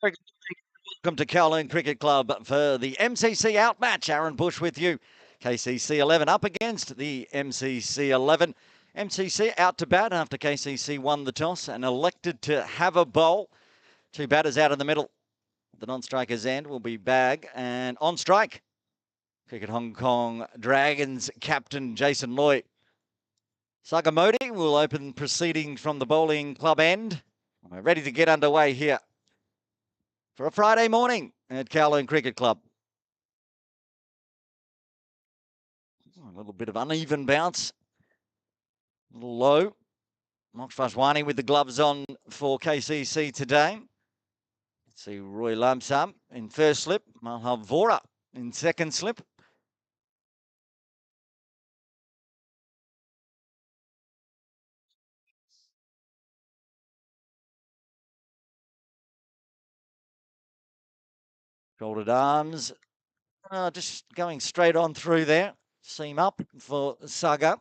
Welcome to Kowloon Cricket Club for the MCC outmatch. Aaron Bush with you. KCC 11 up against the MCC 11. MCC out to bat after KCC won the toss and elected to have a bowl. Two batters out in the middle. The non-striker's end will be Bag, and on strike, Cricket Hong Kong Dragons captain Jason Loy. Sagamodi will open proceedings from the bowling club end. We're ready to get underway here for a Friday morning at Kowloon Cricket Club. A little bit of uneven bounce. A little low. Moksvashwani with the gloves on for KCC today. Let's see Roy Lamsam in first slip. Malhavora in second slip. Shouldered arms. Just going straight on through there. Seam up for Saga.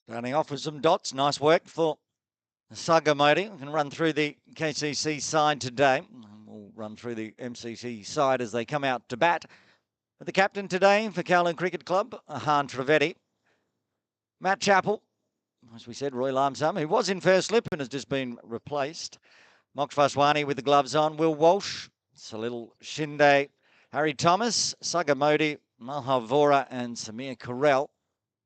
Starting off with some dots. Nice work for Saga Modi. We can run through the KCC side today. We'll run through the MCC side as they come out to bat. But the captain today for Kowloon Cricket Club, Han Trivedi. Matt Chappell, as we said, Roy Lamsam, who was in first slip and has just been replaced. Moksvashwani with the gloves on. Will Walsh, Salil Shinde, Harry Thomas, Saga Modi, Malhavora and Samir Karel,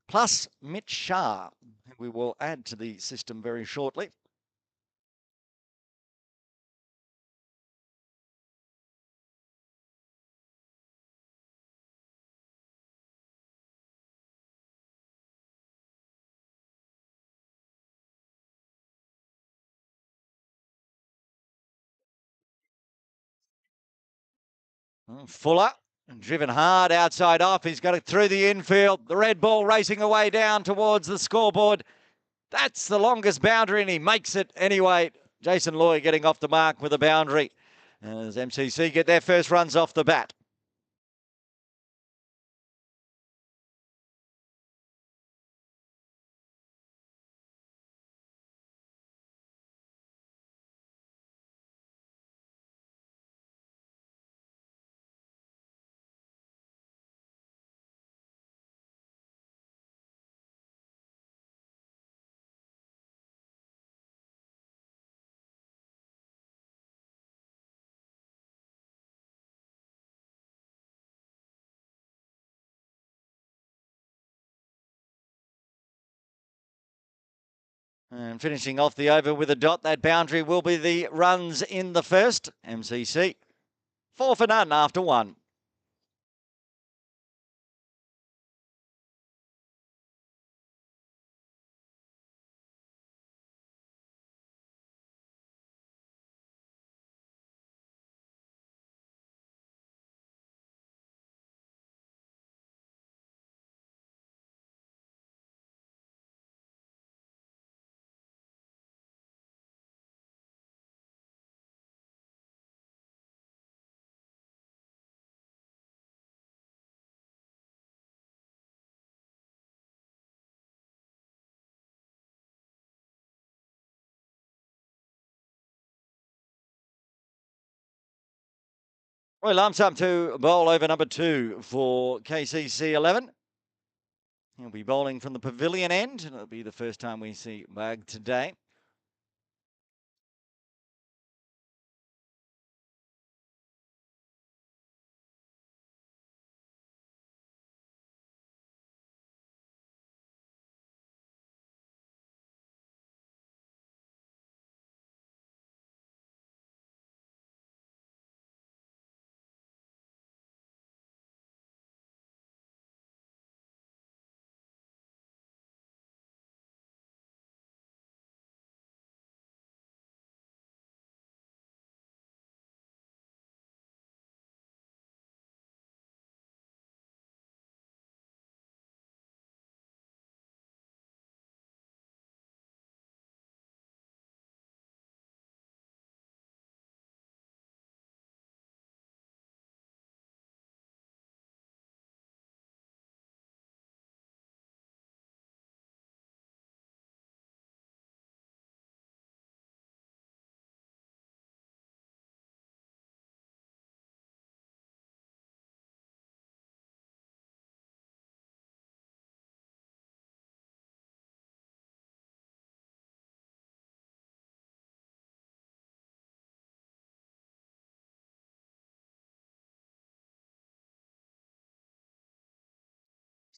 plus Mitch Shah, who we will add to the system very shortly. Fuller, driven hard outside off. He's got it through the infield. The red ball racing away down towards the scoreboard. That's the longest boundary, and he makes it anyway. Jason Loy getting off the mark with a boundary as MCC get their first runs off the bat. And finishing off the over with a dot, that boundary will be the runs in the first. MCC 4 for none after one. Roy Lamsam to bowl over number 2 for KCC 11. He'll be bowling from the pavilion end. It'll be the first time we see Bag today.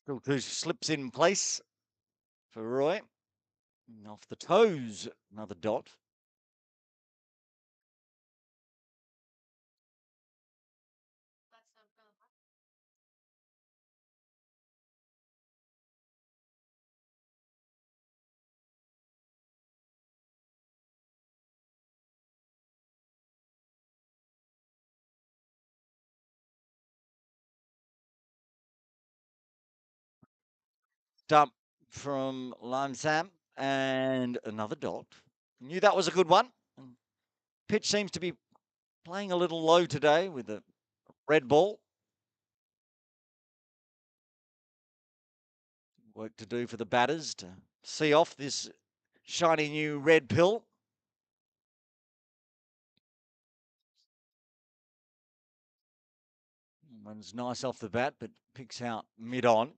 Still two slips in place for Roy. And off the toes, another dot. Dump from Lime Sam and another dot. Knew that was a good one. Pitch seems to be playing a little low today with a red ball. Work to do for the batters to see off this shiny new red pill. One's nice off the bat, but picks out mid-on.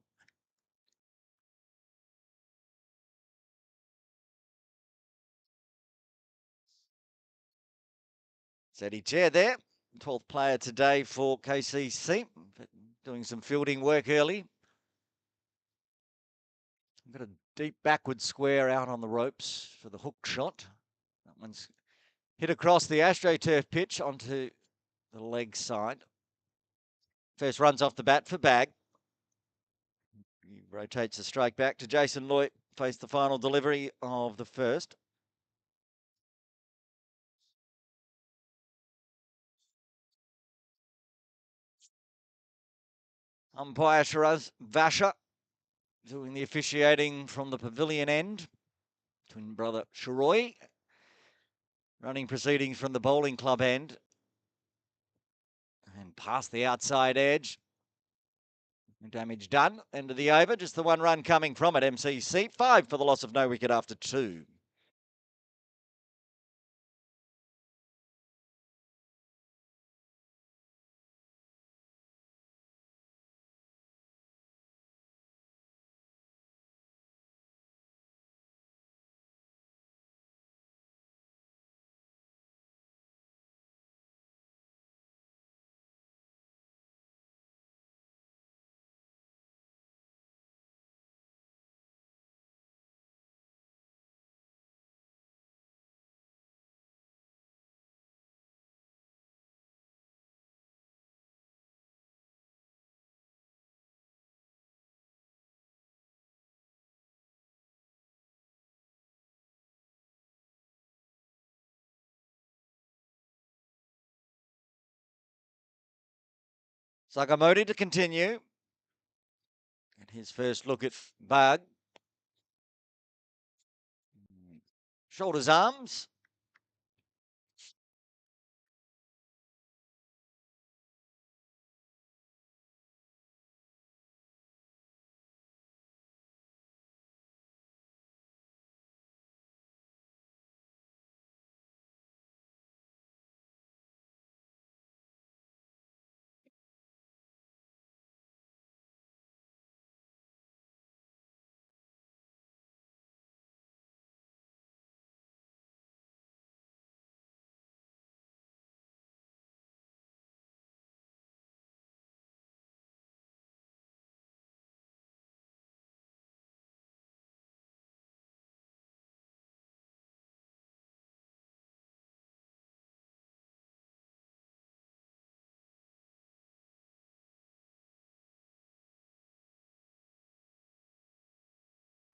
Eddie Chair there, 12th player today for KCC, doing some fielding work early. Got a deep backward square out on the ropes for the hook shot. That one's hit across the AstroTurf pitch onto the leg side. First runs off the bat for Bag. He rotates the strike back to Jason Loy. Face the final delivery of the first. Umpire Shiraz Vasha doing the officiating from the pavilion end. Twin brother Shiroy running proceedings from the bowling club end. And past the outside edge. Damage done. End of the over. Just the one run coming from it. MCC. 5 for the loss of no wicket after 2. Sagamodi to continue. And his first look at Bug. Shoulders, arms.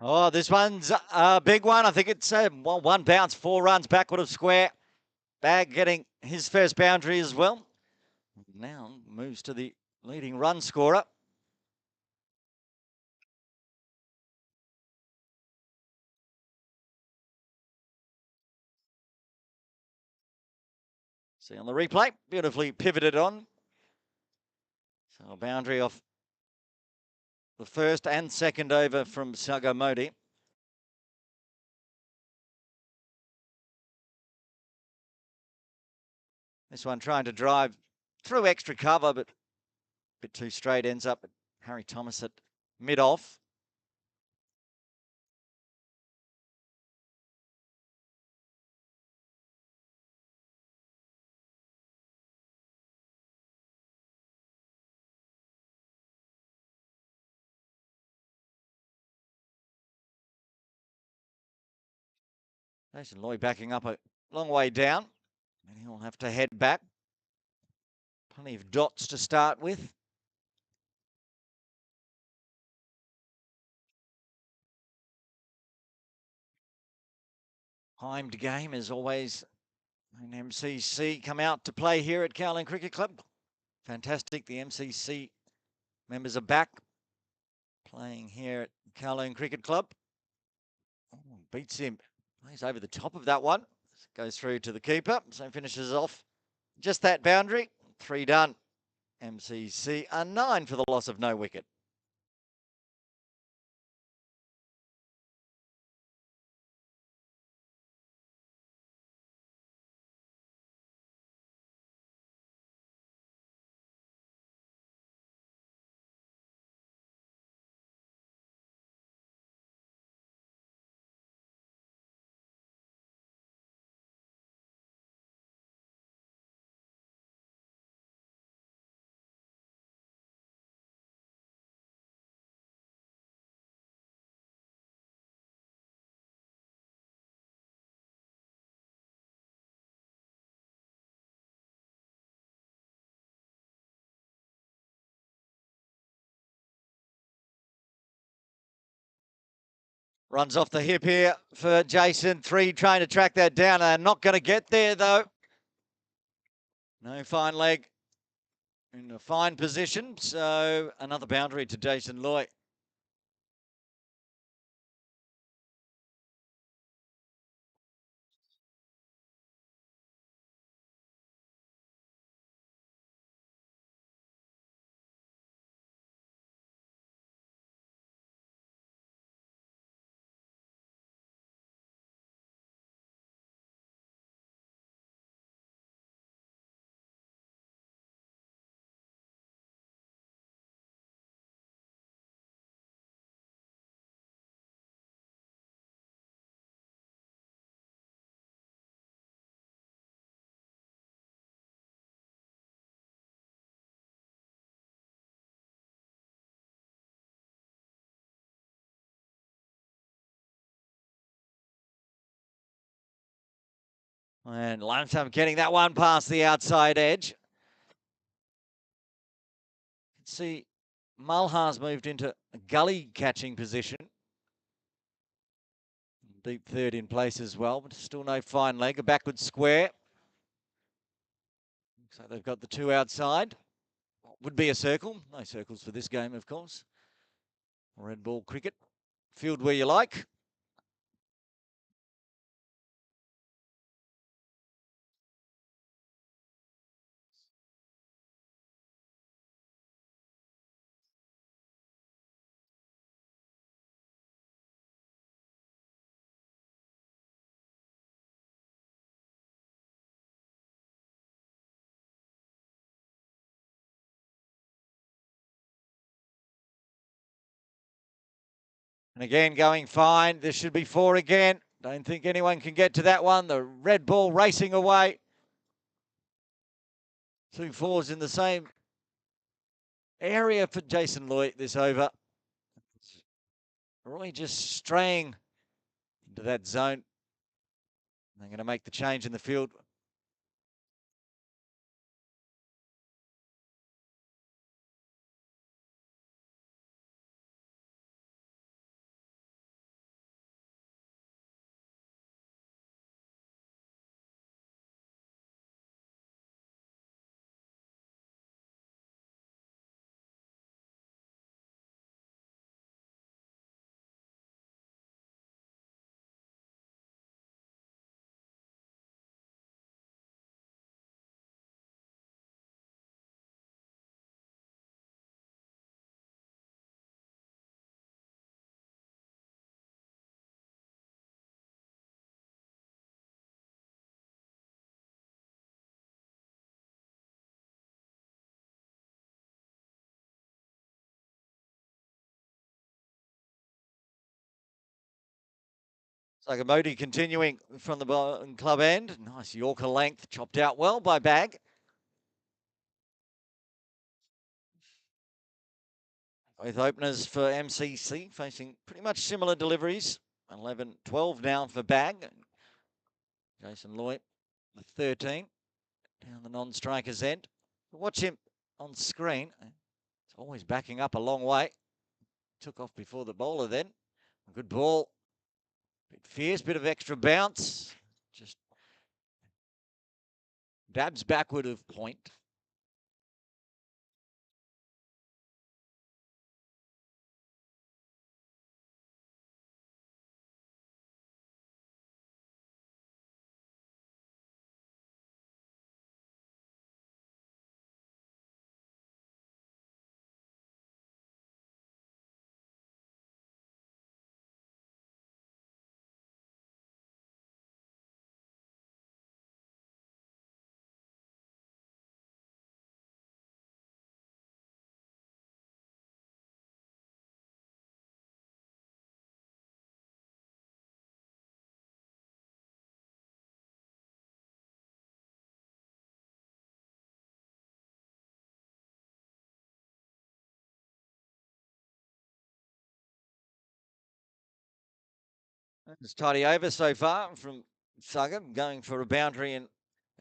Oh, this one's a big one. I think it's one bounce, 4 runs backward of square. Bag getting his first boundary as well. Now moves to the leading run scorer. See on the replay, beautifully pivoted on. So a boundary off the first and second over from Sagamodi. This one trying to drive through extra cover, but a bit too straight, ends up at Harry Thomas at mid-off. Jason Loy backing up a long way down, and he'll have to head back. Plenty of dots to start with. Timed game as always. And MCC come out to play here at Kowloon Cricket Club. Fantastic. The MCC members are back playing here at Kowloon Cricket Club. Oh, beats him. He's over the top of that one. Goes through to the keeper. So finishes off just that boundary. 3 done. MCC a 9 for the loss of no wicket. Runs off the hip here for Jason. 3 trying to track that down. They're not going to get there, though. No fine leg in a fine position. So another boundary to Jason Loy. And Lansam getting that one past the outside edge. See, Mulhar's moved into a gully catching position. Deep third in place as well, but still no fine leg. A backward square. Looks like they've got the 2 outside. Would be a circle. No circles for this game, of course. Red ball cricket. Field where you like. And again, going fine. This should be 4 again. Don't think anyone can get to that one. The red ball racing away. 2 4s in the same area for Jason Loy this over. Roy just straying into that zone. They're going to make the change in the field. Sagamodi continuing from the club end. Nice Yorker length, chopped out well by Bag. Both openers for MCC facing pretty much similar deliveries. 11-12 now for Bag. Jason Loy, the 13, down the non-striker's end. Watch him on screen. It's always backing up a long way. Took off before the bowler then. A good ball. Bit fierce, bit of extra bounce. Just dabs backward of point. It's tidy over so far from Saga, going for a boundary in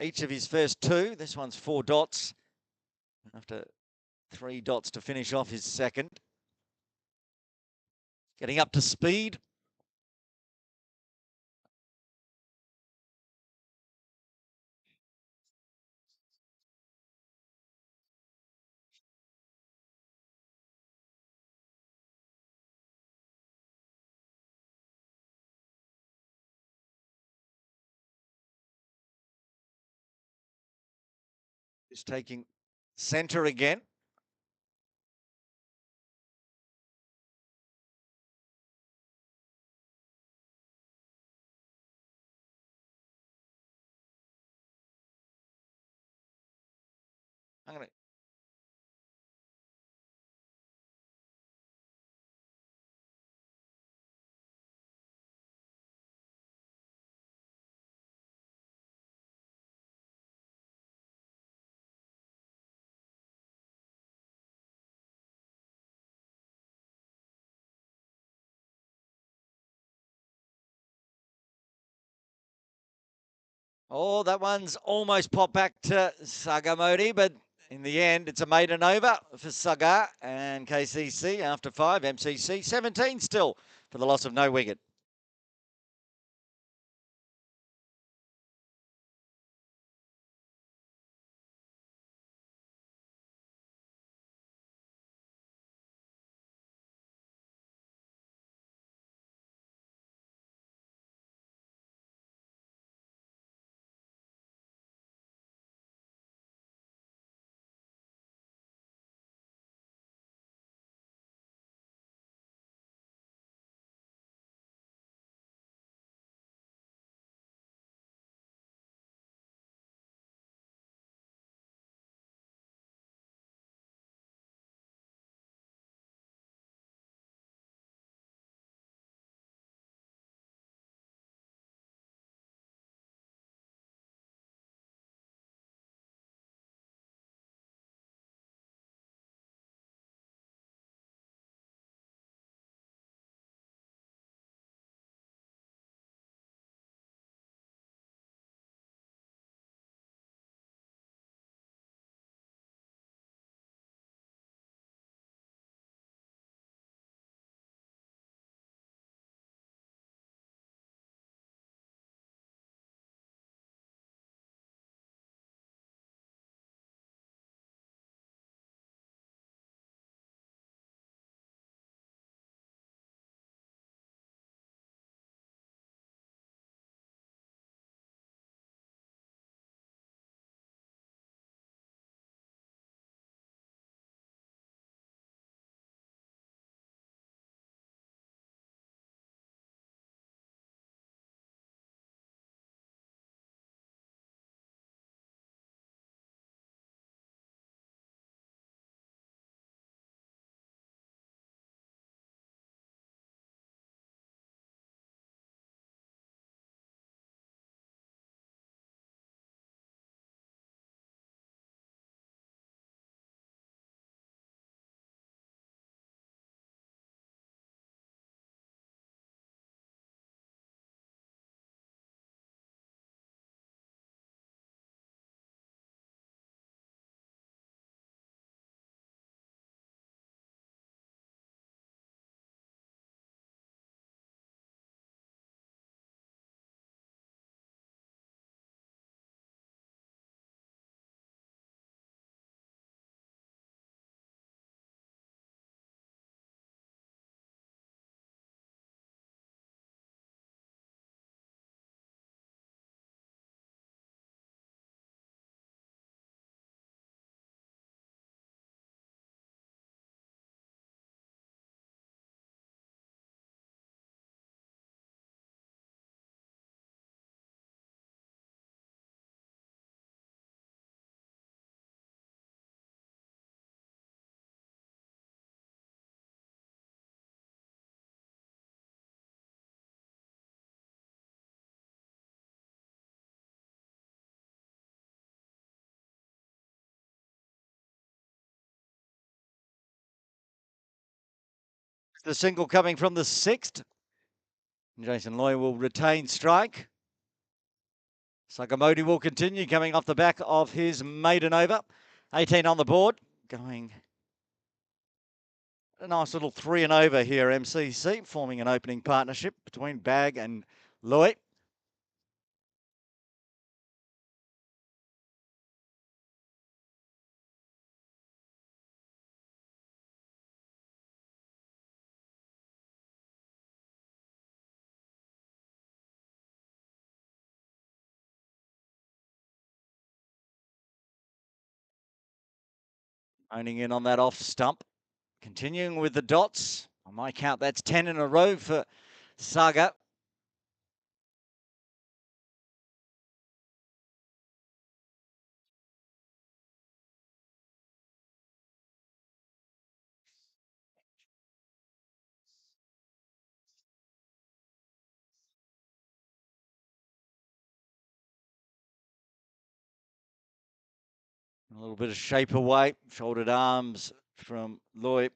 each of his first two. This one's 4 dots after 3 dots to finish off his second. Getting up to speed. Is taking centre again. I'm going to Oh, that one's almost popped back to Saga Modi, but in the end, it's a maiden over for Saga and KCC after 5. MCC 17 still for the loss of no wicket. The single coming from the sixth. Jason Loy will retain strike. Sagamodi will continue coming off the back of his maiden over. 18 on the board. Going a nice little 3 and over here, MCC, forming an opening partnership between Bag and Loy. Owning in on that off stump. Continuing with the dots. On my count, that's 10 in a row for Saga. A little bit of shape away. Shouldered arms from Loy.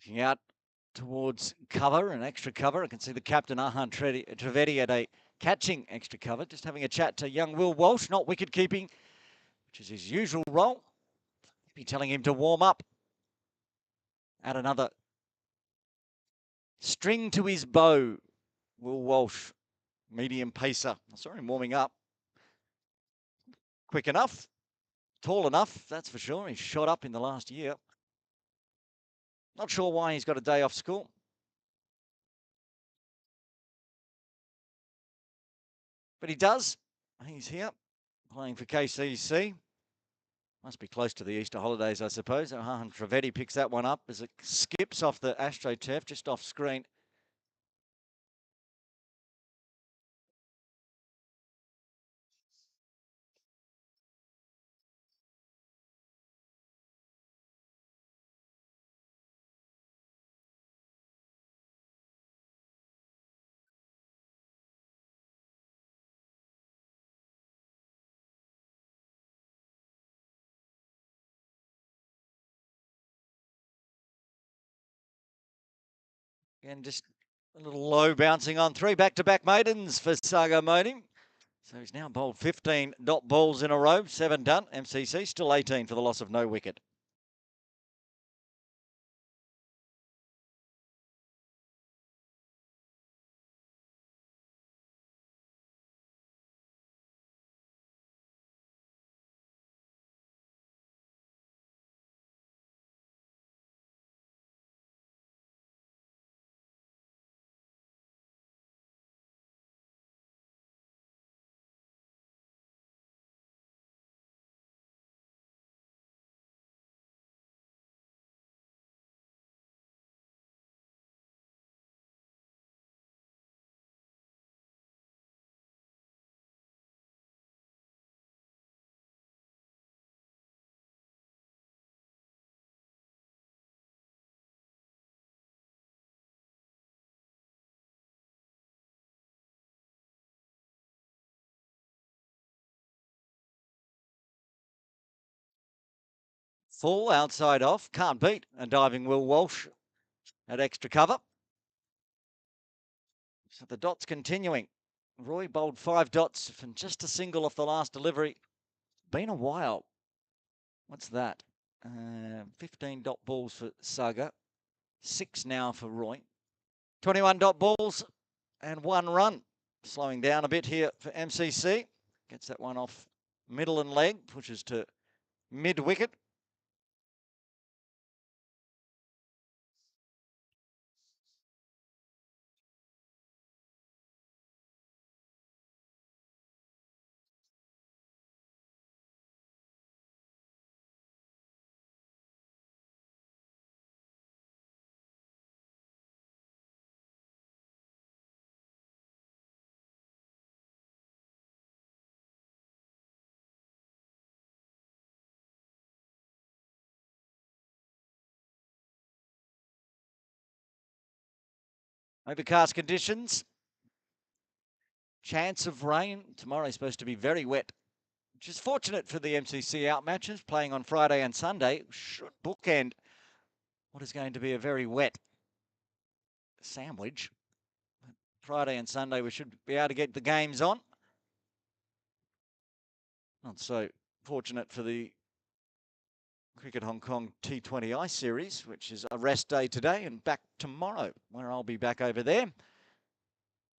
Looking out towards cover and extra cover. I can see the captain, Ahan Trivedi, at a catching extra cover. Just having a chat to young Will Walsh, not wicket keeping, which is his usual role. Be telling him to warm up. Add another string to his bow. Will Walsh, medium pacer. I saw him warming up. Quick enough, tall enough, that's for sure. He's shot up in the last year. Not sure why he's got a day off school. But he does. He's here playing for KCC. Must be close to the Easter holidays, I suppose. Ahan Trivedi picks that one up as it skips off the AstroTurf, just off screen. Again, just a little low bouncing on 3 back-to-back maidens for Saga Modi. So he's now bowled 15 dot balls in a row, 7 done. MCC still 18 for the loss of no wicket. Full outside off, can't beat a diving Will Walsh at extra cover. So the dots continuing. Roy bowled 5 dots from just a single off the last delivery. Been a while. What's that? 15 dot balls for Saga. 6 now for Roy. 21 dot balls and 1 run. Slowing down a bit here for MCC. Gets that one off middle and leg, pushes to mid-wicket. Overcast conditions. Chance of rain. Tomorrow's supposed to be very wet, which is fortunate for the MCC out matches playing on Friday and Sunday. Should bookend what is going to be a very wet sandwich. Friday and Sunday we should be able to get the games on. Not so fortunate for the Cricket Hong Kong T20I series, which is a rest day today and back tomorrow, where I'll be back over there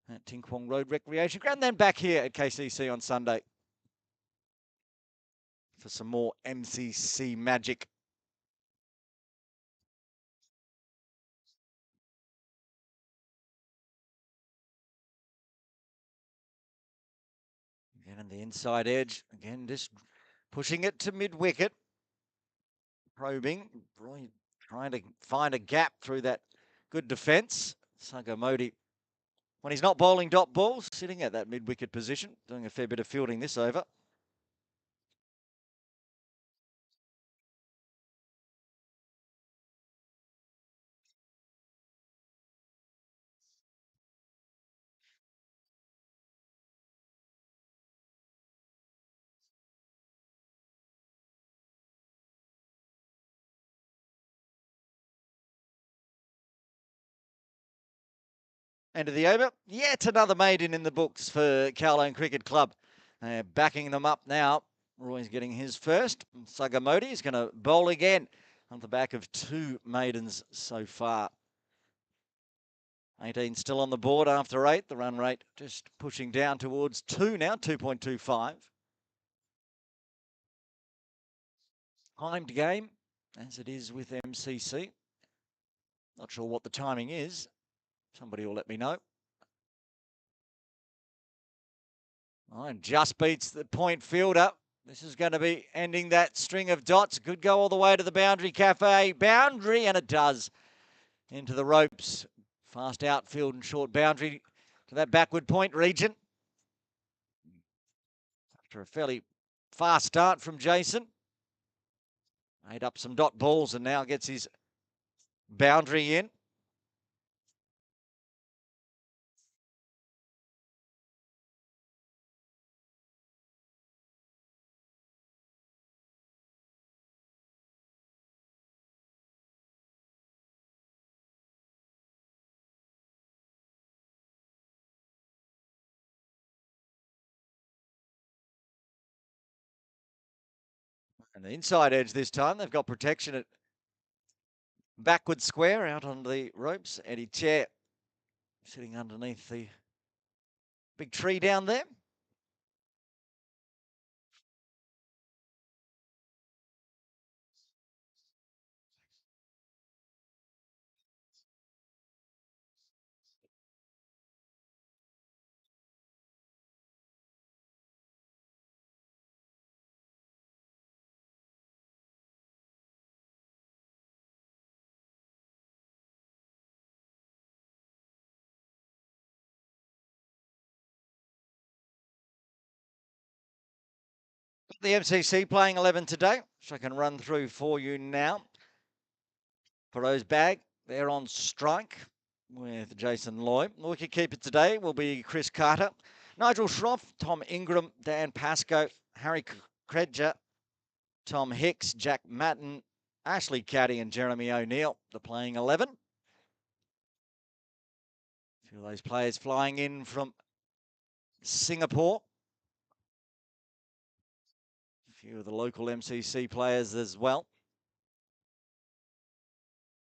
at Ting Kwong Road Recreation Ground, and then back here at KCC on Sunday for some more MCC magic. Again, on the inside edge, again, just pushing it to mid-wicket. Probing, Roy trying to find a gap through that good defence. Sagamodi, when he's not bowling dot balls, sitting at that mid-wicket position, doing a fair bit of fielding this over. End of the over. Yet another maiden in the books for Kowloon Cricket Club. Backing them up now. Roy's getting his first. Sagamodi is going to bowl again on the back of 2 maidens so far. 18 still on the board after 8. The run rate just pushing down towards 2 now, 2.25. Timed game, as it is with MCC. Not sure what the timing is. Somebody will let me know. Oh, and just beats the point fielder. This is going to be ending that string of dots. Could go all the way to the boundary cafe. Boundary, and it does. Into the ropes. Fast outfield and short boundary to that backward point region. After a fairly fast start from Jason. Made up some dot balls and now gets his boundary in. And the inside edge this time, they've got protection at backward square out on the ropes. Eddie Chair sitting underneath the big tree down there. The MCC playing 11 today, which I can run through for you now. Perot's bag, they're on strike with Jason Loy. The wicketkeeper today will be Chris Carter, Nigel Schroff, Tom Ingram, Dan Pascoe, Harry Kredger, Tom Hicks, Jack Matten, Ashley Caddy and Jeremy O'Neill. They're playing 11. A few of those players flying in from Singapore. A few of the local MCC players as well.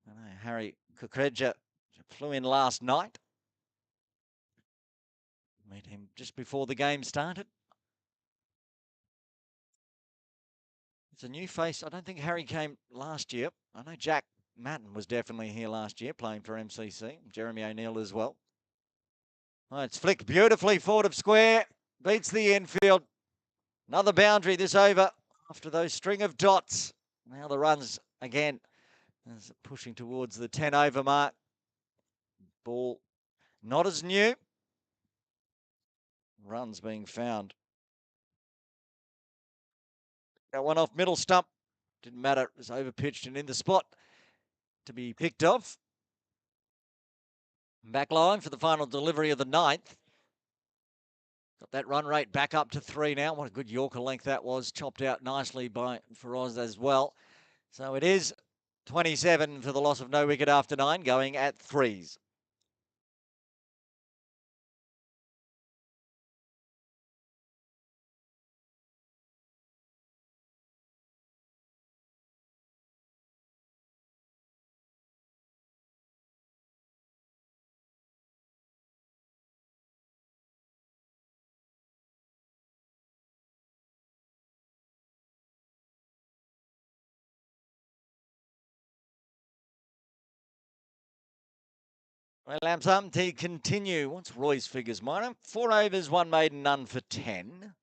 I know Harry Kukreja flew in last night. Met him just before the game started. It's a new face. I don't think Harry came last year. I know Jack Matten was definitely here last year playing for MCC. Jeremy O'Neill as well. Oh, it's flicked beautifully forward of square. Beats the infield. Another boundary this over after those string of dots. Now the runs again. As pushing towards the 10 over mark. Ball not as new. Runs being found. That one off middle stump. Didn't matter. It was over pitched and in the spot to be picked off. Back line for the final delivery of the 9th. Got that run rate back up to 3 now. What a good Yorker length that was. Chopped out nicely by Feroz as well. So it is 27 for the loss of no wicket after 9, going at 3s. Well, Lamson to continue. What's Roy's figures, minor? 4 overs, 1 maiden, none for 10.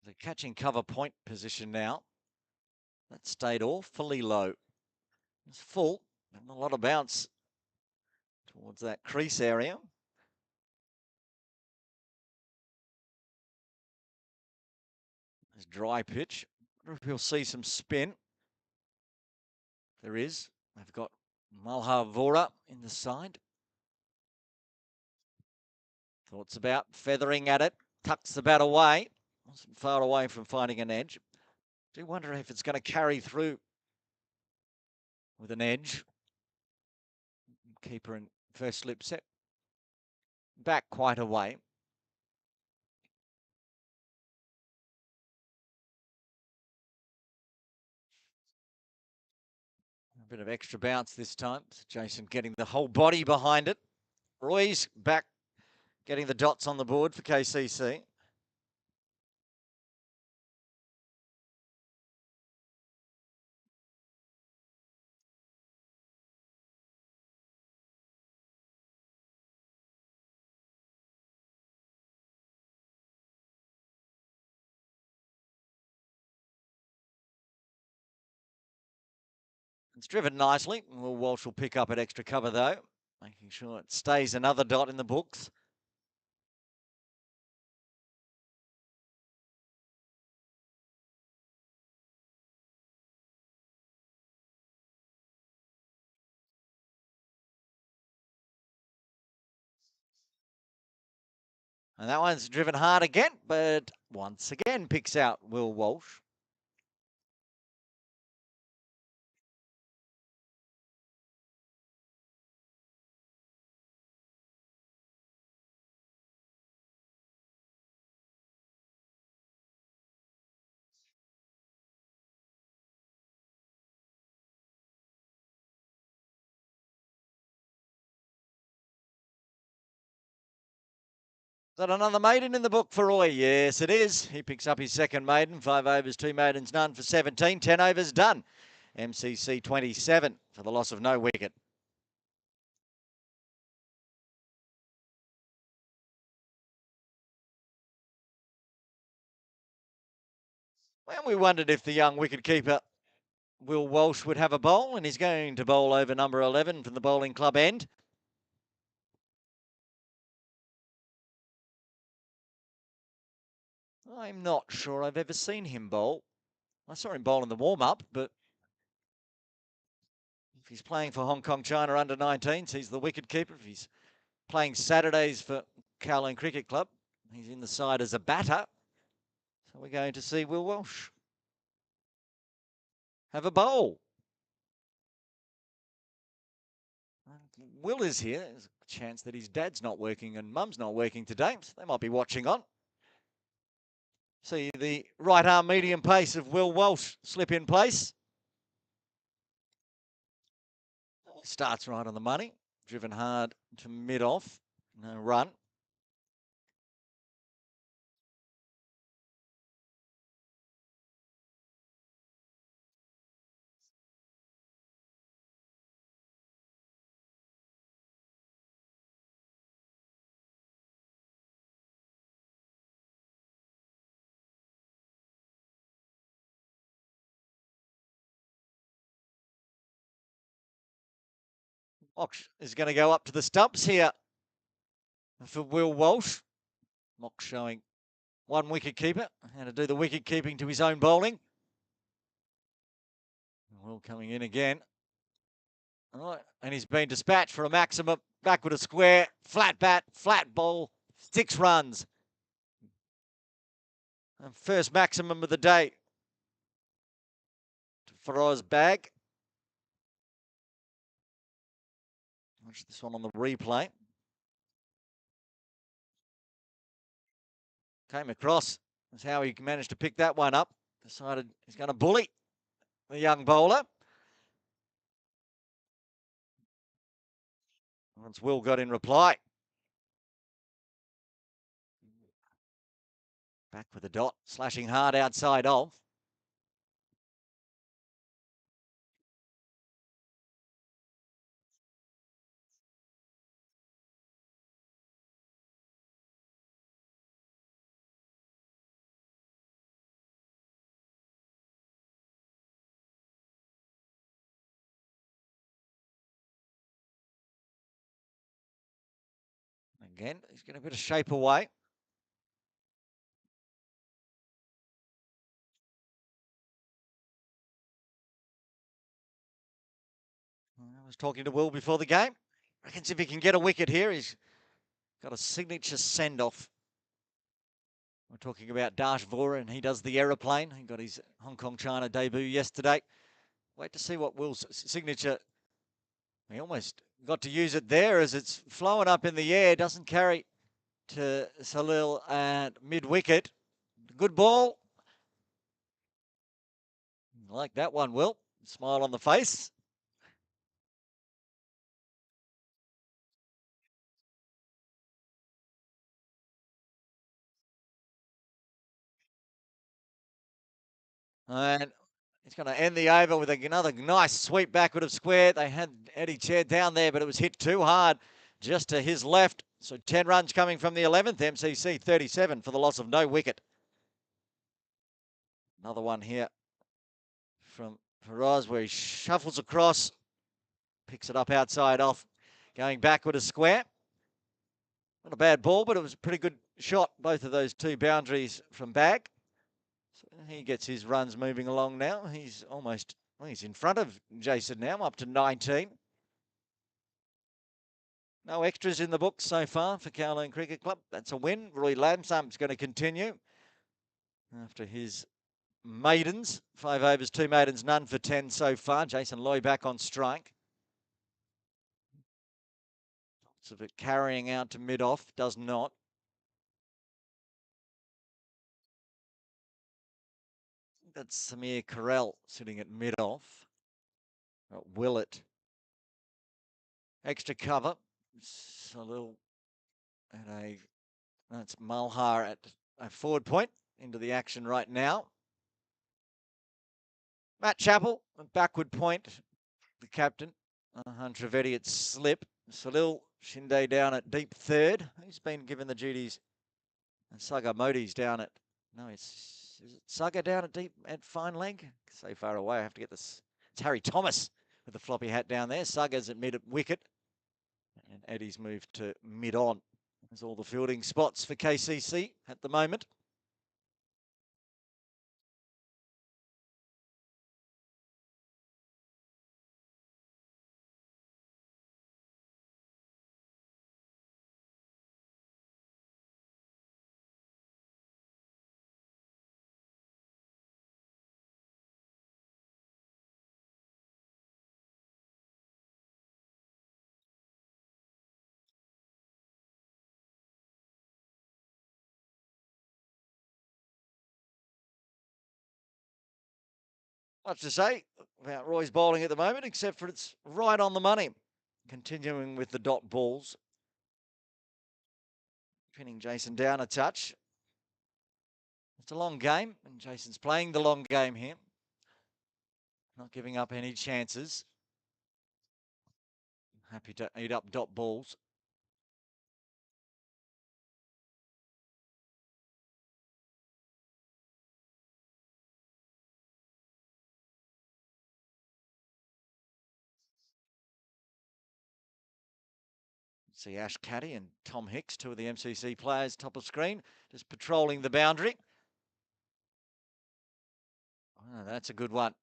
The catching cover point position now. That stayed awfully low. It's full and a lot of bounce towards that crease area. There's dry pitch. I wonder if we'll see some spin. There is. They've got Malhavora in the side. Thoughts about feathering at it. Tucks the bat away. Wasn't far away from finding an edge. Do wonder if it's going to carry through with an edge. Keeper in first slip set. Back quite a way. A bit of extra bounce this time. Jason getting the whole body behind it. Roy's back, getting the dots on the board for KCC. It's driven nicely. Will Walsh will pick up at extra cover though, making sure it stays another dot in the books. And that one's driven hard again, but once again picks out Will Walsh. Is that another maiden in the book for Roy? Yes, it is. He picks up his second maiden. 5 overs, 2 maidens, none for 17. 10 overs done. MCC 27 for the loss of no wicket. Well, we wondered if the young wicketkeeper Will Walsh would have a bowl, and he's going to bowl over number 11 from the bowling club end. I'm not sure I've ever seen him bowl. I saw him bowl in the warm-up, but if he's playing for Hong Kong China under 19s, he's the wicketkeeper. If he's playing Saturdays for Kowloon Cricket Club, he's in the side as a batter. So we're going to see Will Walsh have a bowl. Will is here. There's a chance that his dad's not working and mum's not working today, so they might be watching on. See the right arm medium pace of Will Walsh slip in place. starts right on the money. Driven hard to mid-off. No run. Mox is going to go up to the stumps here for Will Walsh. Mox showing one wicket keeper, how to do the wicket keeping to his own bowling. Will coming in again. Oh, and he's been dispatched for a maximum. Backward a square, flat bat, flat ball, 6 runs. And first maximum of the day to Faraz bag. Watch this one on the replay. Came across. That's how he managed to pick that one up. Decided he's going to bully the young bowler. Once Will got in reply. Back with a dot, slashing hard outside of. Again, he's getting a bit of shape away. I was talking to Will before the game. Reckons if he can get a wicket here, he's got a signature send-off. We're talking about Dash Vora, and he does the aeroplane. He got his Hong Kong China debut yesterday. Wait to see what Will's signature. He almost got to use it there as it's flowing up in the air. Doesn't carry to Salil at mid-wicket. Good ball. Like that one, Will. Smile on the face. And he's going to end the over with another nice sweep backward of square. They had Eddie Chair down there, but it was hit too hard just to his left. So 10 runs coming from the 11th. MCC 37 for the loss of no wicket. Another one here from Faraz where he shuffles across, picks it up outside off, going backward a square. Not a bad ball, but it was a pretty good shot. Both of those 2 boundaries from back. So he gets his runs moving along now. He's almost, well, he's in front of Jason now, up to 19. No extras in the book so far for Kowloon Cricket Club. That's a win. Roy Lamsum's going to continue after his maidens. 5 overs, 2 maidens, none for 10 so far. Jason Loy back on strike. Lots of it carrying out to mid-off, does not. That's Samir Carell sitting at mid-off. Willett. Extra cover. It's a little at a, that's Malhar at a forward point into the action right now. Matt Chappell, a backward point, the captain. Trivedi at slip. Salil Shinde down at deep third. He's been given the duties. And Saga Modi's down at, no, is it Saga down at deep at fine leg? So far away, I have to get this. It's Harry Thomas with the floppy hat down there. Saga's at mid wicket. And Eddie's moved to mid on. There's all the fielding spots for KCC at the moment. Much to say about Roy's bowling at the moment, except for it's right on the money. Continuing with the dot balls. Pinning Jason down a touch. It's a long game, and Jason's playing the long game here. Not giving up any chances. Happy to eat up dot balls. See Ash Caddy and Tom Hicks, two of the MCC players, top of screen, just patrolling the boundary. Oh, that's a good one.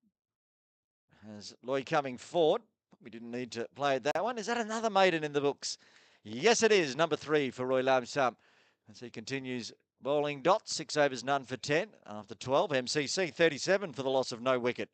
As Lloyd coming forward, we didn't need to play that one. Is that another maiden in the books? Yes, it is. Number 3 for Roy Lamsam. As he continues bowling dots, 6 overs, none for 10 after 12. MCC 37 for the loss of no wicket.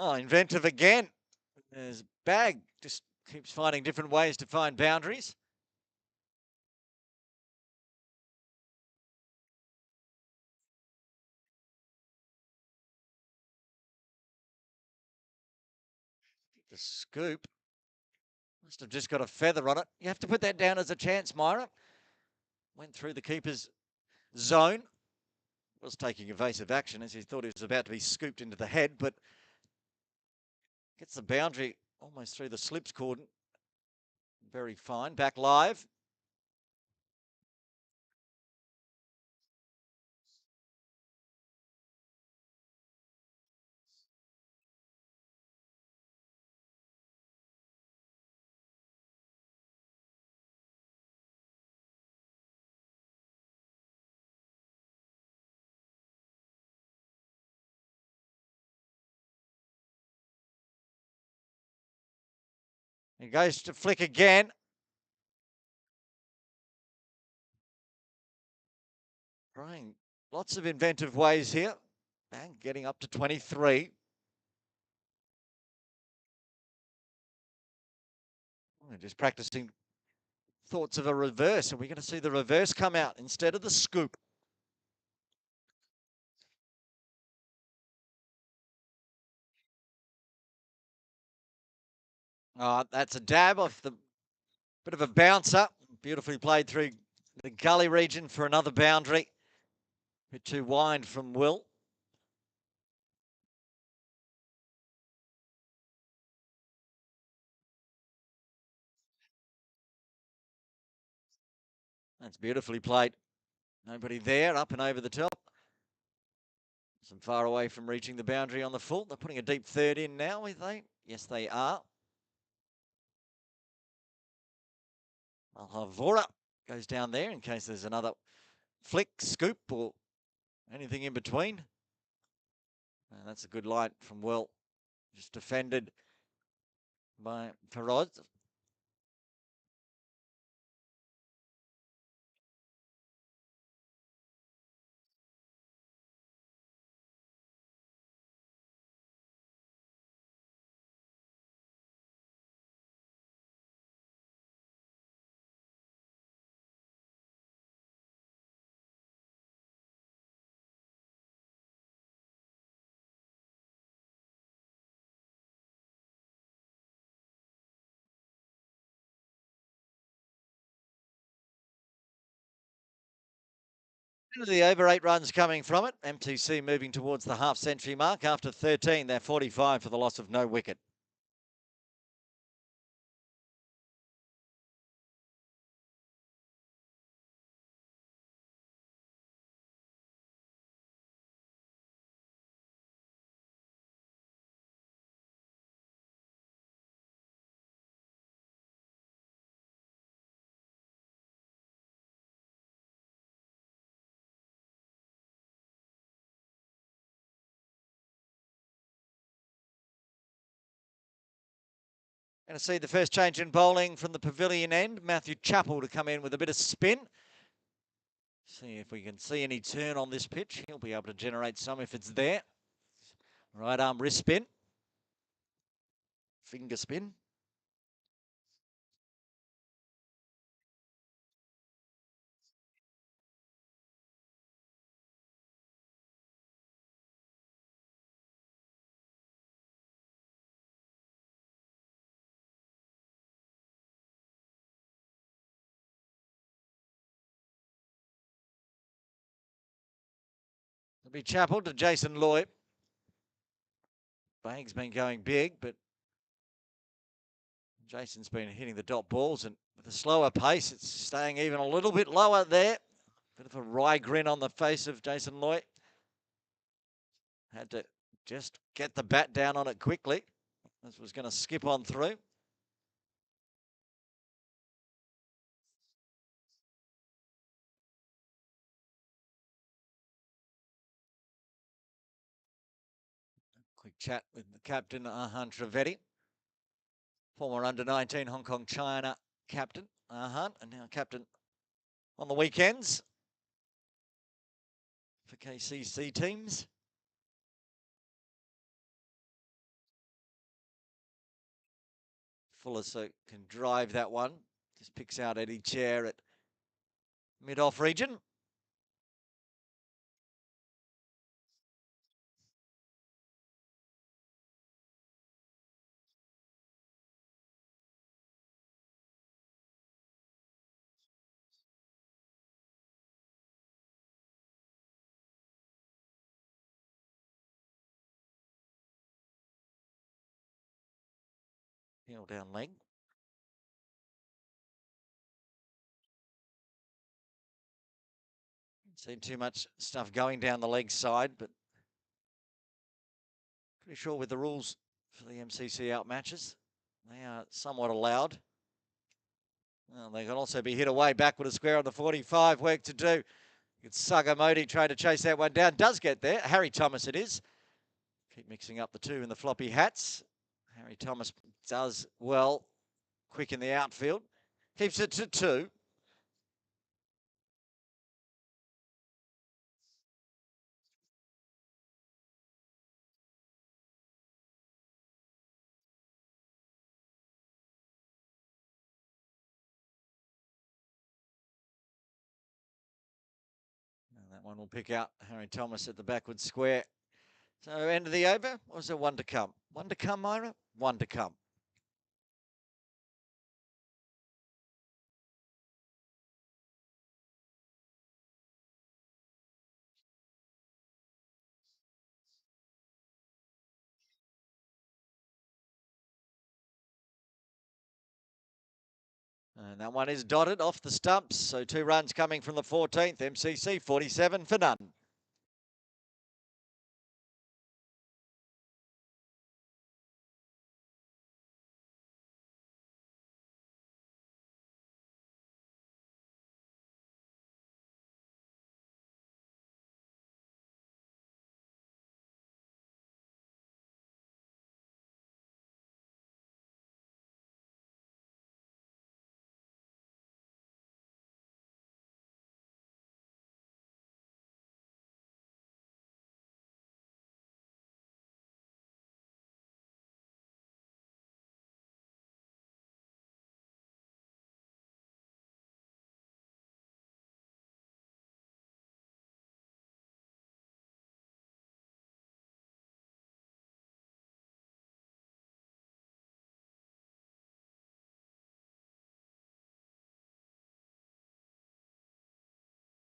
Oh, inventive again. There's Bag, just keeps finding different ways to find boundaries. The scoop must have just got a feather on it. You have to put that down as a chance, Myra. Went through the keeper's zone. Was taking evasive action as he thought he was about to be scooped into the head, but gets the boundary almost through the slips cordon. Very fine. Back live. He goes to flick again. Trying lots of inventive ways here. Bang, getting up to 23. We're just practicing thoughts of a reverse, and we're going to see the reverse come out instead of the scoop. That's a dab off the bit of a bouncer. Beautifully played through the gully region for another boundary. Bit too wide from Will. That's beautifully played. Nobody there, up and over the top. Some far away from reaching the boundary on the full. They're putting a deep third in now, are they? Yes, they are. Alhavora goes down there in case there's another flick, scoop, or anything in between. And that's a good line from Will. Just defended by Feroz. The over 8 runs coming from it. MCC moving towards the half-century mark after 13. They're 45 for the loss of no wicket. Going to see the first change in bowling from the pavilion end. Matthew Chappell to come in with a bit of spin. See if we can see any turn on this pitch. He'll be able to generate some if it's there. Right arm wrist spin. Finger spin. It'll be Chappell to Jason Loy. Bag's been going big, but Jason's been hitting the dot balls, and with a slower pace, it's staying even a little bit lower there. Bit of a wry grin on the face of Jason Loy. Had to just get the bat down on it quickly. This was going to skip on through. Quick chat with the captain, Ahan Trivedi. Former under-19 Hong Kong China captain, Ahan, and now captain on the weekends for KCC teams. Fuller can drive that one. Just picks out Eddie Chair at mid-off region. Heel down leg. Seen too much stuff going down the leg side, but pretty sure with the rules for the MCC out matches, they are somewhat allowed. Well, they can also be hit away backward a square on the 45. Work to do. It's Sagamodi trying to chase that one down. Does get there. Harry Thomas it is. Keep mixing up the two in the floppy hats. Harry Thomas does well. Quick in the outfield. Keeps it to 2. And that one will pick out Harry Thomas at the backward square. So end of the over. Or is there one to come? One to come, Myra? One to come. And that one is dotted off the stumps. So 2 runs coming from the 14th. MCC 47 for none.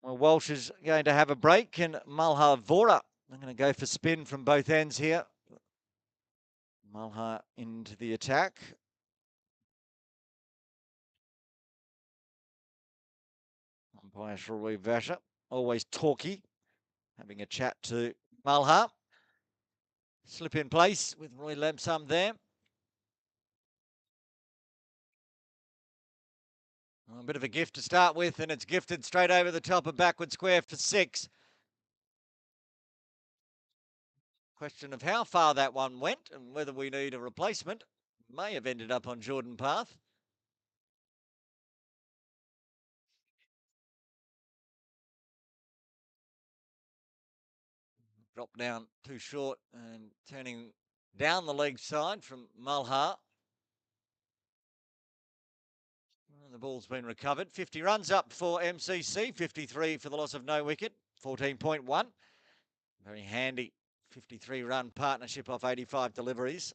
Well, Walsh is going to have a break, and Malha Vora. I'm going to go for spin from both ends here. Malha into the attack. Umpire Shroy Vasher, always talky, having a chat to Malha. Slip in place with Roy Lamsam there. A bit of a gift to start with, and it's gifted straight over the top of backward square for 6. Question of how far that one went and whether we need a replacement. May have ended up on Jordan Path. Dropped down too short and turning down the leg side from Mulhar. The ball's been recovered. 50 runs up for MCC, 53 for the loss of no wicket, 14.1. Very handy 53 run partnership off 85 deliveries.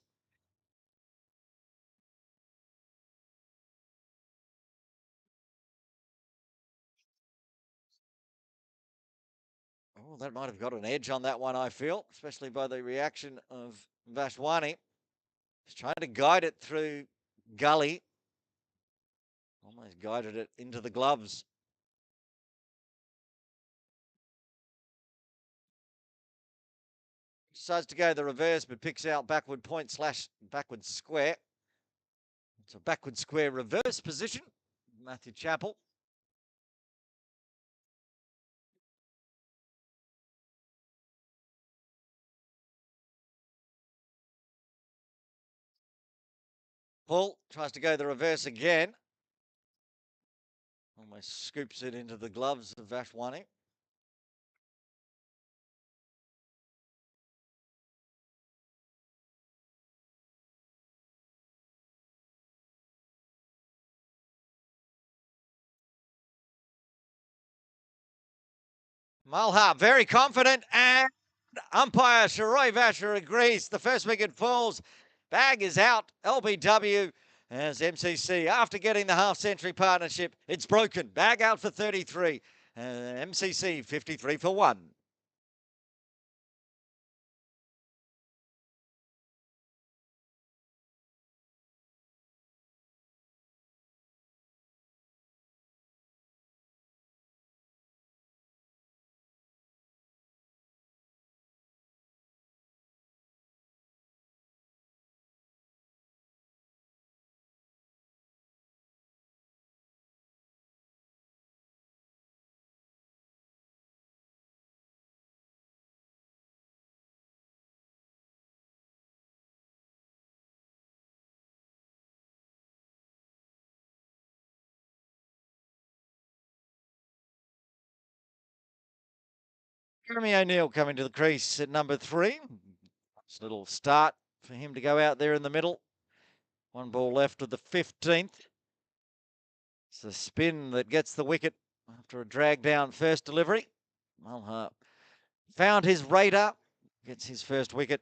Oh, that might have got an edge on that one, I feel, especially by the reaction of Vashwani. He's trying to guide it through gully. Almost guided it into the gloves. Decides to go the reverse, but picks out backward point / backward square. It's a backward square reverse position. Matthew Chappell. Paul tries to go the reverse again. Almost scoops it into the gloves of Vashwani. Mulhar very confident, and umpire Sharoy Vasher agrees. The first wicket falls. Bag is out. LBW as MCC, after getting the half-century partnership, it's broken. Bag out for 33. MCC 53 for 1. Jeremy O'Neill coming to the crease at number 3. It's a little start for him to go out there in the middle. One ball left of the 15th. It's a spin that gets the wicket after a drag down first delivery. Mulhar found his radar, gets his first wicket.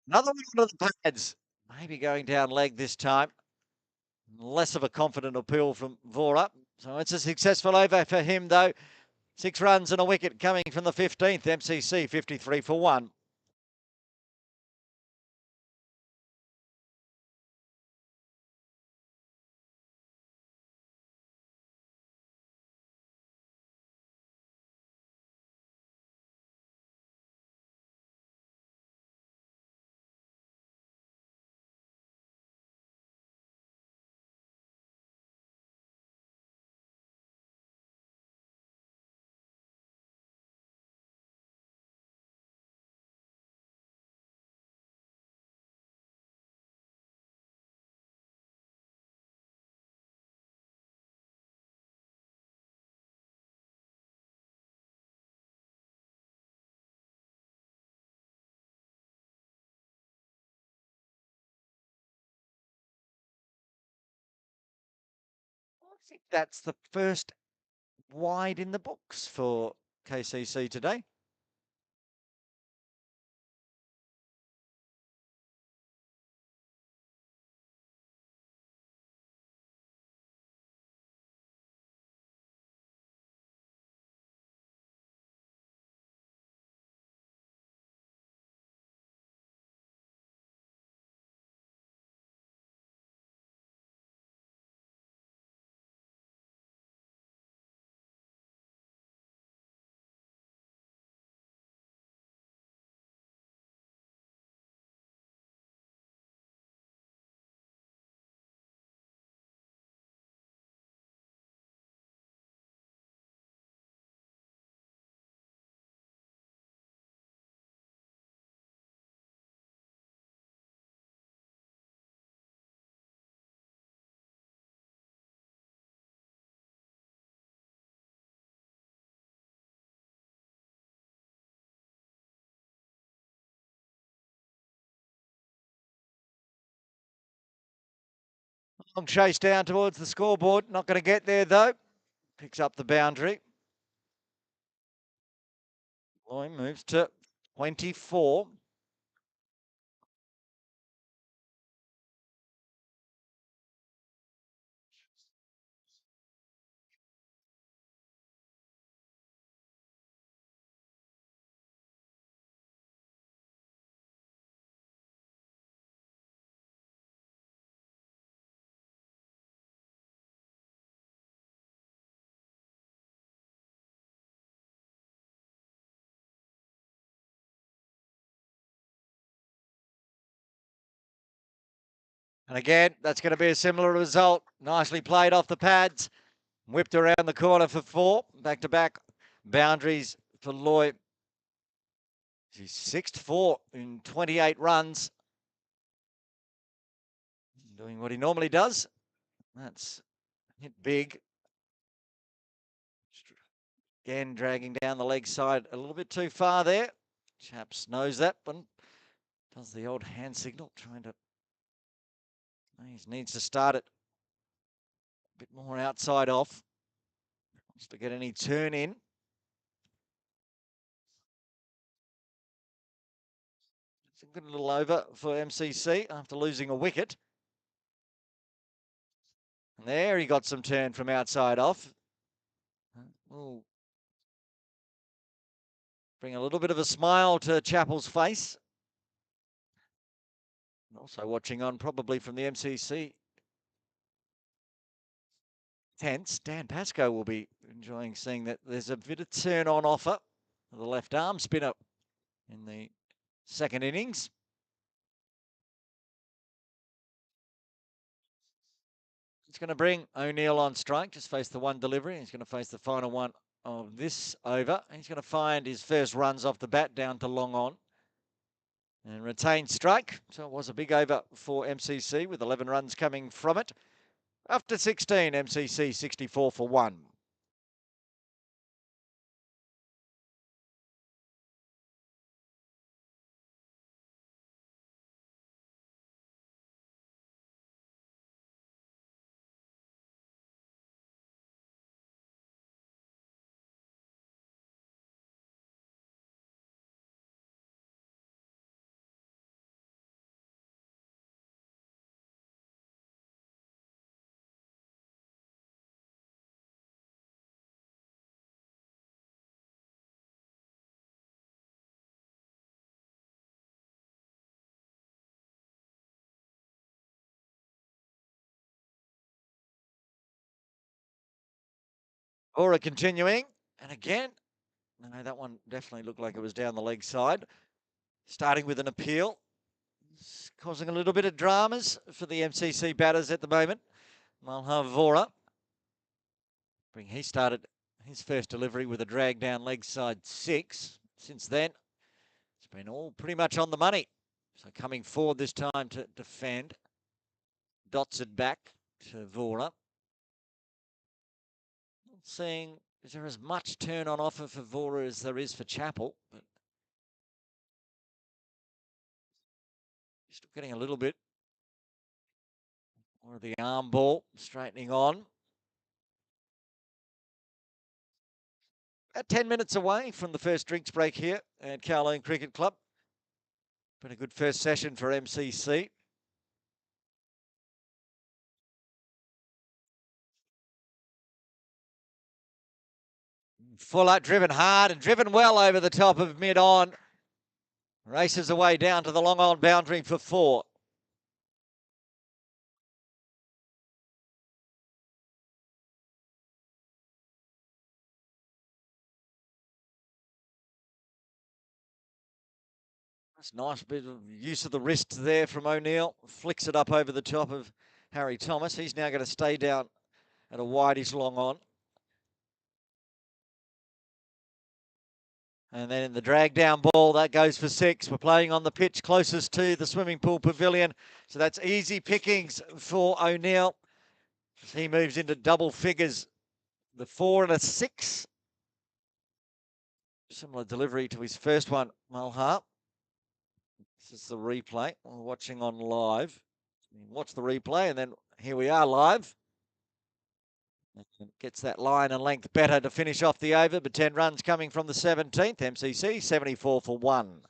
Another one of the pads, maybe going down leg this time. Less of a confident appeal from Vora. So it's a successful over for him, though. 6 runs and a wicket coming from the 15th. MCC 53 for 1. I think that's the first wide in the books for KCC today. Long chase down towards the scoreboard. Not going to get there, though. Picks up the boundary. Loy moves to 24. And again, that's going to be a similar result. Nicely played off the pads. Whipped around the corner for 4. Back-to-back boundaries for Loy. He's 6-4 in 28 runs. Doing what he normally does. That's hit big. Again, dragging down the leg side a little bit too far there. Chaps knows that one. Does the old hand signal, trying to... He needs to start it a bit more outside off. Wants to get any turn in. It's a good little over for MCC after losing a wicket. And there he got some turn from outside off. Will bring a little bit of a smile to Chappell's face. And also watching on probably from the MCC tents, Dan Pascoe will be enjoying seeing that there's a bit of turn on offer for the left arm spinner in the second innings. It's going to bring O'Neill on strike, just face the one delivery. He's going to face the final one of this over. He's going to find his first runs off the bat down to long on and retain strike. So it was a big over for MCC with 11 runs coming from it. After 16, MCC 64 for 1. Aura continuing. And again, no, that one definitely looked like it was down the leg side. Starting with an appeal. It's causing a little bit of dramas for the MCC batters at the moment. Malha Vora. He started his first delivery with a drag down leg side 6. Since then, it's been all pretty much on the money. So coming forward this time to defend. Dots it back to Vora. Seeing, is there as much turn on offer for Vora as there is for Chappell? But still getting a little bit more of the arm ball straightening on. About 10 minutes away from the first drinks break here at Kowloon Cricket Club. Been a good first session for MCC. Fuller driven hard and driven well over the top of mid-on. Races away down to the long on boundary for 4. That's nice bit of use of the wrist there from O'Neill. Flicks it up over the top of Harry Thomas. He's now going to stay down at a wideish long on. And then in the drag down ball, that goes for 6. We're playing on the pitch closest to the swimming pool pavilion. So that's easy pickings for O'Neill. He moves into double figures. The 4 and a 6. Similar delivery to his first one, Malha. This is the replay we're watching on live. Watch the replay, and then here we are live. Gets that line and length better to finish off the over, but 10 runs coming from the 17th. MCC 74 for 1.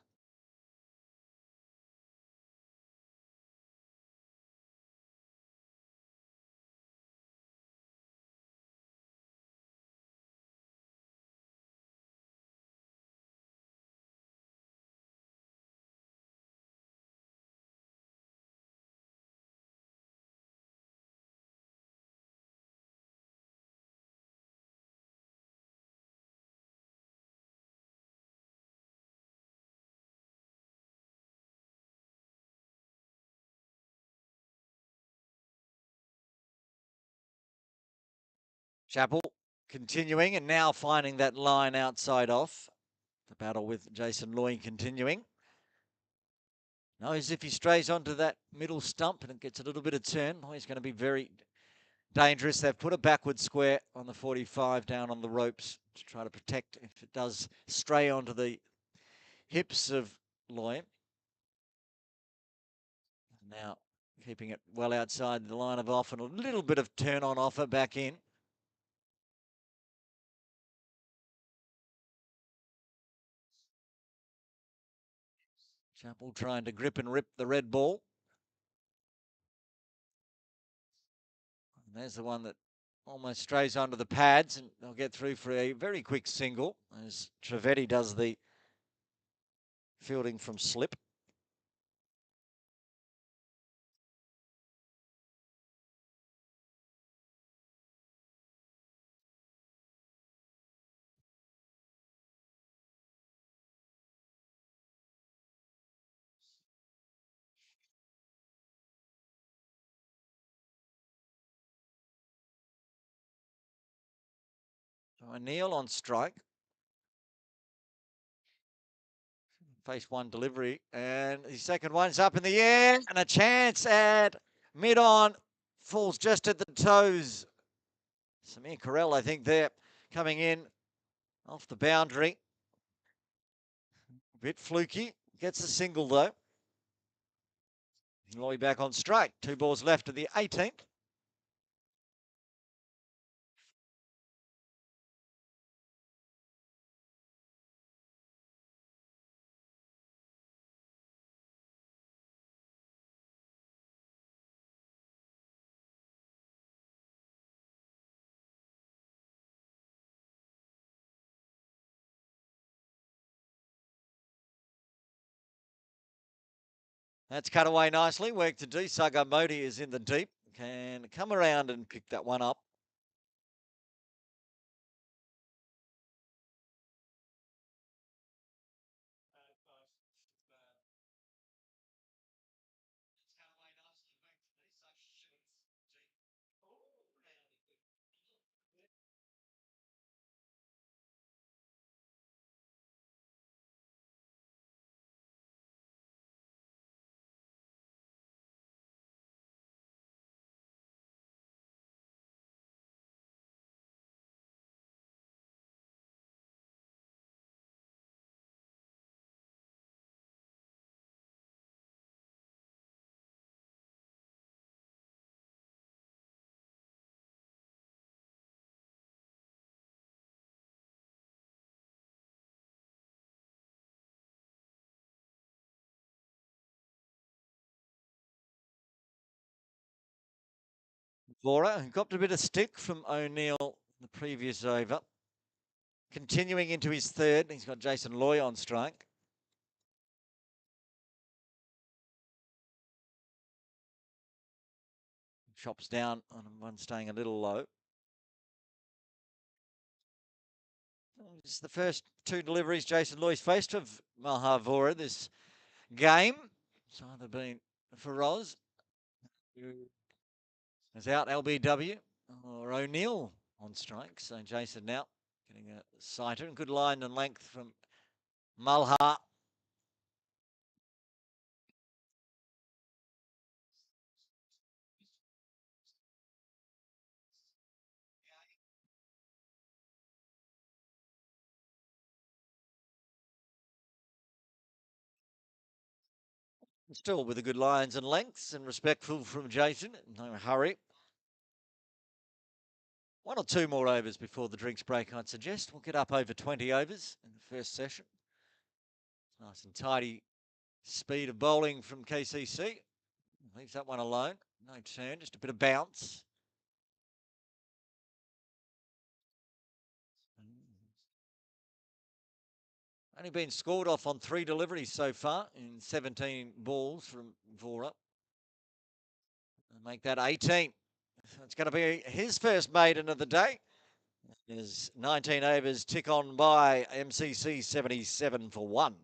Chapel continuing and now finding that line outside off. The battle with Jason Loy continuing. Knows if he strays onto that middle stump and it gets a little bit of turn, he's going to be very dangerous. They've put a backward square on the 45 down on the ropes to try to protect if it does stray onto the hips of Loy. Now keeping it well outside the line of off and a little bit of turn on offer back in. Chapel trying to grip and rip the red ball. And there's the one that almost strays onto the pads, and they'll get through for a very quick single as Trivedi does the fielding from slip. So O'Neill on strike. Face one delivery, and the second one's up in the air, and a chance at mid-on, falls just at the toes. Samir Carell, I think, there, coming in off the boundary. A bit fluky, gets a single though. Loy back on strike, 2 balls left of the 18th. That's cut away nicely. Work to do. Saga Modi is in the deep. Can come around and pick that one up. Vora, who got a bit of stick from O'Neill the previous over. Continuing into his third, he's got Jason Loy on strike. Chops down on one staying a little low. It's the first 2 deliveries Jason Loy's faced of Mahavora this game. It's either been Feroz, who is out LBW, or O'Neill on strike. So Jason now getting a sighter and good line and length from Malha. Still with the good lines and lengths and respectful from Jason. No hurry. One or two more overs before the drinks break, I'd suggest. We'll get up over 20 overs in the first session. Nice and tidy speed of bowling from KCC. Leaves that one alone. No turn, just a bit of bounce. Only been scored off on 3 deliveries so far in 17 balls from Vora. Make that 18. So it's going to be his first maiden of the day. His 19 overs tick on by MCC 77 for 1.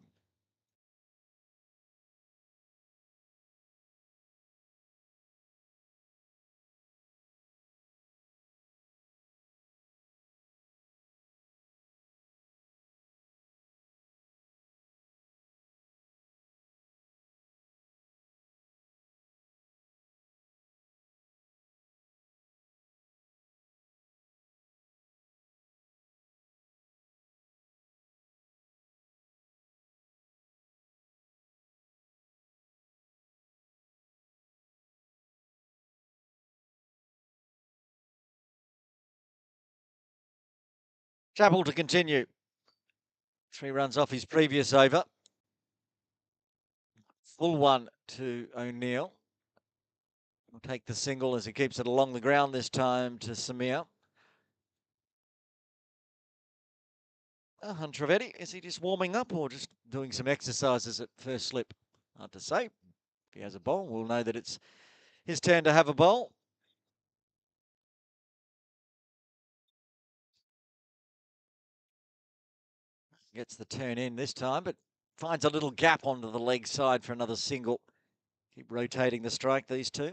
Chapel to continue. 3 runs off his previous over. Full one to O'Neill. Will take the single as he keeps it along the ground this time to Samir. Huntravetti, is he just warming up or just doing some exercises at first slip? Hard to say. If he has a bowl, we'll know that it's his turn to have a bowl. Gets the turn in this time, but finds a little gap onto the leg side for another single. Keep rotating the strike, these two.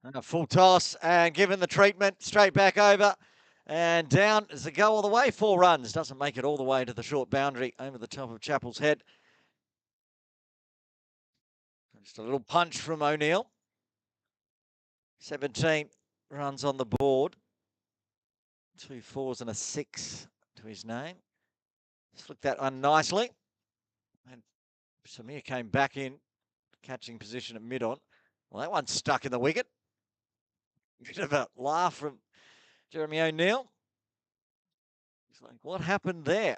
And a full toss and given the treatment, straight back over and down as they go all the way. 4 runs, doesn't make it all the way to the short boundary over the top of Chapel's head. Just a little punch from O'Neill. 17 runs on the board. 2 4s and a 6 to his name. Flicked that one nicely. And Samir came back in, catching position at mid-on. Well, that one's stuck in the wicket. Bit of a laugh from Jeremy O'Neill. He's like, what happened there?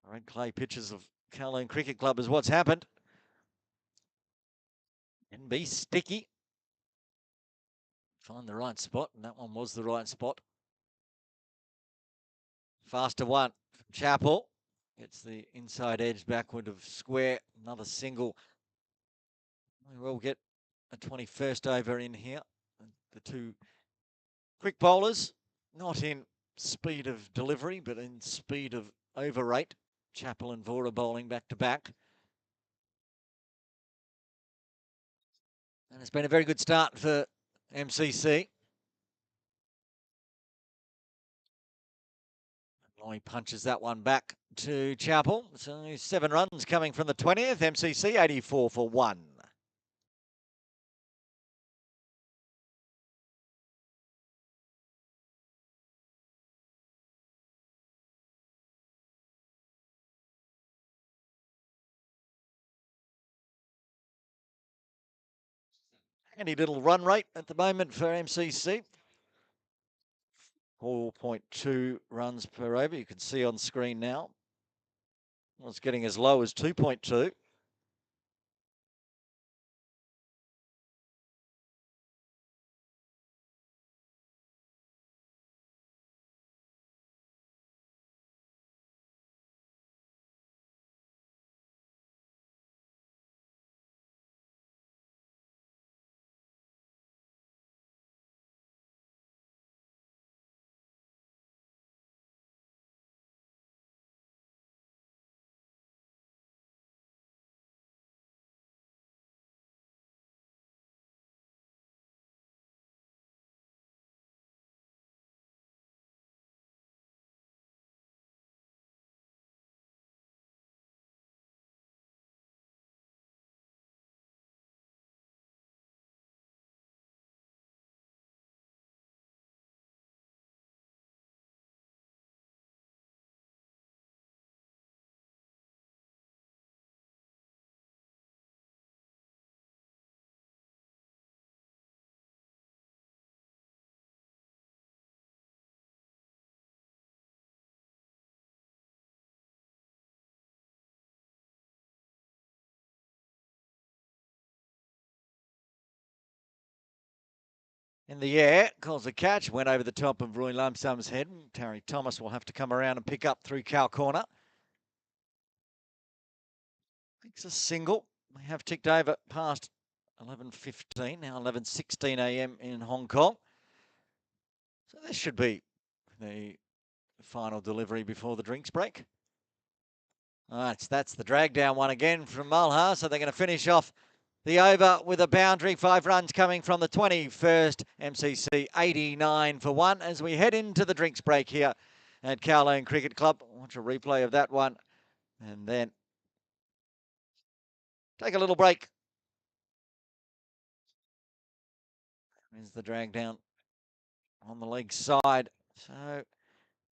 Red clay pitches of Kowloon Cricket Club is what's happened. And be sticky. Find the right spot, and that one was the right spot. Faster one from Chapel. Gets the inside edge backward of square. Another single. We will get a 21st over in here. The two quick bowlers, not in speed of delivery, but in speed of over rate. Chapel and Vora bowling back to back. And it's been a very good start for MCC. He punches that one back to Chapel. So 7 runs coming from the 20th. MCC 84 for 1. Handy little run rate at the moment for MCC. 4.2 runs per over. You can see on screen now. Well, it's getting as low as 2.2. in the air, calls a catch, went over the top of Roy Lumsum's head. Terry Thomas will have to come around and pick up through cow corner. Makes a single. We have ticked over past 11:15, now 11:16 a.m. in Hong Kong. So this should be the final delivery before the drinks break. All right, so that's the drag down one again from Mulhar. So they're going to finish off the over with a boundary. 5 runs coming from the 21st MCC, 89 for 1 as we head into the drinks break here at Kowloon Cricket Club. Watch a replay of that one and then take a little break. There's the drag down on the leg side. So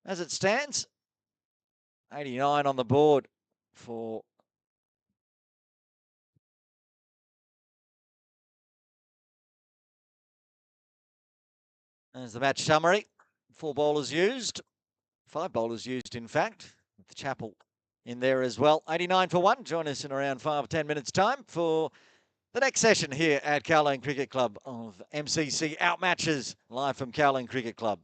as it stands, 89 on the board for there's the match summary. 4 bowlers used, 5 bowlers used in fact, with the Chapel in there as well. 89 for 1. Join us in around 5 or 10 minutes time for the next session here at Kowloon Cricket Club of MCC Outmatches live from Kowloon Cricket Club.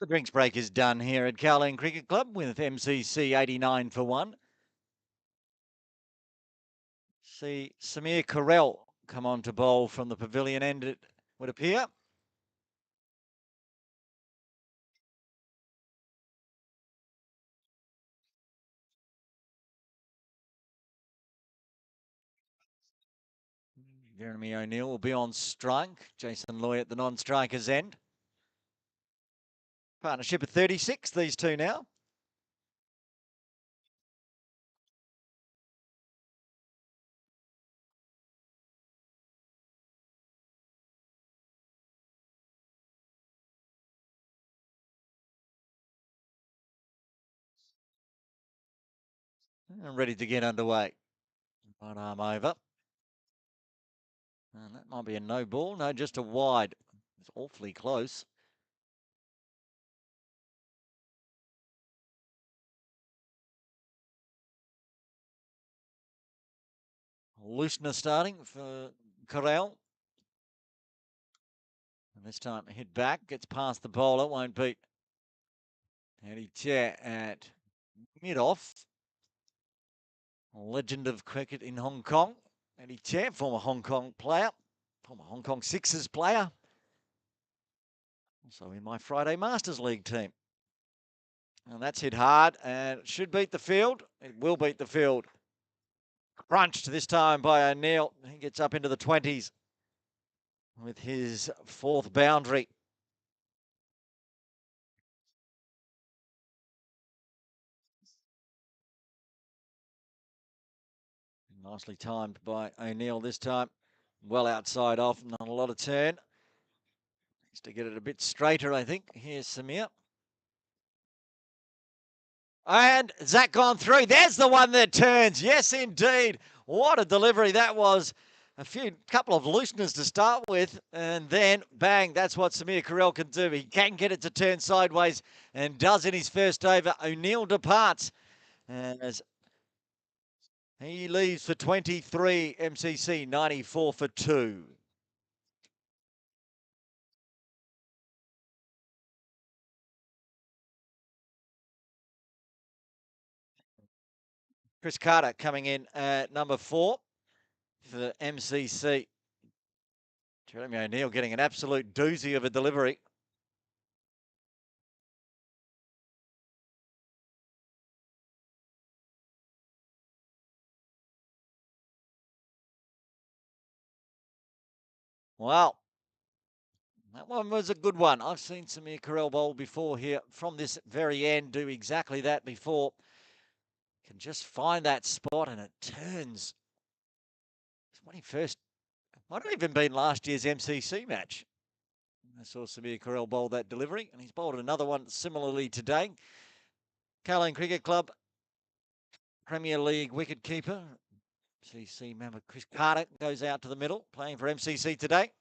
The drinks break is done here at Kowloon Cricket Club with MCC 89 for 1. See Samir Carell come on to bowl from the pavilion end, it would appear. Jeremy O'Neill will be on strike. Jason Loy at the non-striker's end. Partnership of 36, these two now. And ready to get underway. Right arm over. And that might be a no ball. No, just a wide. It's awfully close. Loosener starting for Carell. And this time hit back, gets past the bowler, won't beat Eddie Chair at mid-off. Legend of cricket in Hong Kong. Eddie Chair, former Hong Kong player, former Hong Kong Sixers player. Also in my Friday Masters League team. And that's hit hard and it should beat the field. It will beat the field. Crunched this time by O'Neill. He gets up into the 20s with his fourth boundary. Nicely timed by O'Neill this time. Well outside off, not a lot of turn. Needs to get it a bit straighter, I think. Here's Samir. And Zach gone through. There's the one that turns. Yes, indeed. What a delivery that was. Couple of looseners to start with, and then bang, that's what Samir Carell can do. He can get it to turn sideways and does in his first over. O'Neill departs as he leaves for 23, MCC 94 for 2. Chris Carter coming in at number 4 for the MCC. Jeremy O'Neill getting an absolute doozy of a delivery. Wow. That one was a good one. I've seen Samir Carell bowl before here from this very end, do exactly that before. Can just find that spot and it turns. When he first, might have even been last year's MCC match. I saw Samir Carell bowl that delivery, and he's bowled another one similarly today. Kowloon Cricket Club, Premier League wicket-keeper. MCC member Chris Carter goes out to the middle, playing for MCC today.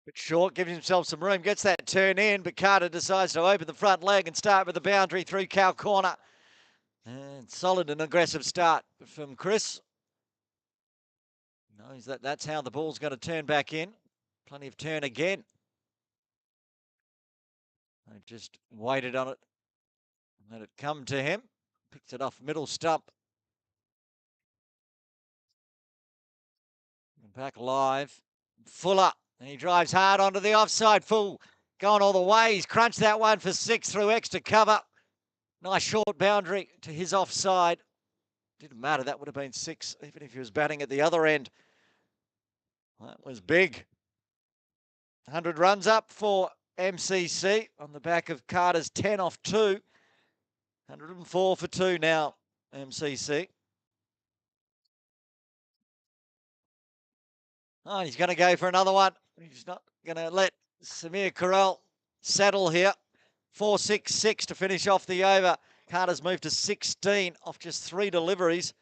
But Short gives himself some room, gets that turn in, but Carter decides to open the front leg and start with the boundary through cow corner. And solid and aggressive start from Chris. Knows that that's how the ball's going to turn back in. Plenty of turn again. I just waited on it. Let it come to him. Picks it off middle stump. Back live. Fuller. And he drives hard onto the offside. Full. Going all the way. He's crunched that one for 6 through extra cover. Nice short boundary to his offside. Didn't matter. That would have been 6, even if he was batting at the other end. That was big. 100 runs up for MCC on the back of Carter's 10 off 2. 104 for 2 now, MCC. Oh, he's going to go for another one. He's not going to let Samir Carell settle here. 4-6-6 to finish off the over. Carter's moved to 16 off just 3 deliveries.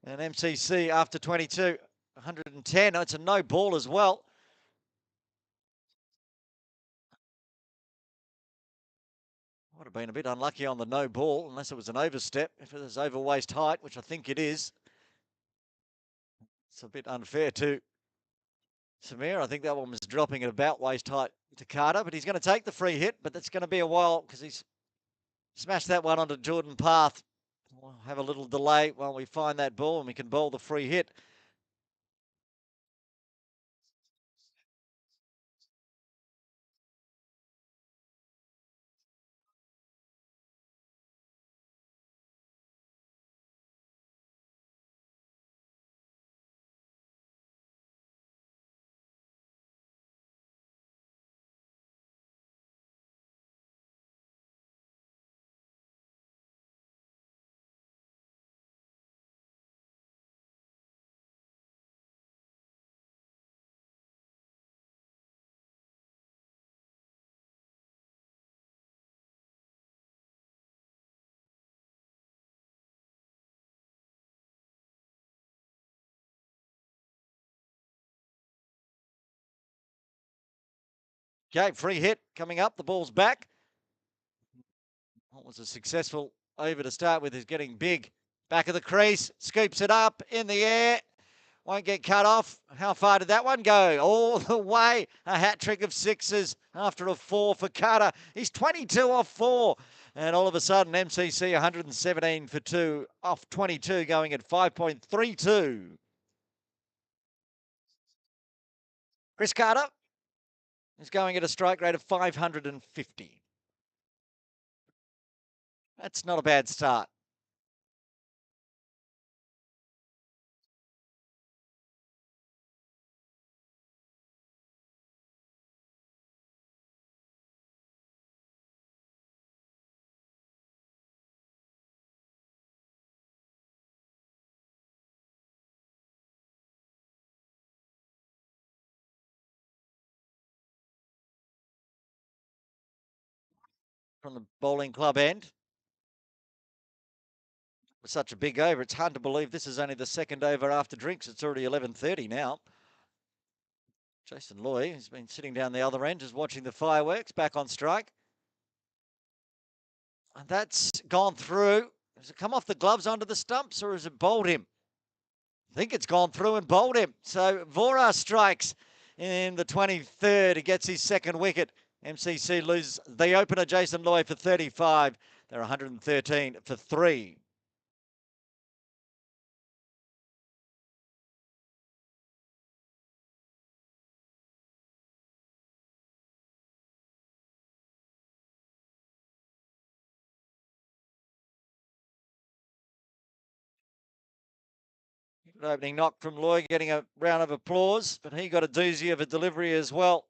And MCC after 22, 110. It's a no ball as well. Might have been a bit unlucky on the no ball, unless it was an overstep. If it was over waist height, which I think it is, it's a bit unfair to Samir. I think that one was dropping at about waist height to Carter, but he's going to take the free hit, but that's going to be a while because he's smashed that one onto Jordan Path. We'll have a little delay while we find that ball and we can bowl the free hit. Okay, free hit coming up. The ball's back. What was a successful over to start with is getting big. Back of the crease, scoops it up in the air. Won't get cut off. How far did that one go? All the way. A hat trick of sixes after a 4 for Carter. He's 22 off 4. And all of a sudden, MCC 117 for 2 off 22, going at 5.32. Chris Carter is going at a strike rate of 550. That's not a bad start. From the bowling club end. With such a big over, it's hard to believe this is only the second over after drinks. It's already 11:30 now. Jason Loy has been sitting down the other end, just watching the fireworks, back on strike. And that's gone through. Has it come off the gloves onto the stumps, or has it bowled him? I think it's gone through and bowled him. So Vora strikes in the 23rd. He gets his second wicket. MCC loses the opener, Jason Loy, for 35. They're 113 for 3. Good opening knock from Loy, getting a round of applause, but he got a doozy of a delivery as well.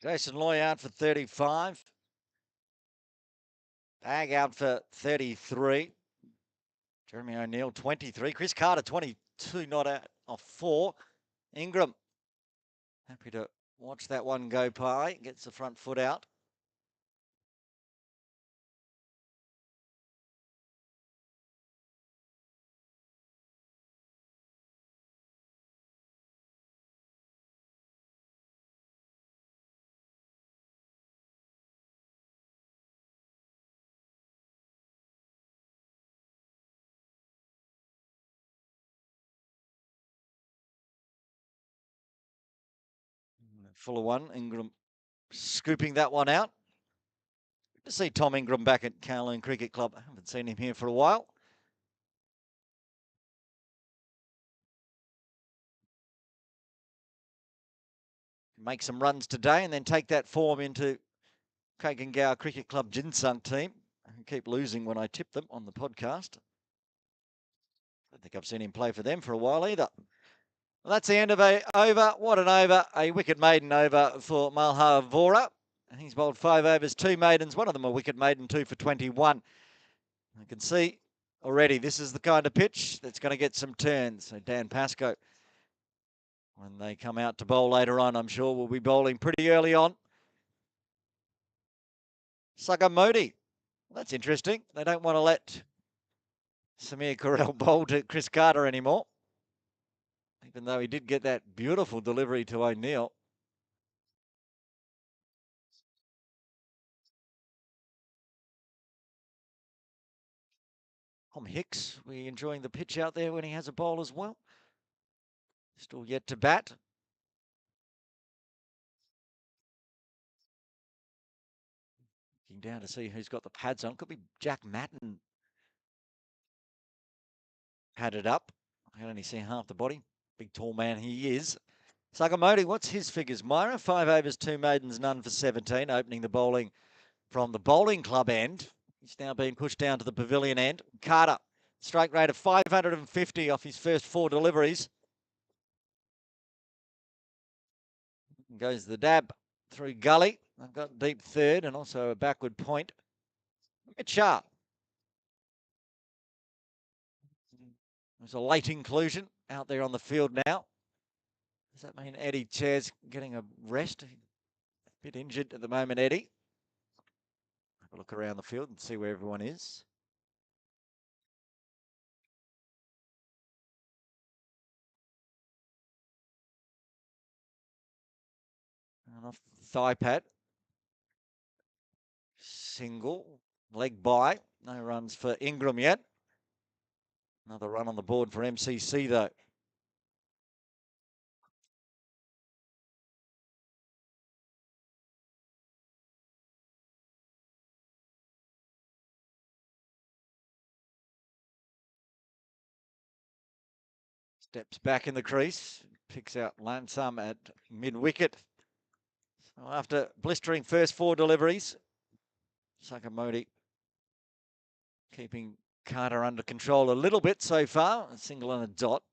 Jason Loy out for 35. Bag out for 33. Jeremy O'Neill, 23. Chris Carter, 22, not out off 4. Ingram, happy to watch that one go by. Gets the front foot out. Fuller one. Ingram scooping that one out. Good to see Tom Ingram back at Kowloon Cricket Club. I haven't seen him here for a while. Make some runs today and then take that form into Kakangao Cricket Club Jinsung team, who keep losing when I tip them on the podcast. I don't think I've seen him play for them for a while either. Well, that's the end of a over. What an over. A wicket maiden over for Malhar Vora. He's bowled 5 overs, 2 maidens. One of them a wicket maiden, 2 for 21. I can see already this is the kind of pitch that's going to get some turns. So Dan Pascoe, when they come out to bowl later on, I'm sure will be bowling pretty early on. Sagamodi. Well, that's interesting. They don't want to let Samir Carell bowl to Chris Carter anymore, even though he did get that beautiful delivery to O'Neill. Tom Hicks, we enjoying the pitch out there when he has a bowl as well. Still yet to bat. Looking down to see who's got the pads on. Could be Jack Matten padded up. I can only see half the body. Big tall man he is. Sagamodi, what's his figures, Myra? 5 overs, 2 maidens, none for 17. Opening the bowling from the bowling club end. He's now being pushed down to the pavilion end. Carter, strike rate of 550 off his first 4 deliveries. Goes the dab through gully. I've got deep third and also a backward point. Mitchell. There's a late inclusion out there on the field now. Does that mean Eddie Chair's getting a rest? A bit injured at the moment, Eddie. Have a look around the field and see where everyone is. And off the thigh pad. Single. Leg by. No runs for Ingram yet. Another run on the board for MCC though. Steps back in the crease. Picks out Lansam at mid-wicket. So after blistering first 4 deliveries, Sakamodi keeping Carter under control a little bit so far. A single and a dot.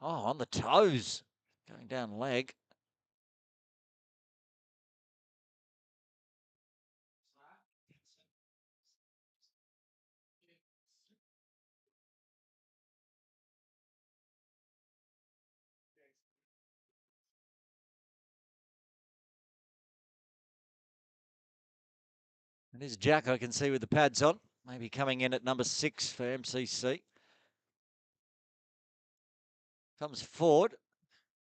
Oh, on the toes. Going down leg. And here's Jack, I can see with the pads on. Maybe coming in at number 6 for MCC. Comes forward.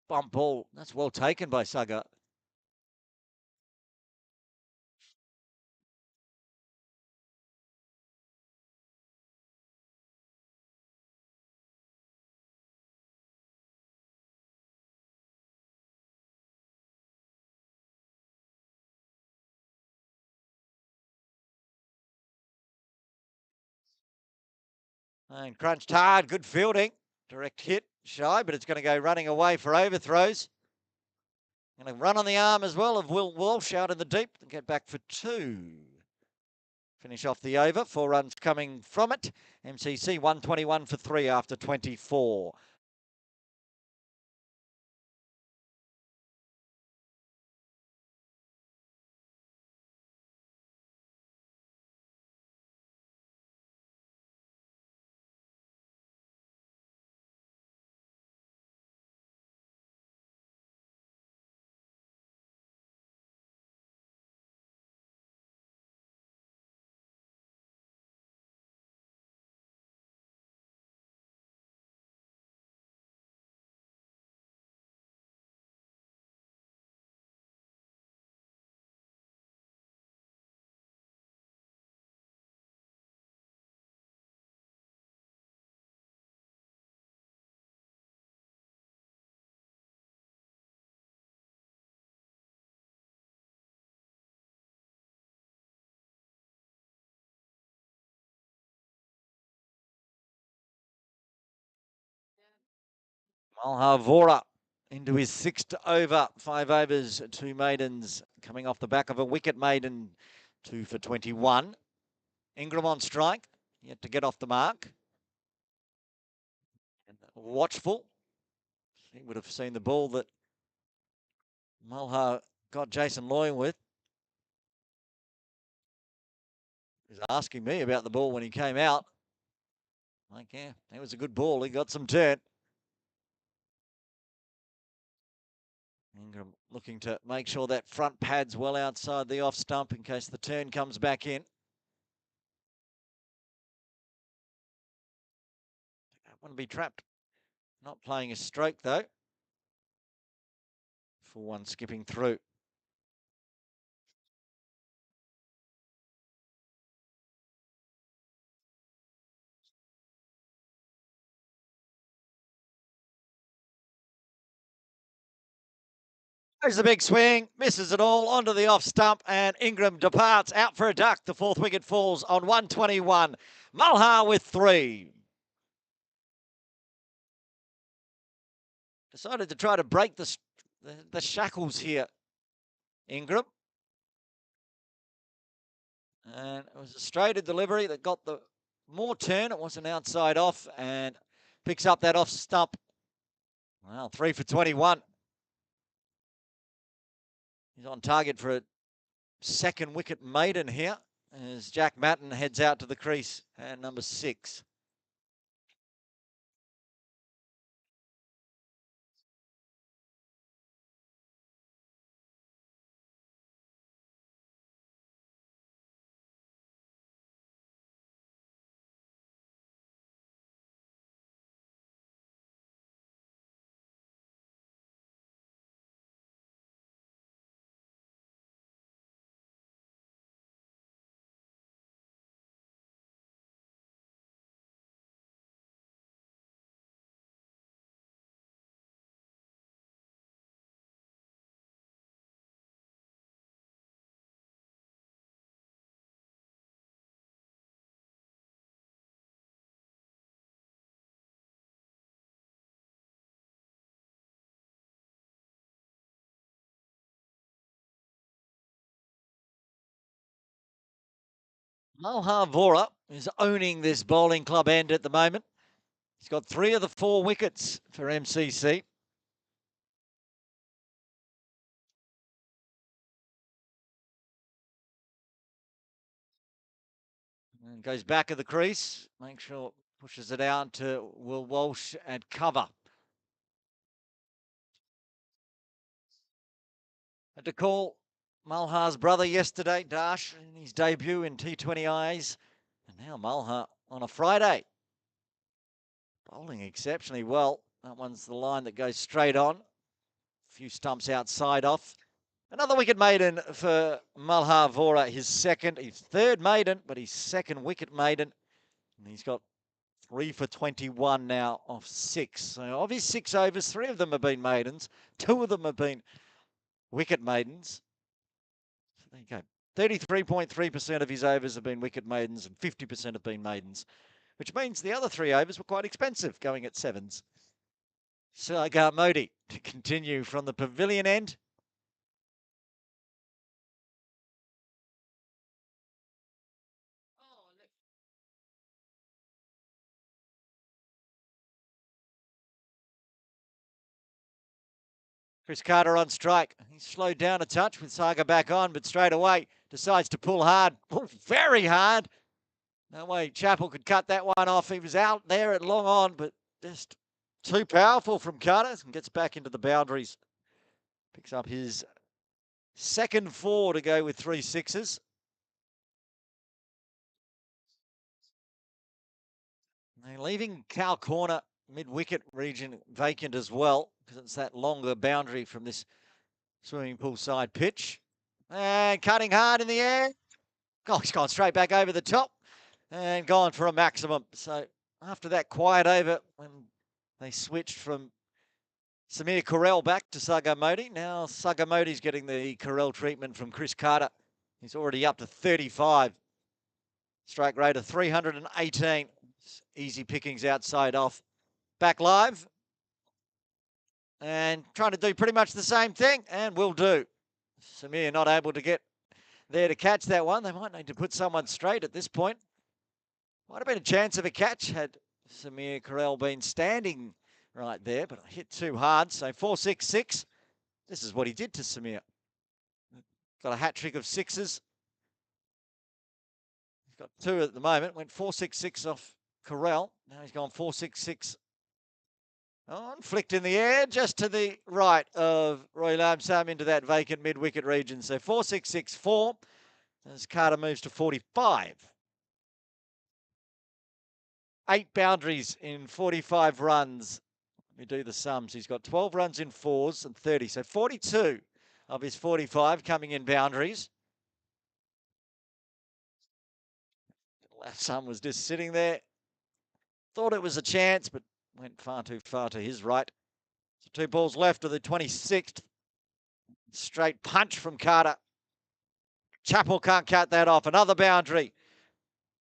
Bump ball. That's well taken by Saga. And crunched hard. Good fielding. Direct hit. Shy, but it's going to go running away for overthrows. Going to run on the arm as well of Will Walsh out in the deep and get back for 2. Finish off the over. 4 runs coming from it. MCC 121 for 3 after 24. Malhavora into his sixth over, 5 overs, 2 maidens, coming off the back of a wicket maiden, 2 for 21. Ingram on strike, yet to get off the mark. Watchful. He would have seen the ball that Malha got Jason Loy with. He was asking me about the ball when he came out. Like, yeah, that was a good ball. He got some turn. Ingram looking to make sure that front pad's well outside the off stump in case the turn comes back in. Don't want to be trapped. Not playing a stroke though. For one skipping through. There's the big swing, misses it all onto the off stump, and Ingram departs out for a duck. The fourth wicket falls on 121. Malha with 3. Decided to try to break the shackles here, Ingram. And it was a straighted delivery that got the more turn. It was an outside off and picks up that off stump. Well, 3 for 21. He's on target for a second wicket maiden here as Jack Matten heads out to the crease at number 6. Malhavora is owning this bowling club end at the moment. He's got 3 of the 4 wickets for MCC. And goes back of the crease, makes sure, pushes it out to Will Walsh at cover. Had to call Malha's brother yesterday, Dash, in his debut in T20Is. And now Malha on a Friday. Bowling exceptionally well. That one's the line that goes straight on. A few stumps outside off. Another wicket maiden for Malhavora, his third maiden, but his second wicket maiden. And he's got 3 for 21 now off 6. So of his 6 overs, 3 of them have been maidens. 2 of them have been wicket maidens. So there you go. 33.3% of his overs have been wicket maidens and 50% have been maidens, which means the other 3 overs were quite expensive, going at 7s. Sagar Modi to continue from the pavilion end. Chris Carter on strike. He's slowed down a touch with Saga back on, but straight away decides to pull hard. Very hard. No way Chappell could cut that one off. He was out there at long on, but just too powerful from Carter and gets back into the boundaries. Picks up his second 4 to go with 3 sixes. They're leaving Cow Corner mid-wicket region vacant as well because it's that longer boundary from this swimming pool side pitch. And cutting hard in the air. Oh, he's gone straight back over the top and gone for a maximum. So after that quiet over when they switched from Samir Carell back to Sagar Modi, now Sagar Modi's getting the Carell treatment from Chris Carter. He's already up to 35. Strike rate of 318. Easy pickings outside off. Back live. and trying to do pretty much the same thing, and will do. Samir not able to get there to catch that one. They might need to put someone straight at this point. Might have been a chance of a catch had Samir Carell been standing right there, but I hit too hard. So 4-6-6. This is what he did to Samir. Got a hat trick of sixes. He's got two at the moment. Went 4-6-6 off Carell. Now he's gone 4-6-6 on. Flicked in the air just to the right of Roy Lamsam into that vacant mid-wicket region. So 4-6-6-4 as Carter moves to 45. 8 boundaries in 45 runs. Let me do the sums. He's got 12 runs in fours and 30. So 42 of his 45 coming in boundaries. Left sum was just sitting there. Thought it was a chance, but went far too far to his right. So 2 balls left of the 26th. Straight punch from Carter. Chappell can't cut that off. Another boundary.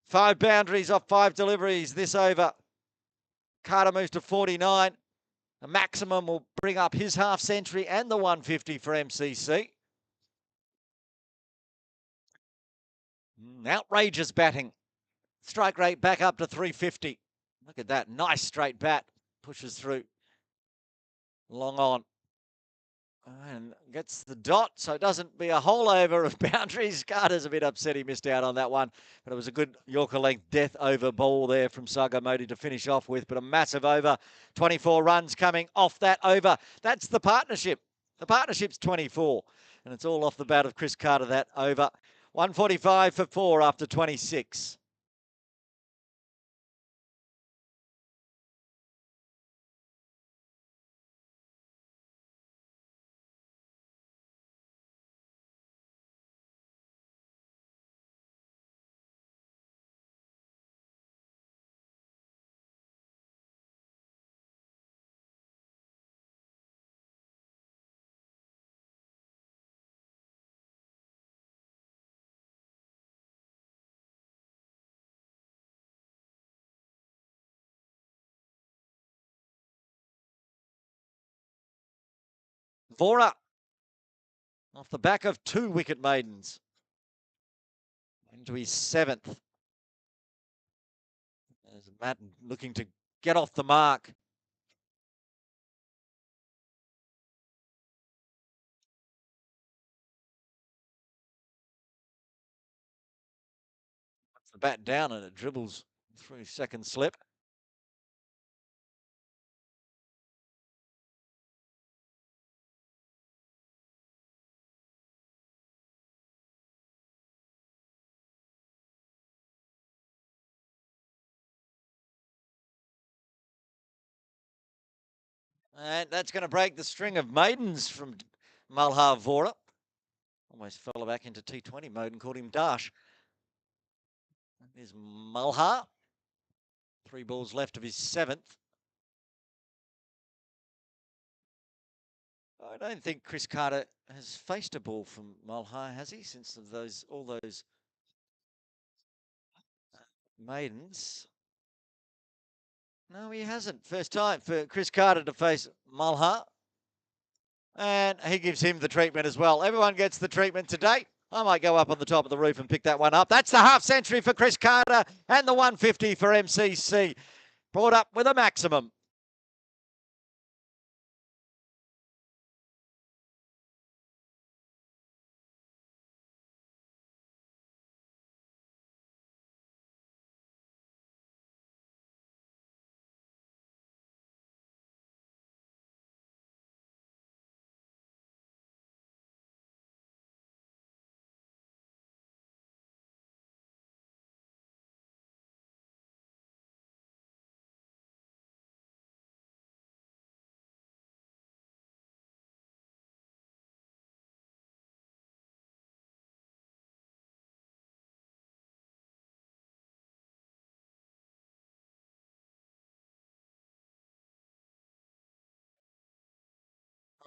5 boundaries off 5 deliveries this over. Carter moves to 49. The maximum will bring up his half century and the 150 for MCC. Outrageous batting. Strike rate back up to 350. Look at that. Nice straight bat. Pushes through. Long on. And gets the dot, so it doesn't be a whole over of boundaries. Carter's a bit upset he missed out on that one, but it was a good Yorker length death over ball there from Saga Modi to finish off with, but a massive over. 24 runs coming off that over. That's the partnership. The partnership's 24, and it's all off the bat of Chris Carter, that over. 145 for 4 after 26. Vora off the back of 2 wicket maidens into his 7th. As Matt looking to get off the mark. Puts the bat down and it dribbles through second slip. And that's going to break the string of maidens from Malhar Vora. Almost fell back into T20 mode and called him Dash. There's Malhar. 3 balls left of his 7th. I don't think Chris Carter has faced a ball from Malhar, has he? Since all those maidens. No, he hasn't. First time for Chris Carter to face Malhar. And he gives him the treatment as well. Everyone gets the treatment today. I might go up on the top of the roof and pick that one up. That's the half century for Chris Carter and the 150 for MCC. Brought up with a maximum.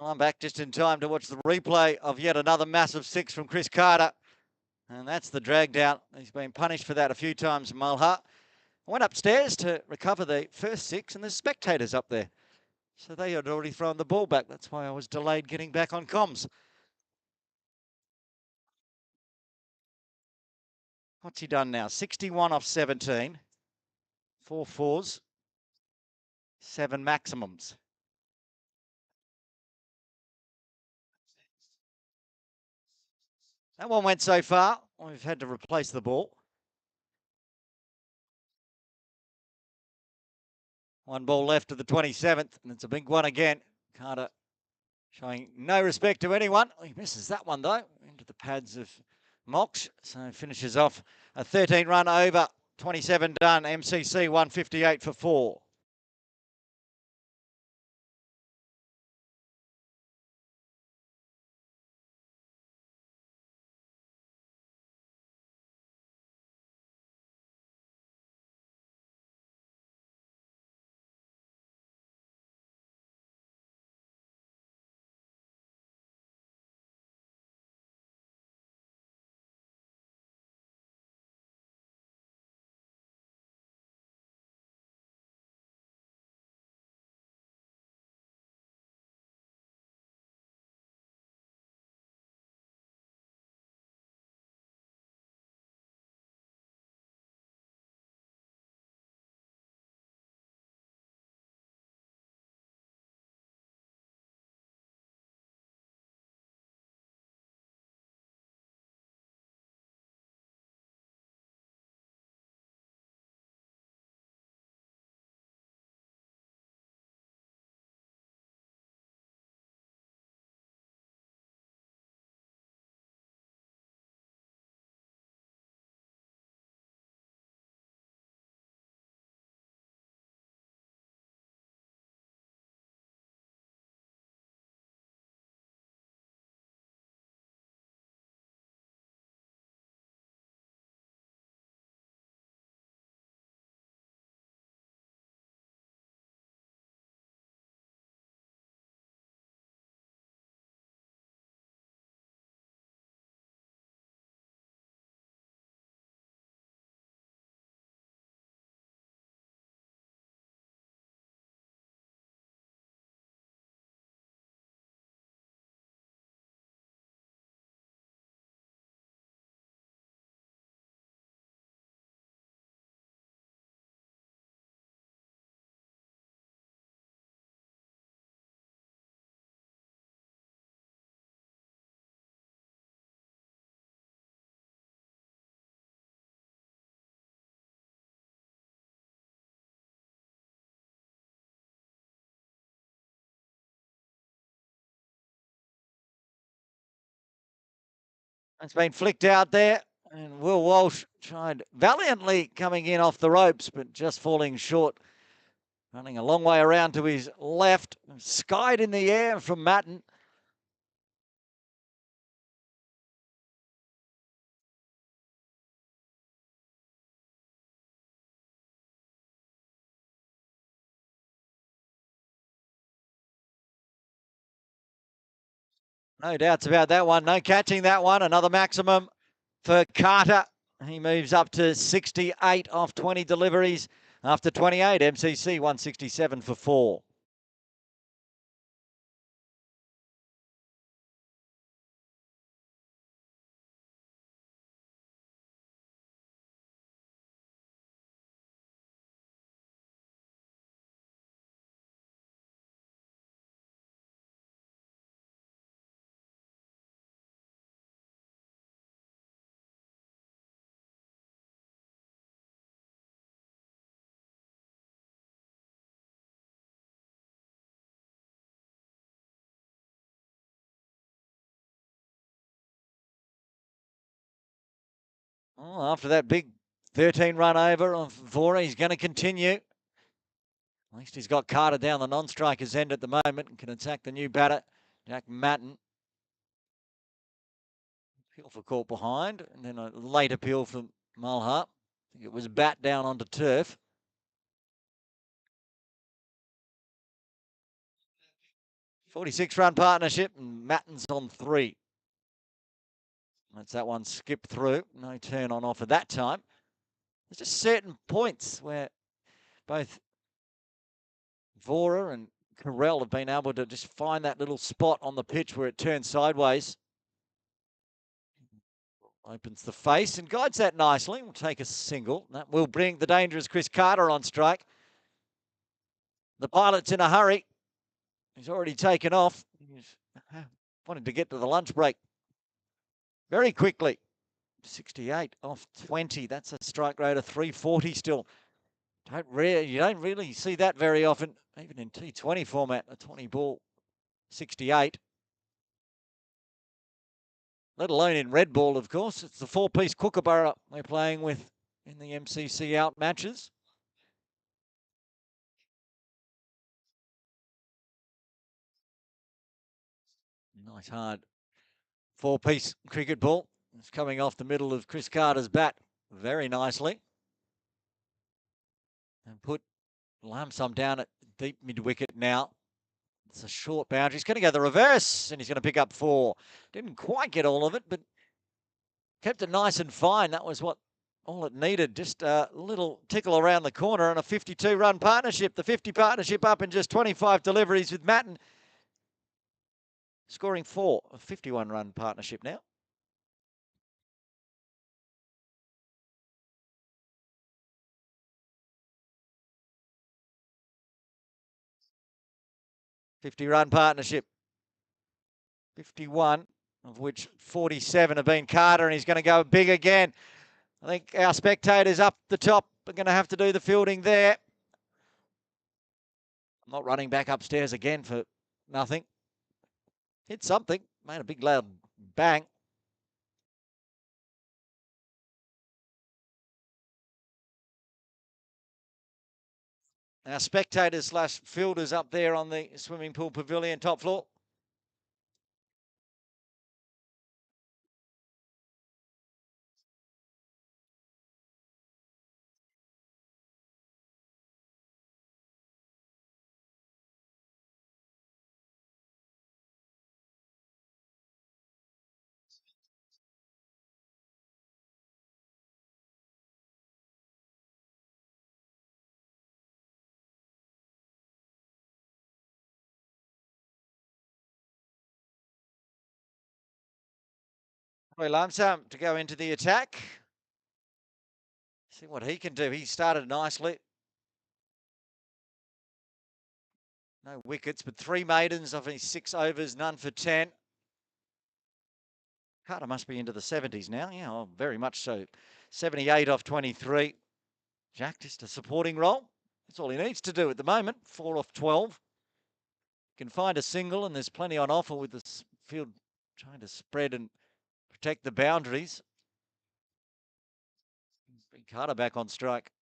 I'm back just in time to watch the replay of yet another massive 6 from Chris Carter. And that's the drag down. He's been punished for that a few times, Malhar. I went upstairs to recover the first 6, and there's spectators up there. So they had already thrown the ball back. That's why I was delayed getting back on comms. What's he done now? 61 off 17. 4 fours. 7 maximums. That one went so far, we've had to replace the ball. 1 ball left to the 27th, and it's a big one again. Carter showing no respect to anyone. He misses that one, though, into the pads of Mox. So finishes off a 13-run over, 27 done. MCC 158 for 4. It's been flicked out there, and Will Walsh tried valiantly coming in off the ropes, but just falling short. Running a long way around to his left, skied in the air from Matten. No doubts about that one. No catching that one. Another maximum for Carter. He moves up to 68 off 20 deliveries after 28. MCC 167 for 4. Oh, after that big 13 run over of Vora, he's going to continue. At least he's got Carter down the non-striker's end at the moment and can attack the new batter, Jack Matten. Appeal for caught behind, and then a late appeal from Mulhart. I think it was bat down onto turf. "46-run partnership, and Matten's on 3. That's that one skip through. No turn on offer that time. There's just certain points where both Vora and Carell have been able to just find that little spot on the pitch where it turns sideways. Opens the face and guides that nicely. We'll take a single. That will bring the dangerous Chris Carter on strike. The pilot's in a hurry. He's already taken off. He's wanted to get to the lunch break very quickly. 68 off 20. That's a strike rate of 340 still. You don't really see that very often, even in T20 format. A 20 ball 68. Let alone in red ball, of course. It's the four-piece kookaburra we're playing with in the MCC out matches. Nice hard four-piece cricket ball. It's coming off the middle of Chris Carter's bat very nicely. And put Lamsam down at deep mid-wicket now. It's a short boundary. He's going to go the reverse, and he's going to pick up 4. Didn't quite get all of it, but kept it nice and fine. That was all it needed. Just a little tickle around the corner and a 52-run partnership. The 50 partnership up in just 25 deliveries with Matten scoring 4. A 51-run partnership now. $50-run partnership. 51, of which 47 have been Carter, and he's going to go big again. I think our spectators up the top are going to have to do the fielding there. I'm not running back upstairs again for nothing. Hit something, made a big loud bang. Our spectators slash fielders up there on the swimming pool pavilion top floor. Roy Lamsam to go into the attack. See what he can do. He started nicely. No wickets, but 3 maidens of his 6 overs, none for 10. Carter must be into the 70s now. Yeah, oh, very much so. 78 off 23. Jack, just a supporting role. That's all he needs to do at the moment. 4 off 12. Can find a single, and there's plenty on offer with the field trying to spread and protect the boundaries. Bring Carter back on strike.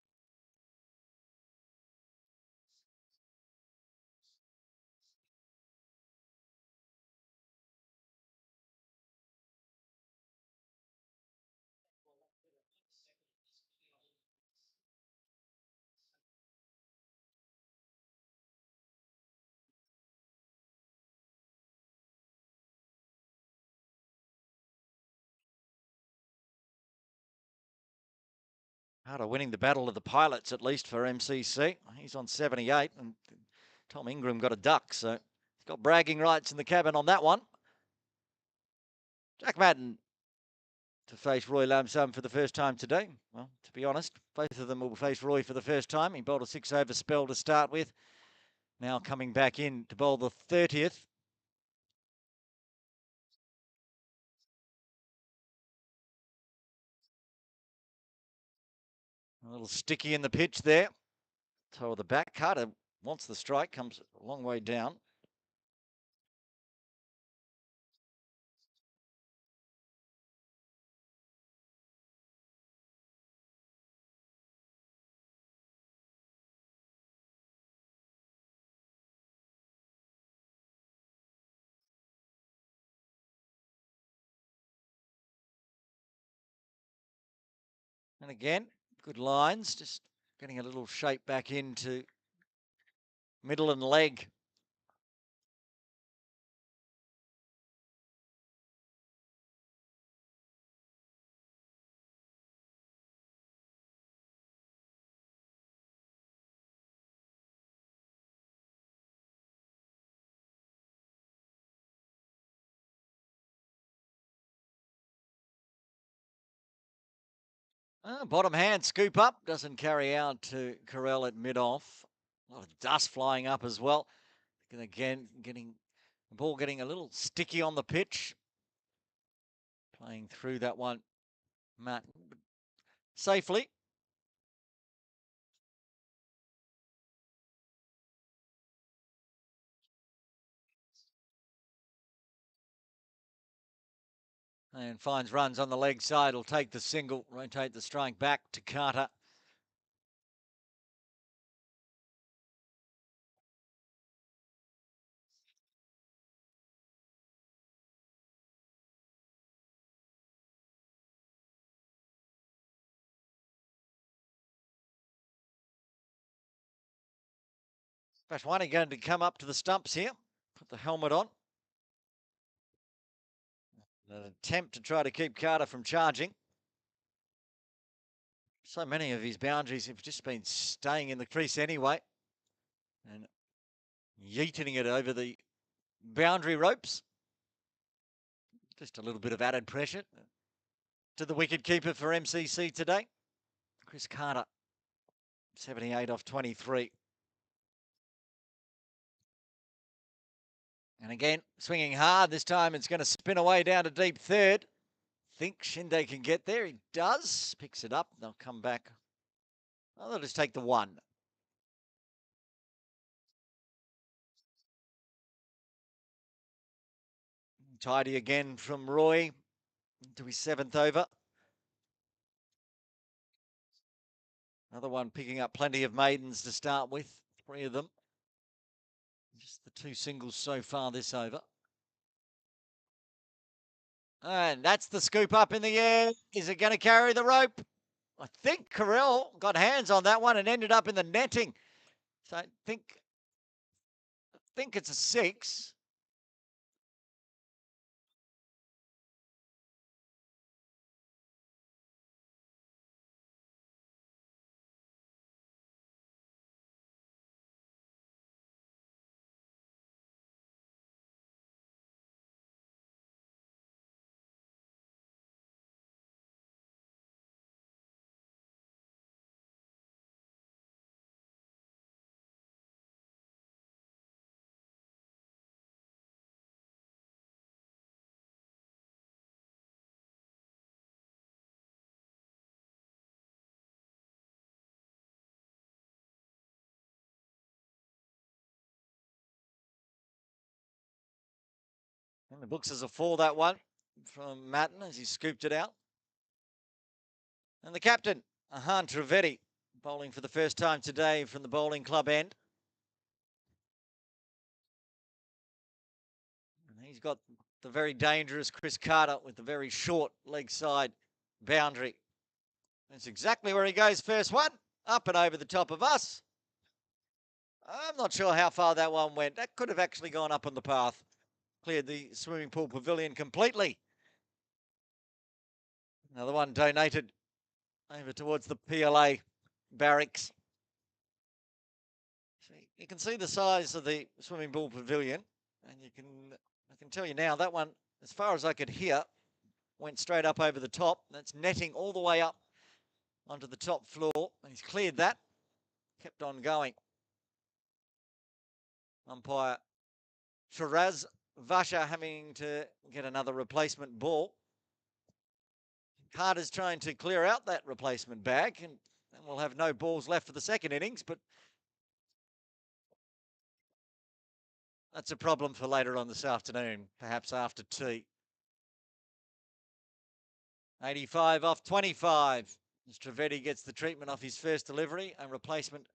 Carter winning the battle of the pilots, at least for MCC. He's on 78, and Tom Ingram got a duck, so he's got bragging rights in the cabin on that one. Jack Madden to face Roy Lamsam for the first time today. Well, to be honest, both of them will face Roy for the first time. He bowled a 6-over spell to start with. Now coming back in to bowl the 30th. A little sticky in the pitch there. Toe of the back. Carter wants the strike, comes a long way down. And again, good lines, just getting a little shape back into middle and leg. Bottom hand scoop up, doesn't carry out to Carell at mid-off. A lot of dust flying up as well. And again, getting the ball getting a little sticky on the pitch. Playing through that one, Matt, safely. And finds runs on the leg side. Will take the single, rotate the strike back to Carter. Bashwani going to come up to the stumps here. Put the helmet on. An attempt to try to keep Carter from charging. So many of his boundaries have just been staying in the crease anyway. And yeeting it over the boundary ropes. Just a little bit of added pressure to the wicket keeper for MCC today. Chris Carter, 78 off 23. And again, swinging hard. This time it's going to spin away down to deep third. Think Shinde can get there. He does. Picks it up. They'll come back. Oh, they'll just take the one. Tidy again from Roy into his 7th over. Another one picking up plenty of maidens to start with. 3 of them. Just the 2 singles so far this over. And that's the scoop up in the air. Is it going to carry the rope? I think Carell got hands on that one and ended up in the netting. So I think it's a 6. And the books as a 4, that one from Matten as he scooped it out. And the captain, Ahan Trivedi, bowling for the first time today from the bowling club end. And he's got the very dangerous Chris Carter with the very short leg side boundary. That's exactly where he goes first one. Up and over the top of us. I'm not sure how far that one went. That could have actually gone up on the path. Cleared the swimming pool pavilion completely. Another one donated over towards the PLA barracks. So you can see the size of the swimming pool pavilion, and I can tell you now that one, as far as I could hear, went straight up over the top. That's netting all the way up onto the top floor, and he's cleared that. Kept on going. Umpire Shiraz Vasha having to get another replacement ball. Carter's trying to clear out that replacement bag, and we'll have no balls left for the second innings, but that's a problem for later on this afternoon, perhaps after tea. 85 off 25. As Trivedi gets the treatment off his first delivery, a replacement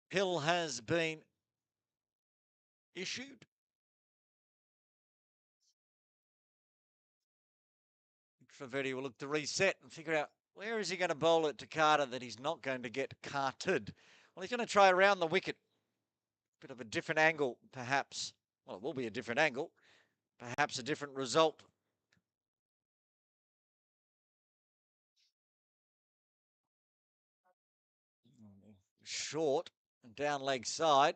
pill has been issued. Trivedi will look to reset and figure out where is he going to bowl it to Carter that he's not going to get carted. Well, he's going to try around the wicket. Bit of a different angle, perhaps. Well, it will be a different angle. Perhaps a different result. Short and down leg side.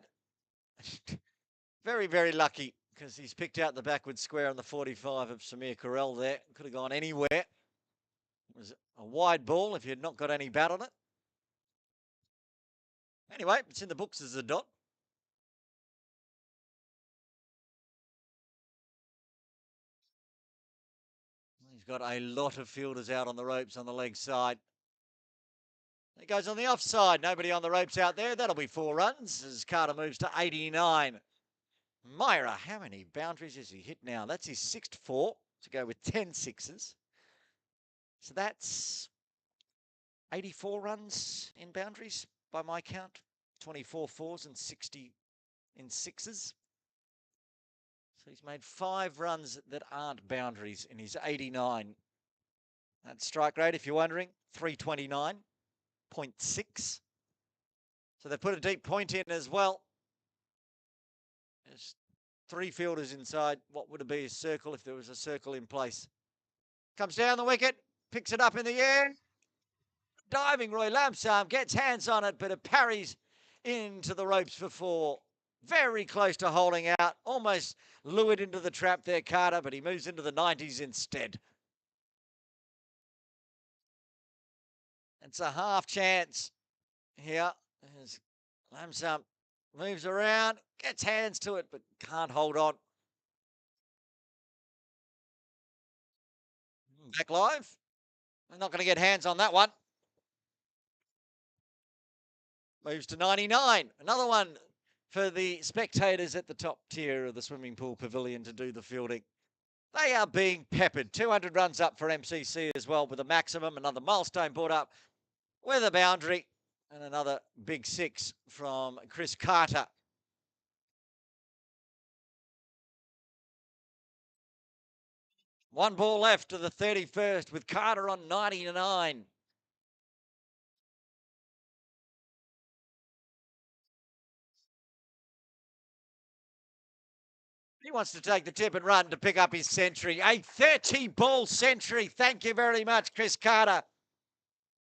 Very, very lucky because he's picked out the backward square on the 45 of Samir Carell there. Could have gone anywhere. It was a wide ball if you'd not got any bat on it. Anyway, it's in the books as a dot. He's got a lot of fielders out on the ropes on the leg side. It goes on the offside. Nobody on the ropes out there. That'll be 4 runs as Carter moves to 89. Myra, how many boundaries has he hit now? That's his 6th 4 to go with 10 sixes. So that's 84 runs in boundaries by my count. 24 4s and 60 in sixes. So he's made 5 runs that aren't boundaries in his 89. That strike rate, if you're wondering, 329.6. So they put a deep point in as well. There's 3 fielders inside what would be a circle if there was a circle in place. Comes down the wicket, picks it up in the air. Diving Roy Lamsam gets hands on it, but it parries into the ropes for 4. Very close to holding out, almost lured into the trap there, Carter, but he moves into the 90s instead. It's a half chance here as Lamsam moves around, gets hands to it, but can't hold on. Back live. They're not going to get hands on that one. Moves to 99. Another one for the spectators at the top tier of the swimming pool pavilion to do the fielding. They are being peppered. 200 runs up for MCC as well with a maximum. Another milestone brought up with a boundary. And another big 6 from Chris Carter. One ball left to the 31st with Carter on 99. He wants to take the tip and run to pick up his century. A 30-ball century. Thank you very much, Chris Carter.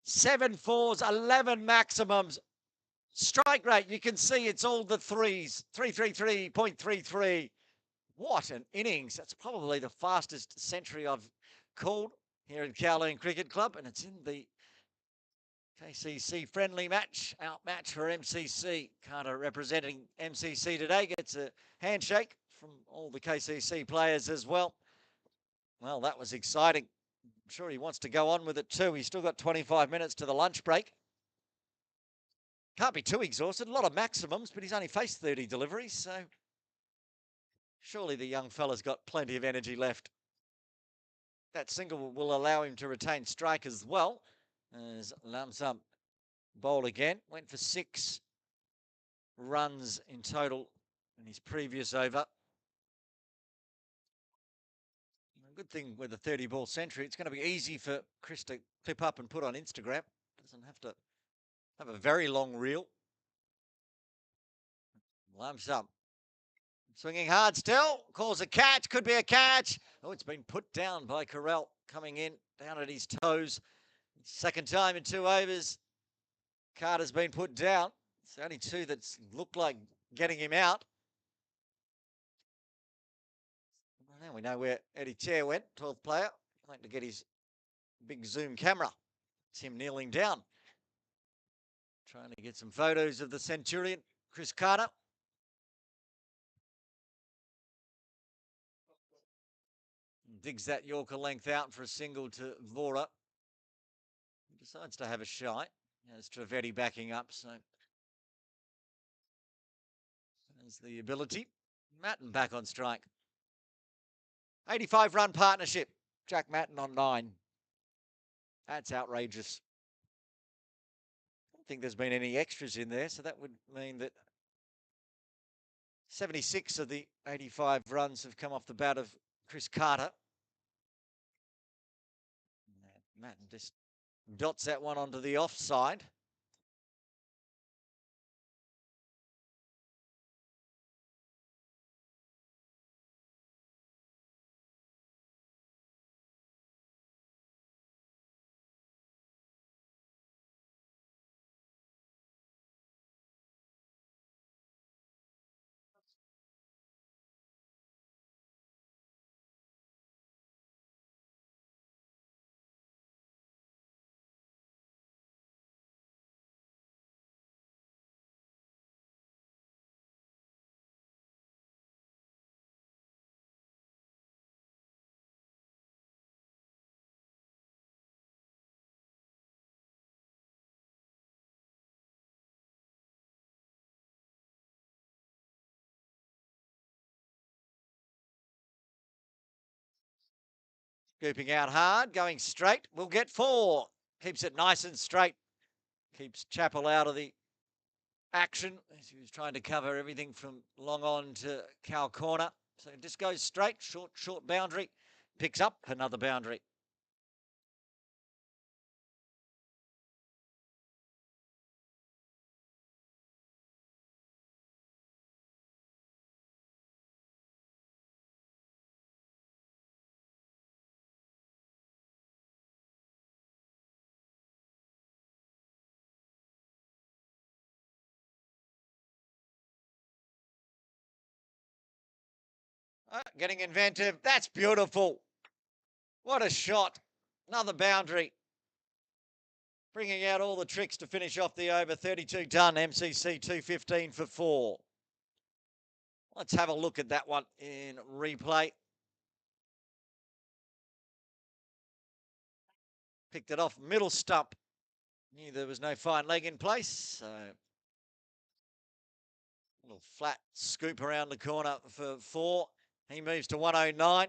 7 4s, 11 maximums. Strike rate, you can see it's all the 3s. 333.33. What an innings. That's probably the fastest century I've called here at Kowloon Cricket Club, and it's in the KCC friendly match, outmatch for MCC. Carter representing MCC today gets a handshake from all the KCC players as well. Well, that was exciting. I'm sure he wants to go on with it too. He's still got 25 minutes to the lunch break. Can't be too exhausted. A lot of maximums, but he's only faced 30 deliveries, so surely the young fella's got plenty of energy left. That single will allow him to retain strike as well. As Lamsam bowled again, went for 6 runs in total in his previous over. A good thing with a 30-ball century, it's going to be easy for Chris to clip up and put on Instagram. Doesn't have to have a very long reel. Lamsam swinging hard still, calls a catch, could be a catch. Oh, it's been put down by Carell, coming in, down at his toes. Second time in 2 overs, Carter's been put down. It's the only 2 that's looked like getting him out. Well, now we know where Eddie Chair went, 12th player. Waiting to get his big zoom camera. It's him kneeling down. Trying to get some photos of the Centurion, Chris Carter. Digs that Yorker length out for a single to Vora. He decides to have a shy. Has Trivedi backing up, so there's the ability. Matten back on strike. 85-run partnership. Jack Matten on 9. That's outrageous. I don't think there's been any extras in there, so that would mean that 76 of the 85 runs have come off the bat of Chris Carter. Matten just dots that one onto the offside. Scooping out hard, going straight, will get 4. Keeps it nice and straight. Keeps Chappell out of the action as he was trying to cover everything from long on to cow corner. So it just goes straight, short boundary. Picks up another boundary. Getting inventive. That's beautiful. What a shot. Another boundary. Bringing out all the tricks to finish off the over. 32 done. MCC 215 for 4. Let's have a look at that one in replay. Picked it off middle stump. Knew there was no fine leg in place. So a little flat scoop around the corner for 4. He moves to 109.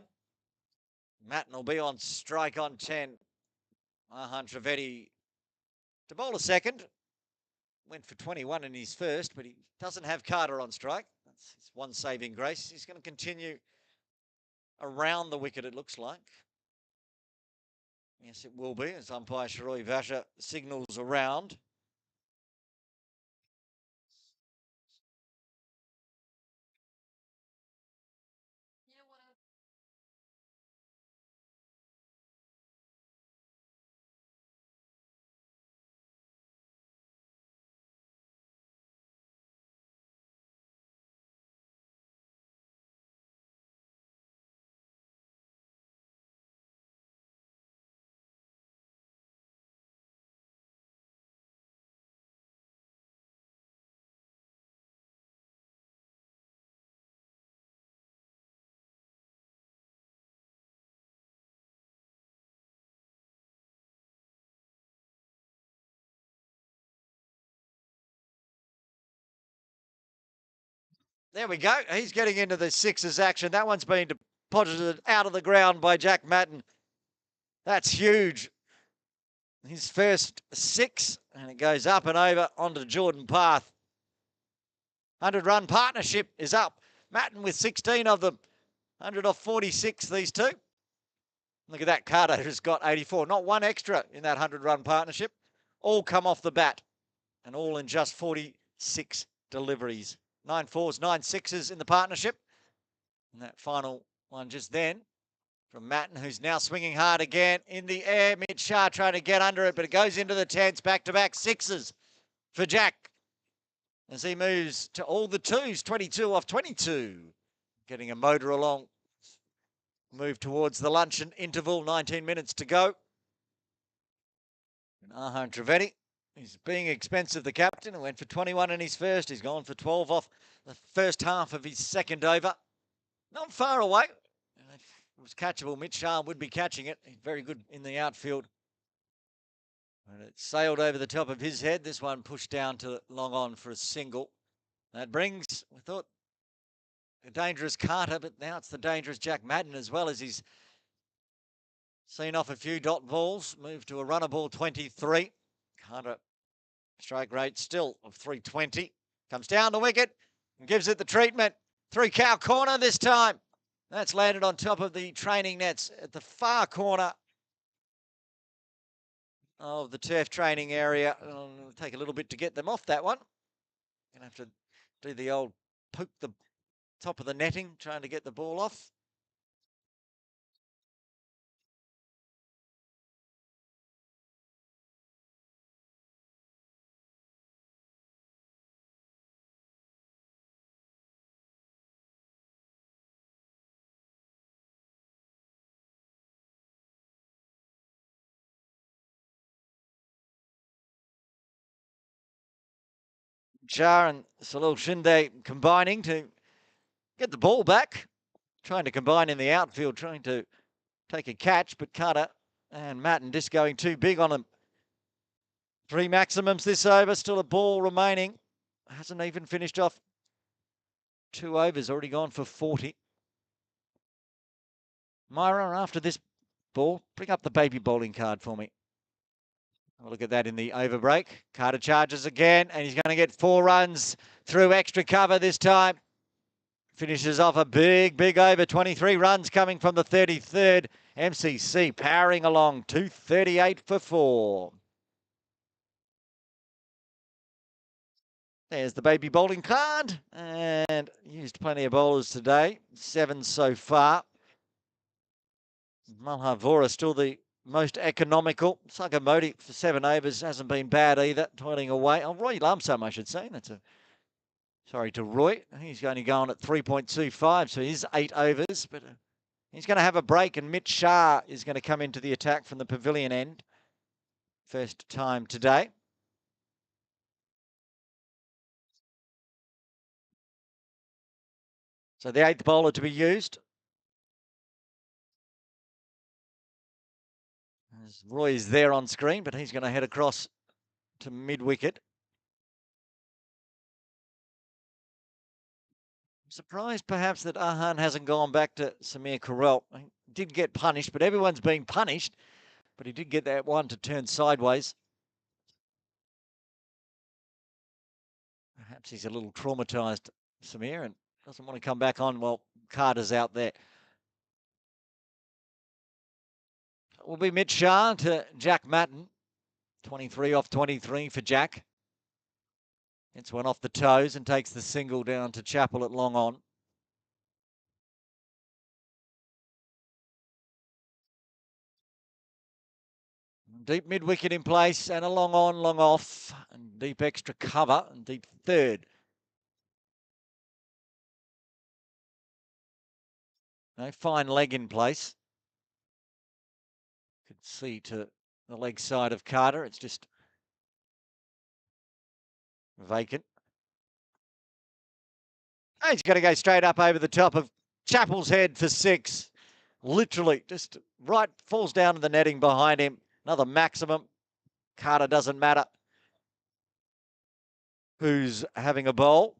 Matten will be on strike on 10. Mahan Trivedi to bowl a second. Went for 21 in his first, but he doesn't have Carter on strike. That's his one saving grace. He's going to continue around the wicket, it looks like. Yes, it will be, as umpire Shiroi Vasha signals around. There we go. He's getting into the sixes action. That one's been deposited out of the ground by Jack Matten. That's huge. His first 6, and it goes up and over onto Jordan Path. 100-run partnership is up. Matten with 16 of them. 100 off 46, these two. Look at that. Carter has got 84. Not one extra in that 100-run partnership. All come off the bat, and all in just 46 deliveries. 9 4s, 9 6s in the partnership. And that final one just then from Matten, who's now swinging hard again in the air. Mid-Shah trying to get under it, but it goes into the 10s. Back-to-back 6s for Jack as he moves to all the 2s. 22 off 22. Getting a motor along. Move towards the luncheon interval. 19 minutes to go. And Mahan Trivedi, he's being expensive, the captain, who went for 21 in his first. He's gone for 12 off the first half of his second over. Not far away. If it was catchable, Mitch Shah would be catching it. He's very good in the outfield. And it sailed over the top of his head. This one pushed down to long on for a single. That brings, we thought, a dangerous Carter, but now it's the dangerous Jack Matten as well, as he's seen off a few dot balls. Moved to a runner ball 23. Carter strike rate still of 320. Comes down the wicket and gives it the treatment. Through cow corner this time. That's landed on top of the training nets at the far corner of the turf training area. It'll take a little bit to get them off that one. Gonna have to do the old poke the top of the netting, trying to get the ball off. Jar and Salil Shinde combining to get the ball back. Trying to combine in the outfield, trying to take a catch, but Carter and Matten just going too big on him. 3 maximums this over, still a ball remaining. Hasn't even finished off 2 overs, already gone for 40. Myra, after this ball. Bring up the baby bowling card for me. Have a look at that in the over break. Carter charges again, and he's going to get 4 runs through extra cover this time. Finishes off a big over. 23 runs coming from the 33rd. MCC powering along. 238 for 4. There's the baby bowling card, and used plenty of bowlers today. 7 so far. Malhavora still the most economical. Sagamoti for 7 overs hasn't been bad either. Toiling away. Oh, Roy Lumsum, I should say. That's a sorry to Roy. He's only going at 3.25, so he's 8 overs, but he's going to have a break, and Mitch Shah is going to come into the attack from the pavilion end. First time today. So the 8th bowler to be used. As Roy is there on screen, but he's going to head across to mid-wicket. I'm surprised perhaps that Ahan hasn't gone back to Samir Carell. He did get punished, but everyone's being punished. But he did get that one to turn sideways. Perhaps he's a little traumatised, Samir, and doesn't want to come back on while Carter's out there. It will be Mitch Shah to Jack Matten. 23 off 23 for Jack. Gets one off the toes and takes the single down to Chappell at long on. Deep mid-wicket in place and a long on, long off. And deep extra cover and deep third. No fine leg in place. Could see to the leg side of Carter. It's just vacant. He's going to go straight up over the top of Chappell's head for 6. Literally just right, falls down to the netting behind him. Another maximum. Carter doesn't matter who's having a bowl.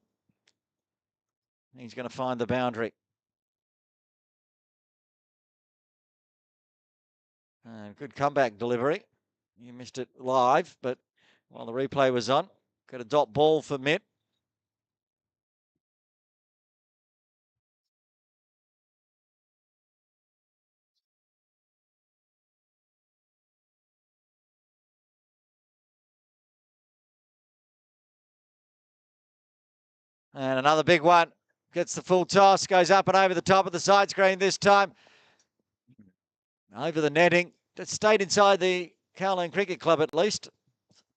He's going to find the boundary. Good comeback delivery. You missed it live, but while the replay was on, got a dot ball for Mitt. And another big one. Gets the full toss, goes up and over the top of the side screen this time. Over the netting. It stayed inside the Kowloon Cricket Club at least.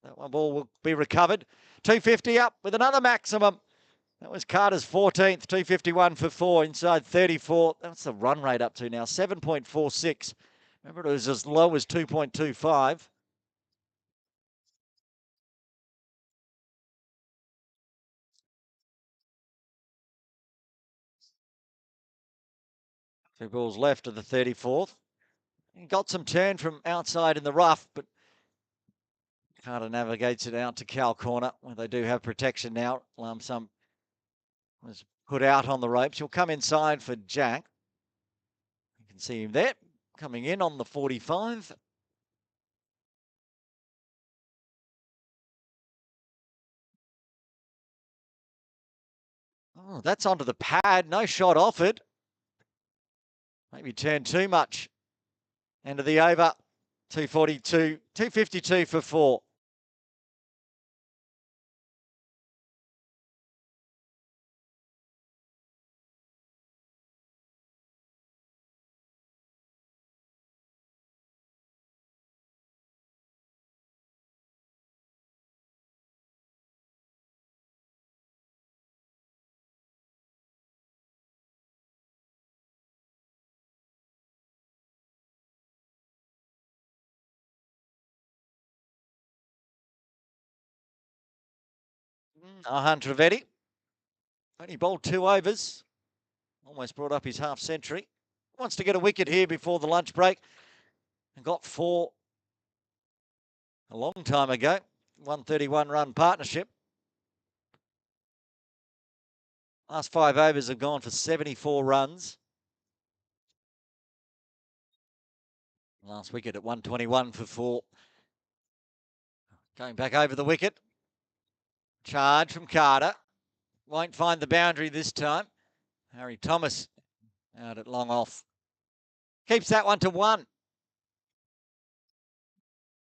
That one ball will be recovered. 250 up with another maximum. That was Carter's 14th, 251 for 4, inside 34. That's the run rate up to now, 7.46. Remember, it was as low as 2.25. Two balls left of the 34th. He got some turn from outside in the rough, but Carter navigates it out to Cal corner, where they do have protection now. Lumsum was put out on the ropes. He'll come inside for Jack. You can see him there, coming in on the 45. Oh, that's onto the pad. No shot offered. Maybe turned too much. End of the over. 242, 252 for 4. Ahan Trivedi. Only bowled 2 overs. Almost brought up his half century. Wants to get a wicket here before the lunch break. And got 4 a long time ago. 131 run partnership. Last 5 overs have gone for 74 runs. Last wicket at 121 for 4. Going back over the wicket. Charge from Carter. Won't find the boundary this time. Harry Thomas out at long off. Keeps that one to 1.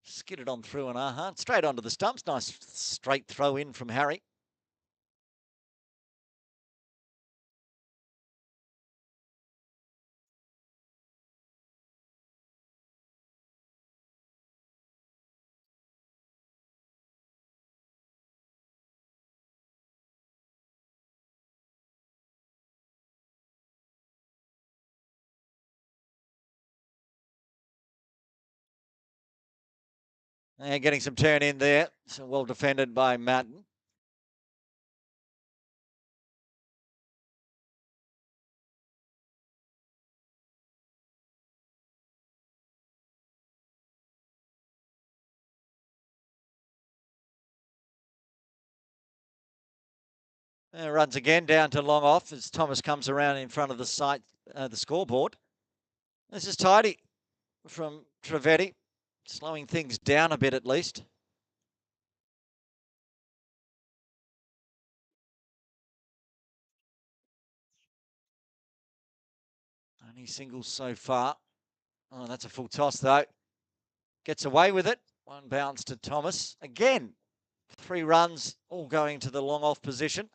Skidded on through and straight onto the stumps. Nice straight throw in from Harry. And getting some turn in there. So well defended by Madden. Runs again down to long off as Thomas comes around in front of the scoreboard. This is tidy from Trivedi, slowing things down a bit at least. Only singles so far. Oh, that's a full toss though. Gets away with it. One bounce to Thomas. Again, 3 runs, all going to the long off position.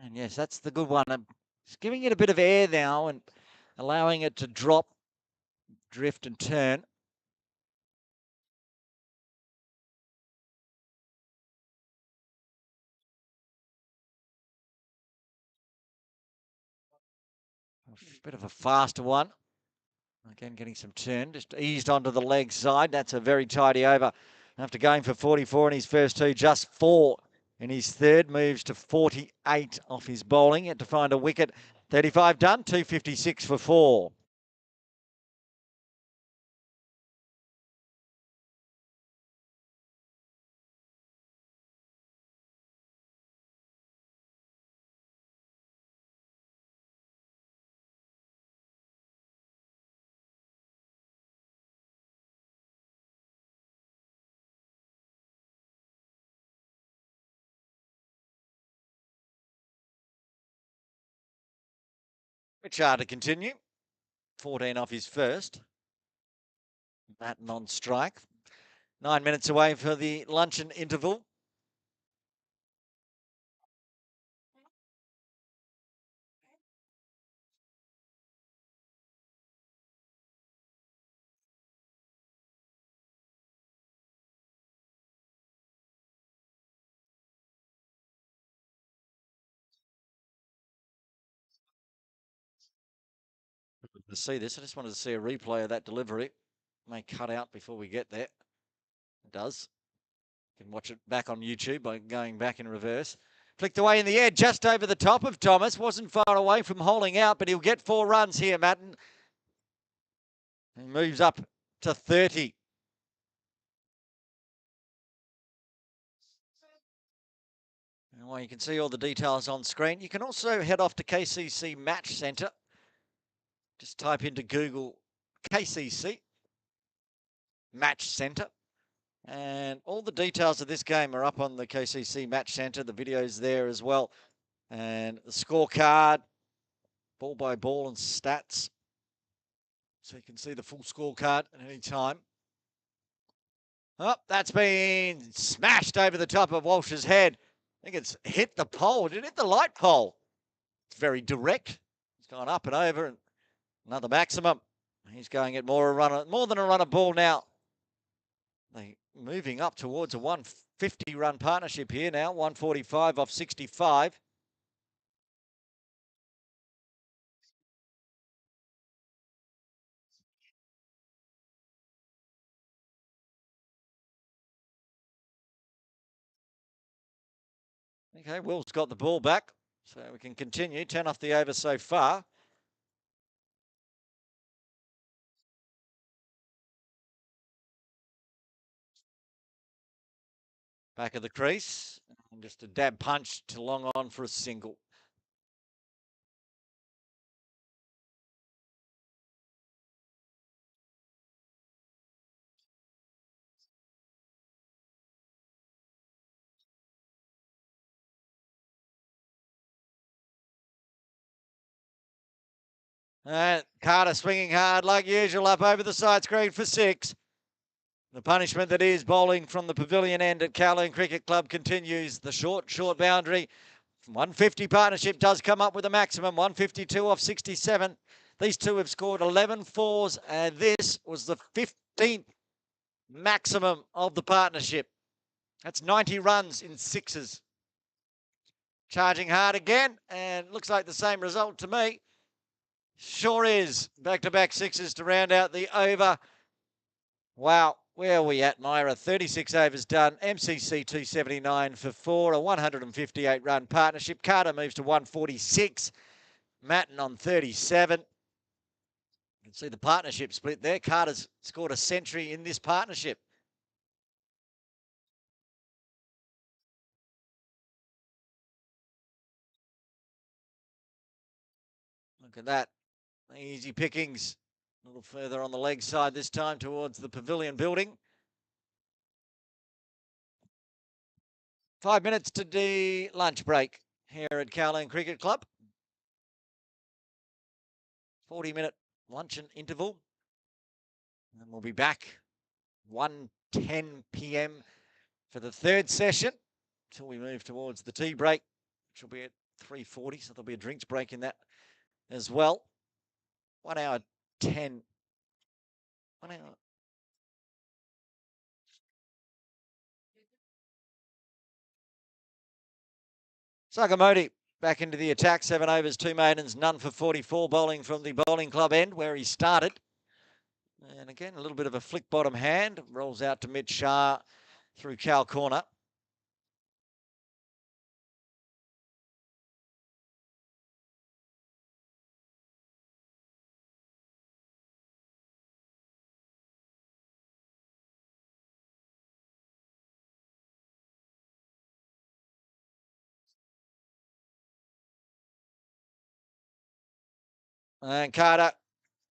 And yes, that's the good one. Just giving it a bit of air now and allowing it to drop, drift and turn. A bit of a faster one. Again, getting some turn, just eased onto the leg side. That's a very tidy over. After going for 44 in his first 2, just 4 in his third. Moves to 48 off his bowling. Had to find a wicket. 35 done, 256 for 4. Richard to continue. 14 off his first. Batten on strike. 9 minutes away for the luncheon interval. To see this, I just wanted to see a replay of that delivery. May cut out before we get there. It does. You can watch it back on YouTube by going back in reverse. Flicked away in the air, just over the top of Thomas. Wasn't far away from holding out, but he'll get 4 runs here, Matten. He moves up to 30. And while you can see all the details on screen, you can also head off to KCC Match Centre. Just type into Google KCC Match Centre. And all the details of this game are up on the KCC Match Centre. The video's there as well. And the scorecard, ball by ball and stats. So you can see the full scorecard at any time. Oh, that's been smashed over the top of Walsh's head. I think it's hit the pole. Did it hit the light pole? It's very direct. It's gone up and over and another maximum. He's going at more than a run of ball now. They moving up towards a 150 run partnership here now. 145 off 65. Okay, Will's got the ball back, so we can continue. 10 off the over so far. Back of the crease. And just a dab punch to long on for a single. And Carter swinging hard like usual up over the side screen for 6. The punishment that is bowling from the pavilion end at Kowloon Cricket Club continues. The short boundary. 150 partnership does come up with a maximum. 152 off 67. These two have scored 11 fours, and this was the 15th maximum of the partnership. That's 90 runs in sixes. Charging hard again, and looks like the same result to me. Sure is. Back-to-back sixes to round out the over. Wow, where are we at, Myra? 36 overs done. MCC 279 for 4, a 158-run partnership. Carter moves to 146. Matten on 37. You can see the partnership split there. Carter's scored a century in this partnership. Look at that. Easy pickings. A little further on the leg side this time towards the pavilion building. 5 minutes to the lunch break here at Kowloon Cricket Club. 40-minute luncheon interval. And we'll be back 1:10 p.m. for the third session until we move towards the tea break, which will be at 3:40. So there'll be a drinks break in that as well. 1 hour 10. 1 hour. Sagamoti back into the attack. 7 overs, 2 maidens, none for 44. Bowling from the bowling club end where he started. And again, a little bit of a flick bottom hand. Rolls out to Mitch Shah through cow corner. And Carter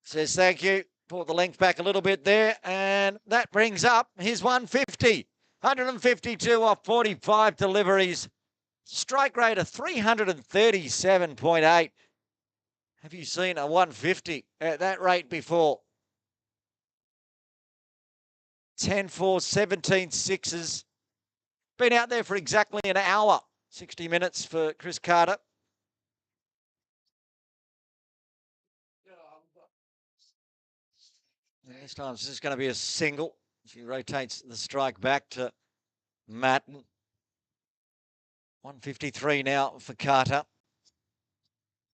says thank you. Brought the length back a little bit there. And that brings up his 150. 152 off 45 deliveries. Strike rate of 337.8. Have you seen a 150 at that rate before? 10 4, 17 sixes. Been out there for exactly an hour. 60 minutes for Chris Carter. This time it's just going to be a single. She rotates the strike back to Matten. 153 now for Carter.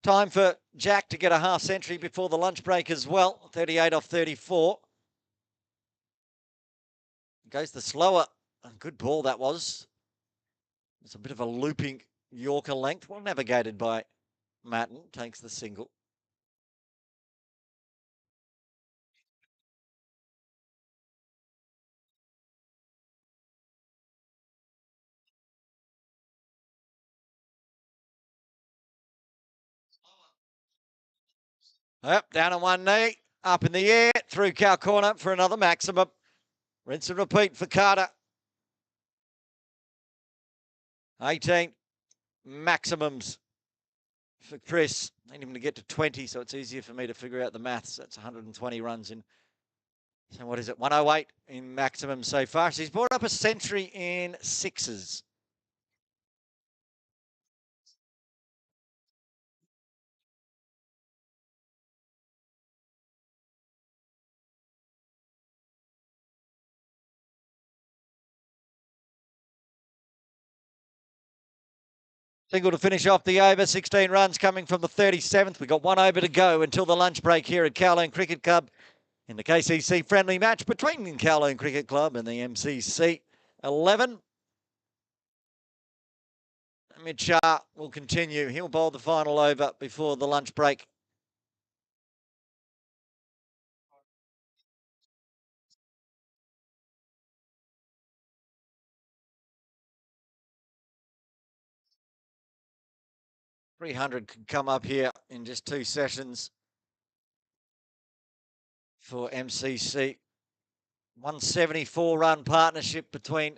Time for Jack to get a half century before the lunch break as well. 38 off 34. Goes the slower. Good ball that was. It's a bit of a looping Yorker length. Well navigated by Matten. Takes the single. Yep, down on one knee. Up in the air. Through cow corner for another maximum. Rinse and repeat for Carter. 18 maximums for Chris. Need him to get to 20, so it's easier for me to figure out the maths. That's 120 runs in. So what is it? 108 in maximum so far. So he's brought up a century in sixes. Single to finish off the over. 16 runs coming from the 37th. We've got 1 over to go until the lunch break here at Kowloon Cricket Club in the KCC friendly match between the Kowloon Cricket Club and the MCC 11. Mitch Shah will continue. He'll bowl the final over before the lunch break. 300 could come up here in just 2 sessions for MCC. 174 run partnership between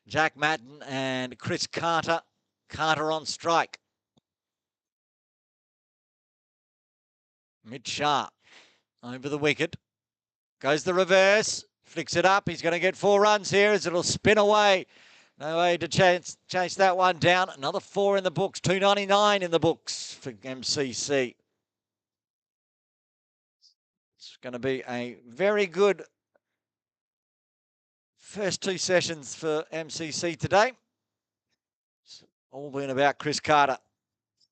Jack Madden and Chris Carter. Carter on strike. Mid Shah over the wicket. Goes the reverse. Flicks it up. He's going to get 4 runs here as it'll spin away. No way to chase that one down. Another 4 in the books. 299 in the books for MCC. It's going to be a very good first 2 sessions for MCC today. It's all been about Chris Carter.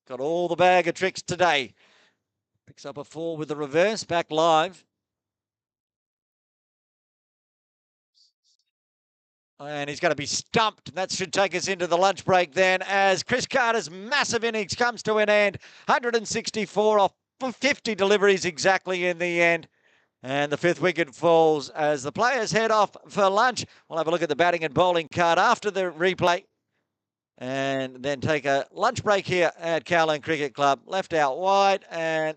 Got all the bag of tricks today. Picks up a 4 with the reverse. Back live. And he's going to be stumped. That should take us into the lunch break then as Chris Carter's massive innings comes to an end. 164 off 50 deliveries exactly in the end. And the 5th wicket falls as the players head off for lunch. We'll have a look at the batting and bowling card after the replay. And then take a lunch break here at Kowloon Cricket Club. Left out wide and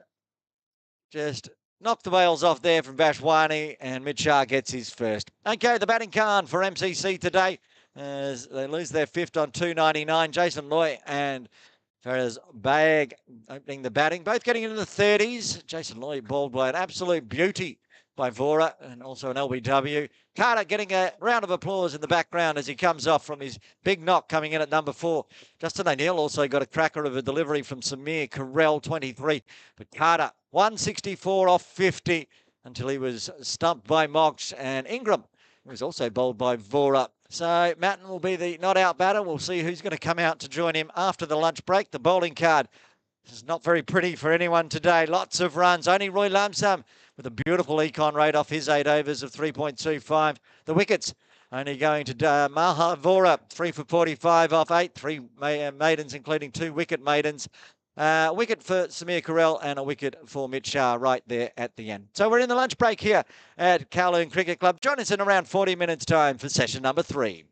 just knocked the bails off there from Bashwani, and Mid Shah gets his first. Okay, the batting card for MCC today as they lose their 5th on 299. Jason Loy and Faraz Bag opening the batting, both getting into the 30s. Jason Loy bowled by an absolute beauty by Vora and also an LBW. Carter getting a round of applause in the background as he comes off from his big knock coming in at number 4. Justin O'Neill also got a cracker of a delivery from Samir Carell, 23. But Carter, 164 off 50 until he was stumped by Moggs and Ingram. He was also bowled by Vora. So Matten will be the not out batter. We'll see who's going to come out to join him after the lunch break. The bowling card is not very pretty for anyone today. Lots of runs. Only Roy Lamsam with a beautiful econ rate off his 8 overs of 3.25. The wickets only going to Maha Vora, 3 for 45 off 8. 3 maidens, including 2 wicket maidens. Wicket for Samir Carell and a wicket for Mitch Shah right there at the end. So we're in the lunch break here at Kowloon Cricket Club. Join us in around 40 minutes time for session number 3.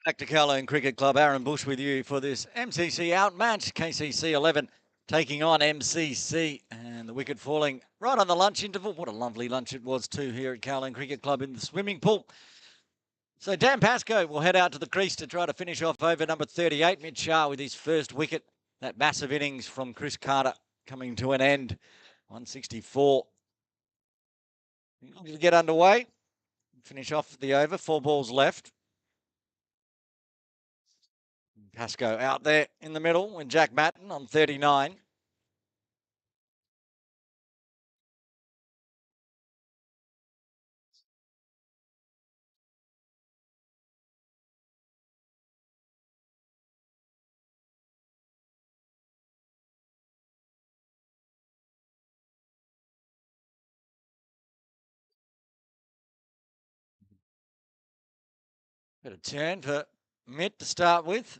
Back to Kowloon Cricket Club. Aaron Bush with you for this MCC outmatch. KCC 11 taking on MCC, and the wicket falling right on the lunch interval. What a lovely lunch it was too here at Kowloon Cricket Club in the swimming pool. So Dan Pascoe will head out to the crease to try to finish off over number 38, Mitch Shah, with his first wicket. That massive innings from Chris Carter coming to an end. 164. Looking to get underway. Finish off the over. 4 balls left. Pascoe out there in the middle with Jack Matten on 39. Bit of turn for Mitt to start with.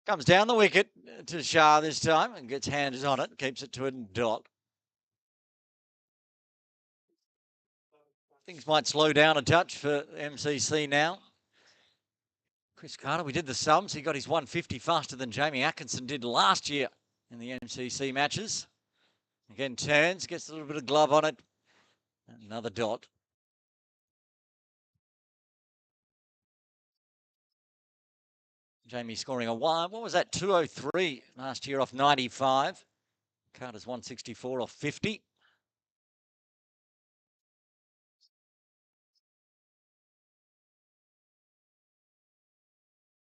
Comes down the wicket to Shah this time and gets hands on it, keeps it to a dot. Things might slow down a touch for MCC now. Chris Carter, we did the sums. He got his 150 faster than Jamie Atkinson did last year in the MCC matches. Again, turns, gets a little bit of glove on it. Another dot. Jamie scoring a one. What was that? 203 last year off 95. Carter's 164 off 50.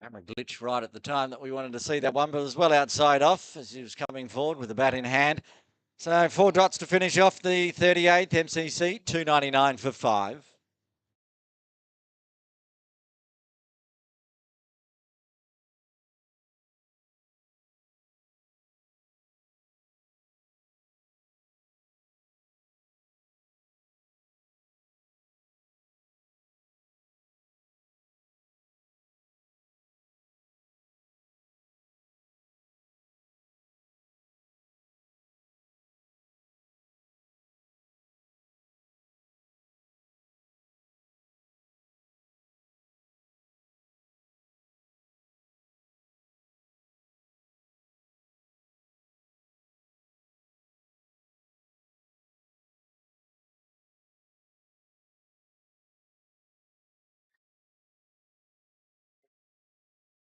Camera glitch right at the time that we wanted to see that one, but was well outside off as he was coming forward with the bat in hand. So 4 dots to finish off the 38th MCC, 299 for 5.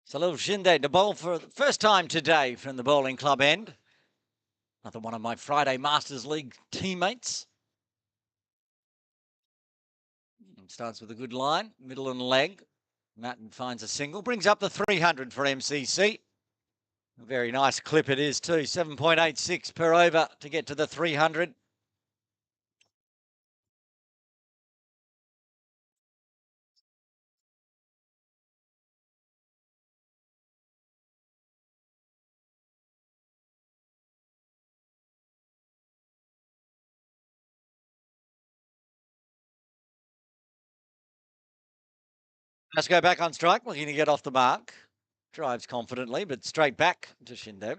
So a little shindig to bowl for the first time today from the bowling club end. Another one of my Friday Masters League teammates. Starts with a good line, middle and leg. Matten finds a single, brings up the 300 for MCC. A very nice clip it is too, 7.86 per over to get to the 300. Let's go back on strike, looking to get off the mark. Drives confidently, but straight back to Shindo.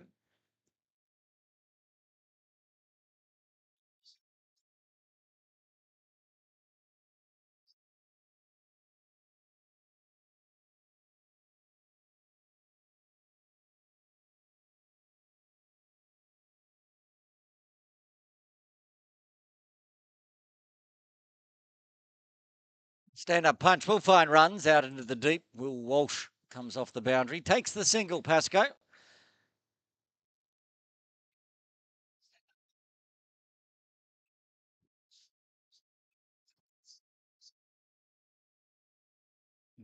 Stand-up punch will find runs out into the deep. Will Walsh comes off the boundary, takes the single, Pascoe.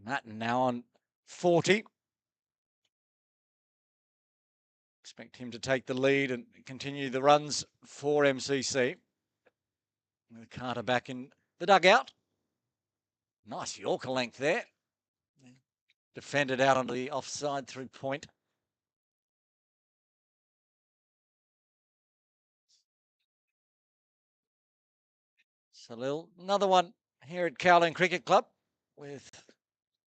Matten now on 40. Expect him to take the lead and continue the runs for MCC. With Carter back in the dugout. Nice Yorker length there. Defended out onto the offside through point. Salil, another one here at Kowloon Cricket Club with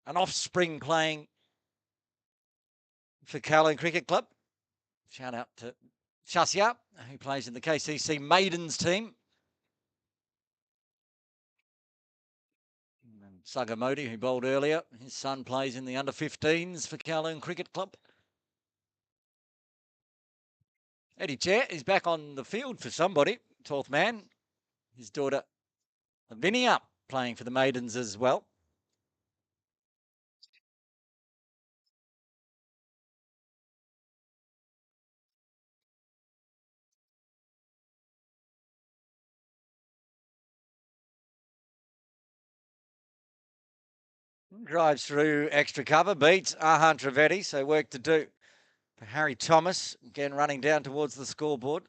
an offspring playing for Kowloon Cricket Club. Shout out to Shasya, who plays in the KCC Maidens team. And Sagamodi, who bowled earlier. His son plays in the under-15s for Kowloon Cricket Club. Eddie Chair is back on the field for somebody, 12th man. His daughter Lavinia playing for the Maidens as well. Drives through extra cover, beats Ahan Trivedi, so work to do for Harry Thomas, again running down towards the scoreboard.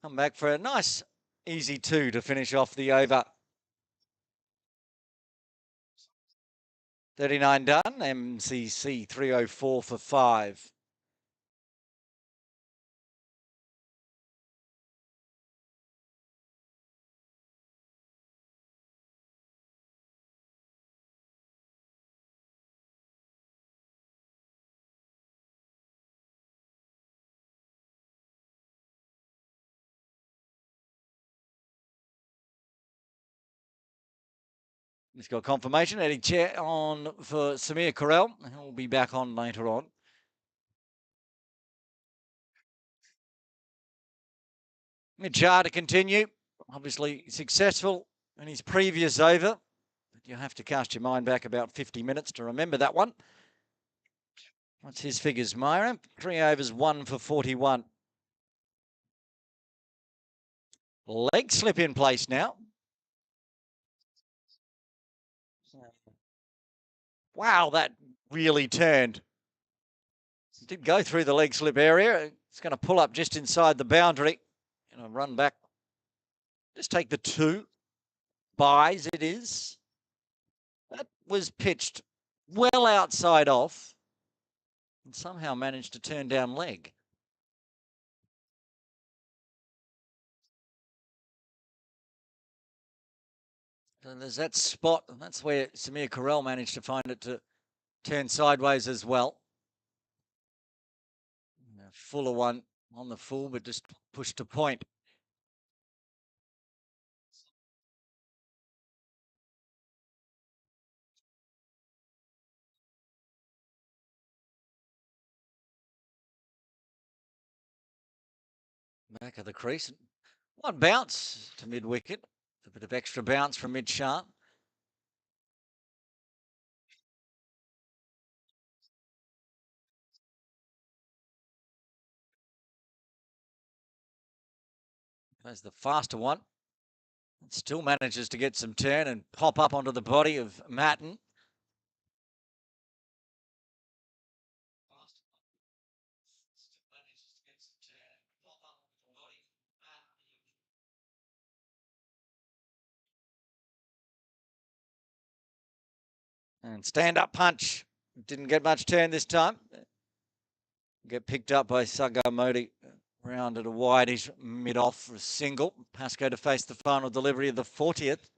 Come back for a nice easy 2 to finish off the over. 39 done, MCC 304 for 5. He's got confirmation. Eddie Chair on for Samir Carell. He'll be back on later on. Midshar to continue. Obviously successful in his previous over. But you have to cast your mind back about 50 minutes to remember that one. What's his figures, Myra? 3 overs, 1 for 41. Leg slip in place now. Wow, that really turned. It did go through the leg slip area. It's going to pull up just inside the boundary. And run back. Just take the 2. Buys it is. That was pitched well outside off. And somehow managed to turn down leg. So there's that spot. And that's where Samir Carell managed to find it to turn sideways as well. A fuller one on the full, but just pushed to point. Back of the crease. One bounce to mid-wicket. A bit of extra bounce from mid-sharp. There's the faster one. It still manages to get some turn and pop up onto the body of Matten. And stand-up punch. Didn't get much turn this time. Get picked up by Sagamodi. Rounded a wide-ish mid-off for a single. Pascoe to face the final delivery of the 40th.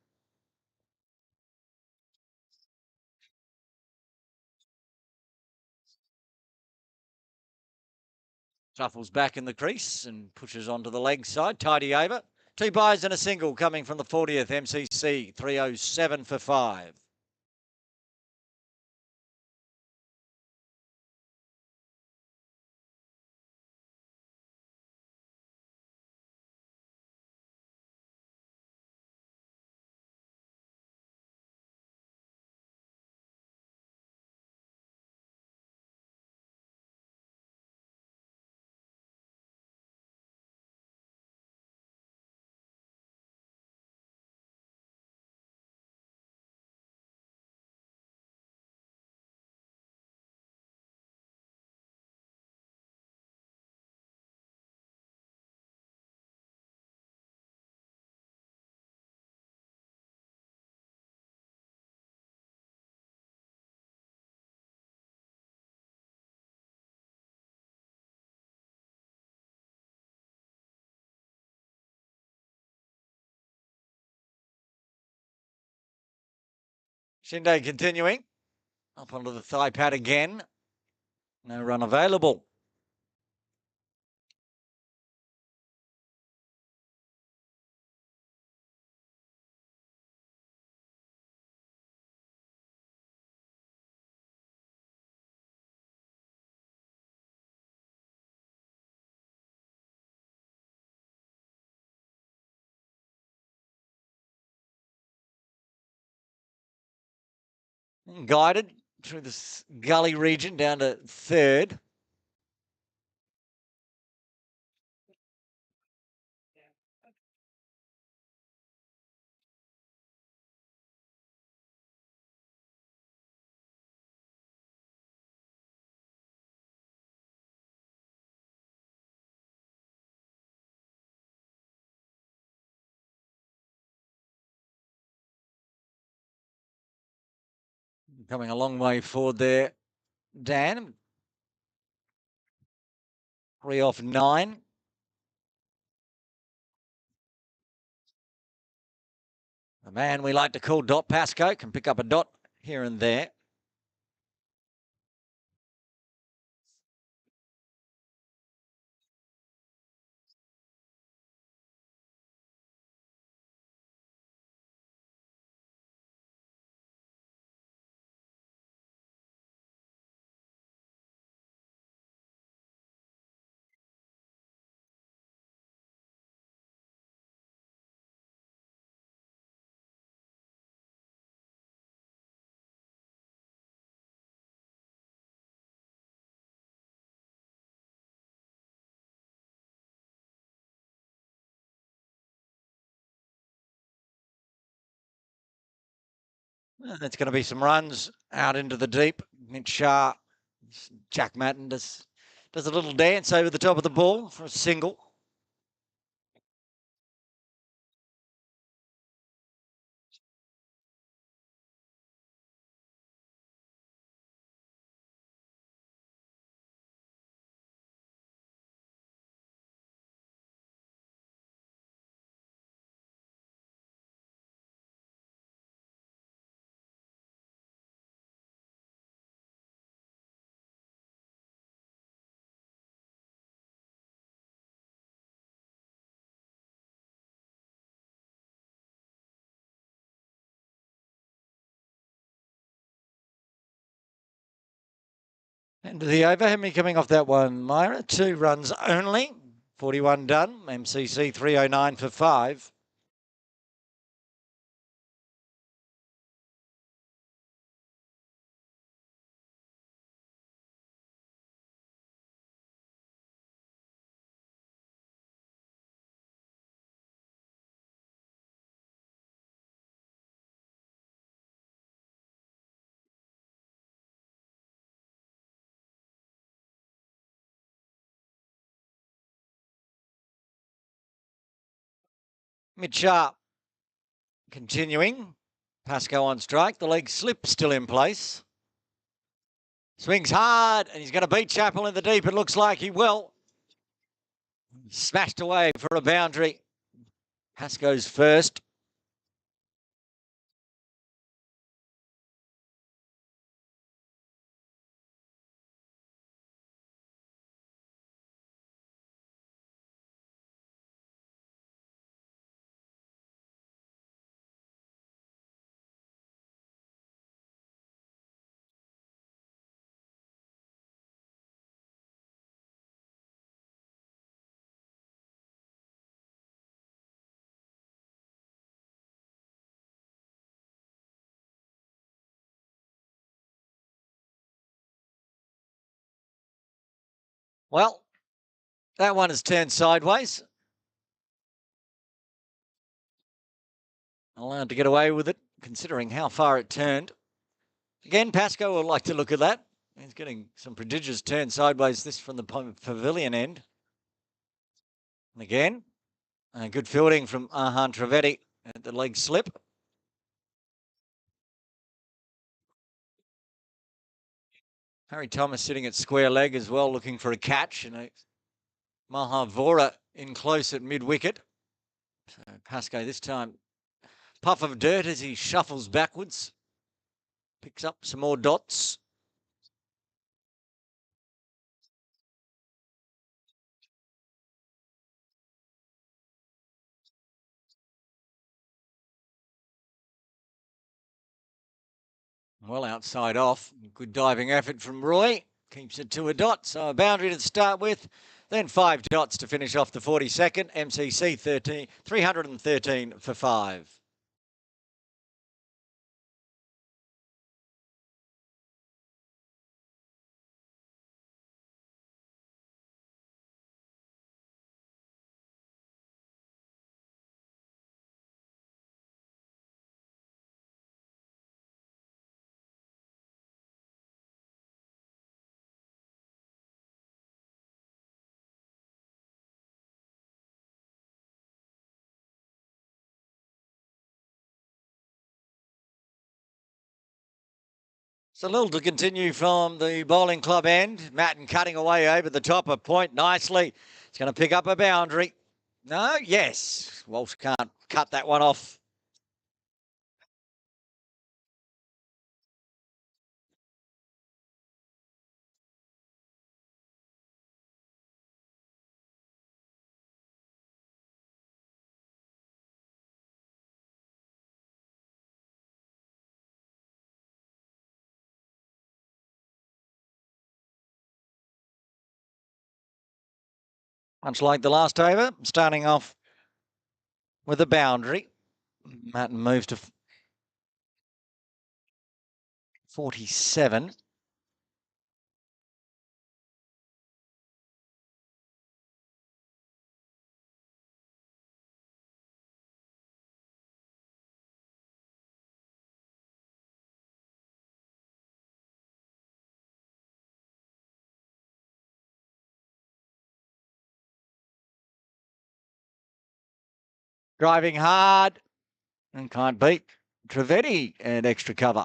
Shuffles back in the crease and pushes onto the leg side. Tidy over. 2 buys and a single coming from the 40th MCC. 307 for 5. Shinde continuing. Up onto the thigh pad again. No run available. Guided through this gully region down to third. Coming a long way forward there, Dan. 3 off 9. The man we like to call Dot Pascoe can pick up a dot here and there. That's going to be some runs out into the deep. Mitch Shah, Jack Matten does a little dance over the top of the ball for a single. And the over, how many coming off that one, Myra? 2 runs only. 41 done. MCC 309 for 5. Mitch Shah continuing. Pascoe on strike. The leg slip still in place. Swings hard, and he's going to beat Chappell in the deep. It looks like he will. Smashed away for a boundary. Pascoe's first. Well, that one has turned sideways. Allowed to get away with it, considering how far it turned. Again, Pascoe would like to look at that. He's getting some prodigious turn sideways, this from the pavilion end. And again, good fielding from Ahan Trivedi at the leg slip. Harry Thomas sitting at square leg as well, looking for a catch. And Mahavora in close at mid-wicket. So Pascoe this time, puff of dirt as he shuffles backwards. Picks up some more dots. Well outside off. Good diving effort from Roy. Keeps it to a dot. So a boundary to start with. Then 5 dots to finish off the 42nd. MCC 313 for 5. So a little to continue from the bowling club end. Matten cutting away over the top of point nicely. It's going to pick up a boundary. No, yes. Walsh can't cut that one off. Much like the last over, starting off with a boundary. Matten moves to 47. Driving hard and can't beat Trivedi and extra cover.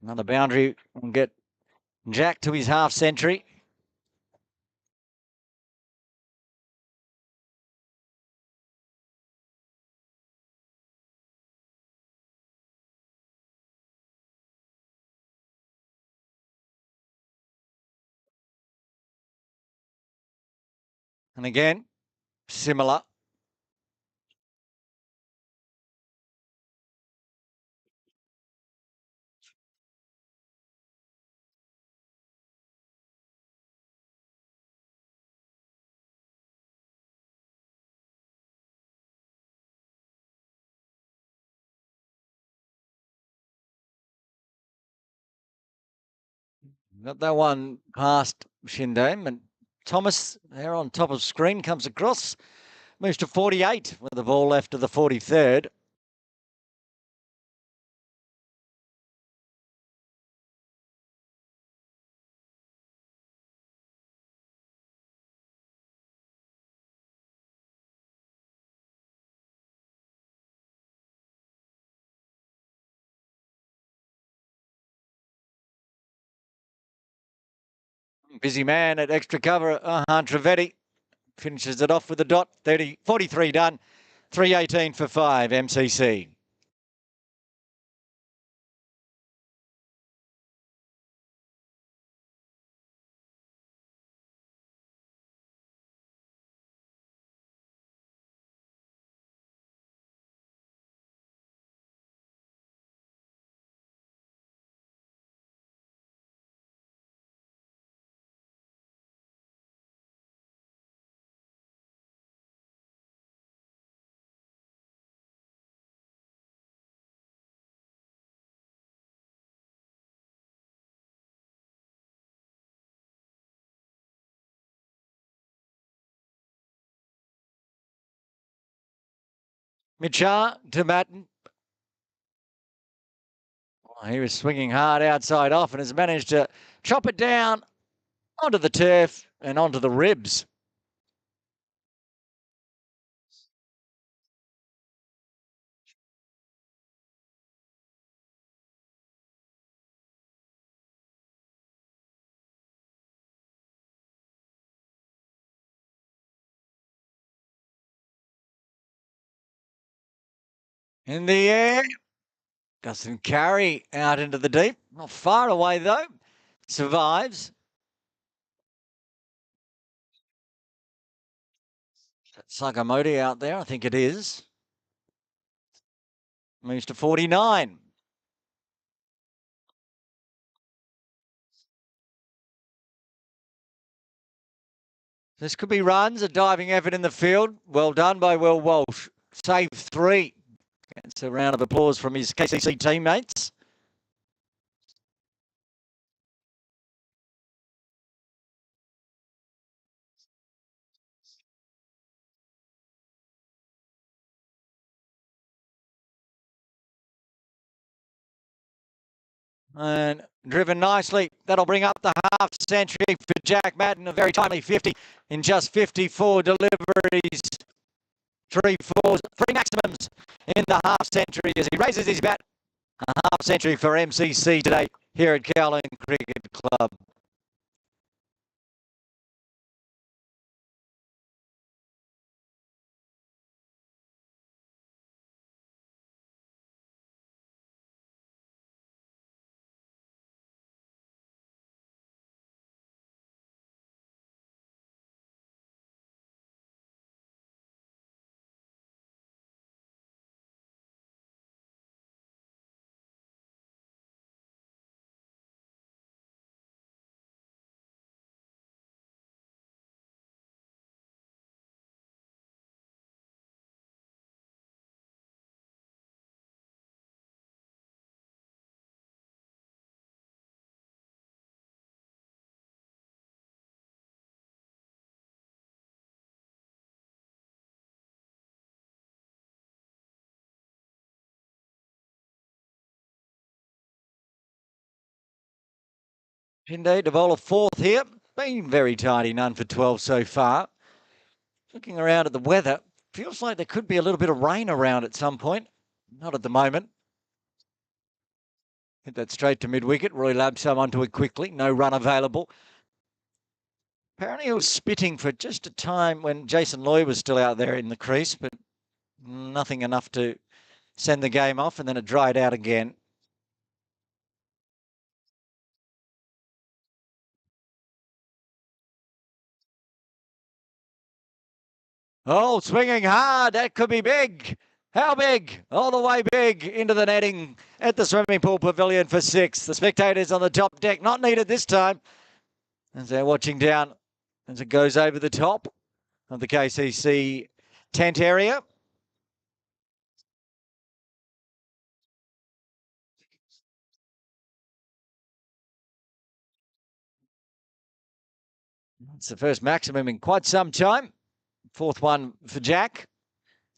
Another boundary will get Jack to his half century. And again, similar. Got that one past Shindame, and Thomas there on top of screen comes across, moves to 48 with the ball left to the 43rd. Busy man at extra cover, Trivedi finishes it off with a dot, 43 done, 318 for 5, MCC. Mitchar to Matten. He was swinging hard outside off and has managed to chop it down onto the turf and onto the ribs. In the air, Doesn't carry out into the deep. Not far away, though. Survives. Sagamoti out there, I think it is. Moves to 49. This could be runs, a diving effort in the field. Well done by Will Walsh. Save 3. It's a round of applause from his KCC teammates. And driven nicely. That'll bring up the half century for Jack Madden. A very timely 50 in just 54 deliveries. 3 fours, 3 maximums in the half century as he raises his bat. A half century for MCC today here at Kowloon Cricket Club. Indeed, to bowl a 4th here. Been very tidy, none for 12 so far. Looking around at the weather, feels like there could be a little bit of rain around at some point. Not at the moment. Hit that straight to mid-wicket. Roy Labsam onto it quickly. No run available. Apparently he was spitting for just a time when Jason Loy was still out there in the crease, but nothing enough to send the game off, and then it dried out again. Oh, swinging hard. That could be big. How big? All the way big into the netting at the swimming pool pavilion for 6. The spectators on the top deck, not needed this time, as they're watching down as it goes over the top of the KCC tent area. It's the first maximum in quite some time. 4th one for Jack.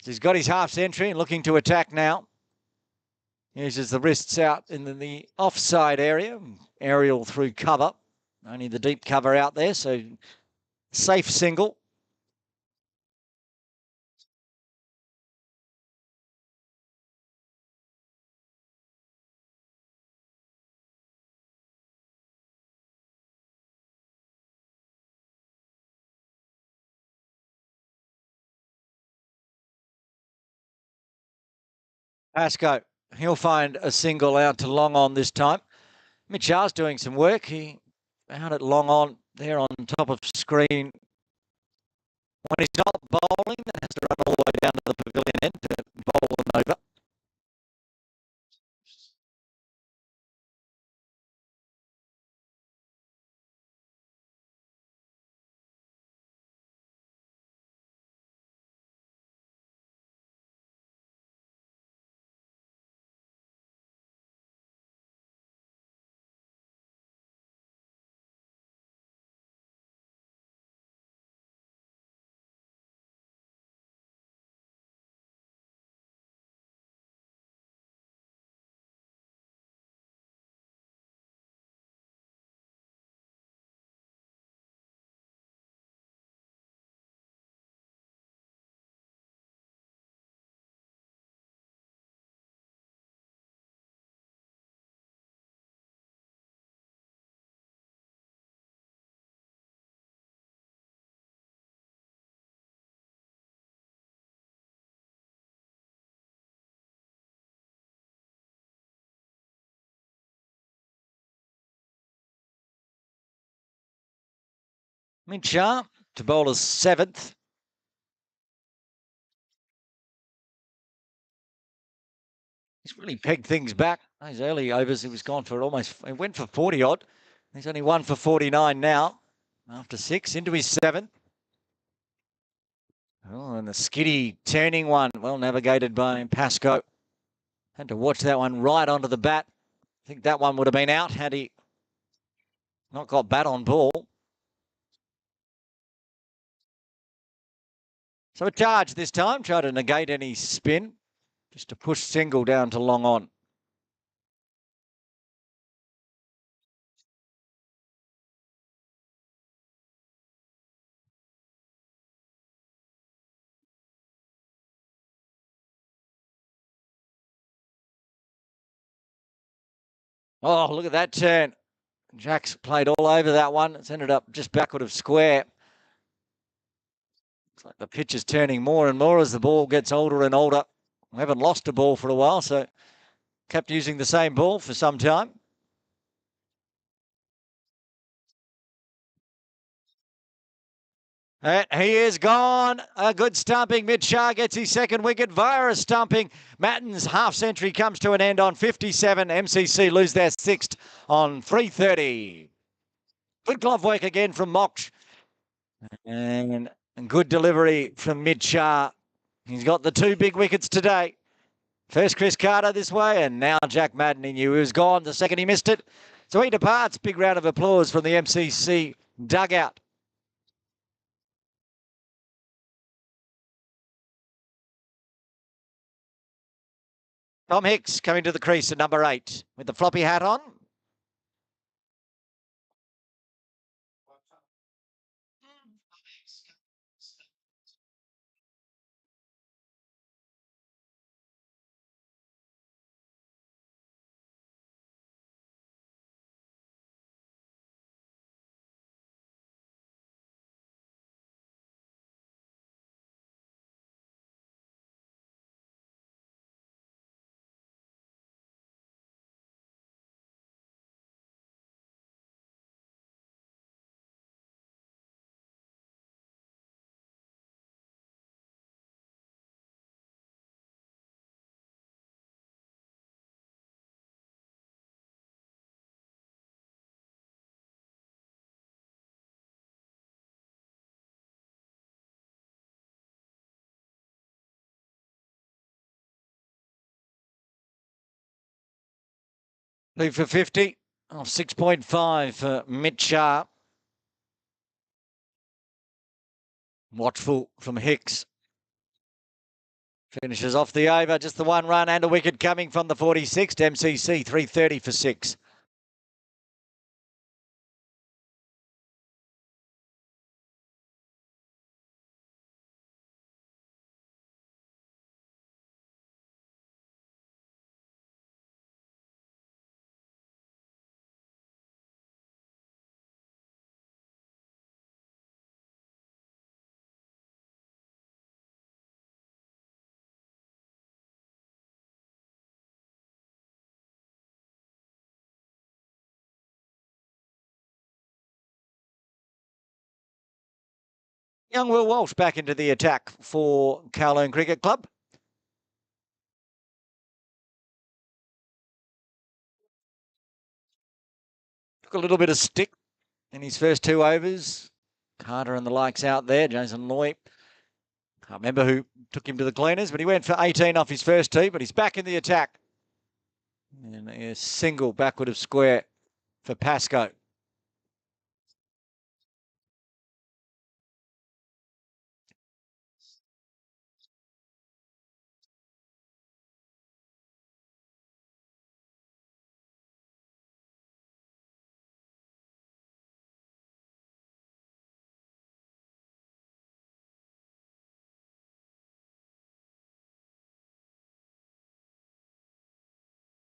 He's got his half century and looking to attack now. Uses the wrists out in the offside area. Aerial through cover. Only the deep cover out there, so safe single. Pascoe, he'll find a single out to long on this time. Mitch Shah's doing some work. He found it long on there on top of screen. When he's not bowling, that has to run all the way down to the pavilion end to bowl them over. Minchar to bowler's 7th. He's really pegged things back. Those early overs, he was gone for he went for 40 odd. He's only one for 49 now after 6 into his 7th. Oh, and the skiddy turning one, well navigated by Pascoe. Had to watch that one right onto the bat. I think that one would have been out had he not got bat on ball. So a charge this time, try to negate any spin, just to push single down to long on. Oh, look at that turn. Jack's played all over that one. It's ended up just backward of square. Looks like the pitch is turning more and more as the ball gets older and older. We haven't lost a ball for a while, so kept using the same ball for some time. And he is gone. A good stumping. Mitchell gets his second wicket via a stumping. Matten's half century comes to an end on 57. MCC lose their 6th on 3:30. Good glove work again from Moch. And good delivery from Mitchell. He's got the 2 big wickets today. First Chris Carter this way, and now Jack Madden. He knew he was gone the second he missed it. So he departs. Big round of applause from the MCC dugout. Tom Hicks coming to the crease at number 8 with the floppy hat on. Leave for 50. Oh, 6.5 for Mitchell. Watchful from Hicks. Finishes off the over. Just the 1 run and a wicket coming from the 46th. MCC 3:30 for 6. Young Will Walsh back into the attack for Kowloon Cricket Club. Took a little bit of stick in his first 2 overs. Carter and the likes out there. Jason Loy. Can't remember who took him to the cleaners, but he went for 18 off his first tee, but he's back in the attack. And a single backward of square for Pascoe.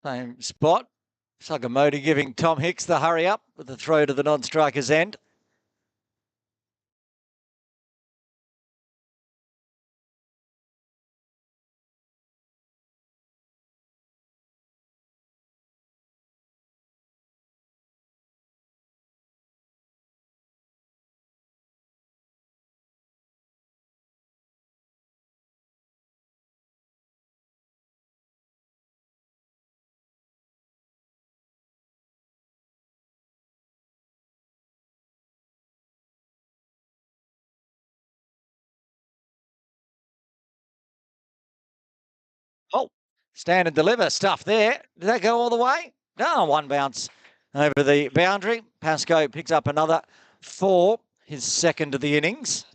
Same spot. Sugimodi giving Tom Hicks the hurry up with the throw to the non-striker's end. Stand and deliver stuff there. Did that go all the way? No, one bounce over the boundary. Pascoe picks up another 4, his second of the innings.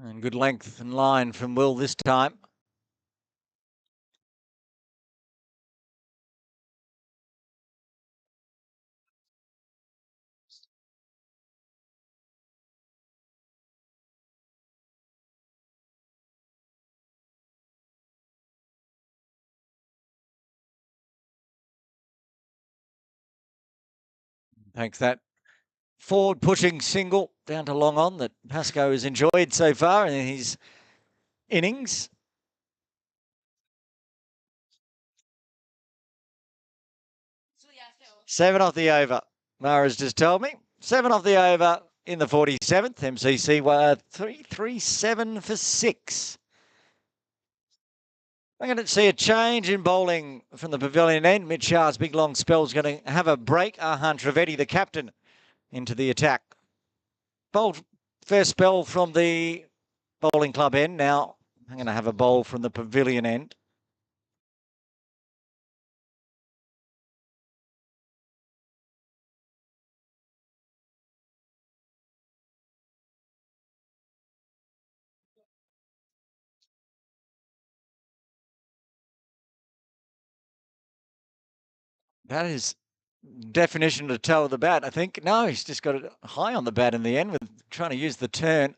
And good length and line from Will this time. Thanks that forward pushing single down to long on that Pascoe has enjoyed so far in his innings. Seven off the over. Mara's just told me. 7 off the over in the 47th. MCC 337 for 6. I'm going to see a change in bowling from the pavilion end. Mitch Shah's big long spell is going to have a break. Ahan Trivedi, the captain, into the attack. Bowled first spell from the bowling club end. Now I'm going to have a bowl from the pavilion end. That is definition to toe of the bat, I think. No, he's just got it high on the bat in the end with trying to use the turn.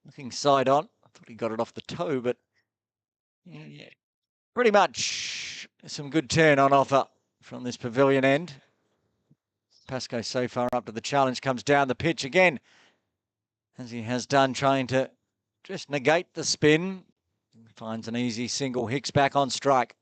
Looking side on. I thought he got it off the toe, but yeah, pretty much some good turn on offer from this pavilion end. Pascoe so far up to the challenge, comes down the pitch again, as he has done, trying to just negate the spin. Finds an easy single. Hicks back on strike.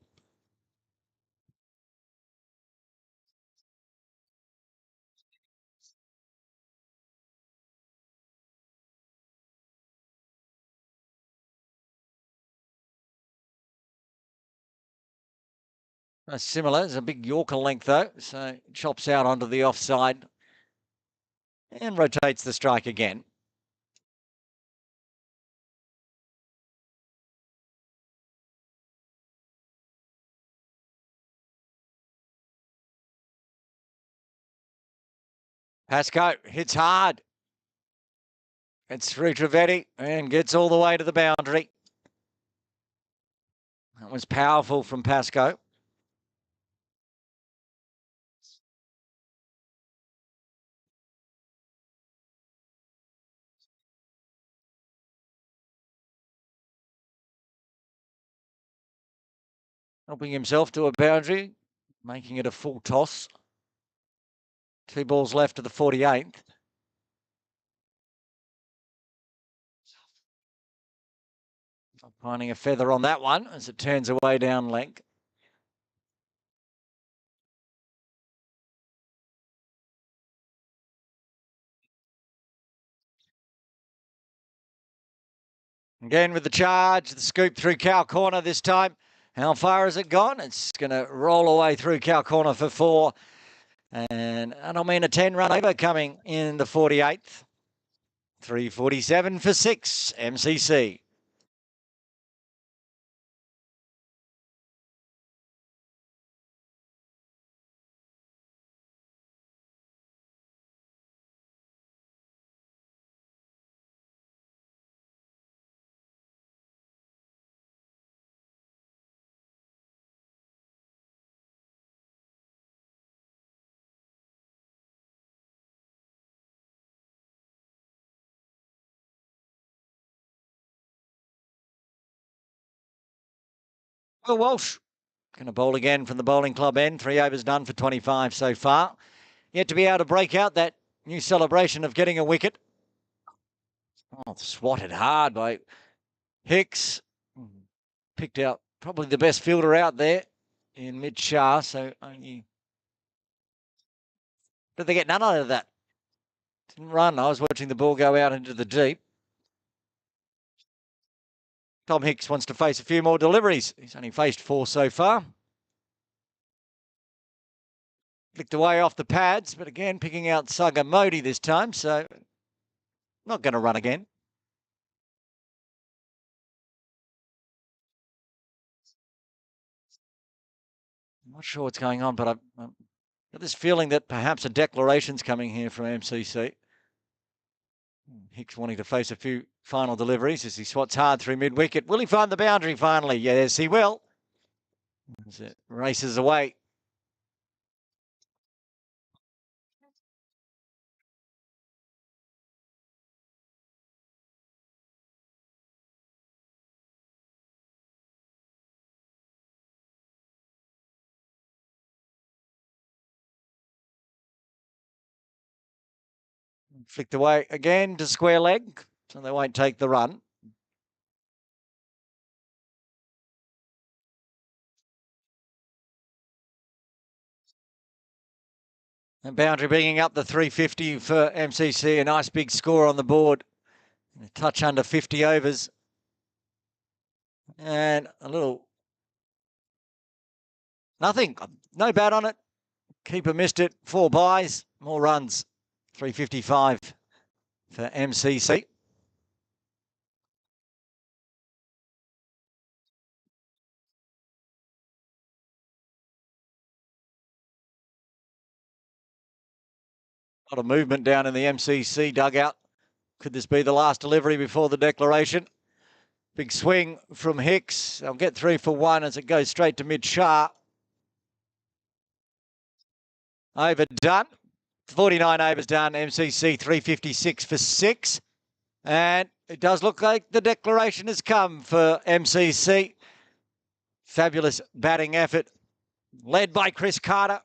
Similar, it's a big Yorker length though, so chops out onto the offside and rotates the strike again. Pascoe hits hard. It's through Trivedi and gets all the way to the boundary. That was powerful from Pascoe. Helping himself to a boundary, making it a full toss. 2 balls left to the 48th. Finding a feather on that one as it turns away down leg. Again with the charge, the scoop through cow corner this time. How far has it gone? It's going to roll away through cow corner for 4. And I don't mean a 10-run over coming in the 48th. 347 for 6, MCC. Will Walsh going to bowl again from the bowling club end. 3 overs done for 25 so far. Yet to be able to break out that new celebration of getting a wicket. Oh, swatted hard by Hicks. Picked out probably the best fielder out there in Mitch Shah. So only Did they get none out of that? Didn't run. I was watching the ball go out into the deep. Tom Hicks wants to face a few more deliveries. He's only faced 4 so far. Flicked away off the pads, but again, picking out Saga Modi this time, so not going to run again. I'm not sure what's going on, but I've got this feeling that perhaps a declaration's coming here from MCC. Hicks wanting to face a few final deliveries as he swats hard through mid-wicket. Will he find the boundary finally? Yes, he will. As it races away. Flicked away again to square leg, so they won't take the run. And boundary bringing up the 350 for MCC. A nice big score on the board. A touch under 50 overs. And a little... Nothing. No bat on it. Keeper missed it. 4 byes. More runs. 355 for MCC. A lot of movement down in the MCC dugout. Could this be the last delivery before the declaration? Big swing from Hicks. They'll get 3 for 1 as it goes straight to mid-shar. Overdone. 49 overs done. MCC 356 for 6. And it does look like the declaration has come for MCC. Fabulous batting effort led by Chris Carter.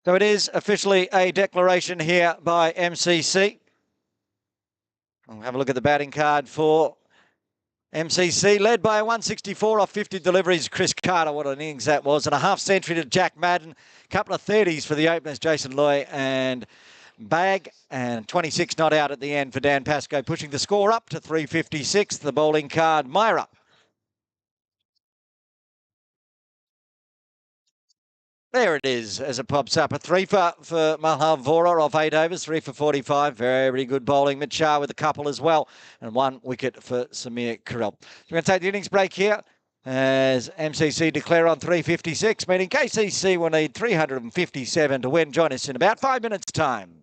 So it is officially a declaration here by MCC. We'll have a look at the batting card for MCC, led by a 164 off 50 deliveries. Chris Carter, what an innings that was. And a half century to Jack Madden. A couple of 30s for the openers, Jason Loy and Bag. And 26 not out at the end for Dan Pascoe, pushing the score up to 356. The bowling card, Myra. There it is as it pops up. A 3 for Malhar Vora off 8 overs, 3 for 45. Very good bowling. Mitchar with a couple as well. And 1 wicket for Samir Karel. We're going to take the innings break here as MCC declare on 356, meaning KCC will need 357 to win. Join us in about 5 minutes' time.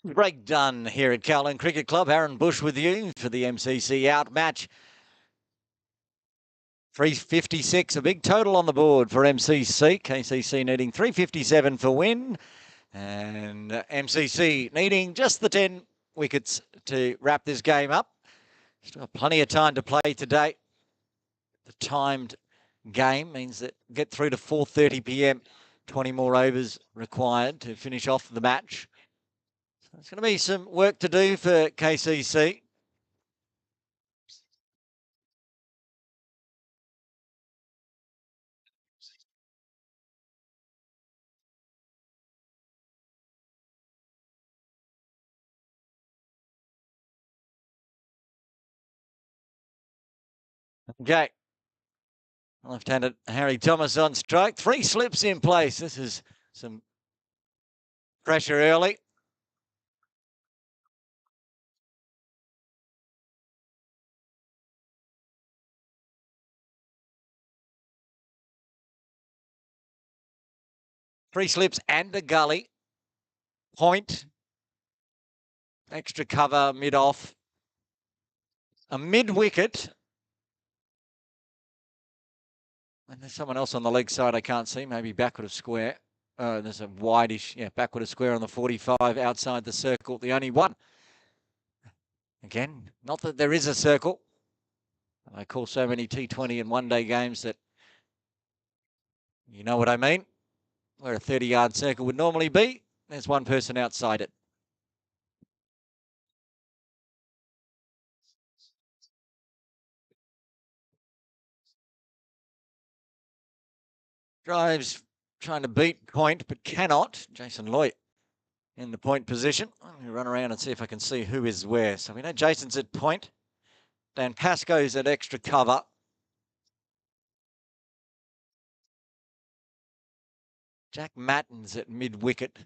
Break done here at Kowloon Cricket Club. Aaron Bush with you for the MCC out match. 356, a big total on the board for MCC. KCC needing 357 for win. And MCC needing just the 10 wickets to wrap this game up. Still plenty of time to play today. The timed game means that get through to 4:30 p.m. 20 more overs required to finish off the match. So there's going to be some work to do for KCC. Okay. Left-handed Harry Thomas on strike. 3 slips in place. This is some pressure early. Three slips and a gully. Point. Extra cover mid-off. A mid-wicket. And there's someone else on the leg side I can't see. Maybe backward of square. There's a wideish, backward of square on the 45 outside the circle. The only one. Again, not that there is a circle. I call so many T20 and one-day games that you know what I mean. Where a 30-yard circle would normally be, there's one person outside it. Drives trying to beat point, but cannot. Jason Loy in the point position. I'm going to run around and see if I can see who is where. So we know Jason's at point. Dan Pascoe's at extra cover. Jack Matten's at mid-wicket.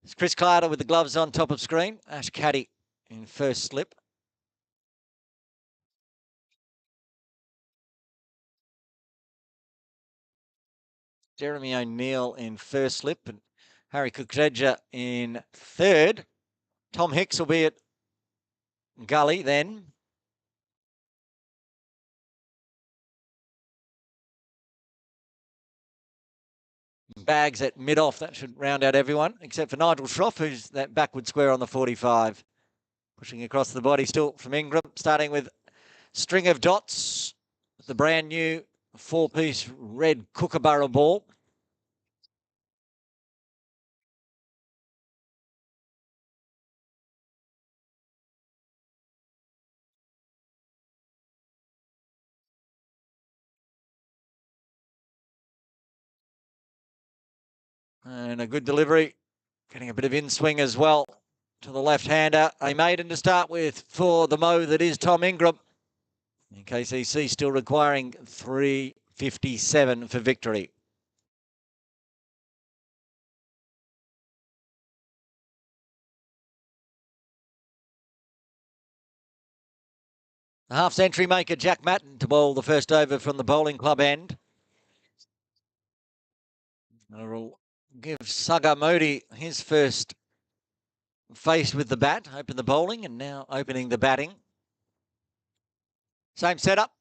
It's Chris Carter with the gloves on top of screen. Ash Caddy in first slip. Jeremy O'Neill in first slip and Harry Kukreja in third. Tom Hicks will be at gully then. Bags at mid-off. That should round out everyone, except for Nigel Schroff, who's that backward square on the 45. Pushing across the body still from Ingram, starting with string of dots. The brand new 4-piece red Kookaburra ball. And a good delivery. Getting a bit of in-swing as well to the left-hander. A maiden to start with for the Mo that is Tom Ingram. In KCC still requiring 357 for victory. The half-century maker Jack Matten to bowl the first over from the bowling club end. I'll give Saga Modi his first face with the bat, open the bowling and now opening the batting. Same setup,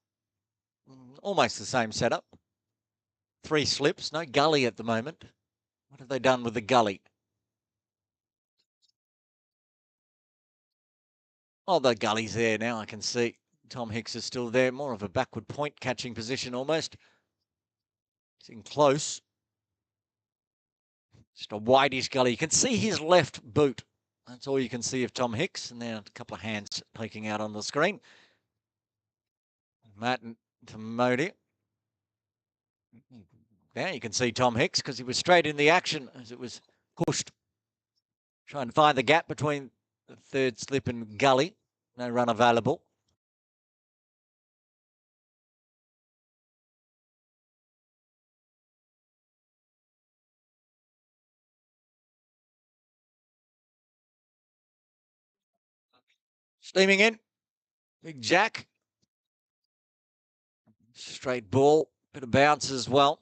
almost the same setup. 3 slips, no gully at the moment. What have they done with the gully? Oh, the gully's there now, I can see. Tom Hicks is still there, more of a backward point catching position almost. He's in close. Just a wideish gully. You can see his left boot. That's all you can see of Tom Hicks. And then a couple of hands peeking out on the screen. Matten to Modi. Now you can see Tom Hicks because he was straight in the action as it was pushed. Trying to find the gap between the third slip and gully. No run available. Steaming in. Big Jack. Straight ball. Bit of bounce as well.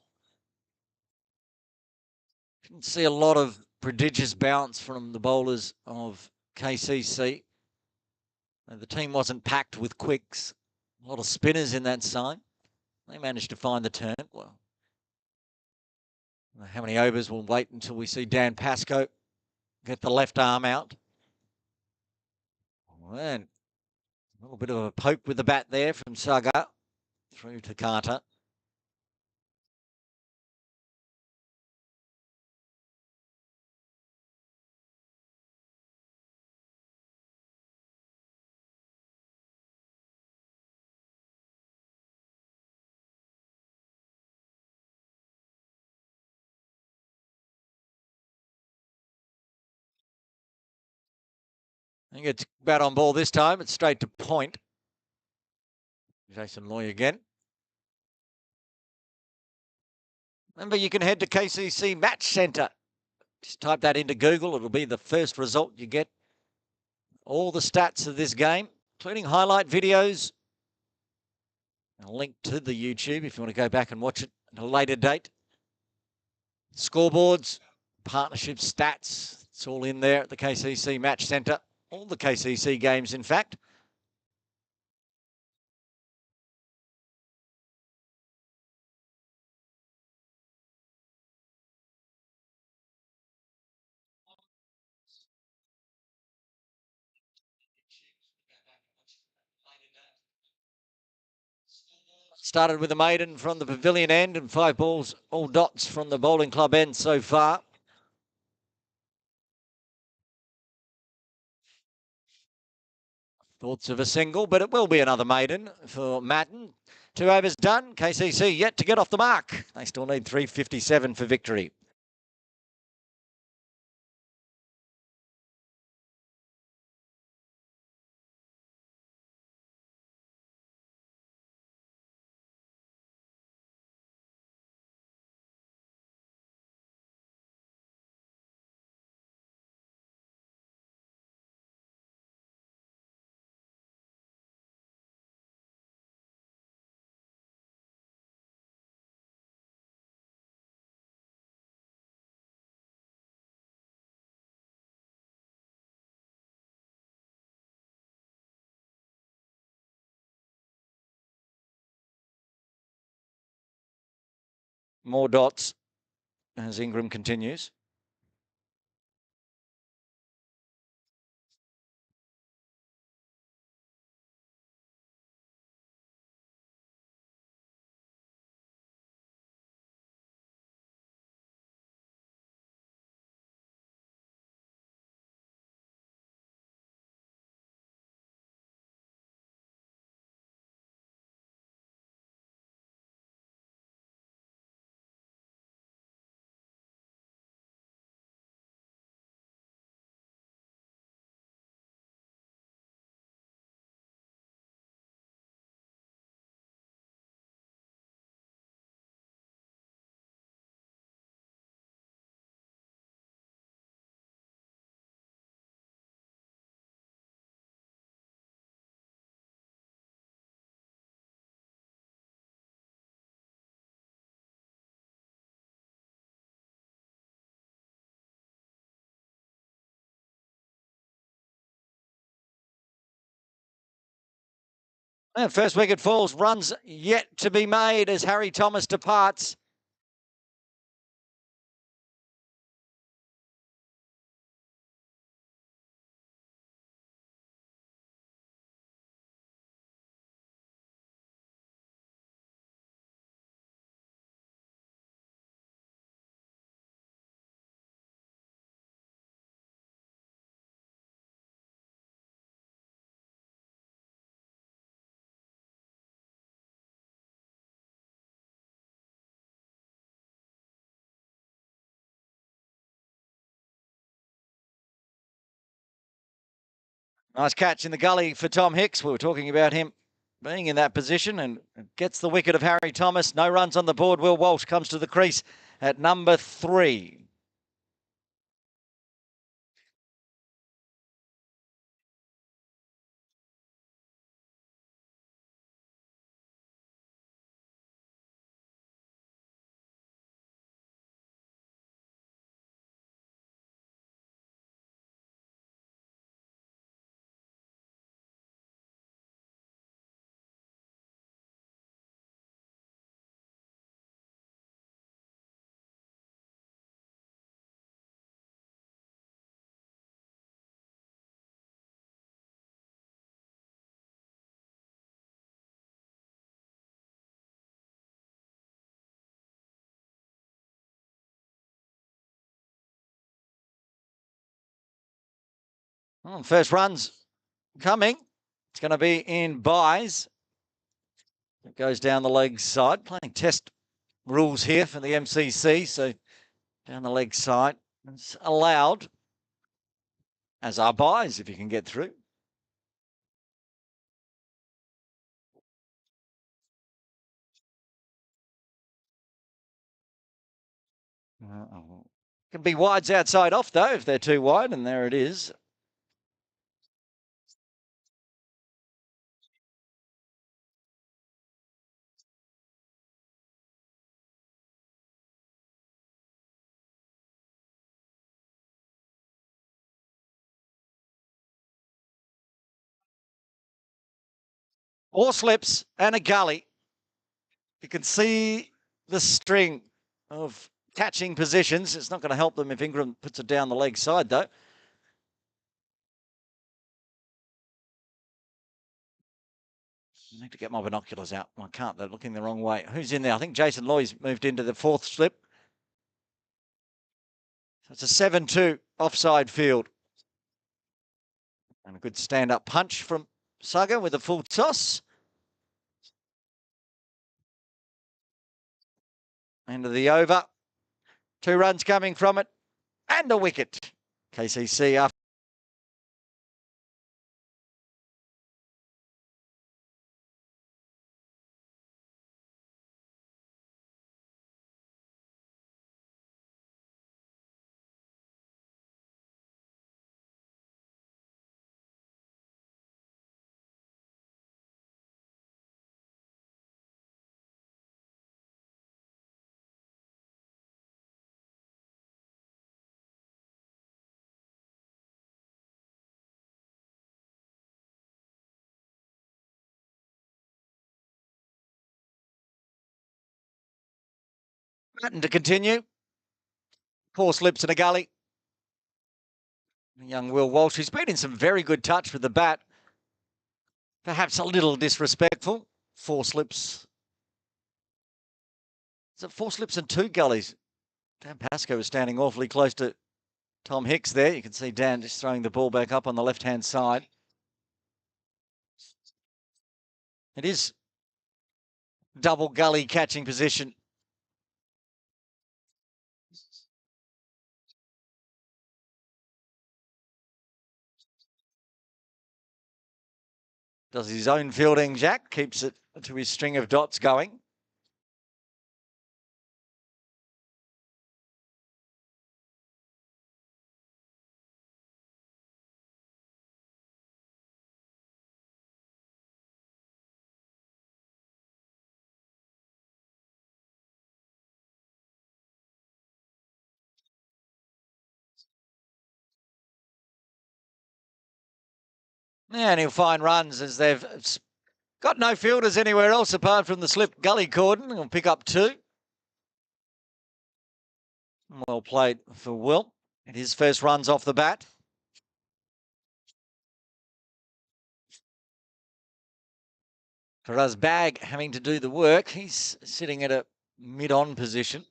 Didn't see a lot of prodigious bounce from the bowlers of KCC. The team wasn't packed with quicks. A lot of spinners in that side. They managed to find the turn. Well, how many overs? We'll wait until we see Dan Pascoe get the left arm out. And a little bit of a poke with the bat there from Saga through to Carter. I think it's bat on ball this time. It's straight to point. Jason Loy again. Remember, you can head to KCC Match Centre. Just type that into Google. It'll be the first result you get. All the stats of this game, including highlight videos. A link to the YouTube if you want to go back and watch it at a later date. Scoreboards, partnership stats. It's all in there at the KCC Match Centre. All the KCC games, in fact. Started with a maiden from the pavilion end and 5 balls, all dots from the bowling club end so far. Thoughts of a single, but it will be another maiden for Madden. 2 overs done. KCC yet to get off the mark. They still need 357 for victory. More dots as Ingram continues. And first wicket falls, runs yet to be made as Harry Thomas departs. Nice catch in the gully for Tom Hicks. We were talking about him being in that position and gets the wicket of Harry Thomas. No runs on the board. Will Walsh comes to the crease at number 3. Well, first run's coming. It's going to be in buys. It goes down the leg side. Playing test rules here for the MCC. So down the leg side. It's allowed, as are buys if you can get through. Can be wides outside off, though, if they're too wide, and there it is. Four slips and a gully. You can see the string of catching positions. It's not going to help them if Ingram puts it down the leg side, though. I need to get my binoculars out. I can't. They're looking the wrong way. Who's in there? I think Jason Loy's moved into the fourth slip. So it's a 7-2 offside field. And a good stand-up punch from Saga with a full toss. End of the over. 2 runs coming from it. And a wicket. KCC after. Batten to continue. 4 slips and a gully. Young Will Walsh, who's been in some very good touch with the bat. Perhaps a little disrespectful. 4 slips. Is it 4 slips and 2 gullies? Dan Pascoe was standing awfully close to Tom Hicks there. You can see Dan just throwing the ball back up on the left-hand side. It is double gully catching position. Does his own fielding, Jack. Keeps it to his string of dots going. Yeah, and he'll find runs as they've got no fielders anywhere else apart from the slip gully cordon. He'll pick up 2. Well played for Will. And his first runs off the bat. Faraz Bag having to do the work. He's sitting at a mid-on position.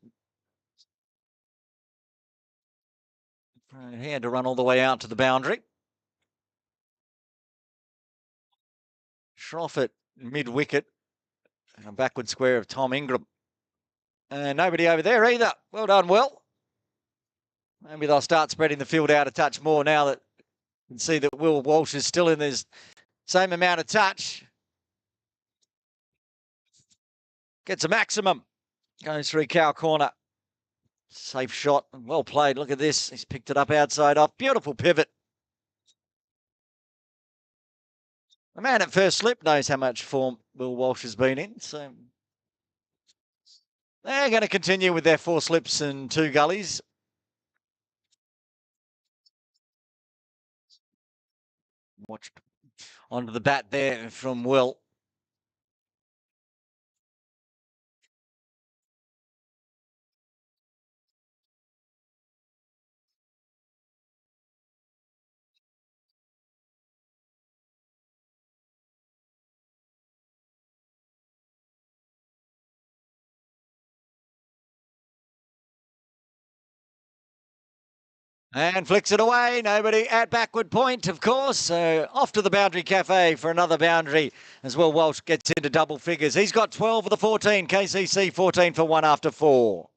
He had to run all the way out to the boundary. Shroff at mid-wicket. And a backward square of Tom Ingram. And nobody over there either. Well done, Will. Maybe they'll start spreading the field out a touch more now that you can see that Will Walsh is still in this same amount of touch. Gets a maximum. Goes through cow corner. Safe shot. Well played. Look at this. He's picked it up outside off. Beautiful pivot. The man at first slip knows how much form Will Walsh has been in. So they're going to continue with their 4 slips and 2 gullies. Watched onto the bat there from Will. And flicks it away. Nobody at backward point, of course. So off to the Boundary Cafe for another boundary as Will Walsh gets into double figures. He's got 12 of the 14. KCC 14 for 1 after 4.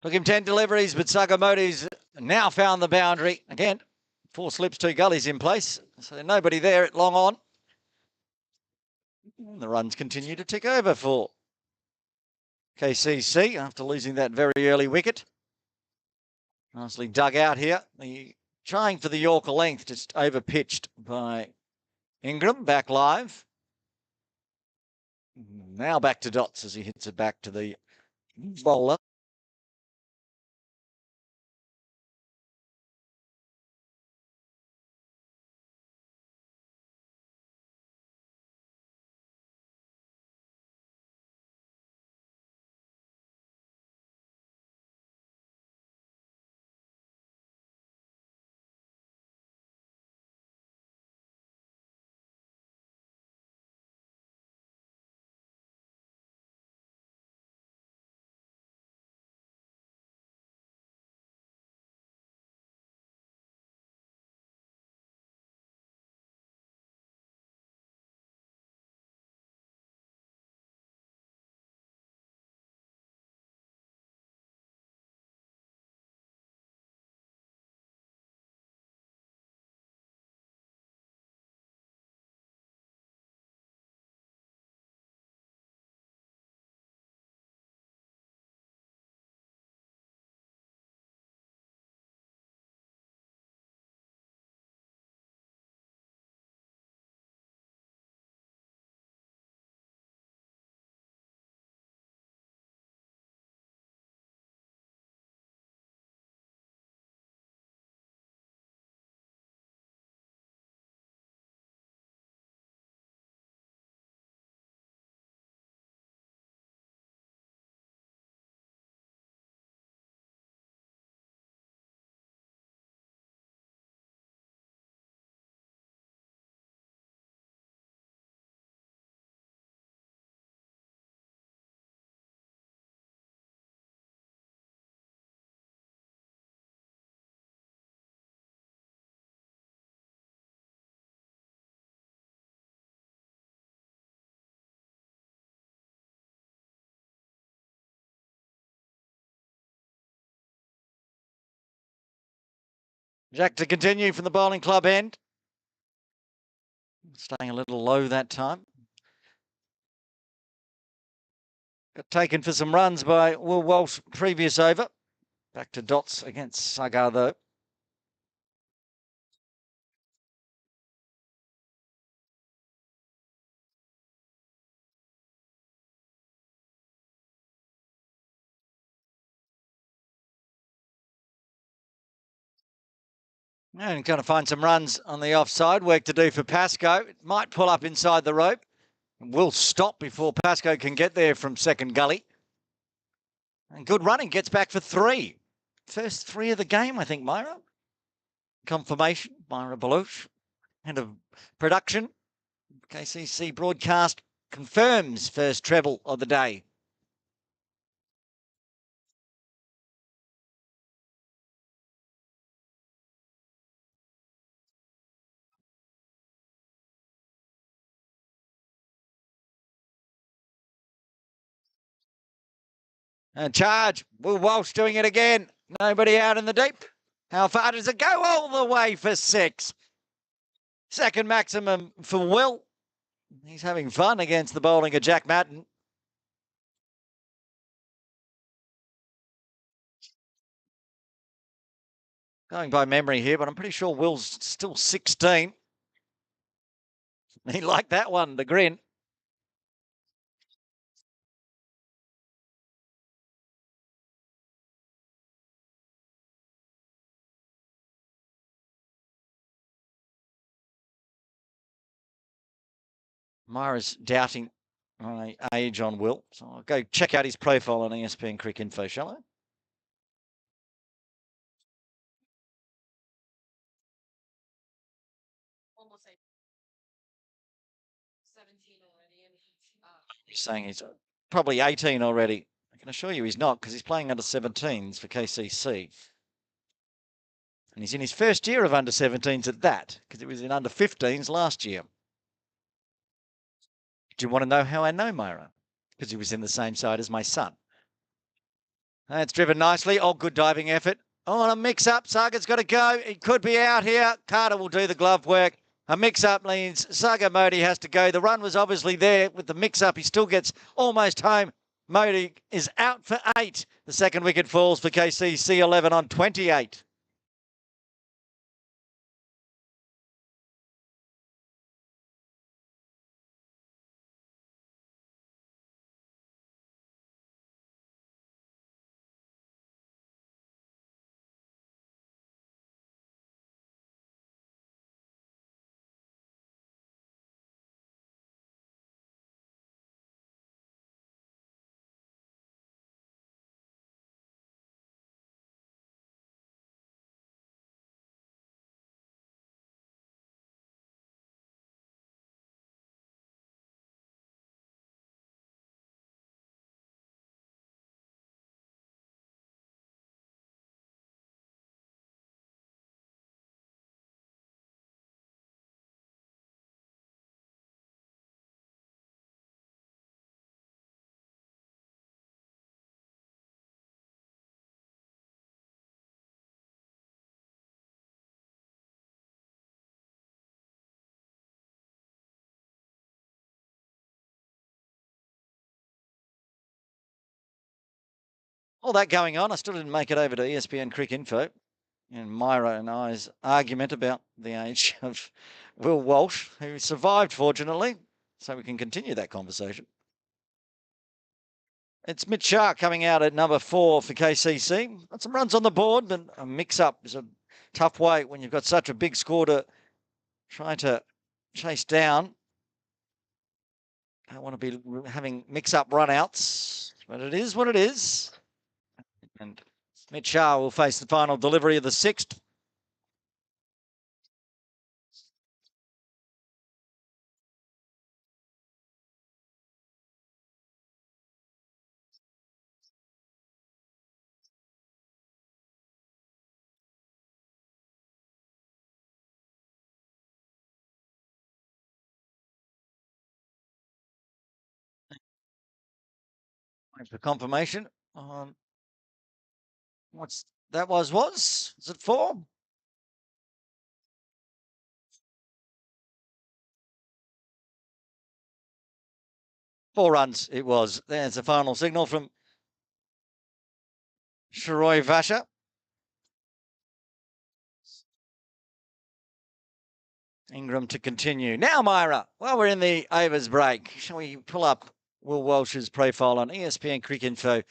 Took him 10 deliveries, but Sagamoto's now found the boundary. Again, 4 slips, 2 gullies in place. So nobody there at long on. And the runs continue to tick over for KCC after losing that very early wicket. Nicely dug out here. Trying for the Yorker length, just over pitched by Ingram, back live. Now back to Dots as he hits it back to the bowler. Jack to continue from the bowling club end. Staying a little low that time. Got taken for some runs by Will Walsh previous over. Back to Dots against Sagar though. And going to find some runs on the offside. Work to do for Pascoe. It might pull up inside the rope. Will stop before Pascoe can get there from second gully. And good running. Gets back for 3. First 3 of the game, I think, Myra. Confirmation, Myra Belush. Head of production. KCC broadcast confirms first treble of the day. And charge. Will Walsh doing it again. Nobody out in the deep. How far does it go? All the way for 6. Second maximum for Will. He's having fun against the bowling of Jack Madden. Going by memory here, but I'm pretty sure Will's still 16. He liked that one, the grin. Myra's doubting my age on Will, so I'll go check out his profile on ESPN Crick Info, shall I? He's saying he's probably 18 already. I can assure you he's not, because he's playing under 17s for KCC. And he's in his first year of under 17s at that, because he was in under 15s last year. Do you want to know how I know Myra? Because he was in the same side as my son. It's driven nicely. Oh, good diving effort. Oh, and a mix-up. Saga's got to go. He could be out here. Carter will do the glove work. A mix-up means Saga Modi has to go. The run was obviously there with the mix-up. He still gets almost home. Modi is out for 8. The second wicket falls for KCC 11 on 28. All that going on, I still didn't make it over to ESPN Crick Info. And Myra and I's argument about the age of Will Walsh, who survived, fortunately, so we can continue that conversation. It's Mitch Shah coming out at number 4 for KCC. Got some runs on the board, but a mix-up is a tough way when you've got such a big score to try to chase down. I don't want to be having mix-up run-outs, but it is what it is. And Mitch Shah will face the final delivery of the 6th. For confirmation on what's that was is it 4? 4 runs it was. There's the final signal from Sharoy Vasha. Ingram to continue. Now, Myra, while we're in the overs break, shall we pull up Will Walsh's profile on ESPN Crick Info?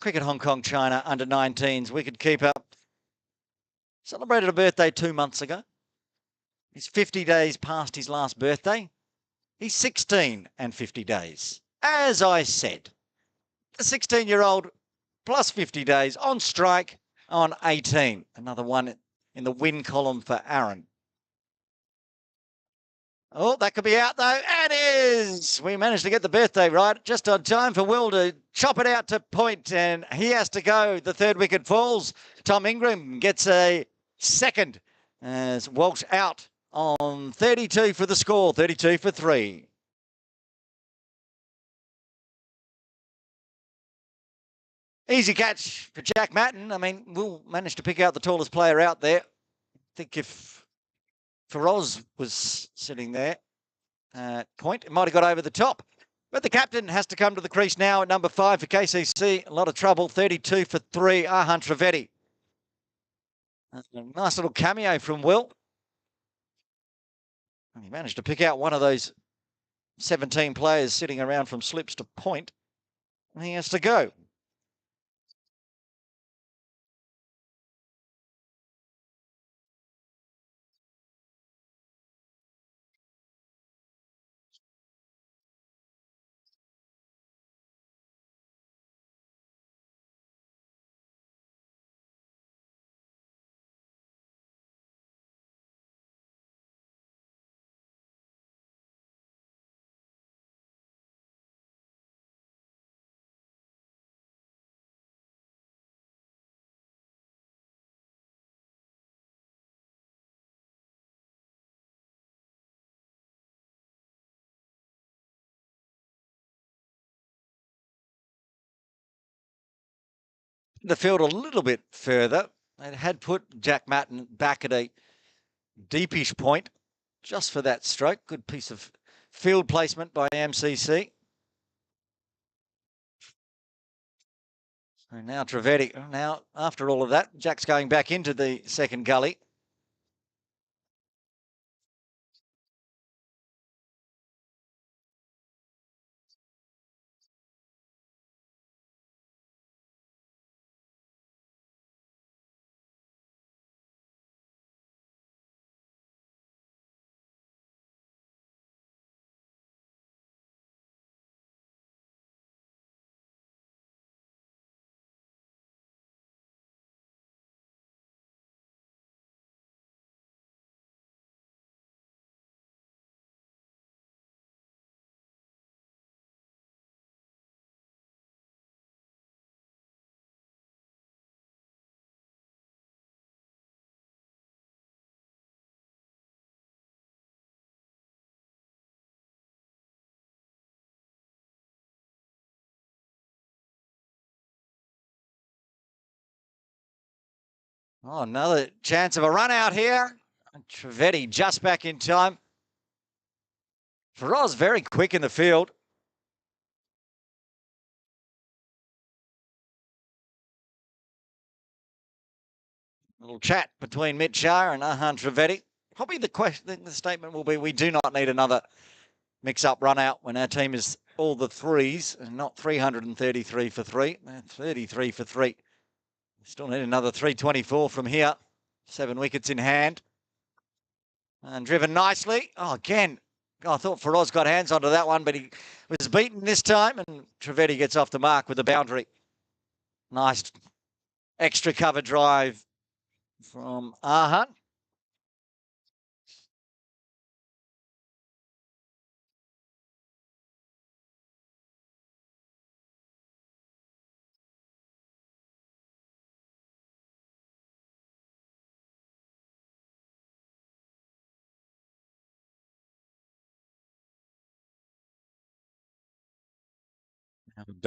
Cricket Hong Kong, China, under 19s, wicket keeper. Celebrated a birthday 2 months ago. He's 50 days past his last birthday. He's 16 and 50 days. As I said, the 16-year-old plus 50 days on strike on 18. Another one in the win column for Aaron. Oh, that could be out though. And it is. We managed to get the birthday right just on time for Will to chop it out to point, and he has to go. The third wicket falls. Tom Ingram gets a second as Walsh out on 32 for the score, 32 for 3. Easy catch for Jack Matton. I mean, Will managed to pick out the tallest player out there. I think if Feroz was sitting there at point, it might have got over the top. But the captain has to come to the crease now at number 5 for KCC. A lot of trouble, 32 for 3, Arhan Trivedi. A nice little cameo from Will. He managed to pick out one of those 17 players sitting around from slips to point. He has to go. the field a little bit further. It had put Jack Matten back at a deepish point just for that stroke. Good piece of field placement by MCC. So now Trivedi. Now, after all of that, Jack's going back into the second gully. Oh, another chance of a run out here. Trivedi just back in time. Feroz very quick in the field. A little chat between Mitch Shah and Ahan Trivedi. Probably the statement will be, we do not need another mix-up run out when our team is all the threes and not 333 for three. 33 for three. Still need another 324 from here. 7 wickets in hand. And driven nicely. Oh, again. I thought Feroz got hands onto that one, but he was beaten this time, and Trivedi gets off the mark with a boundary. Nice extra cover drive from Ahan.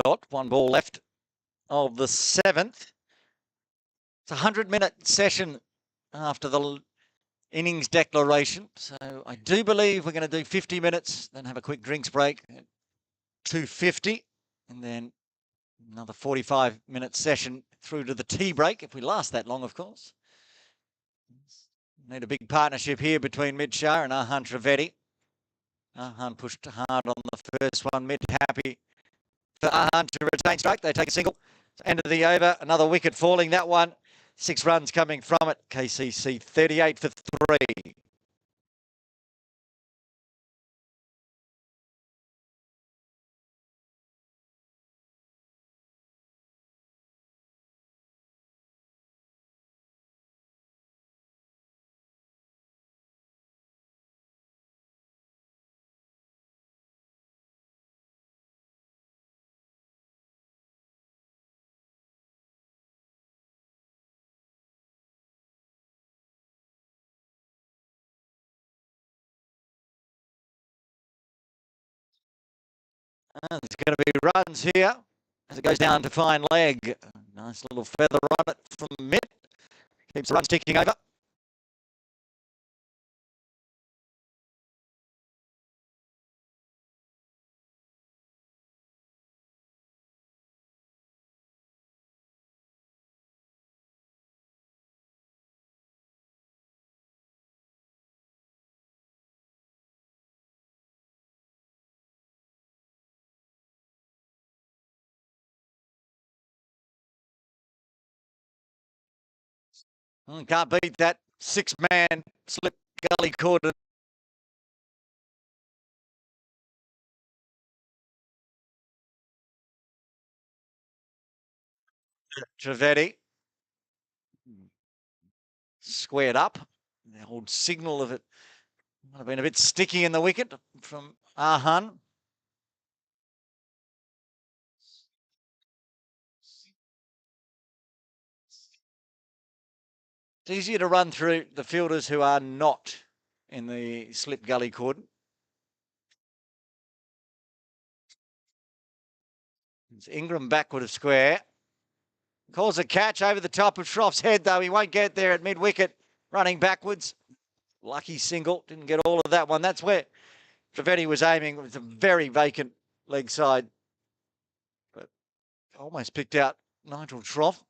Dot, 1 ball left of the 7th. It's a 100-minute session after the innings declaration. So I do believe we're going to do 50 minutes, then have a quick drinks break at 2:50, and then another 45-minute session through to the tea break, if we last that long, of course. Need a big partnership here between Mid Shah and Ahan Trivedi. Ahan pushed hard on the first one. Mid happy for Ahan to retain strike. They take a single. End of the over. Another wicket falling. That one. 6 runs coming from it. KCC 38 for 3. And there's going to be runs here as it goes down to fine leg. Nice little feather on it from Mitt. Keeps the runs ticking over. Can't beat that 6-man slip gully cordon. Trivedi squared up. The old signal of it might have been a bit sticky in the wicket from Ahan. It's easier to run through the fielders who are not in the slip gully cordon. It's Ingram backward of square. Calls a catch over the top of Schroff's head, though. He won't get there at mid-wicket, running backwards. Lucky single. Didn't get all of that one. That's where Trivedi was aiming. It was a very vacant leg side. But almost picked out Nigel Schroff.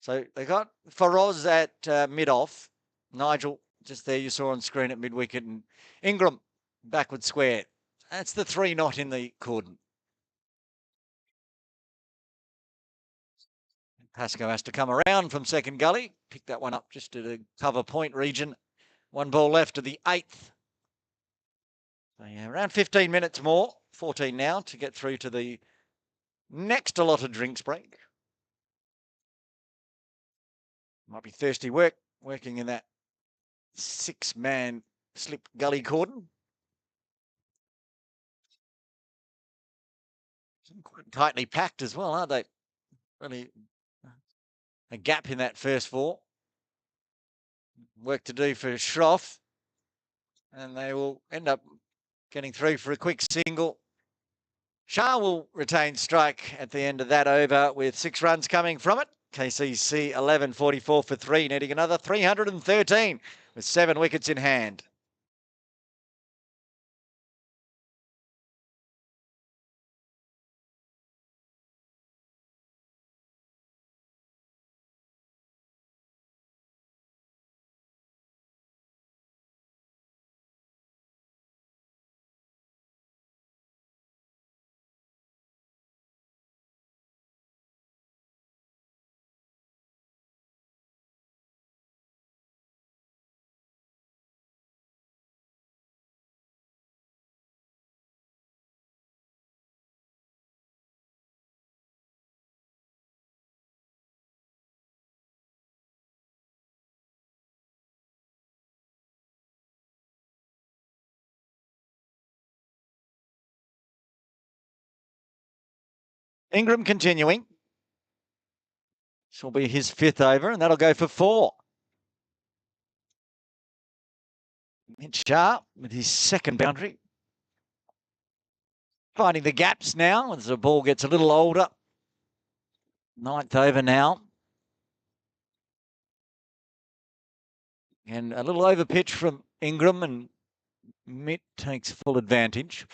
So they got Feroz at mid-off. Nigel just there you saw on screen at mid-wicket. And Ingram backward square. That's the 3 not in the cordon. Pascoe has to come around from second gully. Pick that one up just to the cover point region. 1 ball left to the 8th. So yeah, around 15 minutes more. 14 now to get through to the next allotted drinks break. Might be thirsty working in that 6-man slip gully cordon. Quite tightly packed as well, aren't they? Really a gap in that first 4. Work to do for Schroff. And they will end up getting through for a quick single. Shah will retain strike at the end of that over with 6 runs coming from it. KCC 11, 44 for 3, netting another 313 with 7 wickets in hand. Ingram continuing. This will be his 5th over, and that'll go for 4. Shah with his 2nd boundary. Finding the gaps now as the ball gets a little older. 9th over now. And a little over pitch from Ingram, and Mitt takes full advantage.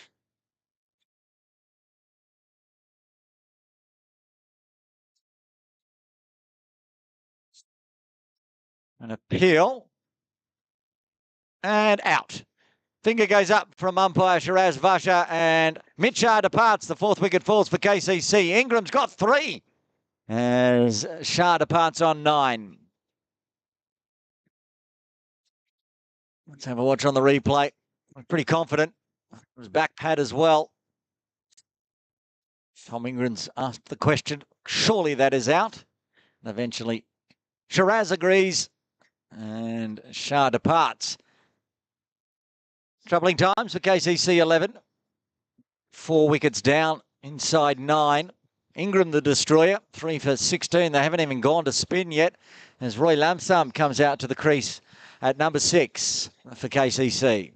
An appeal. And out. Finger goes up from umpire Shiraz Vasha, and Mitchell departs. The 4th wicket falls for KCC. Ingram's got 3 as Shah departs on 9. Let's have a watch on the replay. I'm pretty confident. It was back pad as well. Tom Ingram's asked the question. Surely that is out. And eventually Shiraz agrees, and Shah departs. Troubling times for KCC 11. 4 wickets down, inside 9. Ingram the destroyer, 3 for 16. They haven't even gone to spin yet as Roy Lamsam comes out to the crease at number 6 for KCC.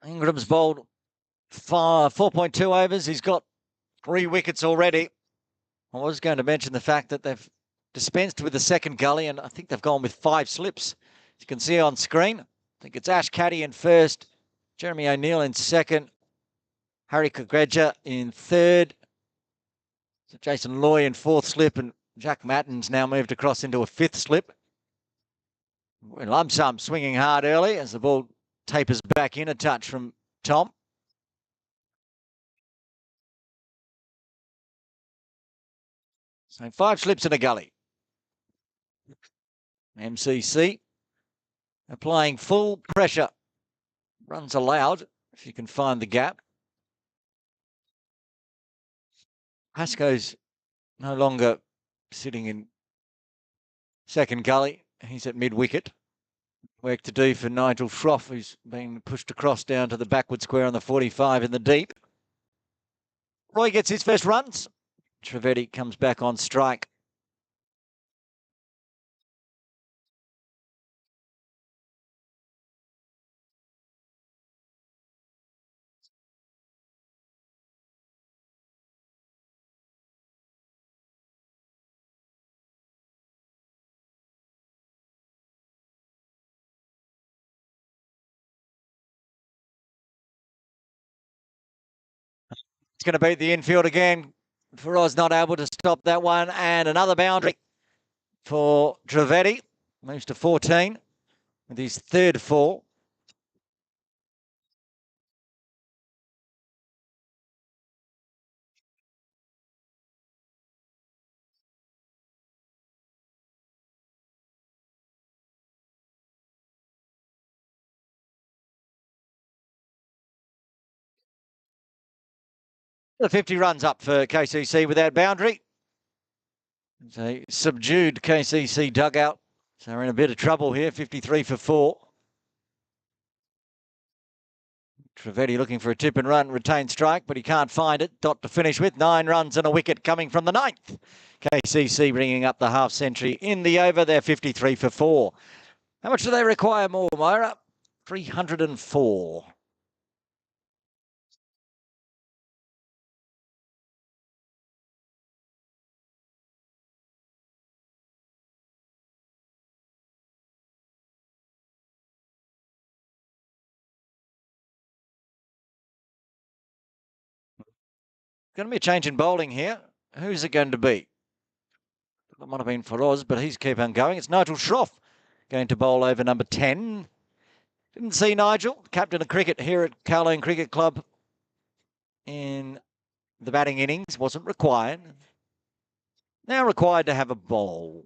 Ingram's bowled 4.2 overs. He's got 3 wickets already. I was going to mention the fact that they've dispensed with the 2nd gully, and I think they've gone with 5 slips. As you can see on screen, I think it's Ash Caddy in 1st, Jeremy O'Neill in 2nd, Harry Kagreja in 3rd, so Jason Loy in 4th slip, and Jack Matten's now moved across into a 5th slip. Lumsum swinging hard early as the ball tapers back in a touch from Tom. So 5 slips in a gully. MCC applying full pressure. Runs allowed if you can find the gap. Pascoe's no longer sitting in second gully. He's at mid-wicket. Work to do for Nigel Schroff, who's been pushed across down to the backward square on the 45 in the deep. Roy gets his first runs. Trivedi comes back on strike. It's going to beat the infield again. Feroz not able to stop that one. And another boundary for Trivedi. Moves to 14 with his third four. The 50 runs up for KCC with that boundary. It's a subdued KCC dugout. So we're in a bit of trouble here, 53 for 4. Trivedi looking for a tip and run, retained strike, but he can't find it. Dot to finish with 9 runs and a wicket coming from the 9th. KCC bringing up the half century in the over. They're 53 for 4. How much do they require more, Myra? 304. Going to be a change in bowling here. Who's it going to be? It might have been Feroz, but he's keep on going. It's Nigel Schroff going to bowl over number 10. Didn't see Nigel, captain of cricket here at Kowloon Cricket Club in the batting innings. Wasn't required. Now required to have a bowl.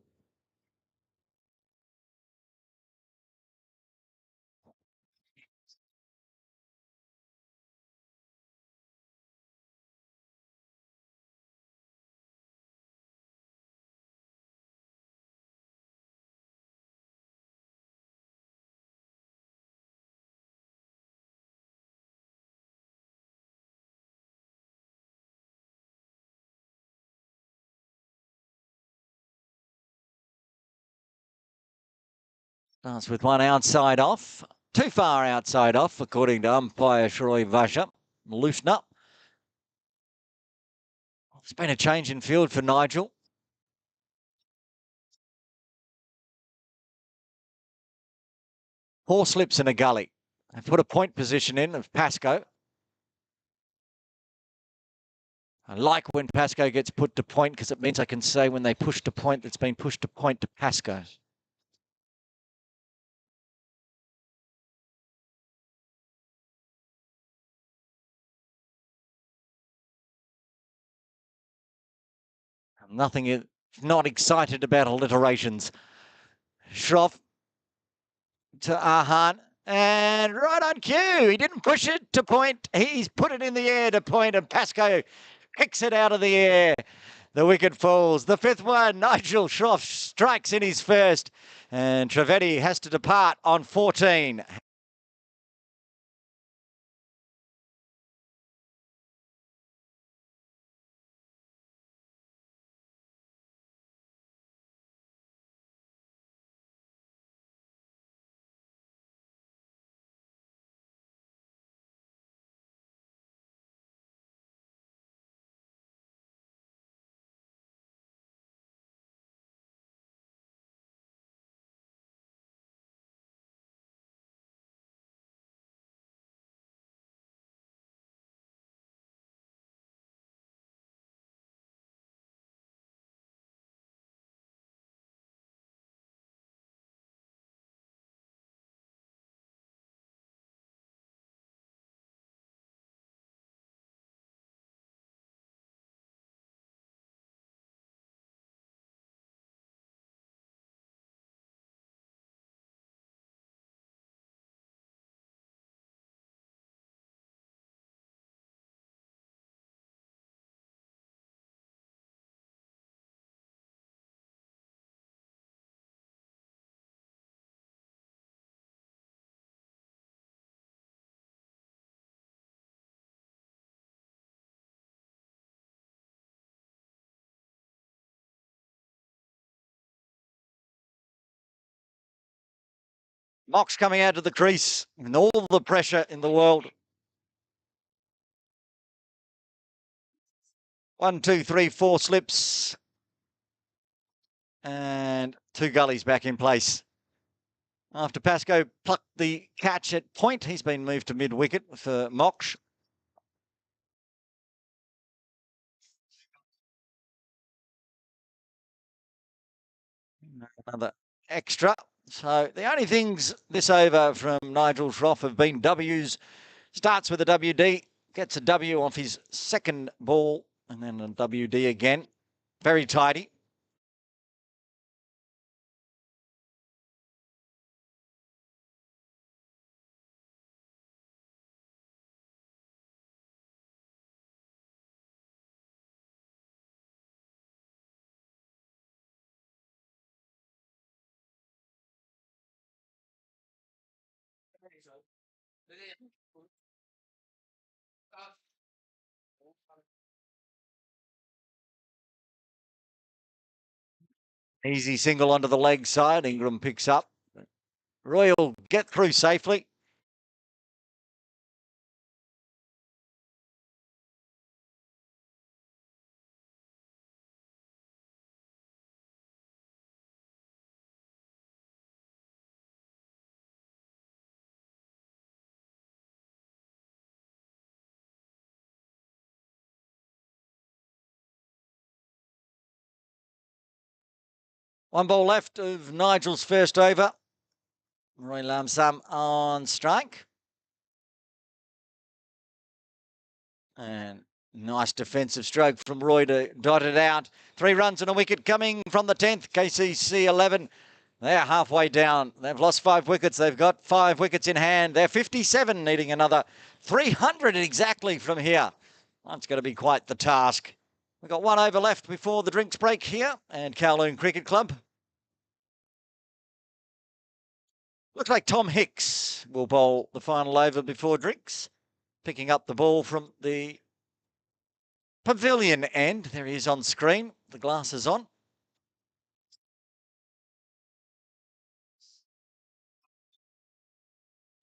Starts with one outside off. Too far outside off, according to umpire Shroy Vasha. Loosen up. It's been a change in field for Nigel. Four slips in a gully. They've put a point position in of Pascoe. I like when Pascoe gets put to point because it means I can say when they push to point, it's been pushed to point to Pascoe. Nothing is not excited about alliterations. Schroff to Arhan. And right on cue. He didn't push it to point. He's put it in the air to point, and Pascoe kicks it out of the air. The wicket falls. The 5th one, Nigel Schroff strikes in his first. And Trivedi has to depart on 14. Mox coming out of the crease with all the pressure in the world. 1, 2, 3, 4 slips. And 2 gullies back in place. After Pascoe plucked the catch at point, he's been moved to mid-wicket for Mox. Another extra. So the only things this over from Nigel Schroff have been W's. Starts with a WD, gets a W off his second ball, and then a WD again. Very tidy. Easy single onto the leg side. Ingram picks up. Roy will get through safely. One ball left of Nigel's first over. Roy Lamsam on strike. And nice defensive stroke from Roy to dot it out. 3 runs and a wicket coming from the 10th. KCC 11. They're halfway down. They've lost 5 wickets. They've got 5 wickets in hand. They're 57, needing another 300 exactly from here. That's going to be quite the task. We've got 1 over left before the drinks break here and Kowloon Cricket Club. Looks like Tom Hicks will bowl the final over before drinks. Picking up the ball from the pavilion end. There he is on screen. The glasses on.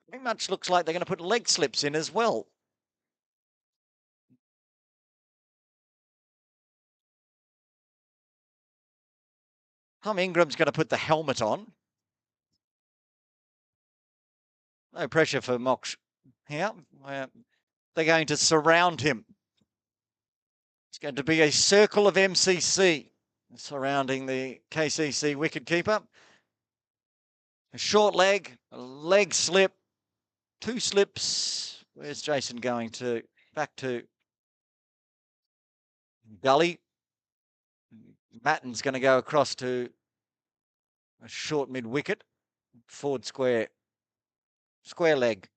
Very much looks like they're going to put leg slips in as well. Tom Ingram's going to put the helmet on. No pressure for Mox here. They're going to surround him. It's going to be a circle of MCC surrounding the KCC wicketkeeper. A short leg, a leg slip, 2 slips. Where's Jason going to? Back to gully. Matten's going to go across to a short mid-wicket. Forward square. Square leg.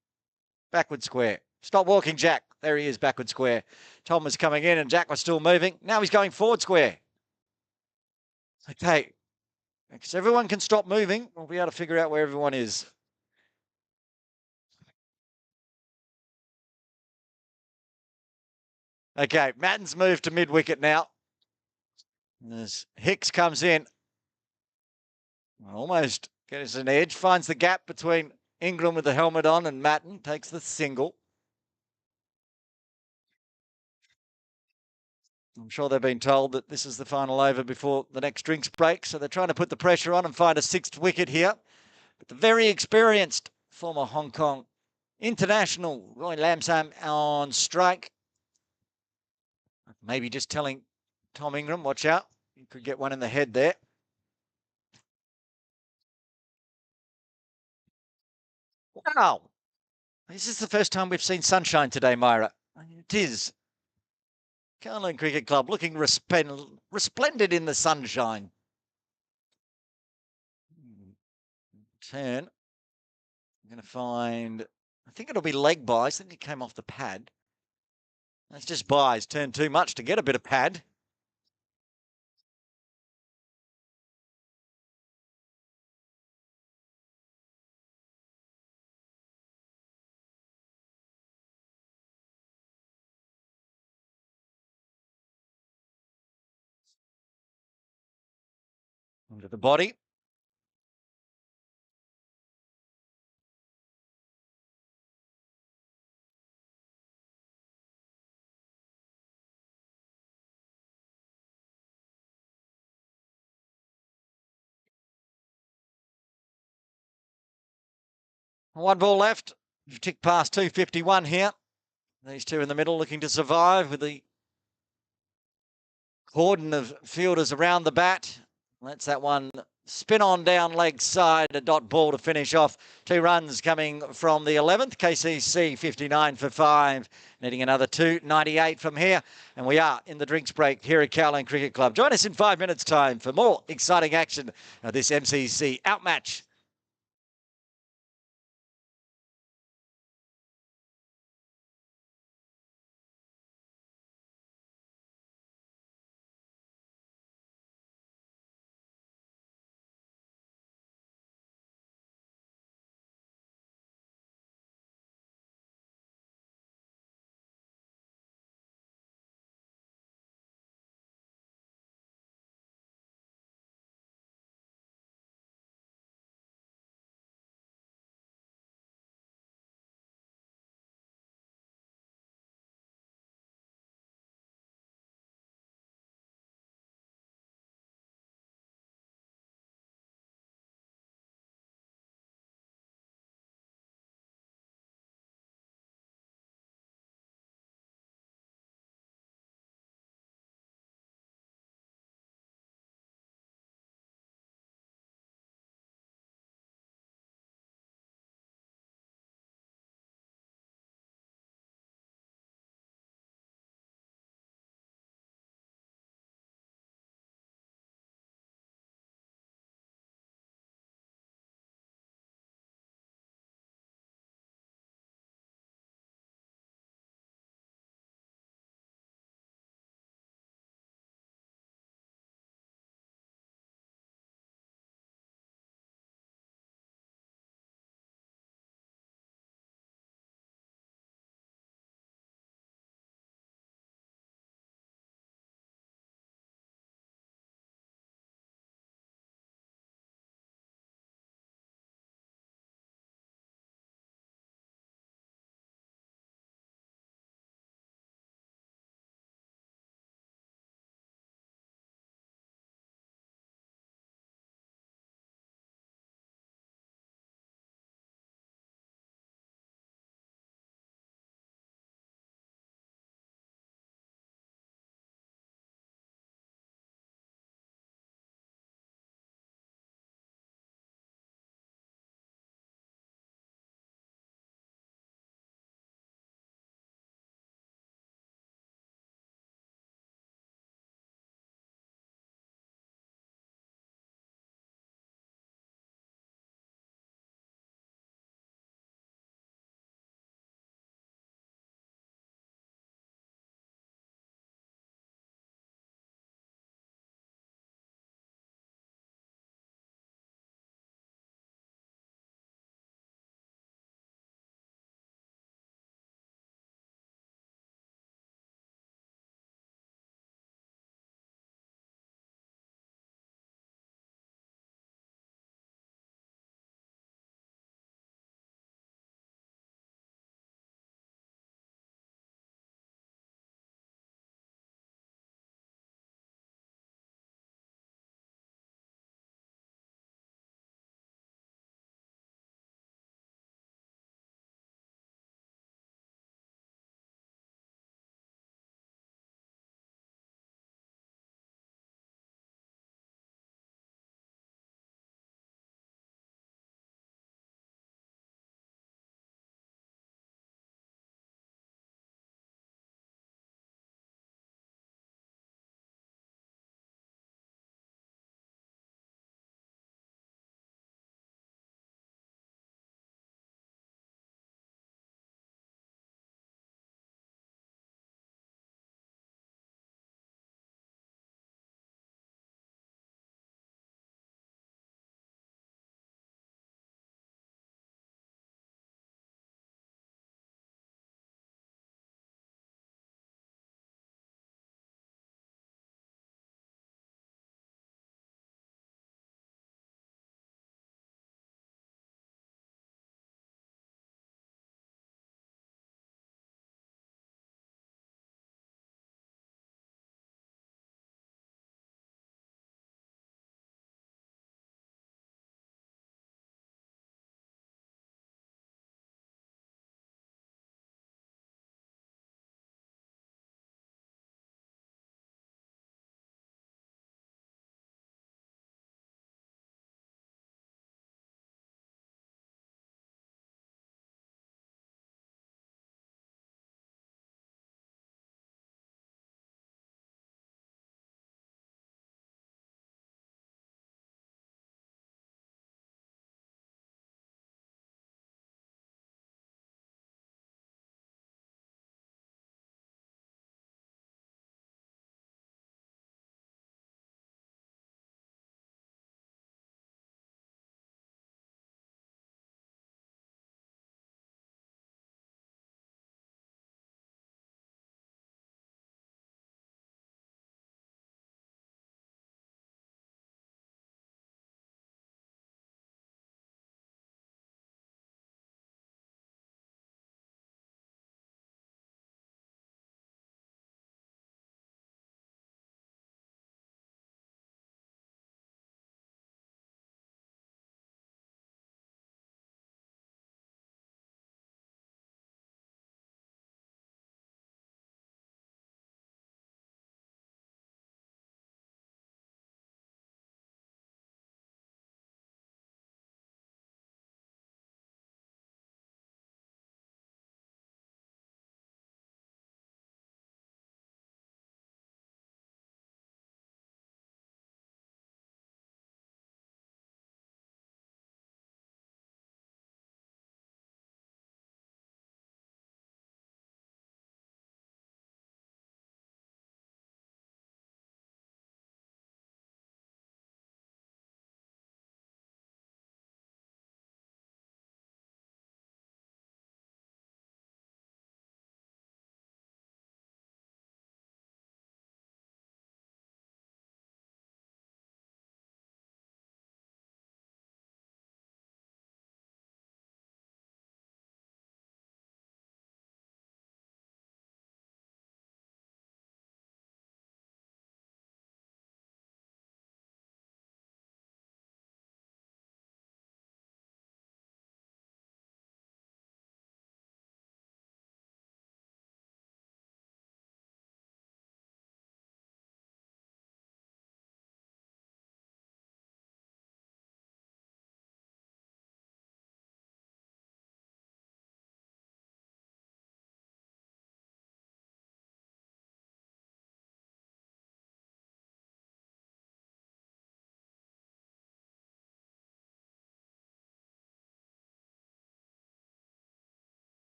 Backward square. Stop walking, Jack. There he is, backward square. Tom was coming in and Jack was still moving. Now he's going forward square. Okay. Because everyone can stop moving, we'll be able to figure out where everyone is. Okay, Matten's moved to mid-wicket now. As Hicks comes in. Almost gets an edge. Finds the gap between Ingram with the helmet on and Matten. Takes the single. I'm sure they've been told that this is the final over before the next drinks break. So they're trying to put the pressure on and find a 6th wicket here. But the very experienced former Hong Kong international Roy Lamsam on strike. Maybe just telling Tom Ingram, watch out. You could get one in the head there. Wow. This is the first time we've seen sunshine today, Myra. It is. Kowloon Cricket Club looking resplendent in the sunshine. Turn. I'm going to find, I think it'll be leg buys. I think it came off the pad. That's just buys. Turn too much to get a bit of pad. Under the body. One ball left. We've ticked past 251 here. These two in the middle looking to survive with the cordon of fielders around the bat. Let's that one spin on down leg side, a dot ball to finish off. 2 runs coming from the 11th. KCC 59 for 5, needing another 298 from here. And we are in the drinks break here at Kowloon Cricket Club. Join us in 5 minutes' time for more exciting action of this MCC outmatch.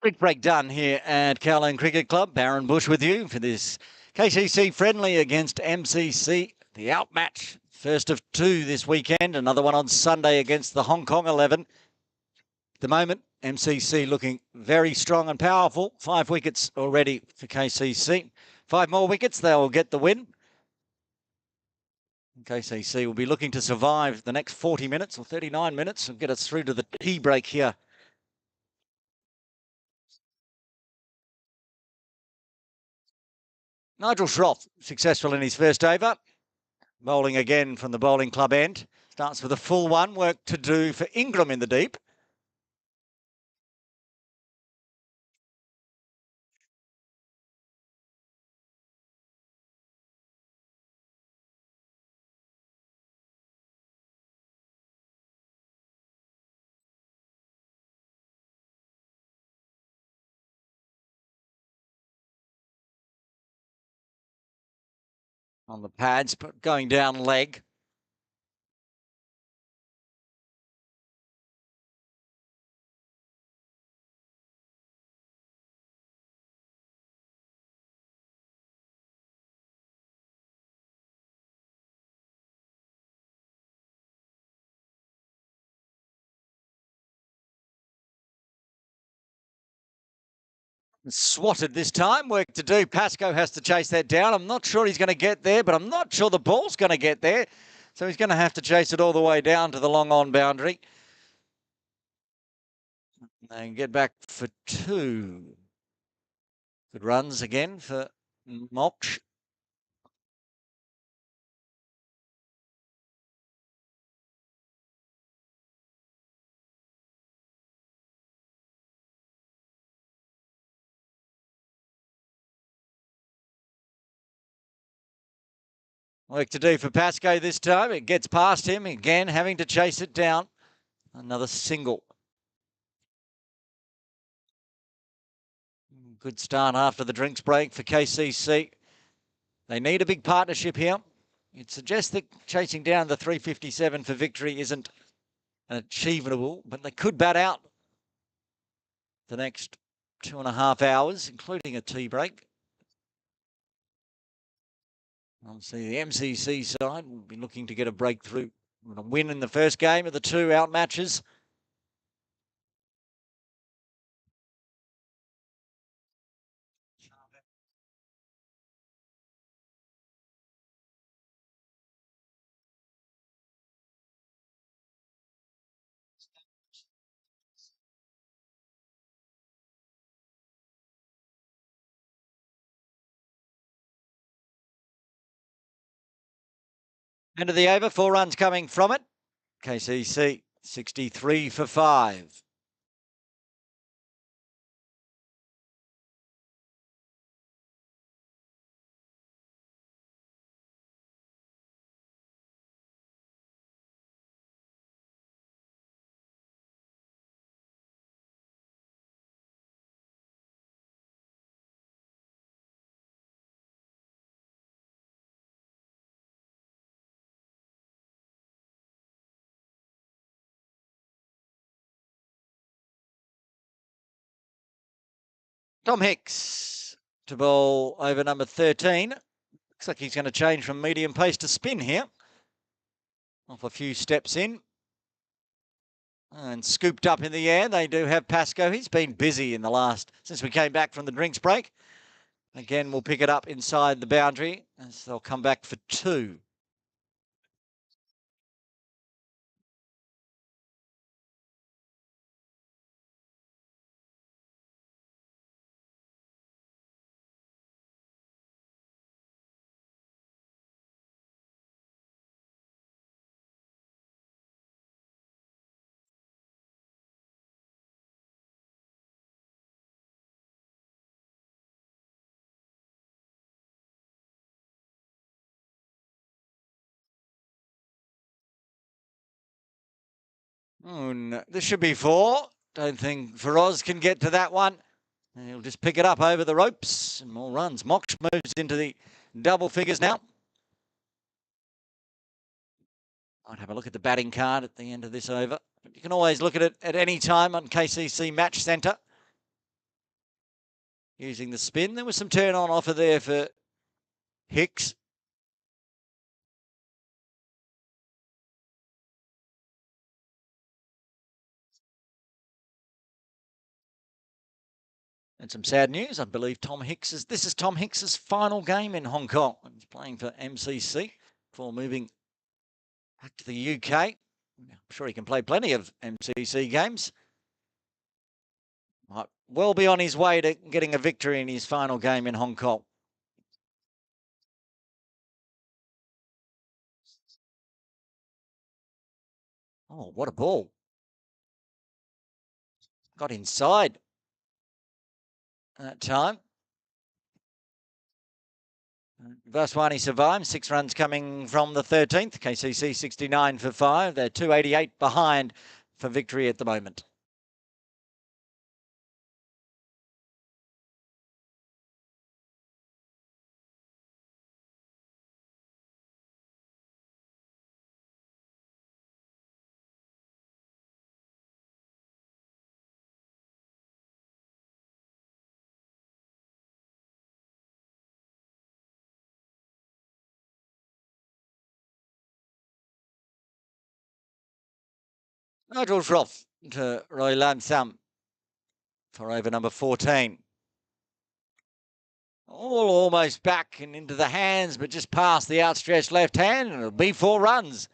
Quick break done here at Kowloon Cricket Club. Baron Bush with you for this KCC friendly against MCC. The outmatch, first of two this weekend. Another one on Sunday against the Hong Kong 11. At the moment, MCC looking very strong and powerful. 5 wickets already for KCC. 5 more wickets, they will get the win. KCC will be looking to survive the next 40 minutes or 39 minutes and get us through to the tea break here. Nigel Schroff, successful in his first over. Bowling again from the bowling club end. Starts with a full one. Work to do for Ingram in the deep. On the pads, but going down leg. Swatted this time. Work to do. Pascoe has to chase that down. I'm not sure he's going to get there, but I'm not sure the ball's going to get there. So he's going to have to chase it all the way down to the long on boundary. And get back for 2. Good runs again for Moksh. Work to do for Pascoe this time. It gets past him again, having to chase it down. Another single. Good start after the drinks break for KCC. They need a big partnership here. It suggests that chasing down the 357 for victory isn't achievable, but they could bat out the next 2.5 hours, including a tea break. Obviously, the MCC side will be looking to get a breakthrough, a win in the first game of the 2 out matches. End of the over, 4 runs coming from it. KCC 63 for 5. Tom Hicks to bowl over number 13. Looks like he's going to change from medium pace to spin here. Off a few steps in. And scooped up in the air. They do have Pascoe. He's been busy in the last, since we came back from the drinks break. Again, we'll pick it up inside the boundary as they'll come back for 2. This should be 4. Don't think Feroz can get to that one. And he'll just pick it up over the ropes and more runs. Moksh moves into the double figures now. I'd have a look at the batting card at the end of this over. You can always look at it at any time on KCC Match Centre. using the spin. There was some turn on offer there for Hicks. And some sad news, I believe this is Tom Hicks's final game in Hong Kong. He's playing for MCC before moving back to the UK. I'm sure he can play plenty of MCC games. Might well be on his way to getting a victory in his final game in Hong Kong. Oh, what a ball. Got inside that time. Vaswani survived. 6 runs coming from the 13th. KCC 69 for 5. They're 288 behind for victory at the moment. Nigel Schroff to Roy Lam Sam for over number 14. All almost back and into the hands, but just past the outstretched left hand, and it'll be 4 runs.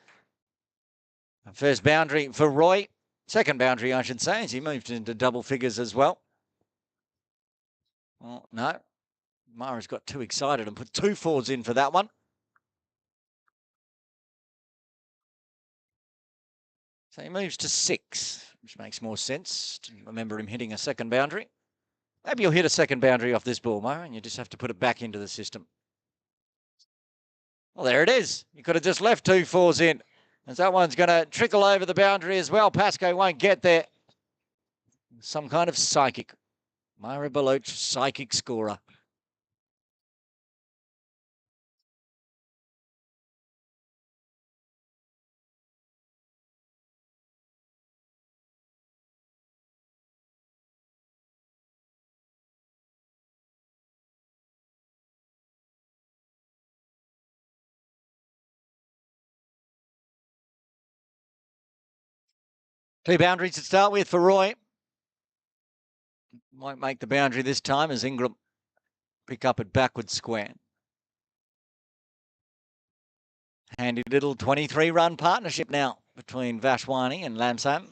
First boundary for Roy. Second boundary, I should say, as he moved into double figures as well. Oh, no. Mara's got too excited and put 2 fours in for that one. So he moves to 6, which makes more sense. To remember him hitting a second boundary. Maybe you'll hit a second boundary off this ball, Mara, and you just have to put it back into the system. Well, there it is. You could have just left 2 fours in. As that one's going to trickle over the boundary as well. Pascoe won't get there. Some kind of psychic. Myra Baloch, psychic scorer. Two boundaries to start with for Roy. Won't make the boundary this time as Ingram pick up at backward square. Handy little 23-run partnership now between Vashwani and Lamsam.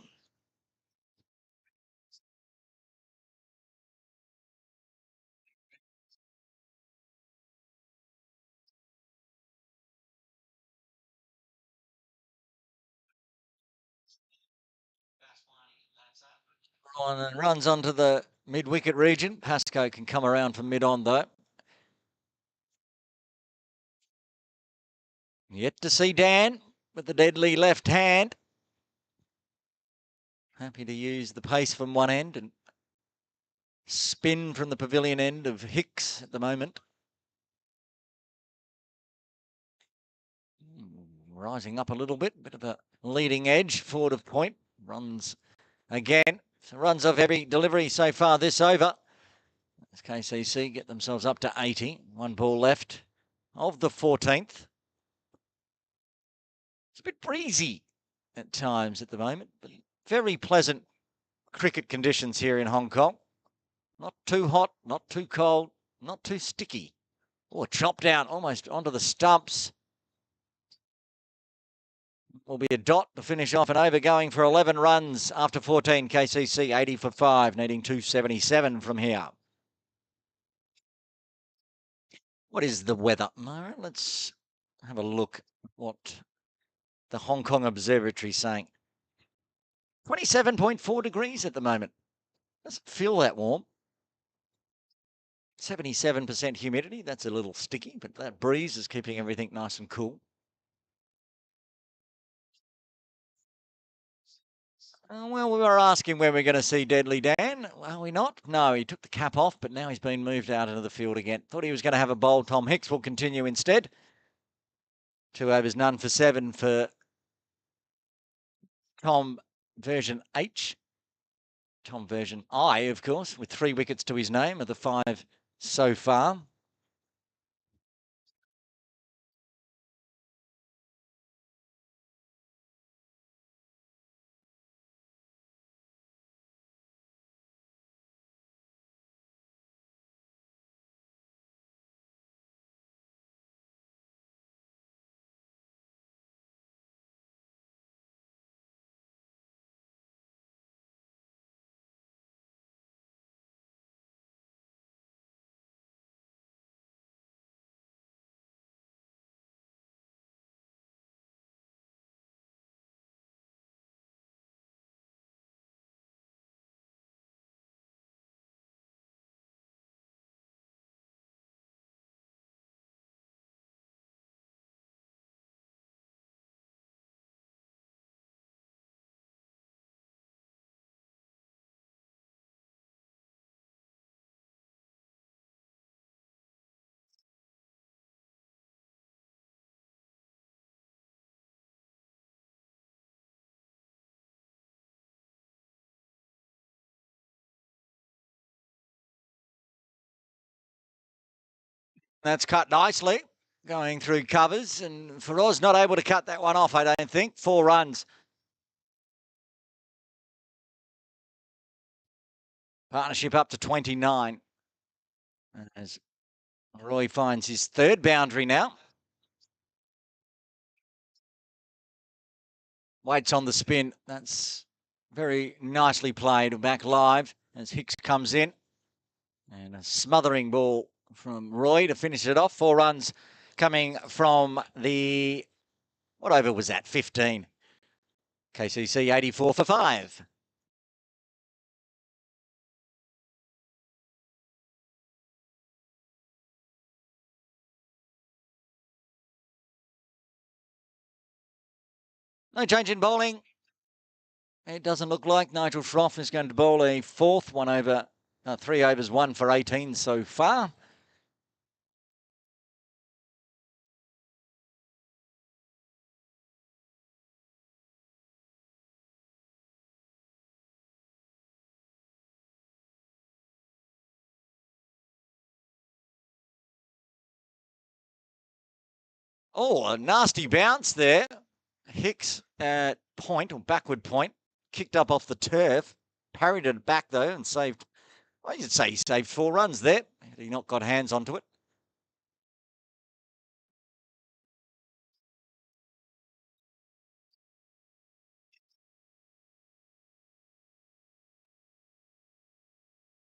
And runs onto the mid-wicket region. Pascoe can come around from mid-on though. Yet to see Dan with the deadly left hand. Happy to use the pace from one end and spin from the pavilion end of Hicks at the moment. Rising up a little bit of a leading edge forward of point. Runs again. So runs off every delivery so far this over. As KCC get themselves up to 80. 1 ball left of the 14th. It's a bit breezy at times at the moment, but very pleasant cricket conditions here in Hong Kong. Not too hot, not too cold, not too sticky. Oh, chopped down almost onto the stumps. Will be a dot to finish off an over, going for 11 runs after 14. KCC 80 for 5, needing 277 from here. What is the weather, Mara? Let's have a look at what the Hong Kong Observatory saying. 27.4 degrees at the moment. Doesn't feel that warm. 77% humidity. That's a little sticky, but that breeze is keeping everything nice and cool. Well, we were asking when we're going to see Deadly Dan. Are we not? No, he took the cap off, but now he's been moved out into the field again. Thought he was going to have a bowl. Tom Hicks will continue instead. 2 overs, none for 7 for Tom version H. Tom version I, of course, with 3 wickets to his name of the 5 so far. That's cut nicely, going through covers, and Feroz not able to cut that one off, I don't think. 4 runs. Partnership up to 29. As Roy finds his 3rd boundary now. Waits on the spin. That's very nicely played. Back live as Hicks comes in. And a smothering ball from Roy to finish it off. 4 runs coming from the, what over was that? 15. KCC 84 for 5. No change in bowling. It doesn't look like Nigel Shroff is going to bowl a 4th, 1 over, 3 overs, 1 for 18 so far. Oh, a nasty bounce there. Hicks at point, or backward point, kicked up off the turf, parried it back though and saved, well, you'd say he saved 4 runs there. Had he not got hands onto it.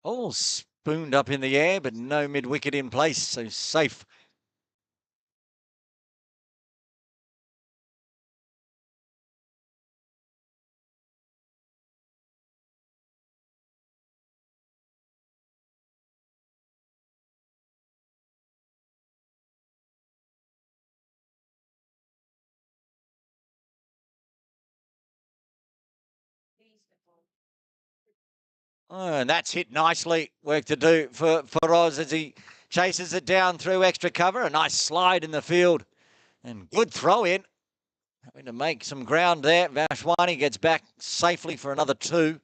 Oh, spooned up in the air, but no mid-wicket in place, so safe. Oh, and that's hit nicely. Work to do for Oz as he chases it down through extra cover. A nice slide in the field and good throw in. Having to make some ground there. Vashwani gets back safely for another 2.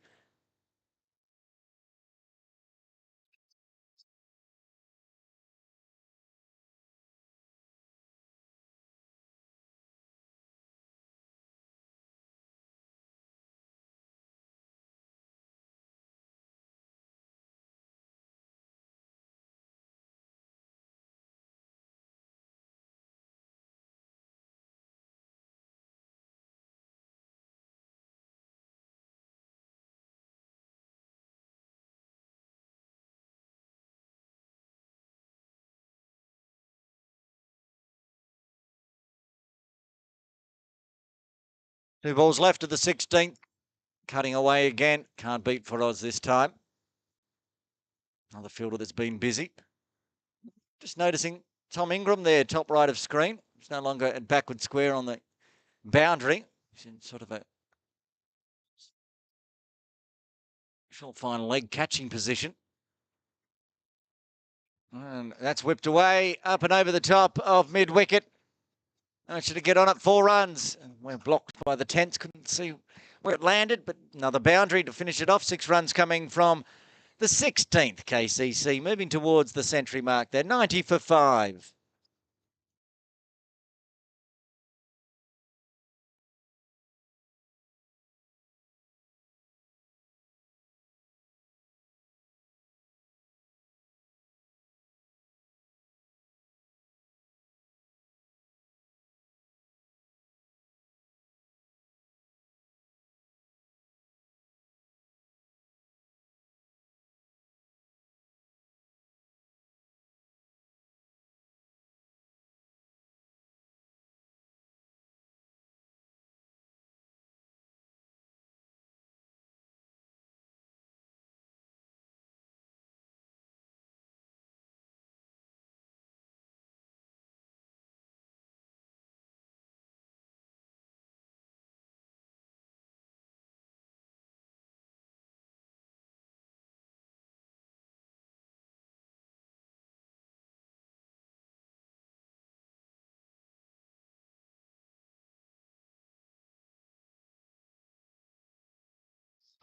Two balls left of the 16th. Cutting away again. Can't beat Feroz this time. Another fielder that's been busy. Just noticing Tom Ingram there, top right of screen. He's no longer at backward square on the boundary. He's in sort of a short fine leg catching position. And that's whipped away, up and over the top of mid-wicket. Managed to get on it, 4 runs. And we're blocked by the tents. Couldn't see where it landed, but another boundary to finish it off. 6 runs coming from the 16th KCC, moving towards the century mark there. 90 for 5.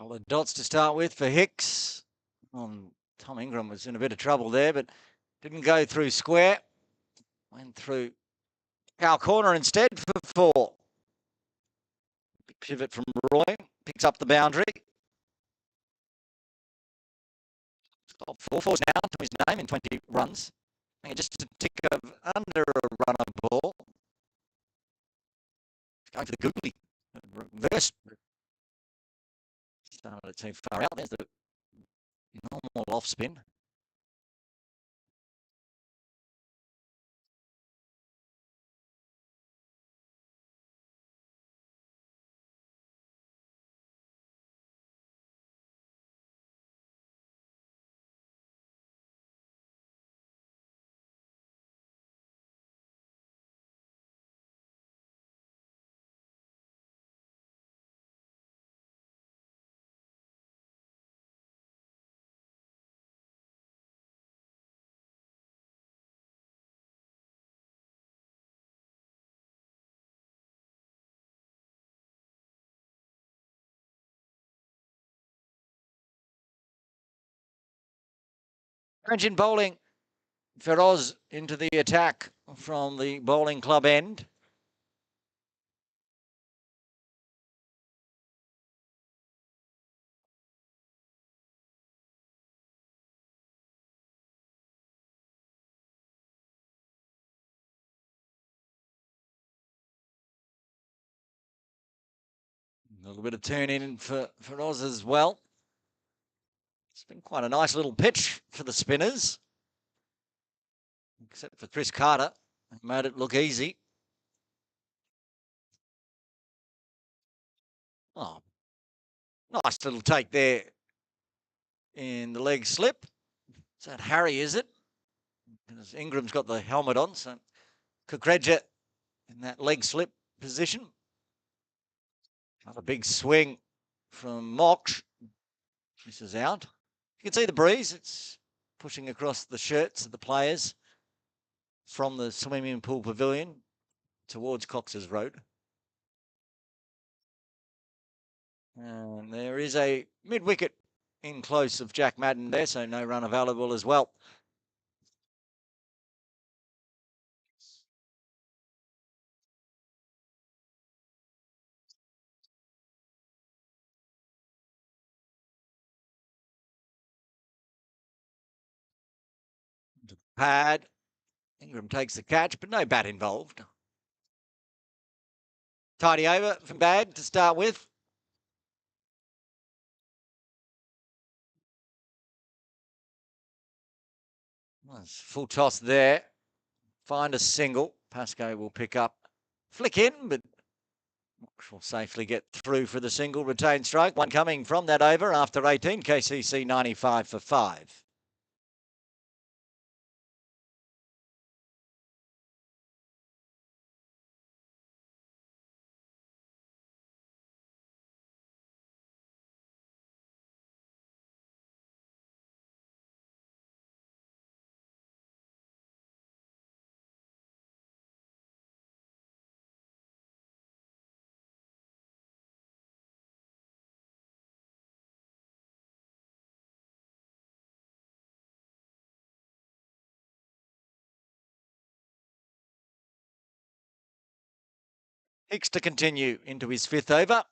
All the dots to start with for Hicks. Tom Ingram was in a bit of trouble there, but didn't go through square. Went through our corner instead for 4. Big pivot from Roy. Picks up the boundary. Got 4 fours now to his name in 20 runs. And just a tick of under a runner ball. Going for the googly. Reverse. Started too far out. There's the normal off spin. Engine bowling. Feroz into the attack from the bowling club end. A little bit of turn in for Feroz as well. It's been quite a nice little pitch for the spinners. Except for Chris Carter, who made it look easy. Oh, nice little take there in the leg slip. Is that Harry, is it? Because Ingram's got the helmet on, so Kukreja in that leg slip position. Another big swing from Mox. This is out. You can see the breeze. It's pushing across the shirts of the players from the swimming pool pavilion towards Cox's Road. And there is a mid-wicket in close of Jack Madden there, so no run available as well. Pad. Ingram takes the catch, but no bat involved. Tidy over from Bad to start with. Nice full toss there. Find a single. Pascoe will pick up. Flick in, but will safely get through for the single. Retained strike. One coming from that over after 18. KCC 95 for 5. Hicks to continue into his 5th over.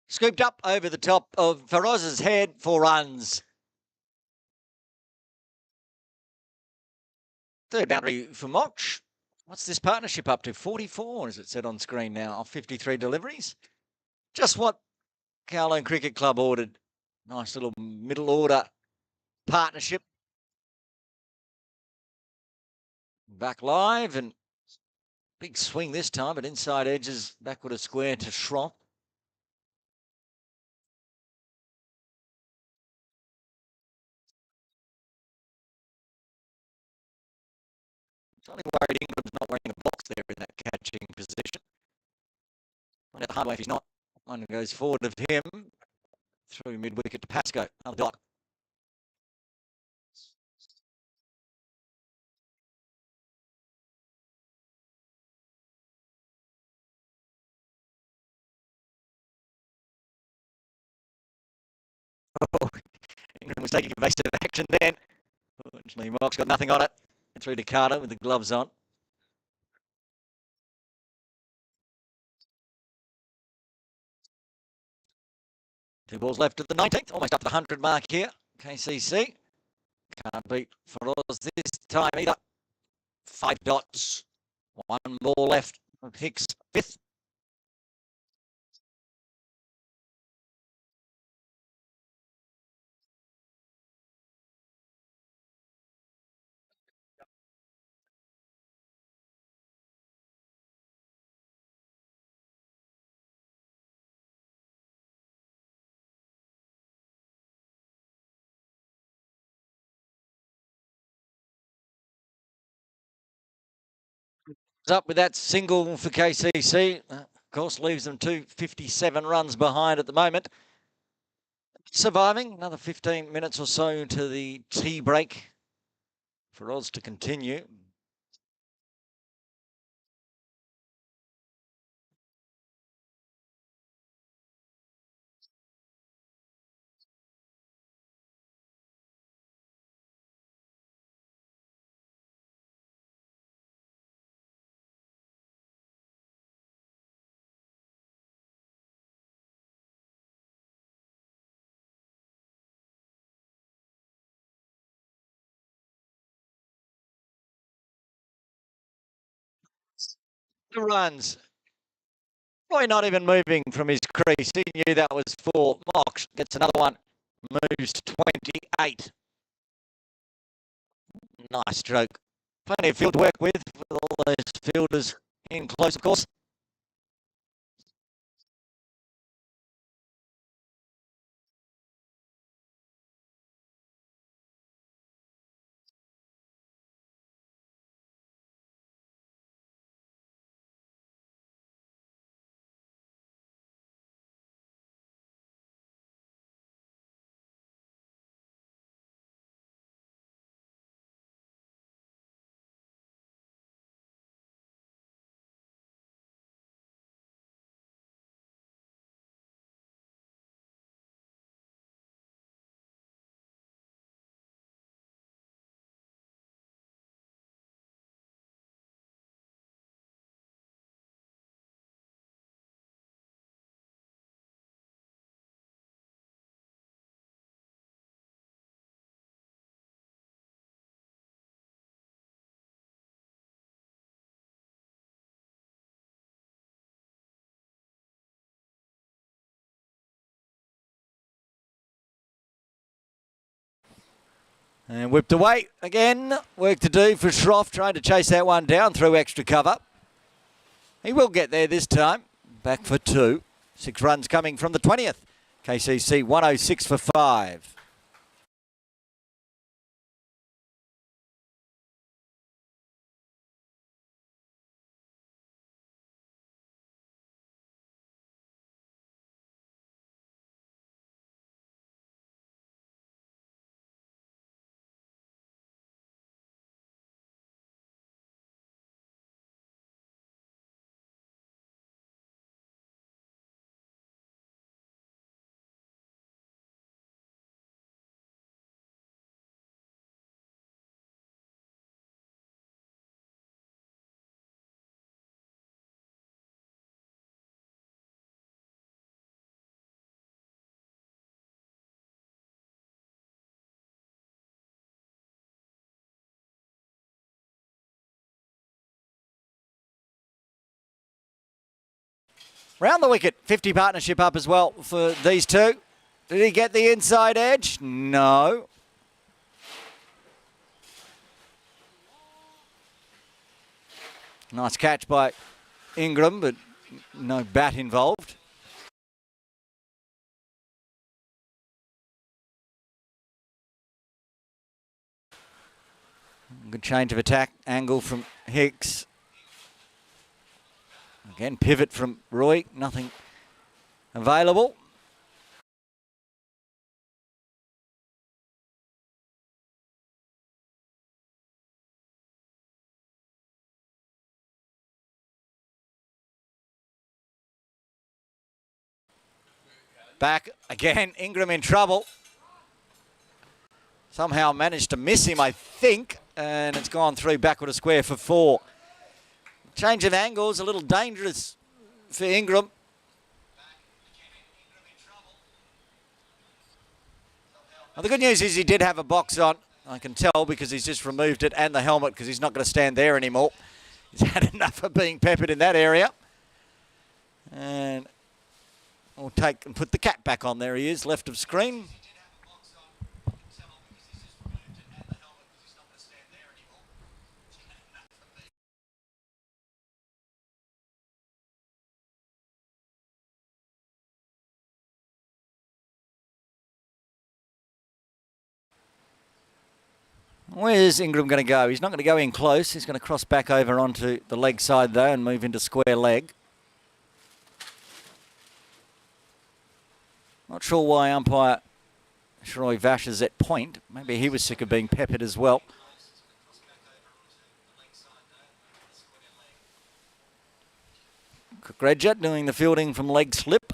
Scooped up over the top of Feroz's head, 4 runs. Third boundary for Moch. What's this partnership up to? 44, as it said on screen now, off 53 deliveries. Just what Kowloon Cricket Club ordered. Nice little middle order partnership. Back live and big swing this time, but inside edges, backward a square to Schroff. It's only worried Ingram's not wearing a box there in that catching position. Find out the hard way if he's not. One goes forward of him through mid-wicket to Pascoe. Another dot. Oh, Ingram was taking evasive action then. Fortunately, Mock's got nothing on it. Through to Carter with the gloves on. Two balls left at the 19th, almost up to the 100 mark here. KCC can't beat Feroz this time either. 5 dots, 1 ball left of Hicks, 5th. Up with that single for KCC. Of course, leaves them 257 runs behind at the moment. Surviving another 15 minutes or so to the tea break for Oz to continue. The runs. Roy not even moving from his crease. He knew that was 4. Mox gets another one. Moves to 28. Nice stroke. Plenty of field to work with all those fielders in close, of course. And whipped away again. Work to do for Schroff, trying to chase that one down through extra cover. He will get there this time. Back for 2. 6 runs coming from the 20th. KCC 106 for 5. Round the wicket, 50 partnership up as well for these two. Did he get the inside edge? No. Nice catch by Ingram, but no bat involved. Good change of attack angle from Hicks. Again, pivot from Roy, nothing available. Back again, Ingram in trouble. Somehow managed to miss him, I think, and it's gone through backward a square for 4. Change of angles, a little dangerous for Ingram. Well, the good news is he did have a box on. I can tell because he's just removed it and the helmet because he's not going to stand there anymore. He's had enough of being peppered in that area. And we'll take and put the cap back on. There he is, left of screen. Where's Ingram going to go? He's not going to go in close. He's going to cross back over onto the leg side though and move into square leg. Not sure why umpire Shroy Vash is at point. Maybe he was sick of being peppered as well. Kukreja doing the fielding from leg slip.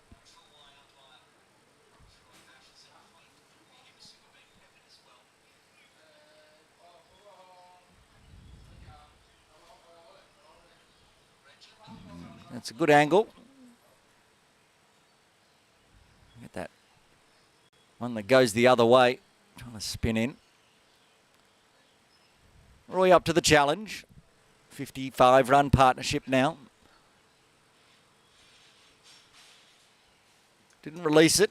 That's a good angle. Get that one that goes the other way. Trying to spin in. Roy up to the challenge. 55-run partnership now. Didn't release it.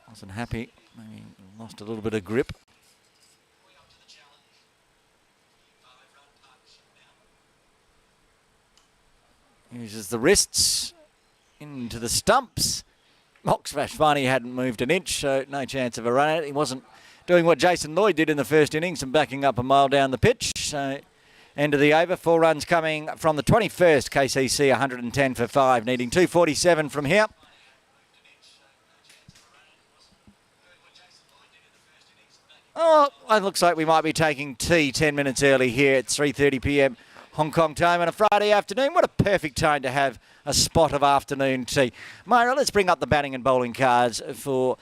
Wasn't happy. Maybe lost a little bit of grip. Uses the wrists into the stumps. Moxvashvani hadn't moved an inch, so no chance of a run at it. He wasn't doing what Jason Lloyd did in the first innings and backing up a mile down the pitch. So end of the over. 4 runs coming from the 21st KCC, 110 for 5, needing 247 from here. Oh, it looks like we might be taking tea 10 minutes early here at 3:30 p.m. Hong Kong time on a Friday afternoon. What a perfect time to have a spot of afternoon tea. Myra, let's bring up the batting and bowling cards for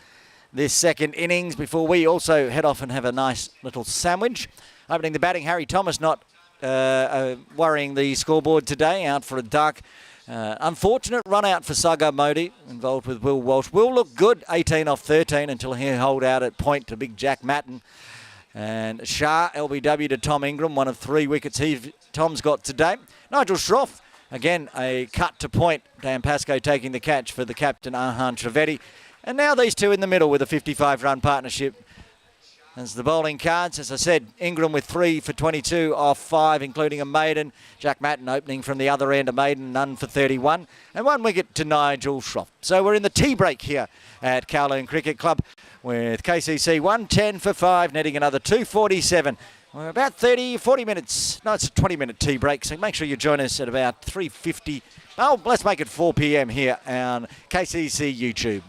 this second innings before we also head off and have a nice little sandwich. Opening the batting, Harry Thomas not worrying the scoreboard today, out for a duck. Unfortunate run out for Saga Modi, involved with Will Walsh. Will look good, 18 off 13 until he hold out at point to big Jack Matten. And Shah, LBW to Tom Ingram, one of 3 wickets Tom's got today. Nigel Shroff, again, a cut to point. Dan Pascoe taking the catch for the captain, Arhan Trivedi. And now these two in the middle with a 55-run partnership. As the bowling cards, as I said, Ingram with 3 for 22 off 5, including a maiden. Jack Matten opening from the other end, a maiden, none for 31. And 1 wicket to Nigel Shroff. So we're in the tea break here at Kowloon Cricket Club with KCC 110 for 5, netting another 247. We're about 40 minutes. No, it's a 20-minute tea break, so make sure you join us at about 3:50. Oh, let's make it 4 p.m. here on KCC YouTube.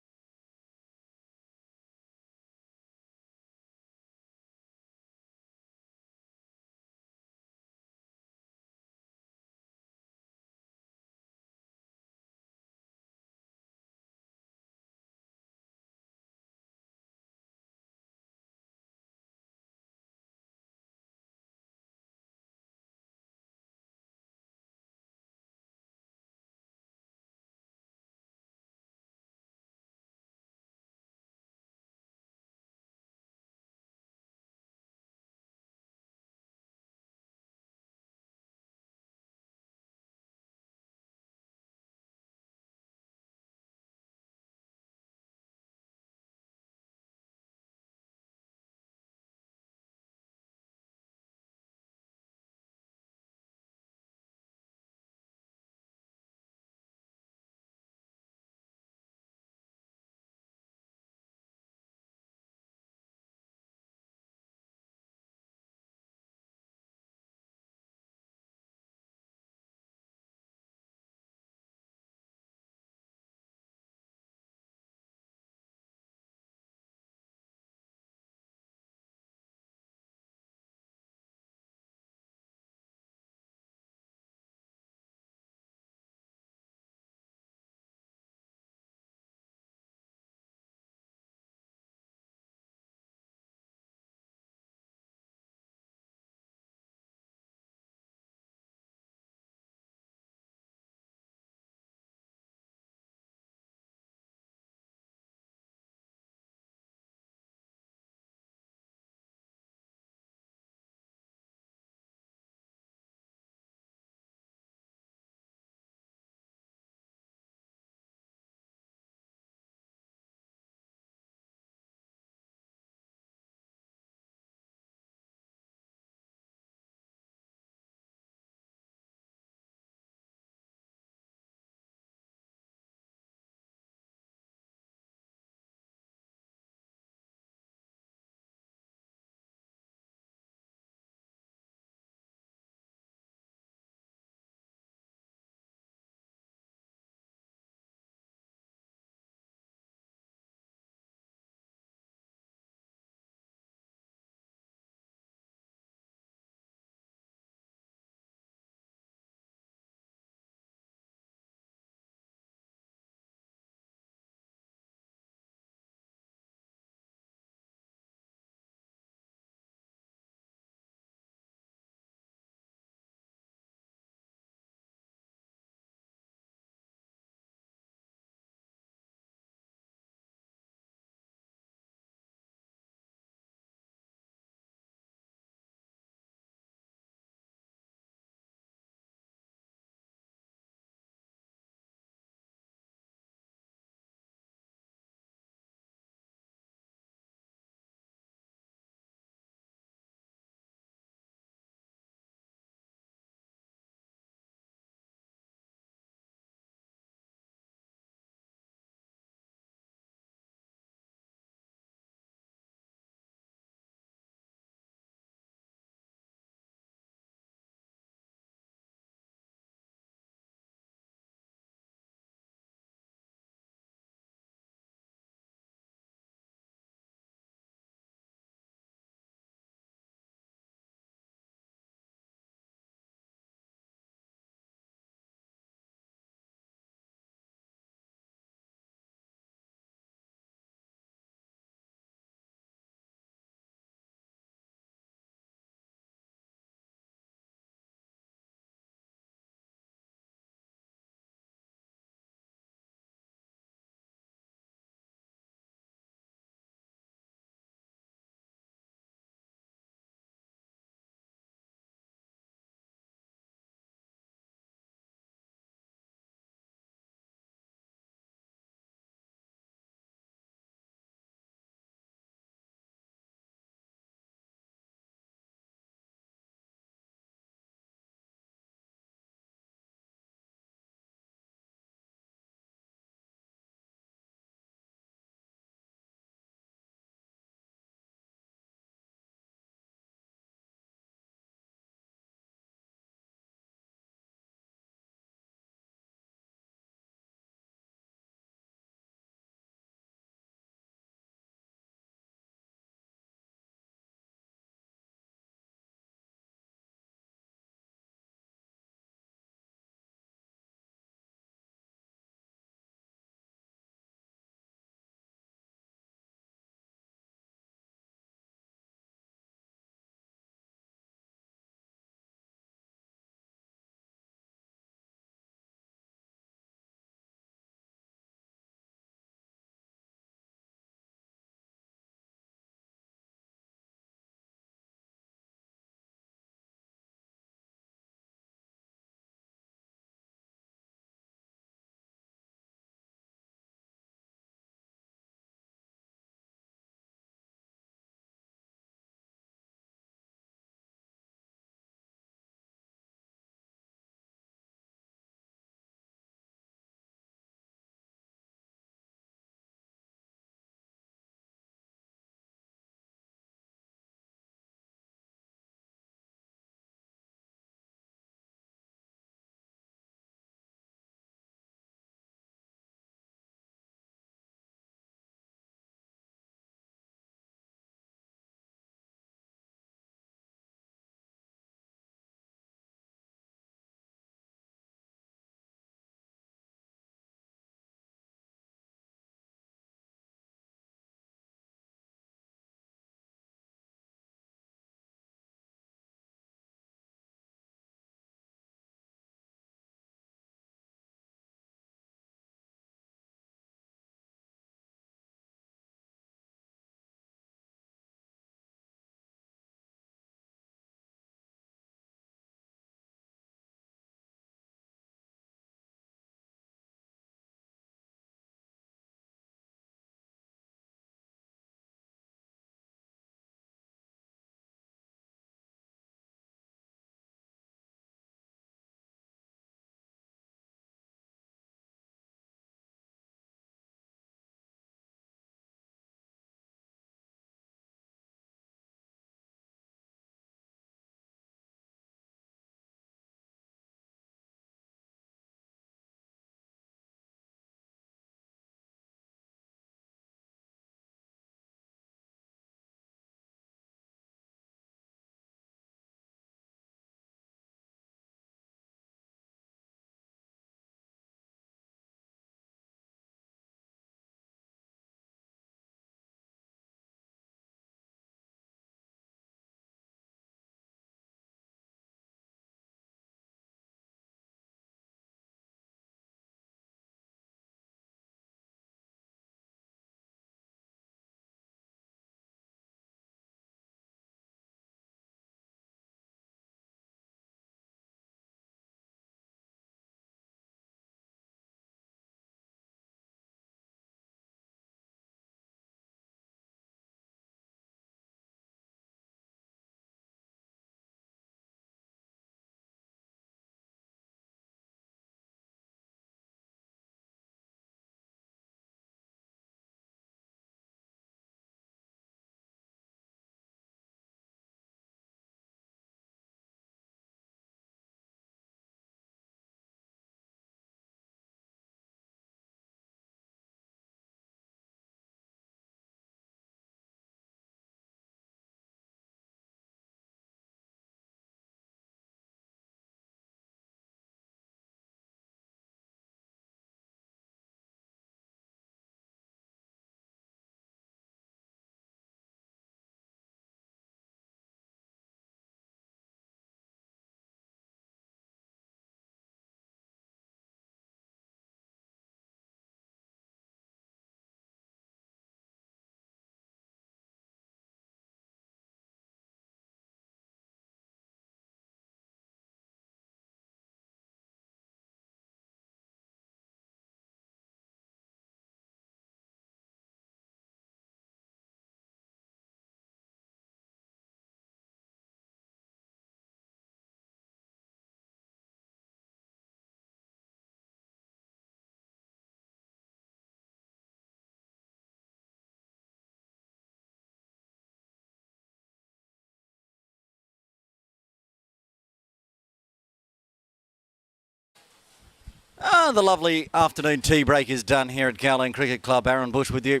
The lovely afternoon tea break is done here at Kowloon Cricket Club. Aaron Bush with you.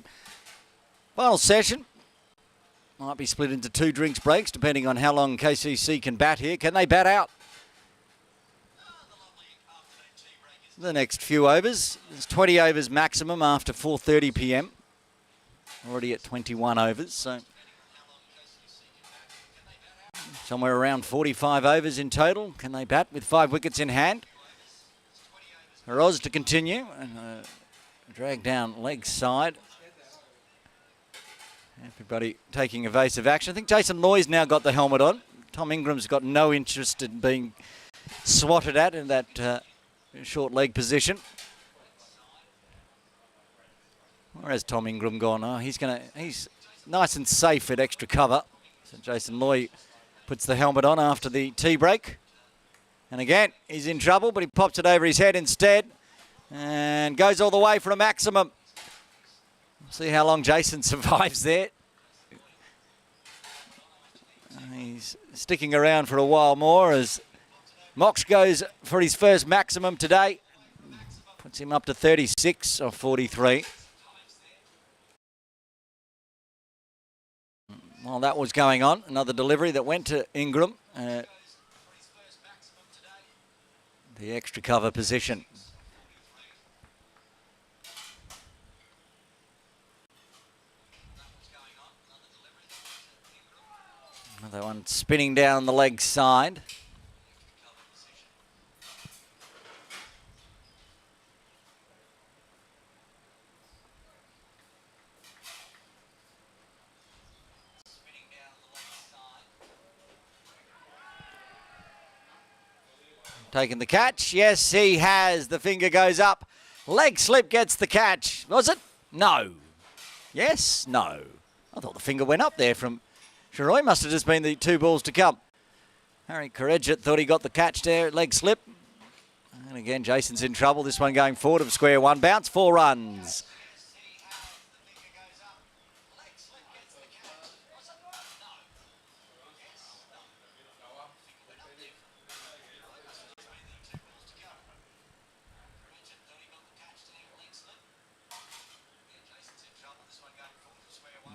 Final session. Might be split into 2 drinks breaks depending on how long KCC can bat here. Can they bat out the next few overs? There's 20 overs maximum after 4:30 p.m. Already at 21 overs, so somewhere around 45 overs in total. Can they bat with 5 wickets in hand? Roz to continue. Drag down leg side. Everybody taking evasive action. I think Jason Loy's now got the helmet on. Tom Ingram's got no interest in being swatted at in that short leg position. Whereas Tom Ingram gone? Oh, he's nice and safe at extra cover. So Jason Loy puts the helmet on after the tea break. And again, he's in trouble, but he pops it over his head instead and goes all the way for a maximum. See how long Jason survives there. He's sticking around for a while more as Mox goes for his first maximum today. Puts him up to 36 or 43. While that was going on, another delivery that went to Ingram. The extra cover position. Another one spinning down the leg side. Taking the catch. Yes, he has. The finger goes up. Leg slip gets the catch. Was it? No. Yes? No. I thought the finger went up there from Shiroi. Must have just been the 2 balls to come. Harry Korejit thought he got the catch there. Leg slip. And again, Jason's in trouble. This one going forward of square one. Bounce, 4 runs.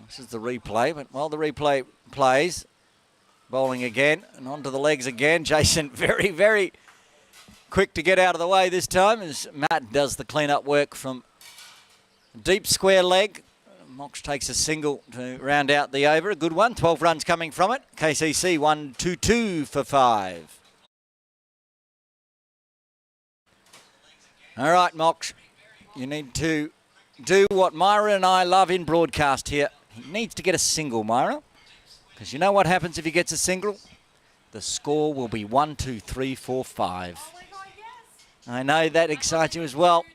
This is the replay, but while the replay plays, bowling again and onto the legs again. Jason very, very quick to get out of the way this time as Matt does the clean-up work from deep square leg. Mox takes a single to round out the over. A good one. 12 runs coming from it. KCC 1-2-2 for 5. All right, Mox, you need to do what Myra and I love in broadcast here. He needs to get a single, Myra, because you know what happens if he gets a single? The score will be 1, 2, 3, 4, 5. Oh my God, yes. I know that excites you as well.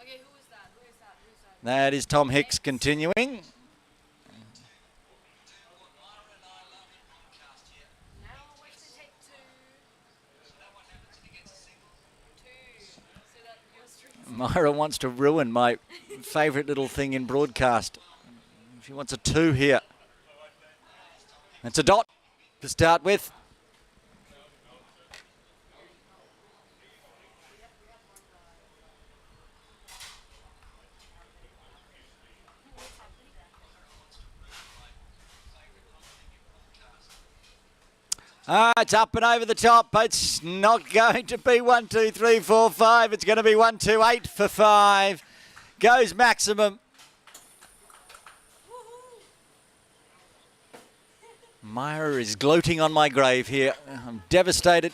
Okay, who is that? Who is that? That is Tom Hicks continuing. Myra wants to ruin my favourite little thing in broadcast. She wants a 2 here. It's a dot to start with. It's up and over the top. It's not going to be 1, 2, 3, 4, 5. It's going to be 1, 2, 8 for 5. Goes maximum. Myra is gloating on my grave here. I'm devastated.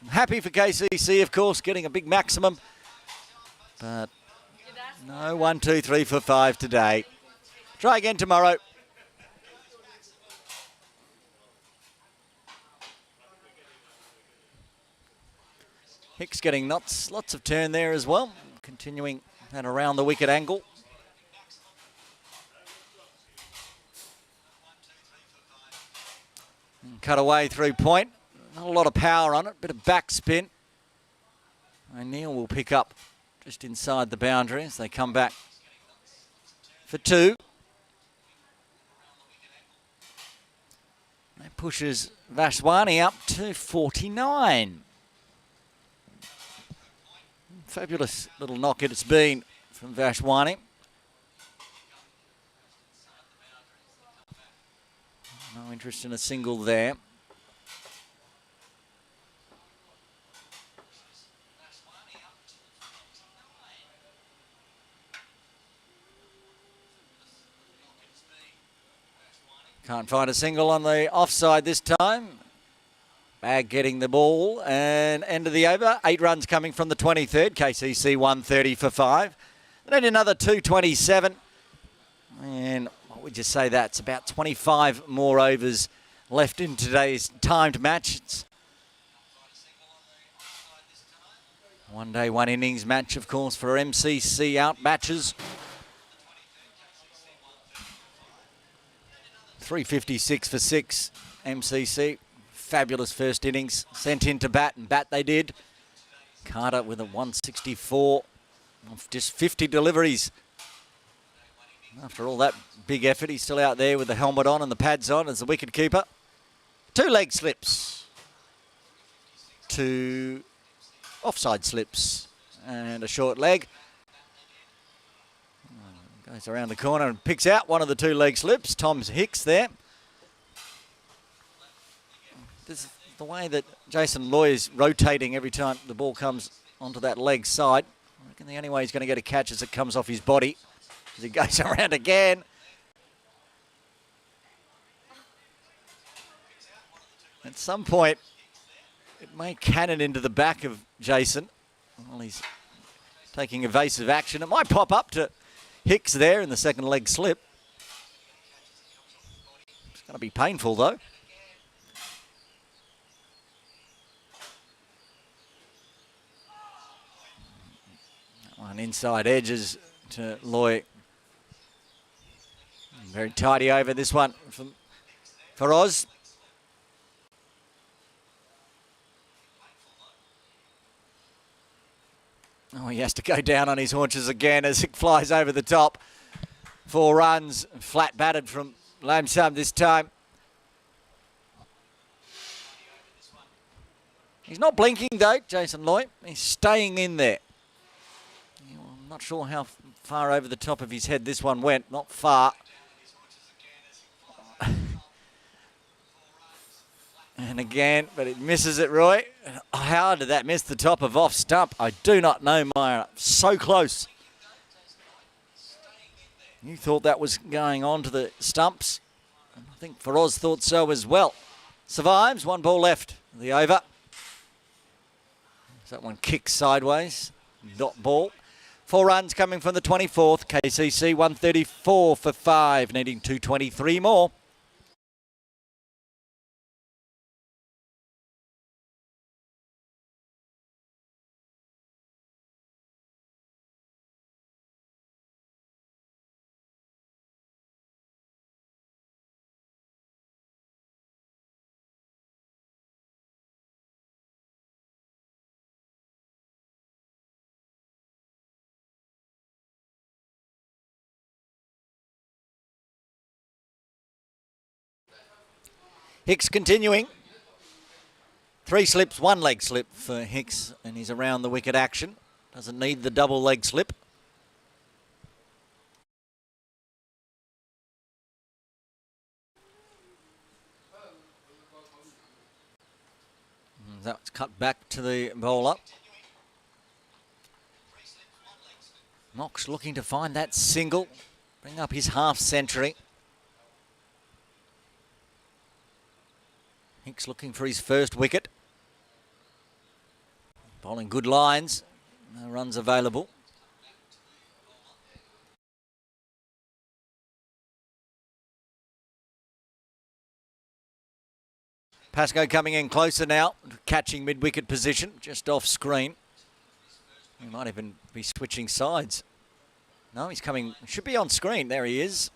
I'm happy for KCC, of course, getting a big maximum. But no 1, 2, 3 for 5 today. Try again tomorrow. Hicks getting lots of turn there as well. Continuing that around the wicket angle. Cut away through point. Not a lot of power on it. Bit of backspin. O'Neill will pick up just inside the boundary as they come back for 2. That pushes Vashwani up to 49. Fabulous little knock it's been from Vashwani. No interest in a single there. Can't find a single on the offside this time. Bag getting the ball and end of the over. 8 runs coming from the 23rd. KCC 130 for 5. Then another 227. And what would you say that's about 25 more overs left in today's timed match. It's one day, one innings match, of course, for MCC out matches. 356 for 6, MCC. Fabulous first innings. Sent into bat, and bat they did. Carter with a 164 of just 50 deliveries. After all that big effort, he's still out there with the helmet on and the pads on as the wicket keeper. 2 leg slips. 2 offside slips. And a short leg. Goes around the corner and picks out one of the 2 leg slips. Tom Hicks there. This is the way that Jason Loy is rotating every time the ball comes onto that leg side. I reckon the only way he's going to get a catch is it comes off his body as he goes around again. At some point, it may cannon into the back of Jason while he's taking evasive action. It might pop up to Hicks there in the second leg slip. It's going to be painful though. One inside edges to Loy. Very tidy over this one for Oz. Oh, he has to go down on his haunches again as it flies over the top. 4 runs, flat batted from Lamsam this time. He's not blinking though, Jason Loy. He's staying in there. I'm not sure how far over the top of his head this one went. Not far. And again, but it misses it, Roy. How did that miss the top of off stump? I do not know, Myra. So close. You thought that was going on to the stumps. And I think Feroz thought so as well. Survives, 1 ball left. The over. That one kicks sideways. Dot ball. 4 runs coming from the 24th. KCC 134 for 5, needing 223 more. Hicks continuing. 3 slips, 1 leg slip for Hicks, and he's around the wicket action. Doesn't need the double leg slip. That's cut back to the bowler. Knox looking to find that single, bring up his half century. Hicks looking for his first wicket. Bowling good lines. No runs available. Pascoe coming in closer now, catching mid-wicket position, just off screen. He might even be switching sides. No, he's coming, should be on screen. There he is.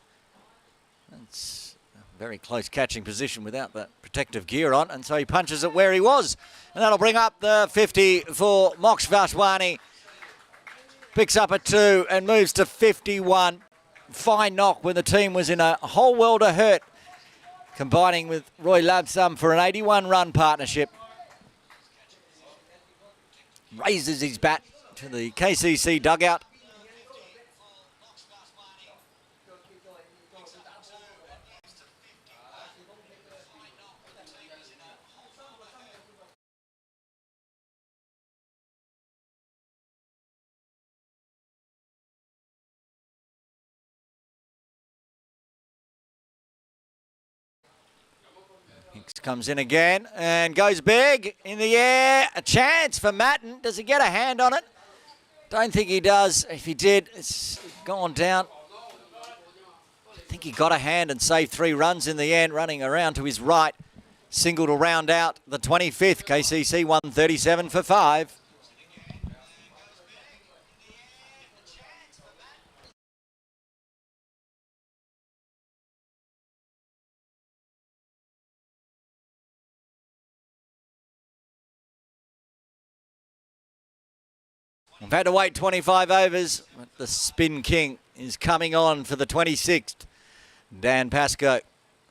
That's very close catching position without that protective gear on, and so he punches it where he was, and that'll bring up the 50 for Mox Vashwani. Picks up a 2 and moves to 51. Fine knock when the team was in a whole world of hurt, combining with Roy Labsam for an 81-run partnership. Raises his bat to the KCC dugout. Hicks comes in again and goes big in the air. A chance for Matten. Does he get a hand on it? Don't think he does. If he did, it's gone down. I think he got a hand and saved 3 runs in the end, running around to his right. Single to round out the 25th. KCC 137 for 5. We've had to wait 25 overs, but the spin king is coming on for the 26th. Dan Pascoe,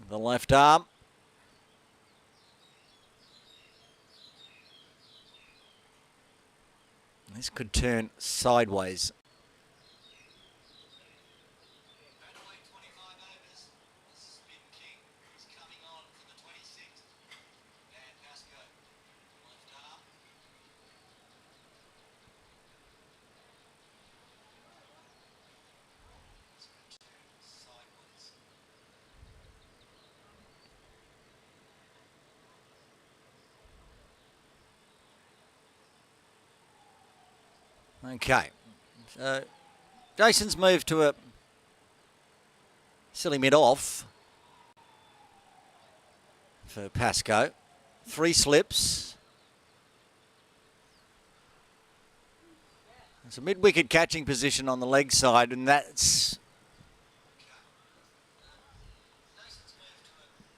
the left arm. This could turn sideways. Okay, so Jason's moved to a silly mid-off for Pascoe. 3 slips. It's a mid-wicket catching position on the leg side, and that's...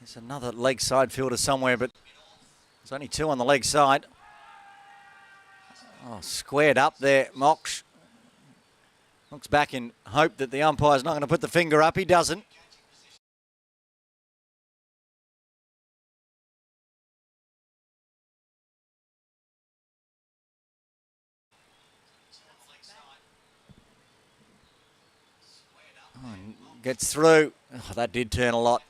There's another leg side fielder somewhere, but there's only 2 on the leg side. Oh, squared up there, Mox. Looks back in hope that the umpire's not going to put the finger up. He doesn't. Oh, gets through. Oh, that did turn a lot.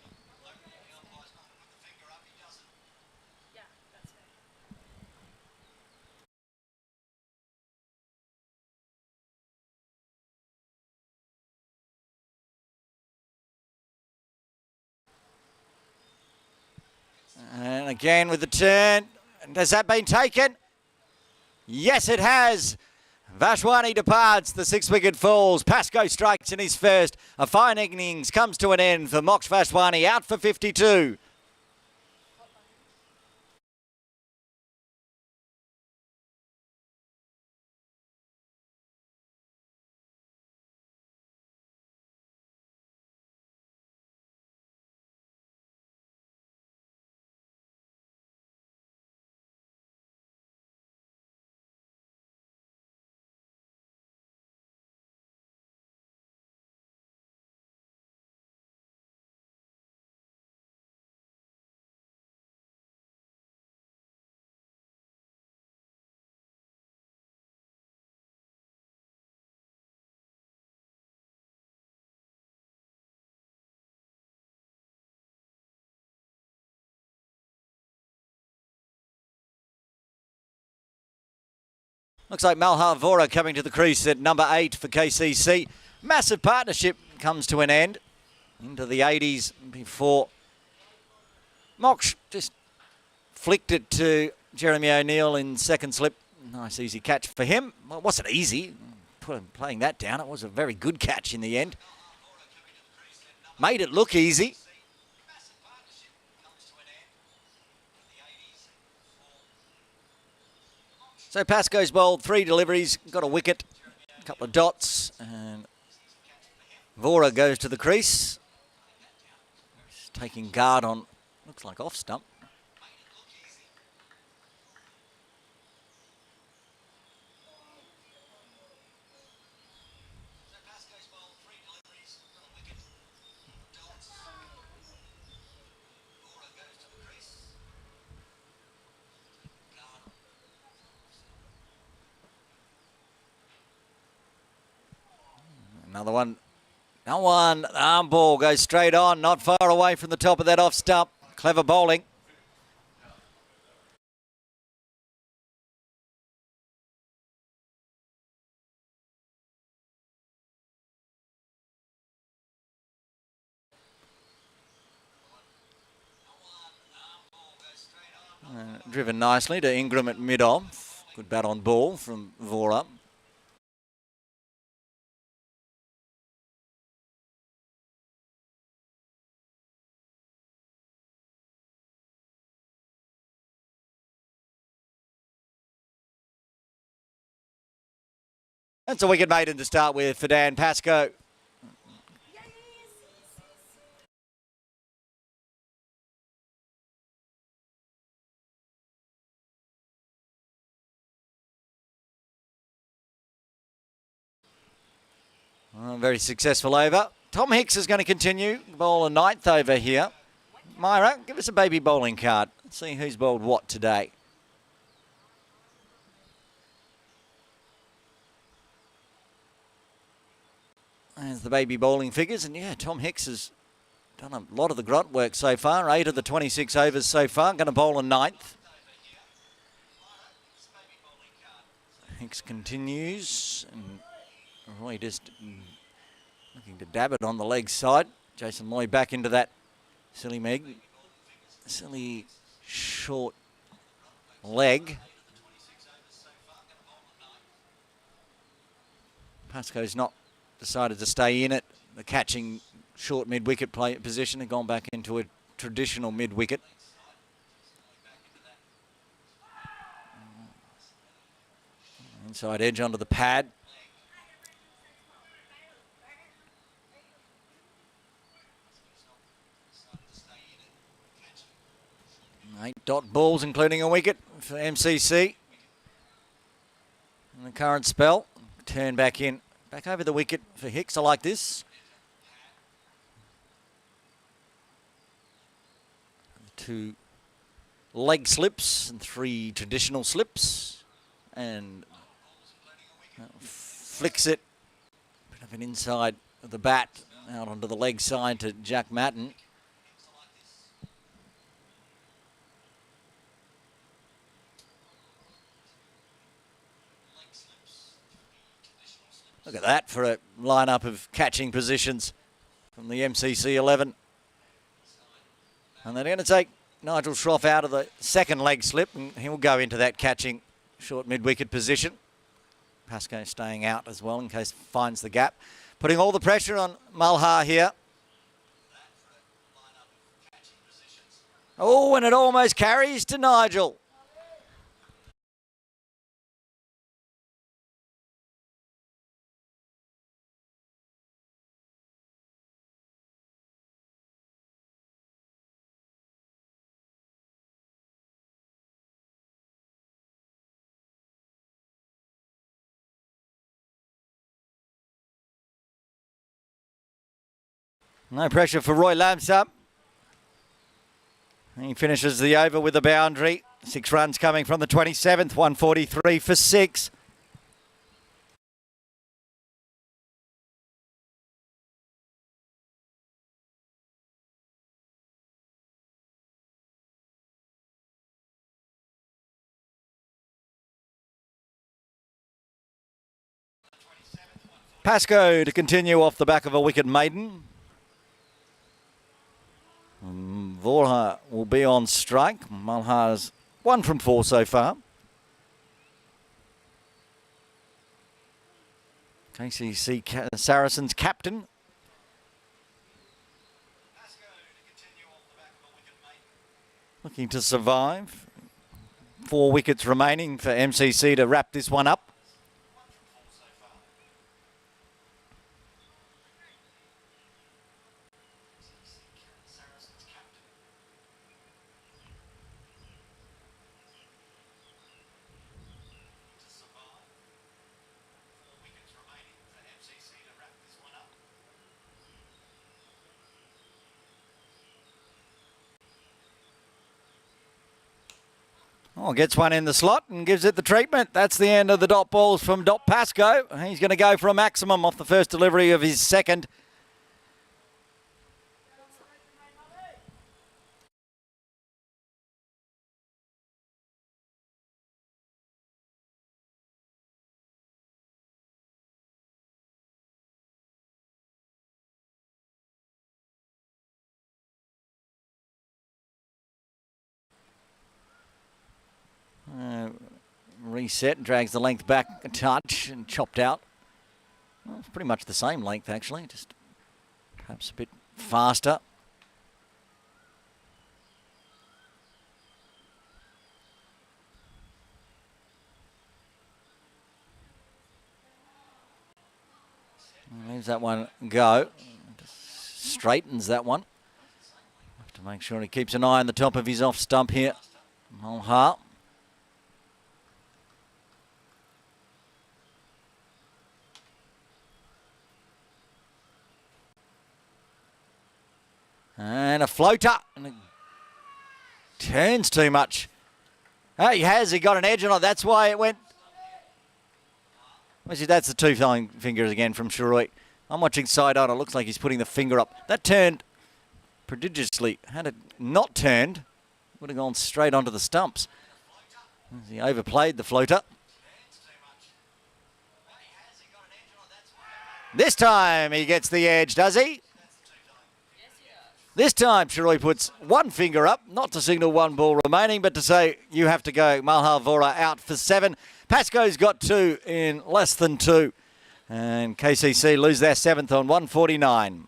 And again with the turn. And has that been taken? Yes, it has. Vashwani departs, the 6 wicket falls. Pascoe strikes in his first. A fine innings comes to an end for Mox Vashwani, out for 52. Looks like Malhar Vora coming to the crease at number 8 for KCC. Massive partnership comes to an end. Into the 80s before Mox just flicked it to Jeremy O'Neill in second slip. Nice easy catch for him. Well, it wasn't easy playing that down. It was a very good catch in the end. Made it look easy. So Pascoe's bowled 3 deliveries, got a wicket, a couple of dots, and Vora goes to the crease. He's taking guard on, looks like off stump. Another one. That one, the arm ball goes straight on, not far away from the top of that off stump. Clever bowling. Driven nicely to Ingram at mid-off. Good bat on ball from Vora. That's a wicket maiden to start with for Dan Pascoe. Very successful over. Tom Hicks is going to continue. Bowl a ninth over here. Myra, give us a baby bowling card. Let's see who's bowled what today. There's the baby bowling figures. And yeah, Tom Hicks has done a lot of the grunt work so far. 8 of the 26 overs so far. Going to bowl a ninth. Hicks continues. And Roy just looking to dab it on the leg side. Jason Loy back into that silly short leg. Pascoe's not decided to stay in it. The catching short mid-wicket play position and gone back into a traditional mid-wicket. Inside edge onto the pad. 8 dot balls, including a wicket for MCC. In the current spell, turn back in. Back over the wicket for Hicks. I like this. 2 leg slips and 3 traditional slips. And flicks it. Bit of an inside of the bat out onto the leg side to Jack Matten. Look at that for a lineup of catching positions from the MCC 11. And they're going to take Nigel Schroff out of the second leg slip, and he'll go into that catching short mid-wicket position. Pascoe staying out as well in case finds the gap. Putting all the pressure on Malhar here. Oh, and it almost carries to Nigel. No pressure for Roy Lamsap. He finishes the over with a boundary. 6 runs coming from the 27th, 143 for 6. Pascoe to continue off the back of a wicket maiden. Vora will be on strike. Malhar's 1 from 4 so far. KCC Saracens captain. Looking to survive. 4 wickets remaining for MCC to wrap this one up. Oh, gets one in the slot and gives it the treatment. That's the end of the dot balls from Dot Pascoe. He's going to go for a maximum off the first delivery of his second. Reset, drags the length back a touch and chopped out. Well, it's pretty much the same length actually, just perhaps a bit faster. Leaves that one go. Just straightens that one. Have to make sure he keeps an eye on the top of his off stump here. Mulhar. And a floater. And it turns too much. Oh, he has. He got an edge on it. That's why it went. Well, see, that's the two fingers again from Shirui. I'm watching side on. It looks like he's putting the finger up. That turned prodigiously. Had it not turned, would have gone straight onto the stumps. He overplayed the floater. This time he gets the edge, does he? This time Shirui puts one finger up, not to signal one ball remaining, but to say you have to go. Mulhar Vora out for 7. Pascoe's got 2 in less than 2. And KCC lose their 7th on 149.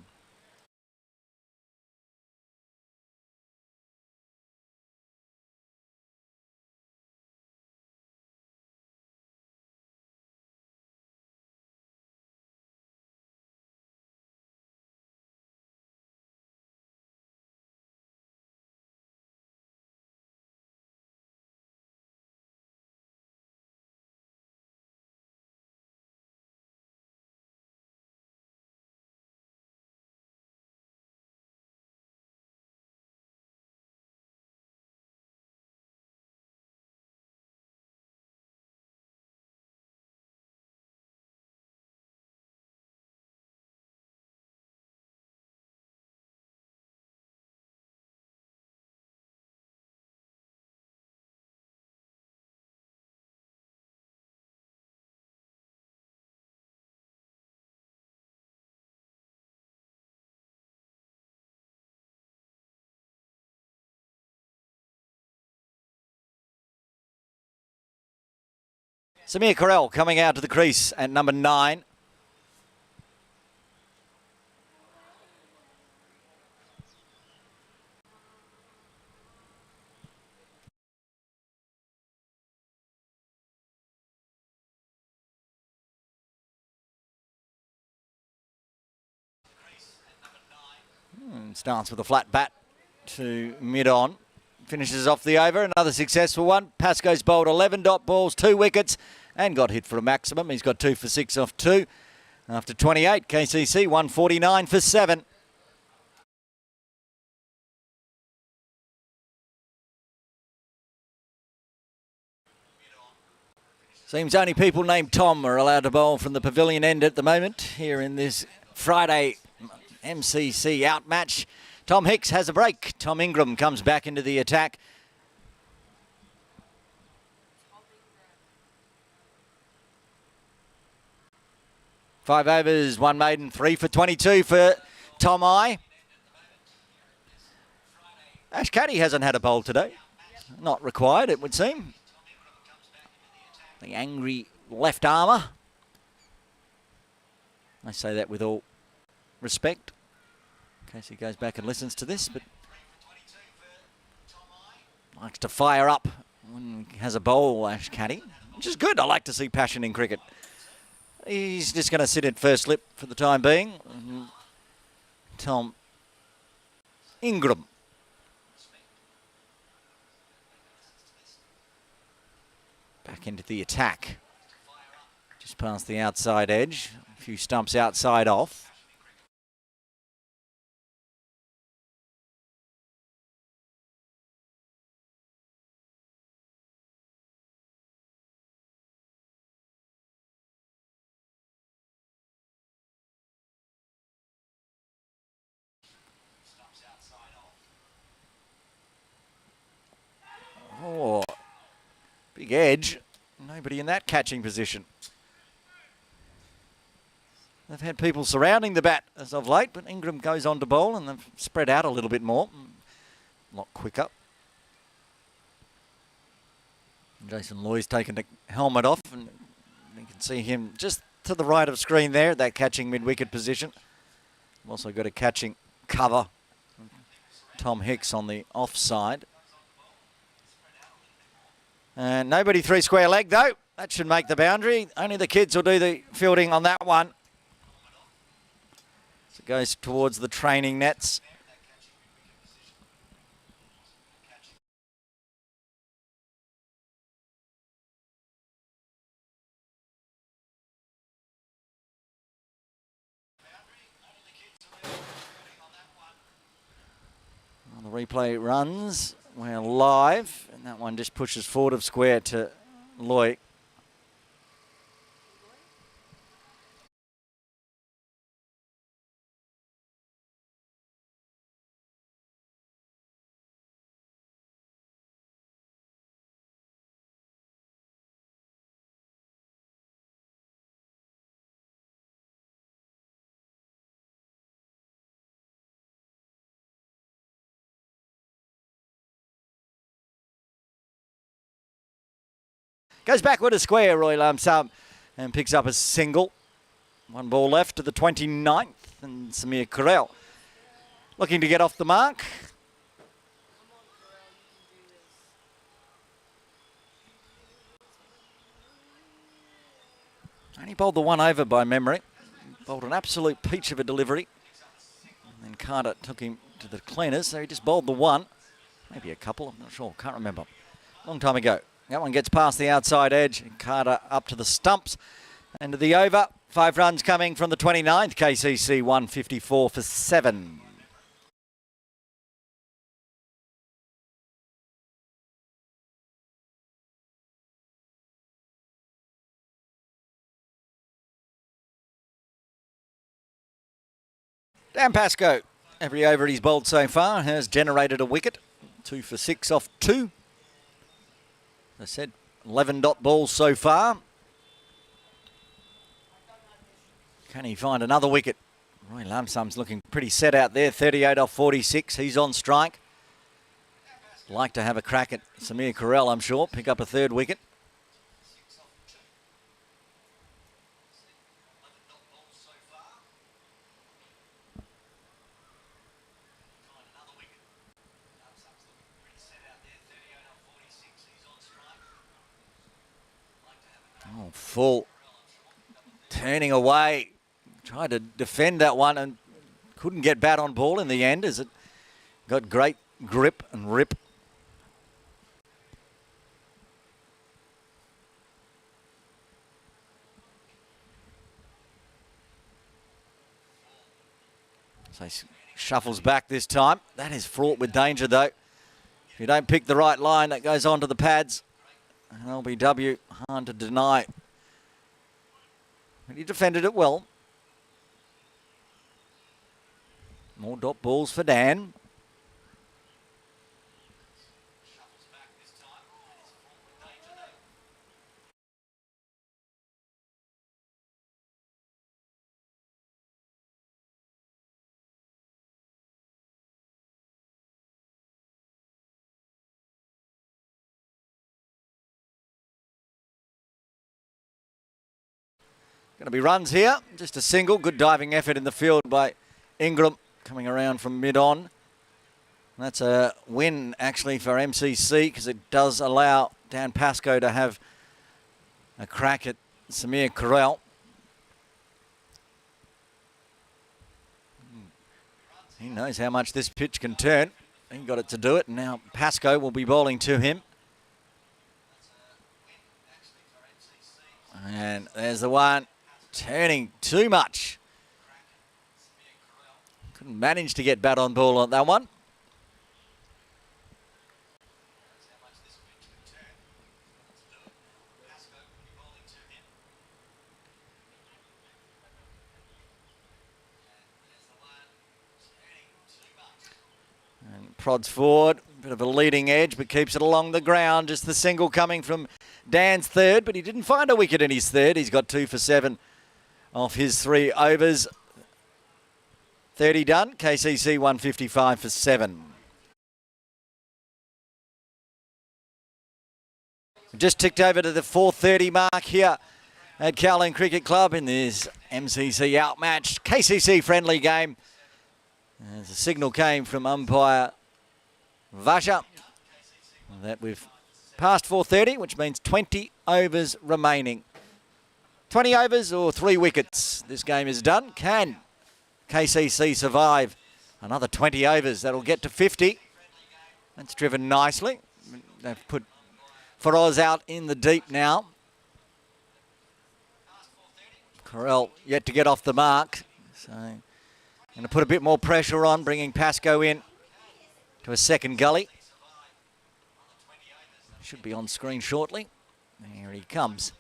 Samir Carell coming out to the crease at number 9. Starts with a flat bat to mid-on. Finishes off the over. Another successful one. Pascoe's bowled 11 dot balls, 2 wickets, and got hit for a maximum. He's got 2 for 6 off 2. After 28, KCC 149 for 7. Seems only people named Tom are allowed to bowl from the pavilion end at the moment here in this Friday MCC outmatch. Tom Hicks has a break. Tom Ingram comes back into the attack. Five overs, 1 maiden, 3 for 22 for Tom I. Ash Caddy hasn't had a bowl today. Not required, it would seem. The angry left armour. I say that with all respect, in case he goes back and listens to this, but likes to fire up when he has a bowl, Ash Caddy, which is good. I like to see passion in cricket. He's just going to sit at first slip for the time being. Tom Ingram. Back into the attack. Just past the outside edge. A few stumps outside off. Big edge. Nobody in that catching position. They've had people surrounding the bat as of late, but Ingram goes on to bowl and they've spread out a little bit more. A lot quicker. Jason Loy's taken the helmet off, and you can see him just to the right of screen there at that catching mid-wicket position. We've also got a catching cover. Tom Hicks on the offside. And nobody 3 square leg though. That should make the boundary. Only the kids will do the fielding on that one. So it goes towards the training nets. Well, the replay runs. We're live, and that one just pushes forward of square to Loy. Goes backward a square, Roy Lamsam, and picks up a single. 1 ball left to the 29th, and Samir Carell looking to get off the mark. And he bowled the one over by memory. Bowled an absolute peach of a delivery. And then Carter took him to the cleaners, so he just bowled the one. Maybe a couple, I'm not sure, can't remember. Long time ago. That one gets past the outside edge. Carter up to the stumps and to the over. 5 runs coming from the 29th. KCC 154 for 7. Dan Pascoe, every over he's bowled so far has generated a wicket. 2 for 6 off 2. As I said, 11 dot balls so far. Can he find another wicket? Roy Lamsam's looking pretty set out there. 38 off 46. He's on strike. Like to have a crack at Samir Carell, I'm sure. Pick up a 3rd wicket. Oh, full. Turning away. Tried to defend that one and couldn't get bat on ball in the end as it got great grip and rip. So he shuffles back this time. That is fraught with danger though. If you don't pick the right line, that goes on to the pads. And LBW, hard to deny. But he defended it well. More dot balls for Dan. Going to be runs here. Just a single. Good diving effort in the field by Ingram coming around from mid-on. That's a win actually for MCC because it does allow Dan Pascoe to have a crack at Samir Carell. He knows how much this pitch can turn. He got it to do it, and now Pascoe will be bowling to him. And there's the one. Turning too much. Couldn't manage to get bat on ball on that one. And prods forward. Bit of a leading edge, but keeps it along the ground. Just the single coming from Dan's third, but he didn't find a wicket in his third. He's got 2 for 7 off his 3 overs. 30 done. KCC 155 for 7. Just ticked over to the 4:30 mark here at Kowloon Cricket Club in this MCC outmatched KCC friendly game. As the signal came from umpire Vasha that we've passed 4:30, which means 20 overs remaining. 20 overs or 3 wickets. This game is done. Can KCC survive another 20 overs? That'll get to 50. That's driven nicely. They've put Feroz out in the deep now. Corell yet to get off the mark. So going to put a bit more pressure on, bringing Pascoe in to a second gully. Should be on screen shortly. Here he comes.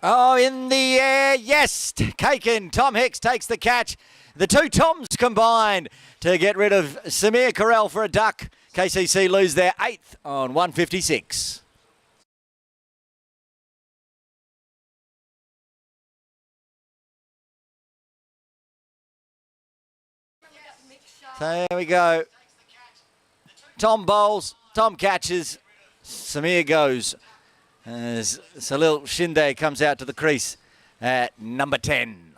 Oh, in the air, yes, Caken. Tom Hicks takes the catch. The two Toms combined to get rid of Samir Corell for a duck. KCC lose their 8th on 156. So there we go. Tom bowls, Tom catches, Samir goes. As Salil Shinde comes out to the crease at number 10.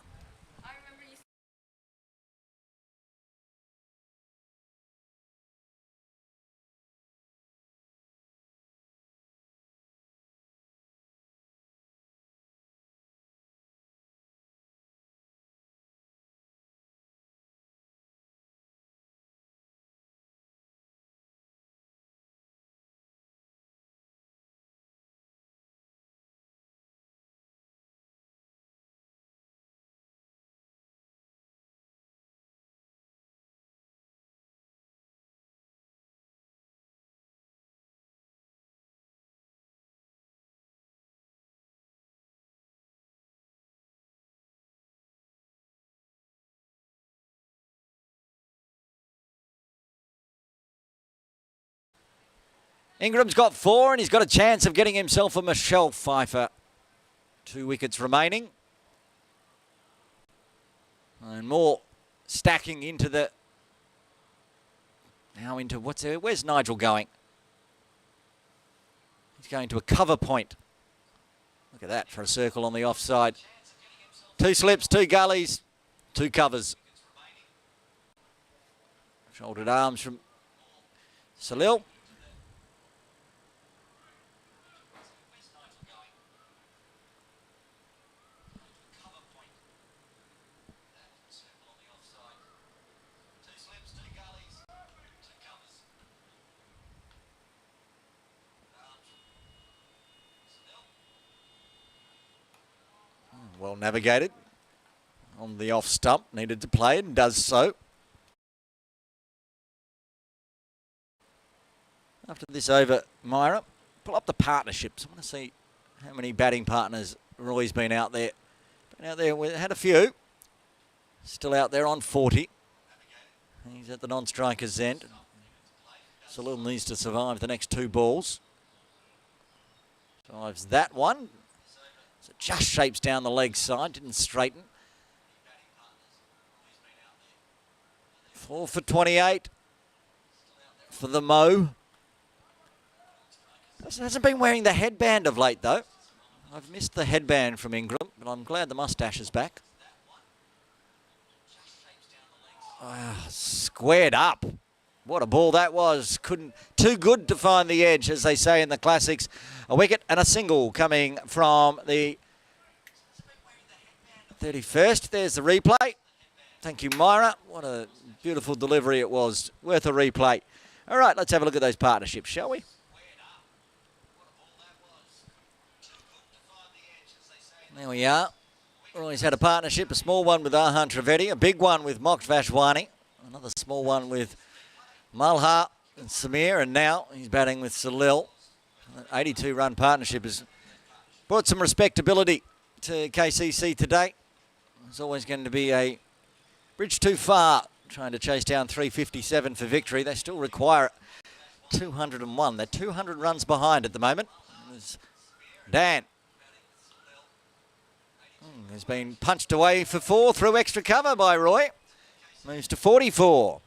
Ingram's got 4 and he's got a chance of getting himself a Michelle Pfeiffer. 2 wickets remaining. And more stacking into the... Now into what's there? Where's Nigel going? He's going to a cover point. Look at that for a circle on the offside. 2 slips, 2 gullies, 2 covers. Shouldered arms from Salil. Well navigated on the off stump, needed to play it and does so. After this over, Myra, pull up the partnerships. I want to see how many batting partners Roy's been out there. We had a few. Still out there on 40. He's at the non-striker's end. Salil needs to survive the next 2 balls. Survives that one. So it just shapes down the leg side, didn't straighten. 4 for 28 for the Mo. Hasn't been wearing the headband of late though. I've missed the headband from Ingram, but I'm glad the moustache is back. Squared up. What a ball that was. Too good to find the edge, as they say in the classics. A wicket and a single coming from the 31st. There's the replay. Thank you, Myra. What a beautiful delivery it was. Worth a replay. All right, let's have a look at those partnerships, shall we? There we are. Roy's had a partnership, a small one with Arhan Trivedi, a big one with Mokt Vashwani, another small one with Malha and Samir, and now he's batting with Salil. That 82-run partnership has brought some respectability to KCC today. There's always going to be a bridge too far trying to chase down 357 for victory. They still require 201. They're 200 runs behind at the moment. There's Dan. Has been punched away for 4 through extra cover by Roy. Moves to 44.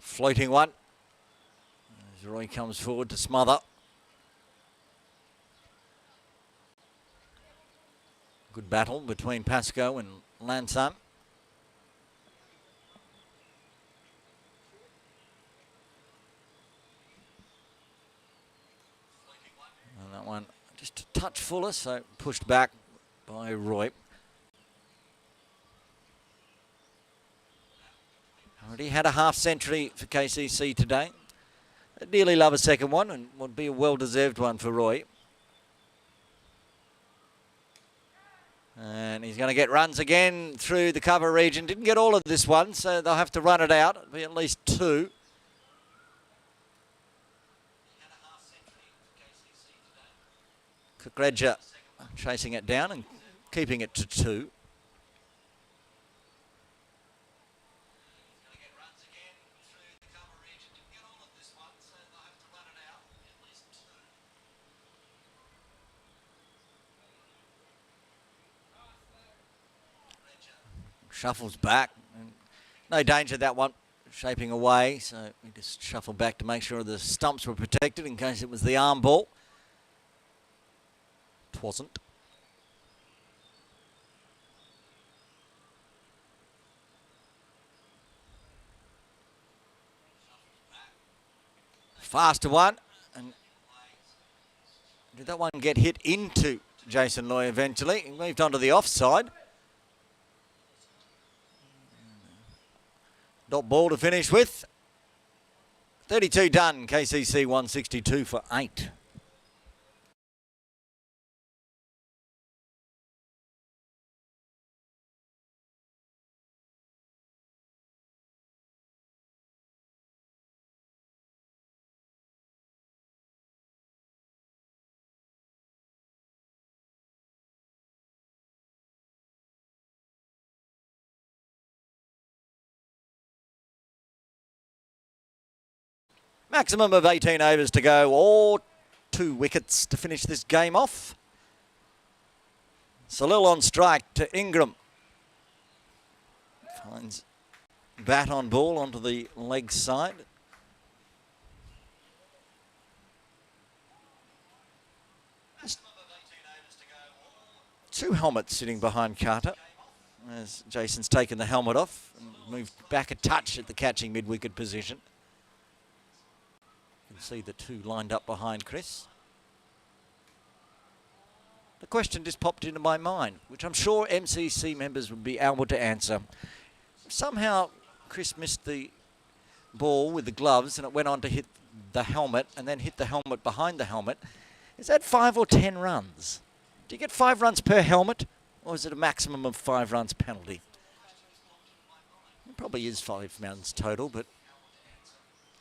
Floating one. As Roy comes forward to smother. Good battle between Pascoe and Lansam. And that one just a touch fuller, so pushed back by Roy. Already had a half century for KCC today. I'd nearly love a second one, and would be a well-deserved one for Roy. And he's going to get runs again through the cover region. Didn't get all of this one, so they'll have to run it out. It'll be at least 2. Kukredja chasing it down and keeping it to 2. Shuffles back. No danger that one shaping away, so we just shuffle back to make sure the stumps were protected in case it was the arm ball. It wasn't. Faster one. And did that one get hit into Jason Loy eventually? He moved on to the offside. Dot ball to finish with. 32 done. KCC 162 for 8. Maximum of 18 overs to go, or 2 wickets to finish this game off. Salil on strike to Ingram. Finds bat on ball onto the leg side. Just 2 helmets sitting behind Carter as Jason's taken the helmet off and moved back a touch at the catching mid-wicket position. You can see the 2 lined up behind Chris. The question just popped into my mind, which I'm sure MCC members would be able to answer. Somehow Chris missed the ball with the gloves and it went on to hit the helmet and then hit the helmet behind the helmet. Is that 5 or 10 runs? Do you get 5 runs per helmet, or is it a maximum of 5 runs penalty? It probably is 5 runs total, but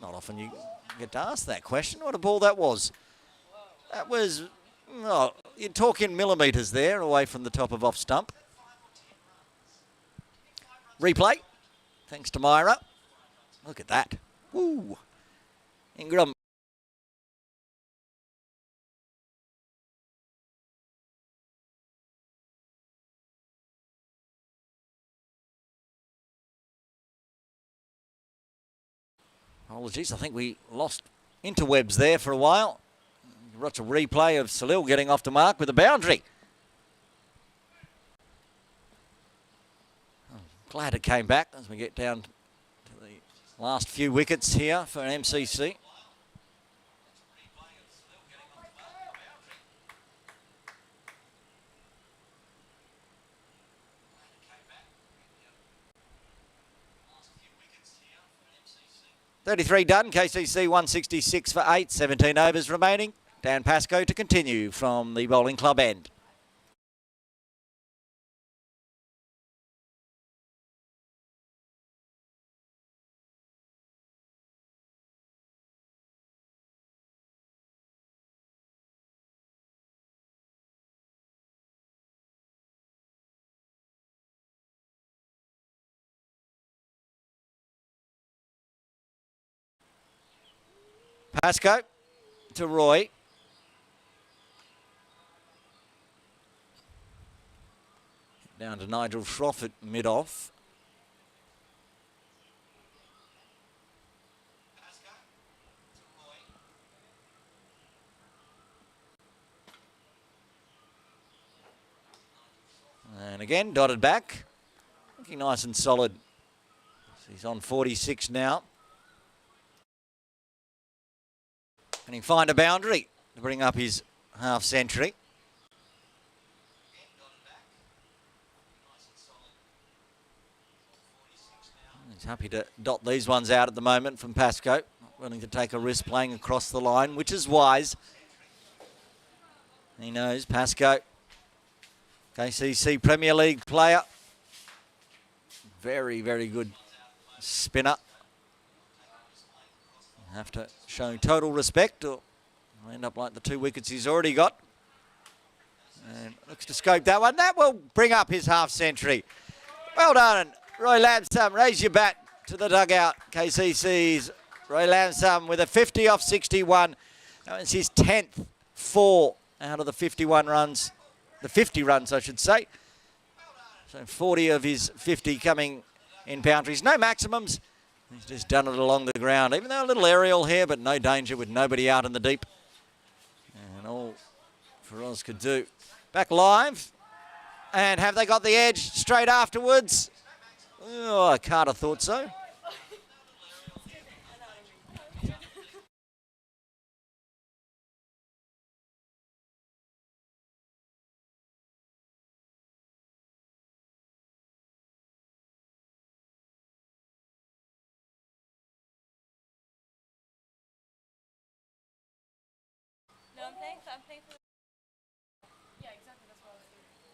not often you get to ask that question. What a ball that was. That was, oh, you're talking millimetres there away from the top of off stump. Replay, thanks to Myra. Look at that. Woo. Ingram. Apologies, I think we lost interwebs there for a while. Watch a replay of Salil getting off the mark with a boundary. I'm glad it came back as we get down to the last few wickets here for MCC. 33 done, KCC 166 for 8, 17 overs remaining. Dan Pascoe to continue from the bowling club end. Pascoe to Roy. Down to Nigel Shroff at mid-off. And again, dotted back. Looking nice and solid. He's on 46 now. Can he find a boundary to bring up his half century? He's happy to dot these ones out at the moment from Pascoe. Not willing to take a risk playing across the line, which is wise. He knows Pascoe, KCC Premier League player. Very, very good spinner. Have to show total respect or he'll end up like the 2 wickets he's already got. And looks to scope that one. That will bring up his half century. Well done, Roy Lamsam. Raise your bat to the dugout. KCC's Roy Lamsam with a 50 off 61. That was his 10th 4 out of the 51 runs. The 50 runs, I should say. So 40 of his 50 coming in boundaries. No maximums. He's just done it along the ground. Even though a little aerial here, but no danger with nobody out in the deep. And all Feroz could do. Back live. And have they got the edge straight afterwards? Oh, I can't have thought so.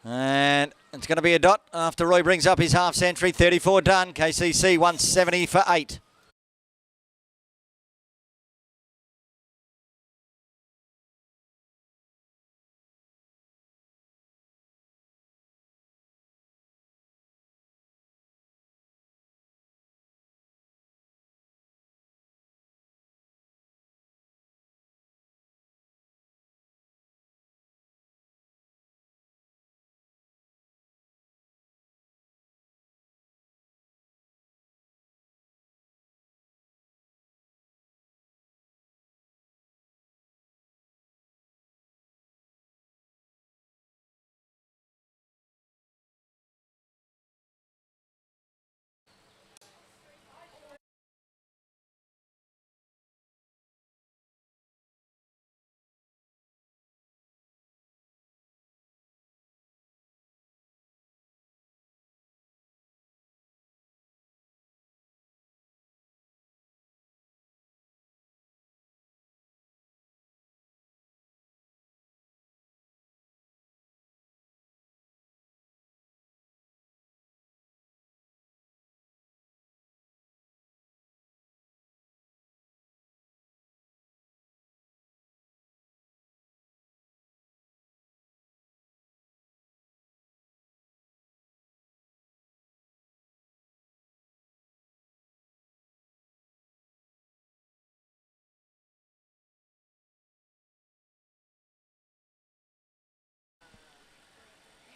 And it's going to be a dot after Roy brings up his half century. 34 done. KCC 170 for 8.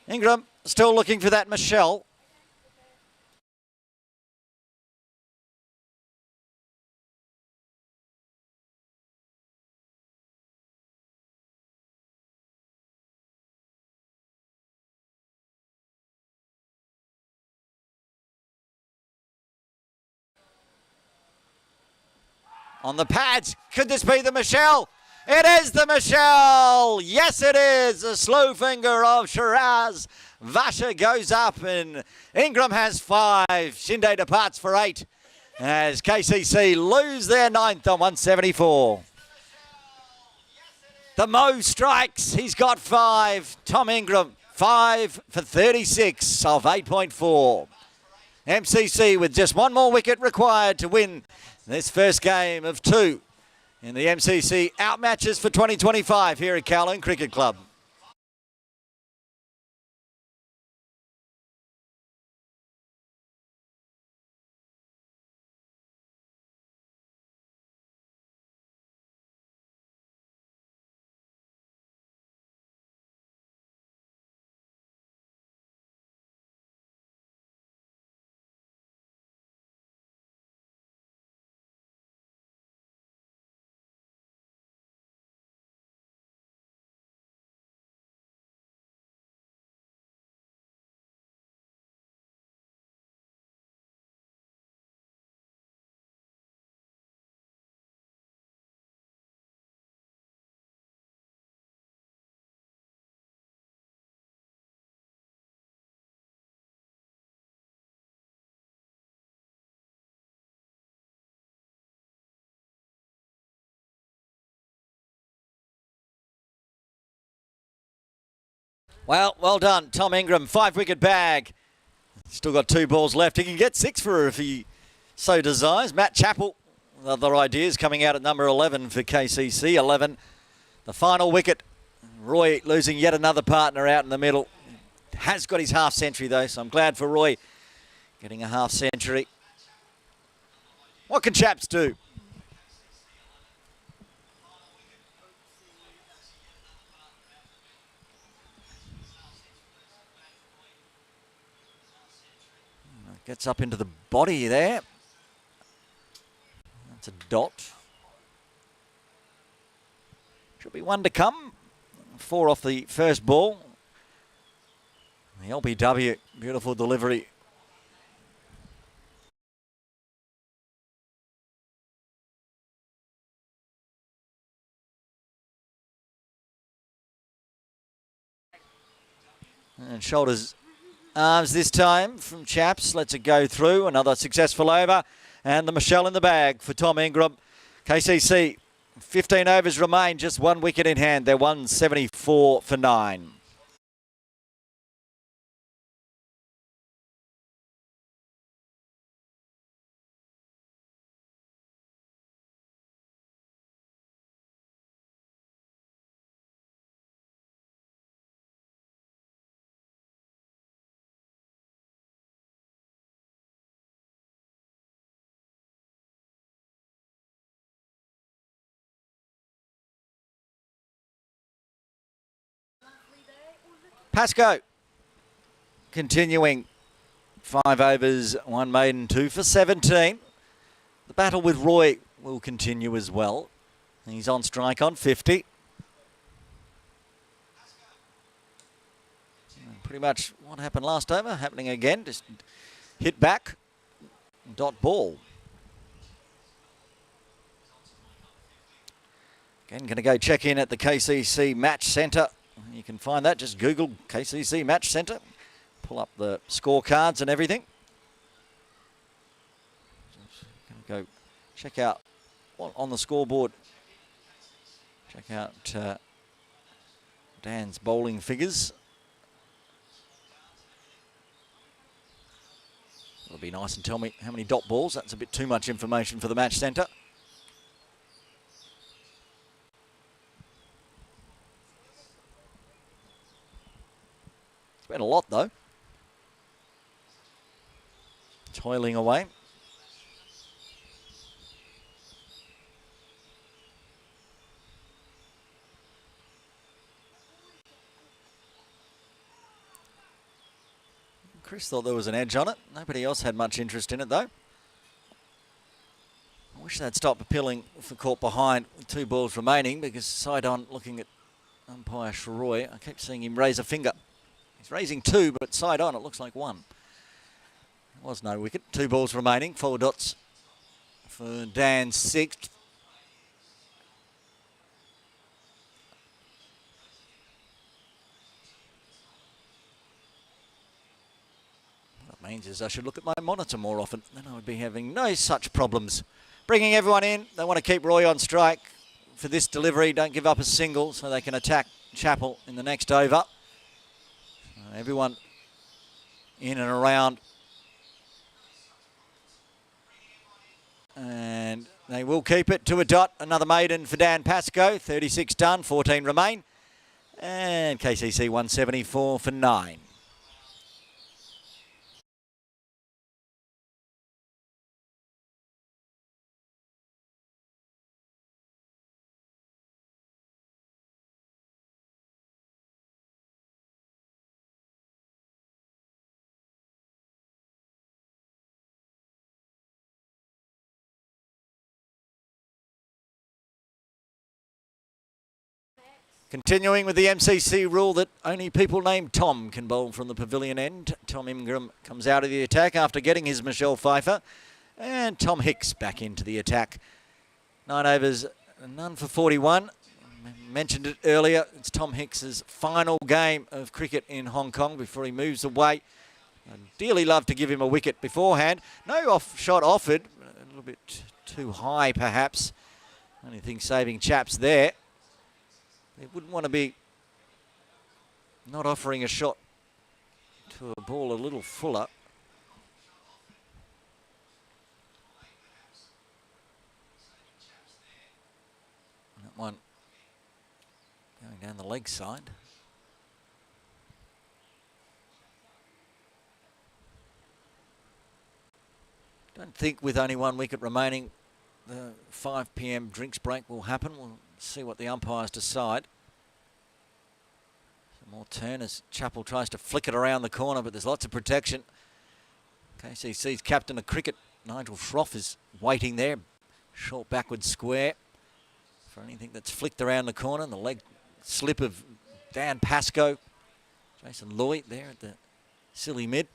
Ingram still looking for that Michelle. On the pads, could this be the Michelle? It is the Michelle. Yes, it is. A slow finger of Shiraz. Vasha goes up and Ingram has 5. Shinde departs for 8. as KCC lose their ninth on 174. The Mo strikes. He's got 5. Tom Ingram, 5 for 36 of 8.4. MCC with just one more wicket required to win this first game of 2 in the MCC outmatches for 2025 here at Kowloon Cricket Club. Well done, Tom Ingram, 5-wicket bag. Still got 2 balls left. He can get 6 for her if he so desires. Matt Chappell, other ideas coming out at number 11 for KCC. 11, the final wicket. Roy losing yet another partner out in the middle. Has got his half century though, so I'm glad for Roy getting a half century. What can Chaps do? Gets up into the body there. That's a dot. Should be 1 to come. 4 off the first ball. The LBW, beautiful delivery. And shoulders, arms this time from Chaps. Lets it go through. Another successful over. And the Michelle in the bag for Tom Ingram. KCC, 15 overs remain. Just 1 wicket in hand. They're 174 for 9. Pascoe continuing 5 overs, 1 maiden, 2 for 17. The battle with Roy will continue as well. He's on strike on 50. Pretty much what happened last over, happening again. Just hit back, dot ball. Again, going to go check in at the KCC Match Centre. You can find that, just Google KCC Match Centre. Pull up the scorecards and everything. Go check out what on the scoreboard. Check out Dan's bowling figures. It'll be nice and tell me how many dot balls. That's a bit too much information for the Match Centre. It's been a lot though. Toiling away. Chris thought there was an edge on it. Nobody else had much interest in it though. I wish they'd stop appealing for caught behind with 2 balls remaining, because side on looking at umpire Shroy, I keep seeing him raise a finger. He's raising 2, but side on it looks like 1. There was no wicket. 2 balls remaining. 4 dots for Dan's 6th. Means is I should look at my monitor more often. Then I would be having no such problems. Bringing everyone in. They want to keep Roy on strike for this delivery. Don't give up a single so they can attack Chappell in the next over. Everyone in and around. And they will keep it to a dot. Another maiden for Dan Pascoe. 36 done, 14 remain. And KCC 174 for 9. Continuing with the MCC rule that only people named Tom can bowl from the pavilion end. Tom Ingram comes out of the attack after getting his Michelle Pfeiffer. And Tom Hicks back into the attack. 9 overs, none for 41. Mentioned it earlier, it's Tom Hicks's final game of cricket in Hong Kong before he moves away. I'd dearly love to give him a wicket beforehand. No off shot offered, a little bit too high perhaps. Only thing saving chaps there. They wouldn't want to be not offering a shot to a ball a little fuller. That one going down the leg side. Don't think with only 1 wicket remaining the 5 p.m. drinks break will happen. We'll see what the umpires decide. Some more turn as Chappell tries to flick it around the corner, but there's lots of protection. KCC's captain of cricket, Nigel Shroff, is waiting there. Short backward square for anything that's flicked around the corner. And the leg slip of Dan Pascoe. Jason Lloyd there at the silly mid.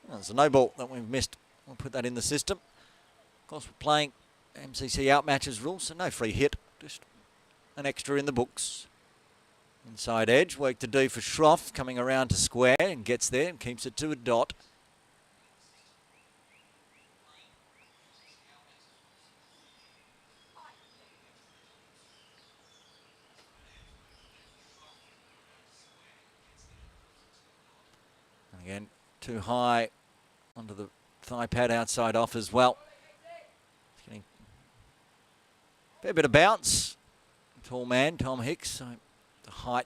There's a no ball that we've missed. We'll put that in the system. Of course, we're playing MCC outmatches rules, so no free hit. Just an extra in the books. Inside edge, work to do for Shroff, coming around to square and gets there and keeps it to a dot. And again, too high onto the thigh pad outside off as well. Getting a fair bit of bounce. Tall man, Tom Hicks. So the height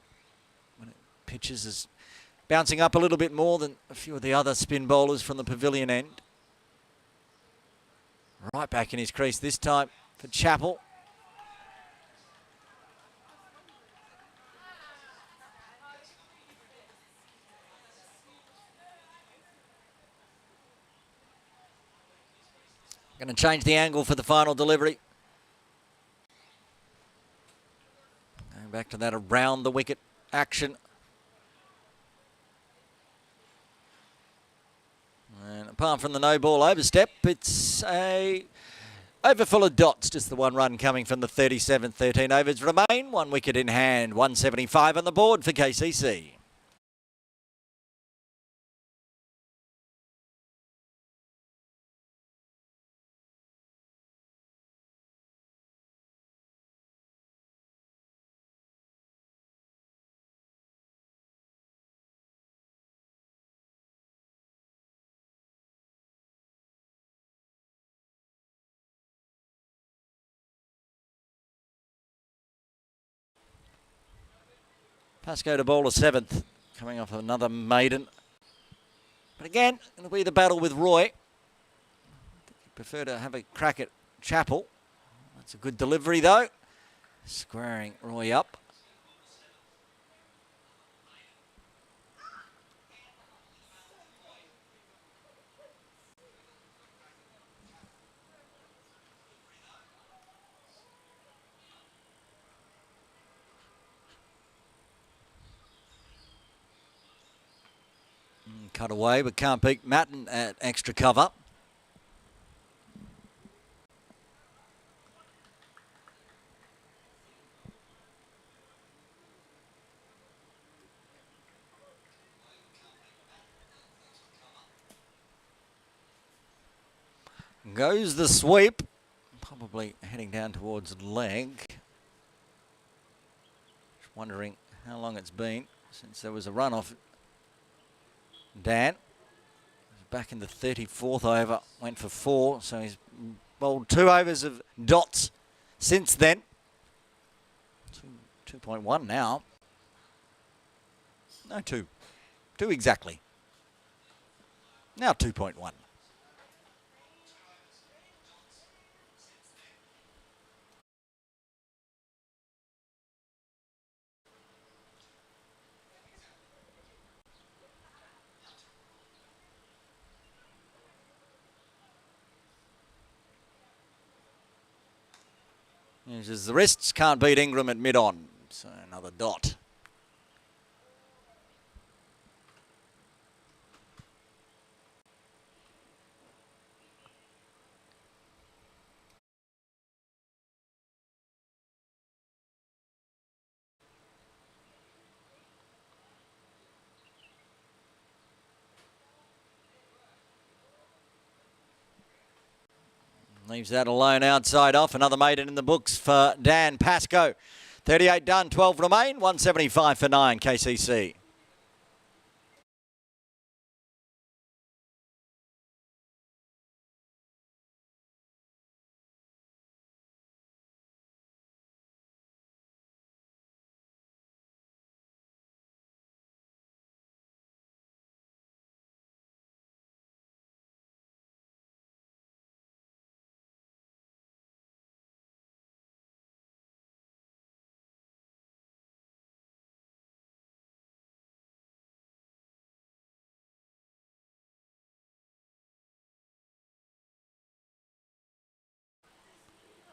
when it pitches is bouncing up a little bit more than a few of the other spin bowlers from the pavilion end. Right back in his crease this time for Chappell. Going to change the angle for the final delivery. Going back to that around the wicket action. And apart from the no ball overstep, it's a over full of dots. Just the 1 run coming from the 37, 13 overs remain. 1 wicket in hand, 175 on the board for KCC. Pascoe to bowl a 7th, coming off another maiden. But again, it'll be the battle with Roy. I think he'd prefer to have a crack at Chappell. That's a good delivery though. Squaring Roy up. Cut away, but can't beat Matten at extra cover. goes the sweep. Probably heading down towards leg. Just wondering how long it's been since there was a run off Dan. Back in the 34th over, went for 4, so he's bowled 2 overs of dots since then. 2.1 now. No, 2. 2 exactly. Now 2.1. Uses the wrists, can't beat Ingram at mid-on. So another dot. Leaves that alone outside off. Another maiden in the books for Dan Pascoe. 38 done, 12 remain, 175 for 9, KCC.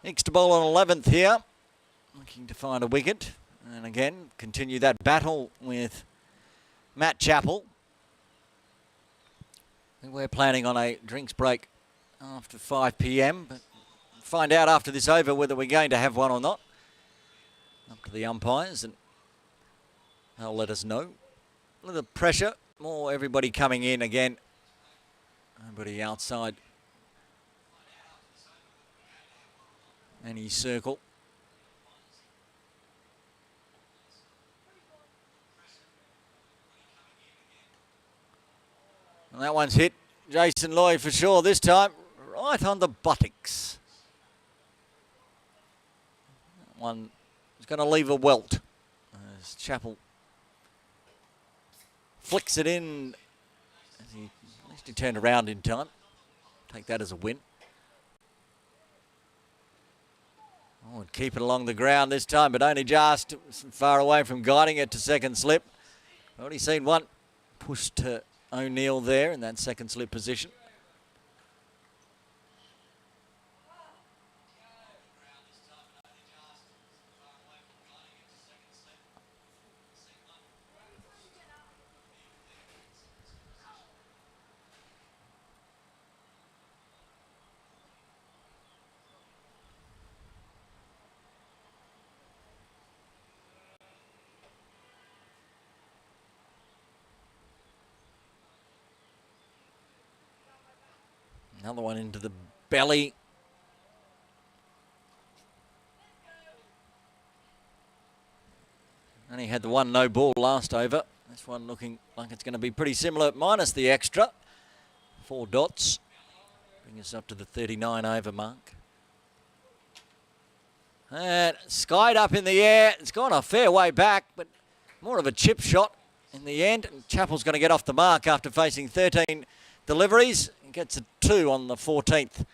Hicks to bowl on 11th here, looking to find a wicket. And again, continue that battle with Matt Chappell. I think we're planning on a drinks break after 5 p.m, but find out after this over whether we're going to have one or not. Up to the umpires, and they'll let us know. A little pressure, more everybody coming in again. Everybody outside any circle. And that one's hit Jason Lloyd for sure this time, right on the buttocks. That one is going to leave a welt as Chappell flicks it in. At least he turned around in time. Take that as a win. Oh, and keep it along the ground this time, but only just far away from guiding it to second slip. Already seen one push to O'Neill there in that second slip position. Another one into the belly. Only had the one no ball last over. This one looking like it's going to be pretty similar, minus the extra. 4 dots. Bring us up to the 39 over mark. And skied up in the air. It's gone a fair way back, but more of a chip shot in the end. And Chappell's going to get off the mark after facing 13 deliveries. Gets a 2 on the 14th.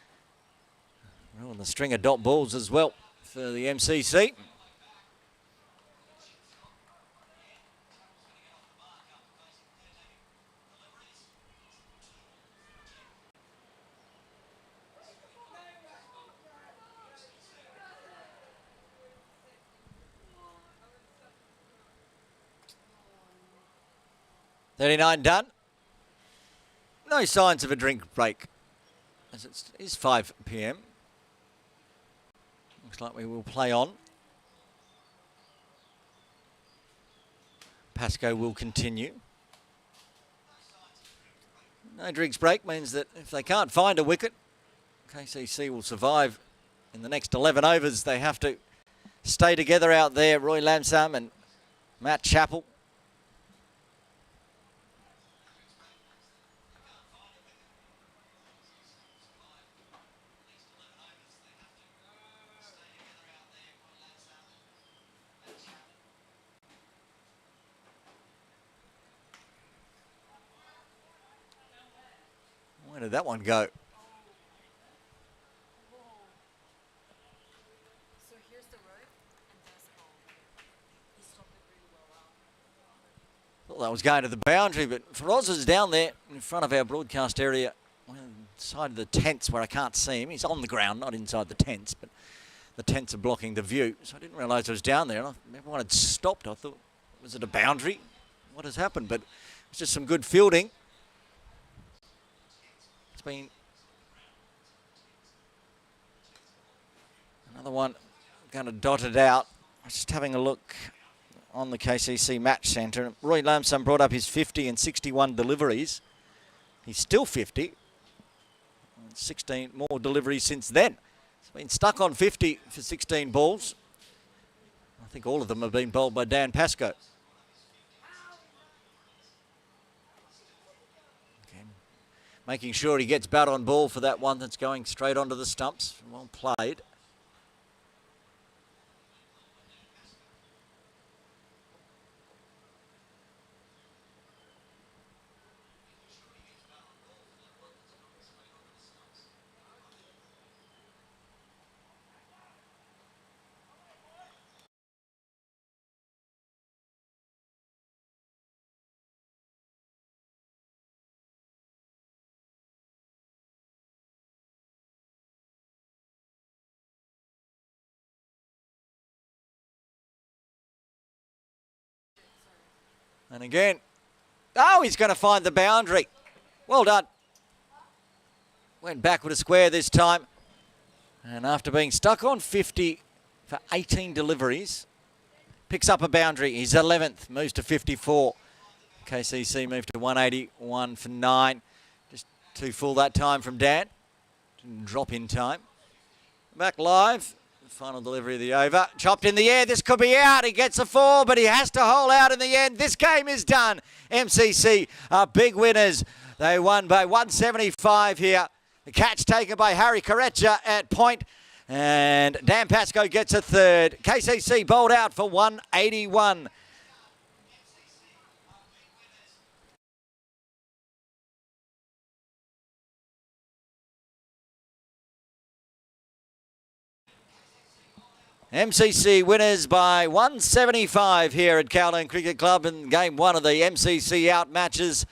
Oh, and the string of dot balls as well for the MCC. $39 done. No signs of a drink break, as it is 5 p.m. Looks like we will play on. Pascoe will continue. No drinks break means that if they can't find a wicket, KCC will survive in the next 11 overs. They have to stay together out there. Roy Lamsam and Matt Chappell. Where did that one go? Thought that was going to the boundary, but Feroz is down there in front of our broadcast area, inside of the tents where I can't see him. He's on the ground, not inside the tents, but the tents are blocking the view. So I didn't realise it was down there. Everyone had stopped. I thought, was it a boundary? What has happened? But it's just some good fielding. It's been another one going to dot it out. I was just having a look on the KCC match centre. Roy Lamson brought up his 50 and 61 deliveries. He's still 50. 16 more deliveries since then. He's been stuck on 50 for 16 balls. I think all of them have been bowled by Dan Pascoe. Okay. Making sure he gets bat on ball for that one that's going straight onto the stumps. Well played. And again, oh, he's going to find the boundary. Well done. Went back with a square this time. And after being stuck on 50 for 18 deliveries, picks up a boundary. He's 11th, moves to 54. KCC moved to 181 for 9. Just too full that time from Dan. Didn't drop in time. Back live. Final delivery of the over. Chopped in the air. This could be out. He gets a 4, but he has to hole out in the end. This game is done. MCC are big winners. They won by 175 here. The catch taken by Harry Karecha at point. And Dan Pascoe gets a third. KCC bowled out for 181. MCC winners by 175 here at Kowloon Cricket Club in game 1 of the MCC out matches.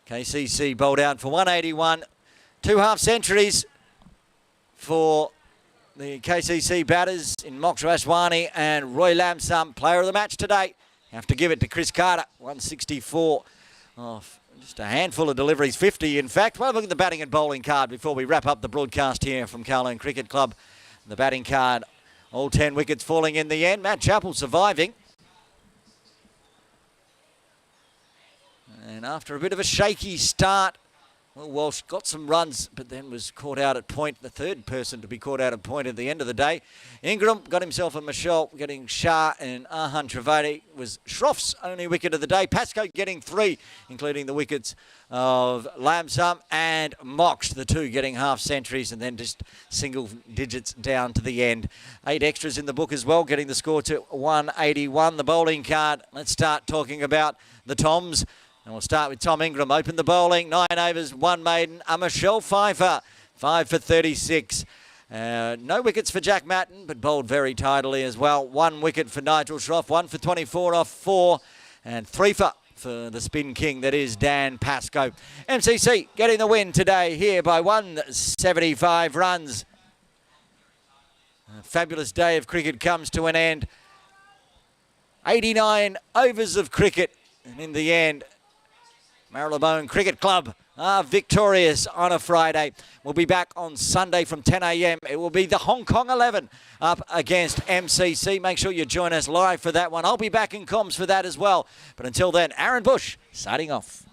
KCC bowled out for 181. 2 half centuries for the KCC batters in Moksha Ashwani and Roy Lamsam, player of the match today. Have to give it to Chris Carter, 164 off just a handful of deliveries, 50 in fact. Well, look at the batting and bowling card before we wrap up the broadcast here from Kowloon Cricket Club. The batting card. All 10 wickets falling in the end. Matt Chappell surviving. And after a bit of a shaky start, well, Walsh got some runs, but then was caught out at point. The third person to be caught out at point at the end of the day. Ingram got himself a Michelle, getting Shah, and Ahan Trivedi was Shroff's only wicket of the day. Pascoe getting 3, including the wickets of Lamsam and Mox, the 2 getting half centuries, and then just single digits down to the end. 8 extras in the book as well, getting the score to 181. The bowling card, let's start talking about the Toms. And we'll start with Tom Ingram. Open the bowling. 9 overs, 1 maiden. A Michelle Pfeiffer, 5 for 36. No wickets for Jack Matten, but bowled very tidily as well. 1 wicket for Nigel Shroff, 1 for 24 off 4. And 3 for the spin king, that is Dan Pascoe. MCC getting the win today here by 175 runs. A fabulous day of cricket comes to an end. 89 overs of cricket. And in the end, Marylebone Cricket Club are victorious on a Friday. We'll be back on Sunday from 10 a.m. It will be the Hong Kong 11 up against MCC. Make sure you join us live for that one. I'll be back in comms for that as well. But until then, Aaron Bush signing off.